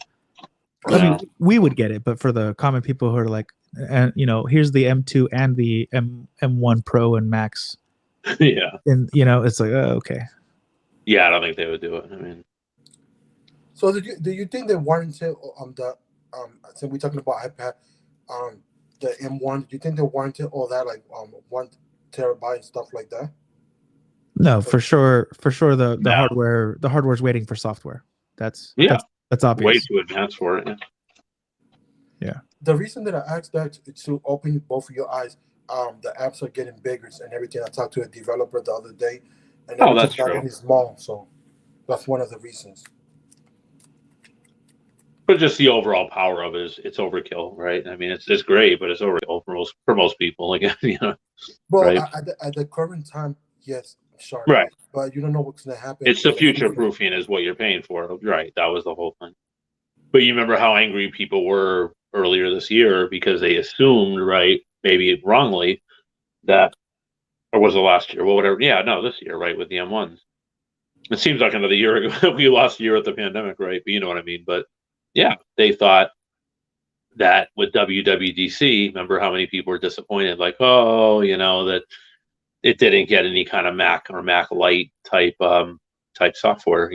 Speaker 1: I mean, we would get it, but for the common people who are like, and here's the M2 and the M1 Pro and Max.
Speaker 2: Yeah.
Speaker 1: And it's like, oh, okay.
Speaker 2: Yeah, I don't think they would do it. I mean.
Speaker 3: So do you think they warranted so we're talking about iPad, the M1? Do you think they warranted all that, like 1 terabyte and stuff like that?
Speaker 1: No, for sure. The hardware's waiting for software. That's obvious.
Speaker 2: Way too advanced for it.
Speaker 1: Yeah.
Speaker 3: The reason that I asked that is to open both of your eyes. The apps are getting bigger and everything. I talked to a developer the other day, and
Speaker 2: that's true.
Speaker 3: It's small, so that's one of the reasons.
Speaker 2: But just the overall power of it is it's overkill, right? I mean, it's great, but it's overkill for most people. Like
Speaker 3: Well,
Speaker 2: right,
Speaker 3: at the current time, yes, sure,
Speaker 2: right.
Speaker 3: but you don't know what's gonna happen
Speaker 2: It's the
Speaker 3: in the
Speaker 2: future
Speaker 3: future.
Speaker 2: proofing is what you're paying for, right? That was the whole thing. But you remember how angry people were earlier this year because they assumed, right, maybe wrongly, that, or was it last year? Well, whatever. Yeah, no, this year, right, with the M1s. It seems like another year ago. We lost a year with the pandemic, right? But you know what I mean. But yeah, they thought that with WWDC, remember how many people were disappointed? Like, oh, that it didn't get any kind of Mac or Mac Lite type software,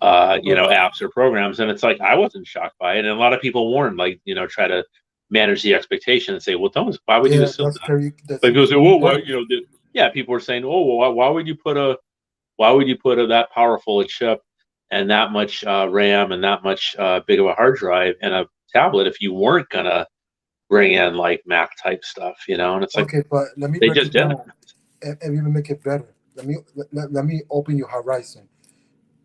Speaker 2: apps or programs. And it's like, I wasn't shocked by it. And a lot of people warned, like, try to manage the expectation and say, well, don't, why would you
Speaker 3: Yeah,
Speaker 2: assume
Speaker 3: that's
Speaker 2: that?
Speaker 3: scary. That's
Speaker 2: Like, people say, well, why,
Speaker 3: scary.
Speaker 2: yeah, people were saying, oh, well, why would you put that powerful a chip and that much RAM and that much big of a hard drive and a tablet if you weren't going to bring in like Mac type stuff, and it's like,
Speaker 3: Okay, but let me
Speaker 2: they
Speaker 3: break
Speaker 2: just
Speaker 3: it
Speaker 2: didn't.
Speaker 3: down and even make it better. Let me open your horizon.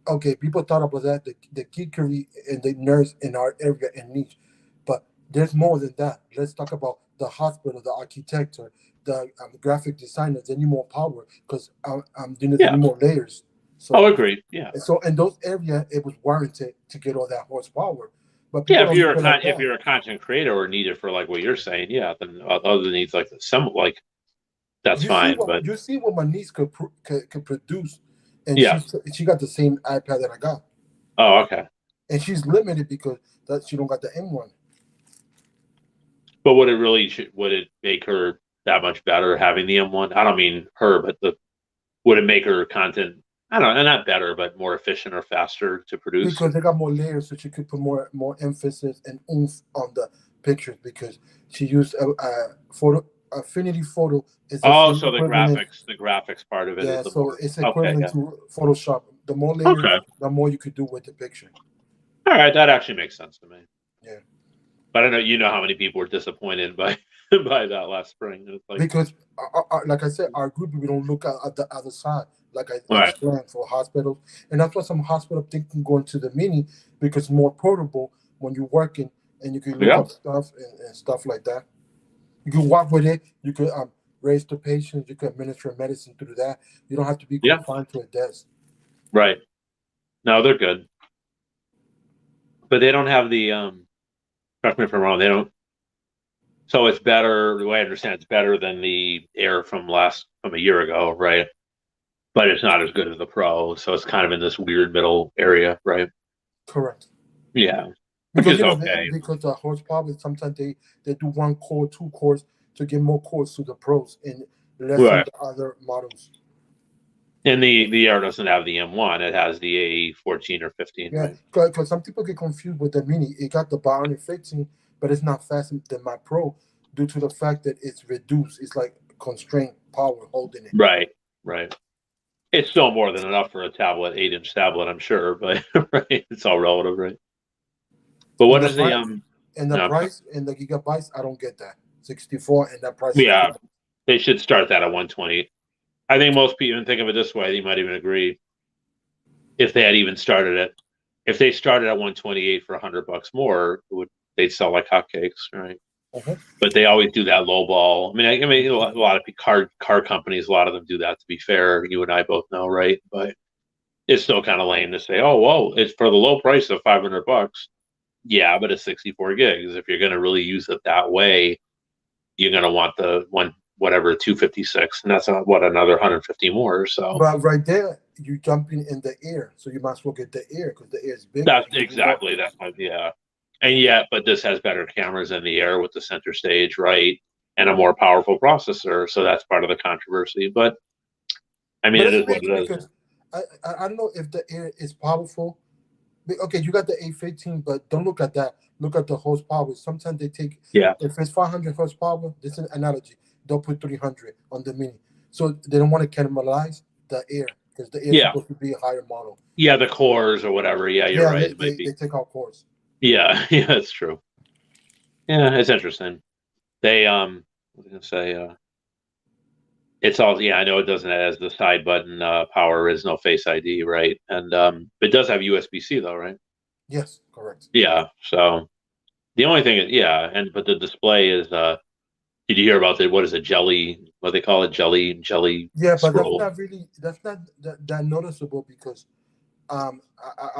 Speaker 3: Okay, people thought about that the geekery and the nerds in our area and niche, but there's more than that. Let's talk about the hospital, the architecture, the graphic designers. They need more power because they
Speaker 2: Yeah.
Speaker 3: need more layers.
Speaker 2: Oh,
Speaker 3: So,
Speaker 2: agreed. Yeah.
Speaker 3: so in those areas, it was warranted to get all that horsepower. But
Speaker 2: Yeah,
Speaker 3: people don't look at it like
Speaker 2: if
Speaker 3: that.
Speaker 2: you're a content creator or need it for like what you're saying, yeah, then other needs like like that's fine. But
Speaker 3: You see what my niece could produce, and
Speaker 2: yeah.
Speaker 3: she got the same iPad that I got,
Speaker 2: Oh, okay.
Speaker 3: and she's limited because that she don't got the M1.
Speaker 2: But would it make her that much better having the M1? I don't mean her, but would it make her content? I don't know, not better, but more efficient or faster to produce?
Speaker 3: Because they got more layers, so she could put more emphasis and oomph on the pictures. Because she used a photo Affinity Photo is the
Speaker 2: Oh,
Speaker 3: same
Speaker 2: so
Speaker 3: equivalent.
Speaker 2: the graphics part of it is
Speaker 3: Yeah,
Speaker 2: the
Speaker 3: so
Speaker 2: more
Speaker 3: it's
Speaker 2: okay.
Speaker 3: equivalent
Speaker 2: Yeah.
Speaker 3: to Photoshop. The more layers,
Speaker 2: Okay.
Speaker 3: the more you could do with the picture.
Speaker 2: All right, that actually makes sense to me.
Speaker 3: Yeah.
Speaker 2: But I know how many people were disappointed by by that last spring. It's like,
Speaker 3: because, like I said, our group we don't look at the other side. Like I
Speaker 2: right.
Speaker 3: explained for hospitals, and that's why some hospital thinking going to the mini because it's more portable when you're working and you can look up stuff and stuff like that. You can walk with it. You could raise the patient. You could administer medicine through that. You don't have to be confined to a desk.
Speaker 2: Right. No, they're good, but they don't have the correct me if I'm wrong. They don't. So it's better. The way I understand, it's better than the Air from a year ago, right? But it's not as good as the Pro, so it's kind of in this weird middle area, right?
Speaker 3: Correct.
Speaker 2: Yeah, which
Speaker 3: Because
Speaker 2: is okay.
Speaker 3: because the horsepower sometimes they do 1 core, 2 cores to get more cores to the pros and less than the other models.
Speaker 2: And the Air doesn't have the M1; it has the A14 or 15.
Speaker 3: Yeah,
Speaker 2: right?
Speaker 3: Because some people get confused with the Mini. It got the Bionic 15, but it's not faster than my Pro due to the fact that it's reduced. It's like constrained power holding it.
Speaker 2: Right. It's still more than enough for a tablet, 8-inch tablet, I'm sure, but right, it's all relative, right? But what is the
Speaker 3: and the price and the gigabytes? I don't get that 64 and that price.
Speaker 2: Yeah, they should start that at 128. I think most people even think of it this way. They might even agree if they had even started it. If they started at 128 for $100 more, they'd sell like hotcakes, right? But they always do that low ball. I mean, a lot of car companies, a lot of them do that. To be fair, you and I both know, right? But it's still kind of lame to say, "Oh, well, it's for the low price of $500." Yeah, but it's 64 gigs. If you're going to really use it that way, you're going to want the 256, and that's another 150 more. So,
Speaker 3: but right there, you're jumping in the air, so you might as well get the air because the air is big.
Speaker 2: That's yeah. And yet, but this has better cameras in the Air with the center stage, right? And a more powerful processor. So that's part of the controversy. But I mean, it is what it is.
Speaker 3: Because I don't know if the Air is powerful. Okay, you got the A15, but don't look at that. Look at the horsepower. Sometimes they take, if it's 500 horsepower, this is an analogy. They'll put 300 on the Mini. So they don't want to cannibalize the Air because the Air is supposed to be a higher model.
Speaker 2: Yeah, the cores or whatever. Yeah, you're right.
Speaker 3: They take out cores.
Speaker 2: Yeah, that's true. Yeah, it's interesting. They I was gonna say it's all I know it doesn't have the side button power is no Face ID, right? And it does have USB-C though, right?
Speaker 3: Yes, correct.
Speaker 2: Yeah. So the only thing, but the display is. Did you hear about the what is it, jelly? What they call it, jelly
Speaker 3: Yeah, but
Speaker 2: scroll?
Speaker 3: that's not that noticeable because I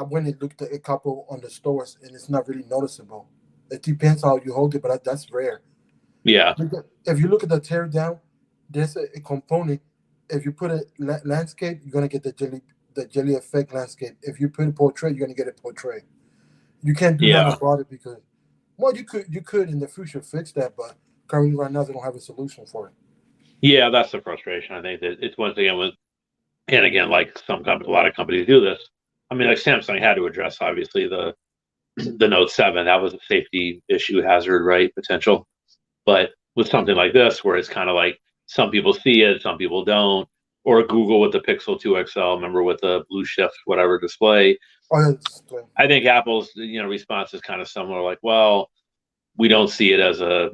Speaker 3: went and looked at a couple on the stores and it's not really noticeable. It depends how you hold it, but that's rare.
Speaker 2: Yeah.
Speaker 3: If you look at the tear down, there's a component. If you put a landscape, you're gonna get the jelly effect landscape. If you put a portrait, you're gonna get a portrait. You can't do nothing
Speaker 2: Yeah.
Speaker 3: about it because, well, you could in the future fix that, but currently right now they don't have a solution for it.
Speaker 2: Yeah, that's the frustration. I think that it's once again with, and again, like a lot of companies do this. I mean, like Samsung had to address obviously the Note 7. That was a safety issue, hazard, right? Potential. But with something like this, where it's kind of like some people see it, some people don't, or Google with the Pixel 2 XL, remember with the blue shift, whatever display.
Speaker 3: Oh,
Speaker 2: I think Apple's response is kind of similar, like, well, we don't see it as a.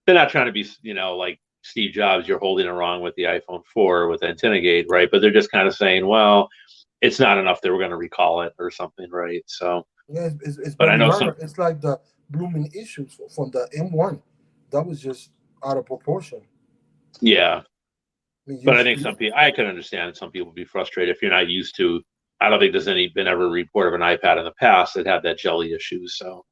Speaker 2: They're not trying to be, like Steve Jobs. You're holding it wrong with the iPhone 4 with antenna gate, right? But they're just kind of saying, well, it's not enough that we're going to recall it or something, right? So,
Speaker 3: yeah, it's
Speaker 2: but I
Speaker 3: very
Speaker 2: know
Speaker 3: minor. It's like the blooming issues from the M1. That was just out of proportion.
Speaker 2: Yeah.
Speaker 3: I mean,
Speaker 2: But I think some people, I can understand some people be frustrated if you're not used to. I don't think there's been ever a report of an iPad in the past that had that jelly issue. So,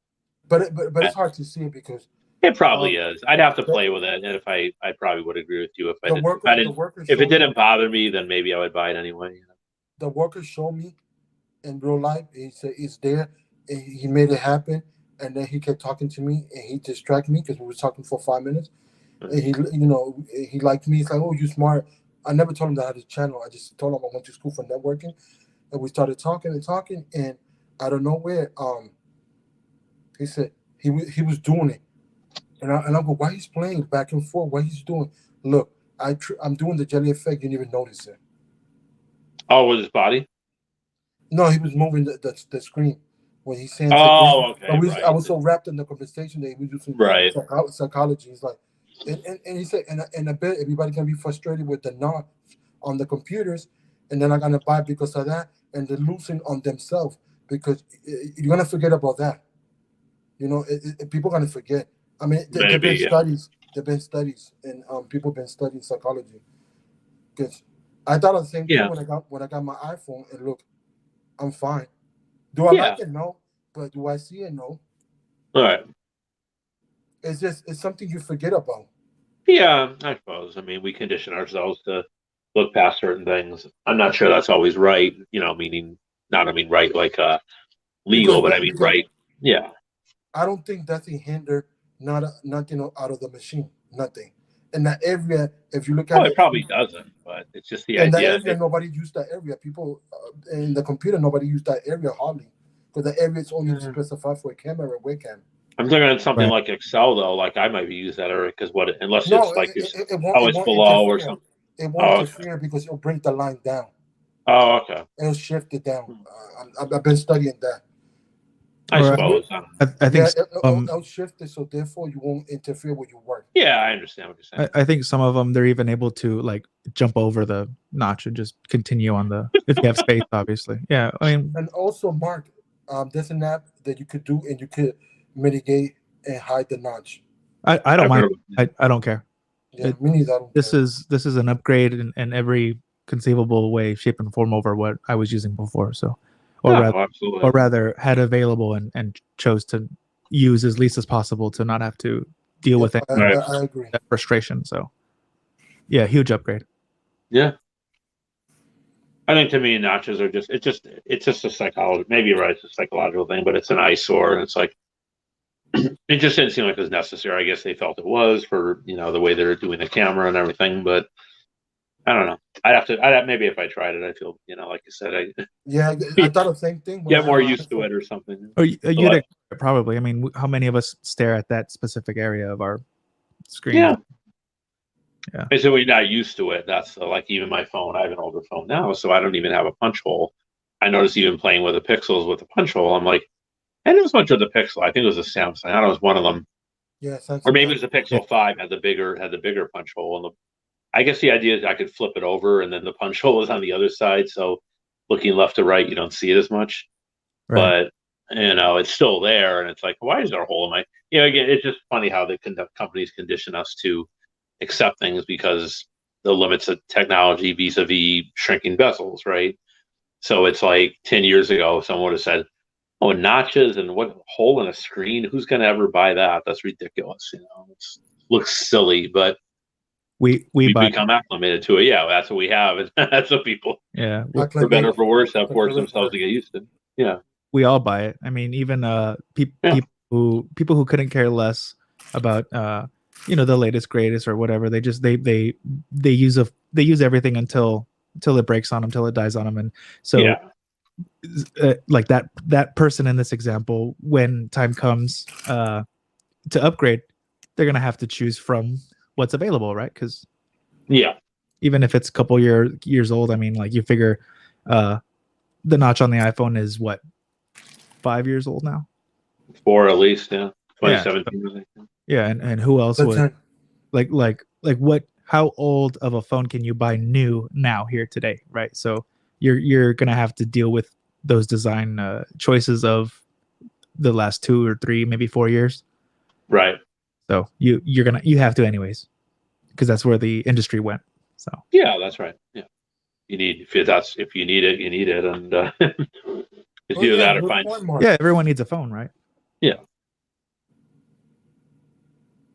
Speaker 3: but it's hard to see because
Speaker 2: it probably is. I'd have to play with it, and if I probably would agree with you if
Speaker 3: the
Speaker 2: it didn't bother me, then maybe I would buy it anyway.
Speaker 3: The worker showed me in real life. He said it's there, and he made it happen. And then he kept talking to me, and he distracted me because we were talking for 5 minutes. And he liked me. He's like, "Oh, you smart." I never told him that I had a channel. I just told him I went to school for networking, and we started talking and talking. And out of nowhere, he said he was doing it, and I go, "Why he's playing back and forth? What he's doing? Look, I'm doing the jelly effect. You didn't even notice it."
Speaker 2: Oh, with his body?
Speaker 3: No, he was moving the screen when he's saying.
Speaker 2: Oh, okay,
Speaker 3: I was so wrapped in the conversation that he was using psychology. He's like, and he said, and I bet everybody can be frustrated with the knot on the computers, and they're not gonna buy because of that, and they're losing on themselves because you're gonna forget about that. People are gonna forget. I mean, there've been studies. There've been studies, and people have been studying psychology. Because I thought of the same thing when I got my iPhone, and look, I'm fine. Do I like it? No. But do I see it? No.
Speaker 2: All right.
Speaker 3: It's something you forget about.
Speaker 2: Yeah, I suppose. I mean, we condition ourselves to look past certain things. I'm not sure that's always right, meaning right like legal, but I mean right. Yeah.
Speaker 3: I don't think that's a hinder, nothing out of the machine. Nothing. In that area, if you look at
Speaker 2: it probably doesn't, but it's just the idea.
Speaker 3: In that area, nobody used that area. People in the computer, nobody used that area hardly. Because the area is only specified for a camera or webcam.
Speaker 2: I'm thinking on something like Excel though, like I might be use that area because unless it's like it's below or something.
Speaker 3: It won't interfere because it'll bring the line down.
Speaker 2: Oh, okay.
Speaker 3: It'll shift it down. I've been studying that.
Speaker 2: I suppose.
Speaker 1: I think
Speaker 3: it'll shift it, so therefore you won't interfere with your work.
Speaker 2: Yeah, I understand what you're saying.
Speaker 1: I think some of them they're even able to like jump over the notch and just continue on the if you have space, obviously. Yeah, I mean,
Speaker 3: and also, Mark, there's an app that you could do, and you could mitigate and hide the notch.
Speaker 1: I don't mind. I don't care.
Speaker 3: Yeah, me neither.
Speaker 1: This is an upgrade in every conceivable way, shape, and form over what I was using before. So, or rather, had available and chose to use as least as possible to not have to deal with it.
Speaker 3: I agree.
Speaker 1: That frustration. So, yeah, huge upgrade.
Speaker 2: Yeah. I think to me, notches are just a psychology. Maybe you're right, it's a psychological thing, but it's an eyesore, and it's like it just didn't seem like it was necessary. I guess they felt it was for the way they're doing the camera and everything, but I don't know. Maybe if I tried it, I feel like you said, I
Speaker 3: thought the same thing.
Speaker 2: Get more used to it or something.
Speaker 1: Or you'd probably. I mean, how many of us stare at that specific area of our screen?
Speaker 2: Yeah. And so we're not used to it. That's like even my phone. I have an older phone now, so I don't even have a punch hole. I noticed even playing with the Pixels with the punch hole. I'm like, and it was much of the Pixel. I think it was a Samsung. I don't know, it was one of them.
Speaker 3: Yeah,
Speaker 2: or maybe it was the Pixel 5 had the bigger punch hole. And I guess the idea is I could flip it over, and then the punch hole is on the other side. So looking left to right, you don't see it as much. Right. But it's still there, and it's like, why is there a hole in my? Again, it's just funny how the companies condition us to accept things because the limits of technology vis-a-vis shrinking bezels, right? So it's like 10 years ago, someone would have said, "Oh, notches and what hole in a screen? Who's going to ever buy that? That's ridiculous." It looks silly, but
Speaker 1: we
Speaker 2: become acclimated to it. Yeah, that's what we have, and that's what people, for better or for worse, have forced themselves to get used to. Yeah,
Speaker 1: we all buy it. I mean, even people who couldn't care less about the latest greatest or whatever. They just they use everything until it breaks on them, until it dies on them, and so like that person in this example, when time comes to upgrade, they're gonna have to choose from what's available, right? Because even if it's a couple years old, I mean, like you figure the notch on the iPhone is what, 5 years old now?
Speaker 2: 4 at least, 2017.
Speaker 1: Yeah, and who else would like what? How old of a phone can you buy new now here today, right? So you're gonna have to deal with those design choices of the last 2 or 3, maybe 4 years,
Speaker 2: right?
Speaker 1: So you have to anyways, because that's where the industry went. So
Speaker 2: yeah, that's right. Yeah, you need if you need it, you need it, and it's either that or find.
Speaker 1: Yeah, everyone needs a phone, right?
Speaker 2: Yeah.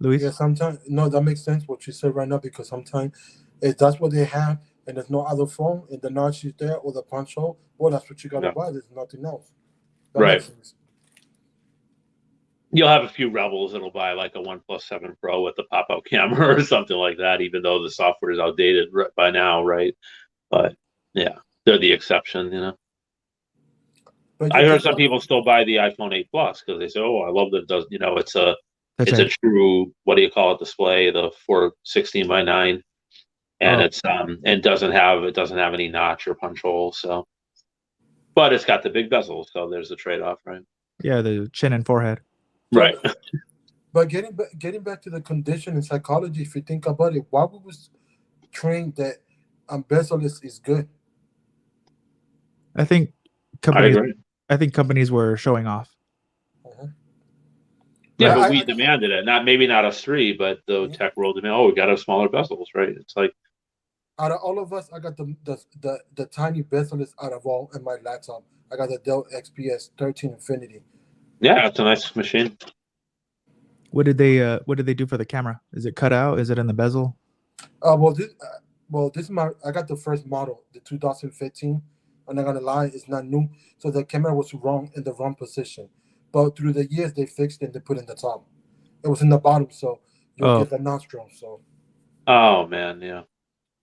Speaker 1: Luis?
Speaker 3: Yeah, sometimes that makes sense what you said right now, because sometimes if that's what they have and there's no other phone and the notch is there or the punch hole, well, that's what you gotta buy. There's nothing else. That
Speaker 2: right. You'll have a few rebels that'll buy like a OnePlus 7 Pro with the pop-out camera or something like that, even though the software is outdated by now, right? But yeah, they're the exception, But I heard some people still buy the iPhone 8 Plus because they say, "Oh, I love that it does." It's a true, what do you call it, display, the 416:9, and it's and doesn't have any notch or punch hole. So, but it's got the big bezel, so there's the trade-off, right?
Speaker 1: Yeah, the chin and forehead.
Speaker 2: Right.
Speaker 3: But getting back to the condition in psychology, if you think about it, why we was trained that bezel is good?
Speaker 1: I think companies were showing off.
Speaker 2: Yeah, but we demanded it. Not us three, but the tech world demanded. Oh, we got to have smaller bezels, right? It's like,
Speaker 3: out of all of us, I got the tiny bezel out of all in my laptop. I got the Dell XPS 13 Infinity.
Speaker 2: Yeah, it's a nice machine.
Speaker 1: What did they do for the camera? Is it cut out? Is it in the bezel?
Speaker 3: This is I got the first model, the 2015. I'm not gonna lie, it's not new. So the camera was in the wrong position. But through the years they fixed it and they put it in the top. It was in the bottom, so you'll get the nostril. So
Speaker 2: oh man, yeah.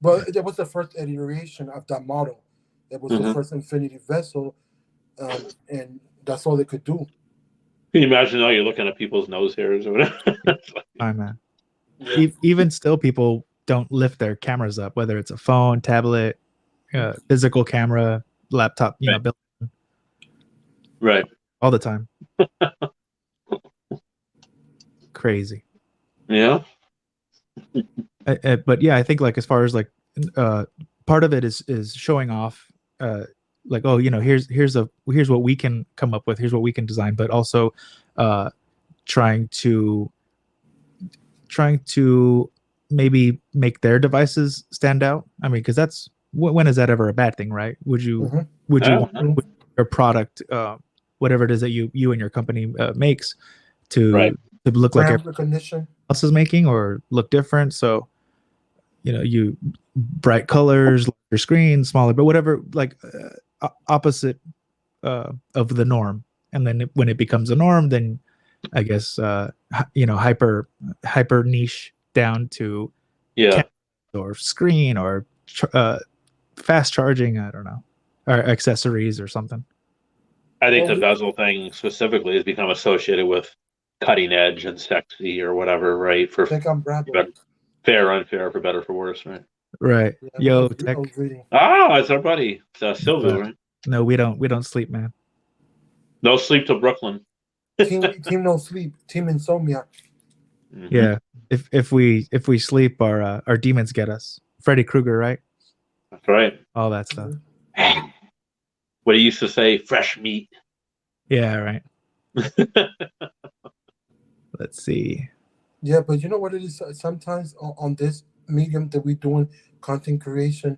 Speaker 3: But it was the first iteration of that model. It was the first Infinity bezel, and that's all they could do.
Speaker 2: Can you imagine how you're looking at people's nose hairs or whatever?
Speaker 1: Hi, man. Yeah. Even still, people don't lift their cameras up, whether it's a phone, tablet, physical camera, laptop,
Speaker 2: right,
Speaker 1: all the time. Crazy.
Speaker 2: Yeah.
Speaker 1: But yeah, I think like as far as like part of it is showing off. Like, oh, here's what we can come up with, here's what we can design, but also trying to maybe make their devices stand out. I mean, because that's when is that ever a bad thing, right? Would you want your product, whatever it is that you and your company makes, to look like everyone else is making or look different? So you bright colors, larger screen, smaller, but whatever, like opposite of the norm. And then when it becomes a norm, then I guess hyper niche down to or screen or fast charging, I don't know, or accessories or something.
Speaker 2: I think the bezel thing specifically has become associated with cutting edge and sexy or whatever, right? For fair, unfair, for better, for worse, right?
Speaker 1: Right.
Speaker 3: Yeah,
Speaker 1: Yo, Tech.
Speaker 2: It's our buddy. It's Silver, right?
Speaker 1: No, we don't sleep, man.
Speaker 2: No sleep till Brooklyn.
Speaker 3: Team no sleep. Team insomnia.
Speaker 1: Mm-hmm. Yeah. If we sleep, our demons get us. Freddy Krueger, right?
Speaker 2: That's right.
Speaker 1: All that stuff.
Speaker 2: What he used to say, fresh meat.
Speaker 1: Yeah, right. Let's see.
Speaker 3: Yeah, but you know what it is? Sometimes on this medium that we're doing content creation,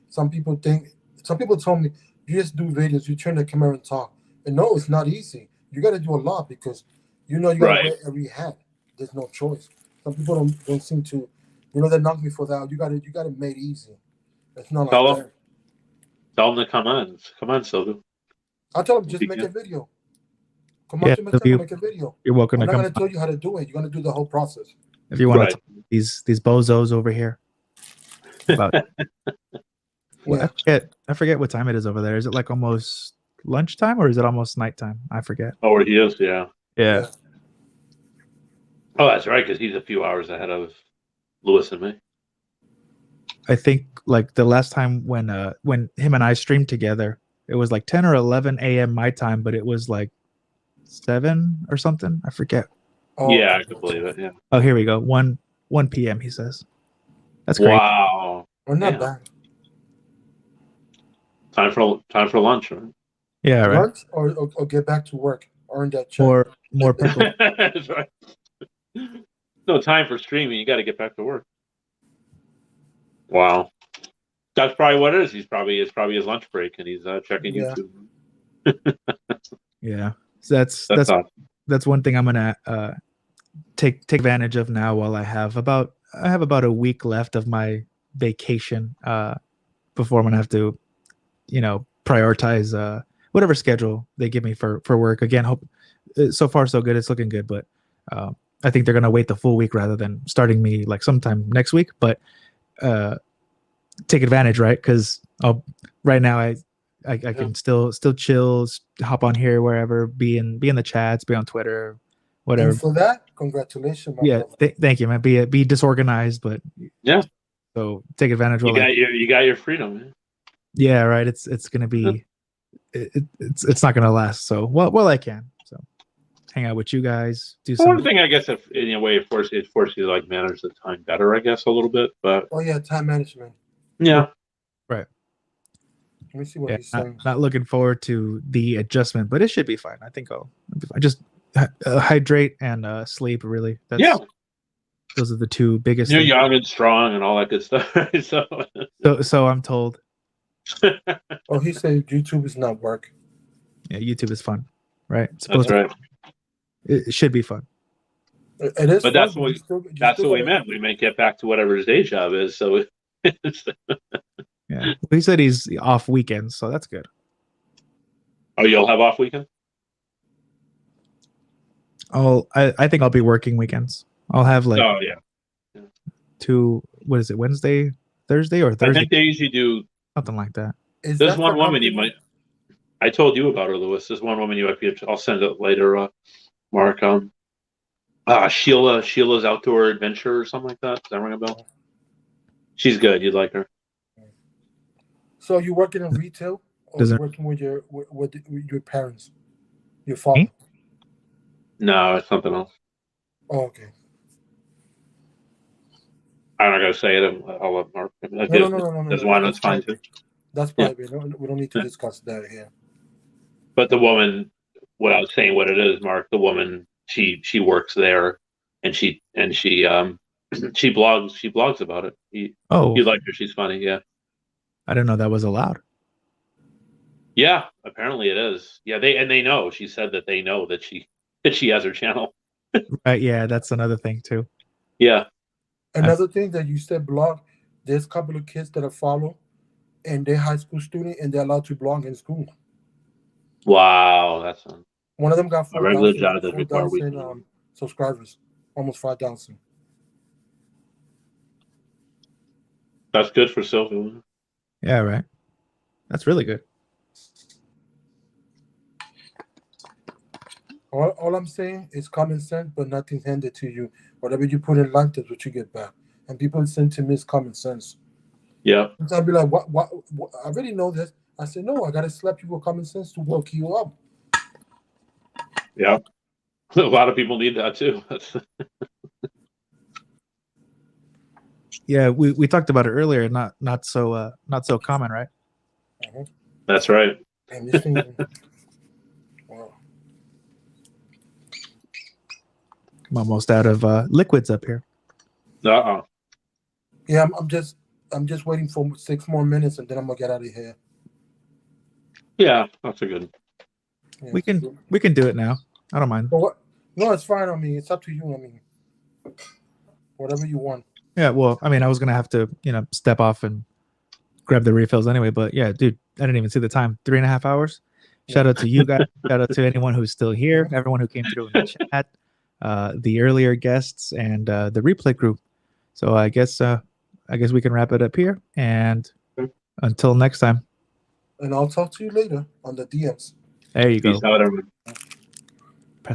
Speaker 3: some people told me, you just do videos, you turn the camera and talk. And no, it's not easy. You got to do a lot because you got to
Speaker 2: Right.
Speaker 3: wear every hat. There's no choice. Some people don't seem to, they knock me for that. You got it made easy. It's not like that.
Speaker 2: Tell them to come on. Come on, Silver.
Speaker 3: I tell them just make a video. Come
Speaker 1: Yeah,
Speaker 3: on to my channel, make a video.
Speaker 1: You're welcome
Speaker 3: I'm
Speaker 1: to
Speaker 3: not
Speaker 1: come.
Speaker 3: going to tell you how to do it. You're going to do the whole process.
Speaker 1: If you want
Speaker 2: Right.
Speaker 1: to talk to these bozos over here about
Speaker 3: Yeah.
Speaker 1: I forget what time it is over there. Is it like almost lunchtime or is it almost nighttime? I forget.
Speaker 2: Oh, where he is, yeah.
Speaker 1: Yeah.
Speaker 2: Oh, that's right, because he's a few hours ahead of Lewis and me.
Speaker 1: I think like the last time when him and I streamed together, it was like 10 or 11 a.m. my time, but it was like 7 or something. I forget.
Speaker 3: Oh,
Speaker 2: Yeah, I can believe it. Yeah.
Speaker 1: Oh, here we go. 1 p.m. He says. That's great.
Speaker 2: Wow.
Speaker 3: We're not
Speaker 2: Yeah.
Speaker 3: bad.
Speaker 2: Time for lunch, right?
Speaker 1: Yeah, right.
Speaker 3: Lunch or get back to work. Earn that check.
Speaker 1: More people.
Speaker 2: That's right. No time for streaming. You got to get back to work. Wow. That's probably what it is. It's probably his lunch break, and he's checking YouTube.
Speaker 1: Yeah. So that's
Speaker 2: awesome.
Speaker 1: That's one thing I'm gonna take advantage of now while I have about a week left of my vacation before I'm gonna have to, prioritize whatever schedule they give me for work. Again, hope so far so good. It's looking good, but I think they're gonna wait the full week rather than starting me like sometime next week. But take advantage, right? Because right now I can still chill, hop on here wherever, be in the chats, be on Twitter, whatever.
Speaker 3: And for that, congratulations, my
Speaker 1: brother. Thank you, man. Be disorganized, but
Speaker 2: yeah.
Speaker 1: So take advantage.
Speaker 2: You got your freedom, man.
Speaker 1: Yeah, right. It's gonna be, it's not gonna last. So well I can. So hang out with you guys. Do some.
Speaker 2: One thing, I guess, if in a way it forces you to like manage the time better, I guess, a little bit. But
Speaker 3: time management.
Speaker 2: Yeah.
Speaker 1: Right.
Speaker 3: Let me see what he's saying.
Speaker 1: Not looking forward to the adjustment, but it should be fine. I think I'll just hydrate and sleep. Really, those are the two biggest.
Speaker 2: You're young and strong and all that good stuff.
Speaker 1: So I'm told.
Speaker 3: Oh, he said YouTube is not work.
Speaker 1: Yeah, YouTube is fun, right?
Speaker 2: That's right.
Speaker 1: It should be fun.
Speaker 3: It is,
Speaker 2: but
Speaker 3: fun,
Speaker 2: that's what we meant. We may get back to whatever his day job is. So.
Speaker 1: Yeah, he said he's off weekends, so that's good.
Speaker 2: Oh, you'll have off weekend?
Speaker 1: I think I'll be working weekends. I'll have like 2. What is it? Wednesday, Thursday, or Thursday?
Speaker 2: I think they usually do
Speaker 1: something like that.
Speaker 2: There's one woman you might. I told you about her, Lewis. There's one woman you might be. I'll send it later, Mark. Sheila's Outdoor Adventure or something like that. Does that ring a bell? She's good. You'd like her.
Speaker 3: So you working in retail, or you working with your parents, your father?
Speaker 1: Me?
Speaker 2: No, it's something else.
Speaker 3: Oh, okay.
Speaker 2: I'm not gonna say it. I'll let Mark.
Speaker 3: No.
Speaker 2: There's one that's fine too.
Speaker 3: That's private. Yeah. We don't need to discuss that here.
Speaker 2: But the woman, what I was saying, what it is, Mark. The woman, she works there, and she blogs about it. You like her? She's funny. Yeah.
Speaker 1: I didn't know that was allowed.
Speaker 2: Yeah, apparently it is. Yeah, they know. She said that they know that she has her channel.
Speaker 1: Right. Yeah, that's another thing too.
Speaker 2: Yeah.
Speaker 3: Another thing that you said blog. There's a couple of kids that I follow, and they're high school student, and they're allowed to blog in school.
Speaker 2: Wow, that's
Speaker 3: one of them got
Speaker 2: 4,000
Speaker 3: subscribers, almost 5,000.
Speaker 2: That's good for Sylvia.
Speaker 1: Yeah, right. That's really good.
Speaker 3: All I'm saying is common sense, but nothing's handed to you. Whatever you put in life, that's what you get back. And people say to me, it's common sense.
Speaker 2: Yeah.
Speaker 3: I'll be like, what? I already know this. I said, no, I got to slap you with common sense to woke you up.
Speaker 2: Yeah. A lot of people need that too.
Speaker 1: Yeah, we talked about it earlier. Not so common, right?
Speaker 3: Mm-hmm.
Speaker 2: That's right.
Speaker 3: And this thing, wow.
Speaker 1: I'm almost out of liquids up here.
Speaker 2: Uh-oh.
Speaker 3: Yeah, I'm just waiting for 6 more minutes, and then I'm gonna get out of here.
Speaker 2: Yeah, that's a good.
Speaker 3: Yeah.
Speaker 1: We can do it now. I don't mind.
Speaker 3: But what? No, it's fine. I mean, it's up to you. I mean, whatever you want.
Speaker 1: Yeah, well, I mean, I was gonna have to, step off and grab the refills anyway. But yeah, dude, I didn't even see the time. 3.5 hours. Shout out to you guys. Shout out to anyone who's still here. Everyone who came through in the chat, the earlier guests, and the replay group. So I guess we can wrap it up here. And until next time.
Speaker 3: And I'll talk to you later on the DMs.
Speaker 1: There you go.
Speaker 2: Peace out, everyone.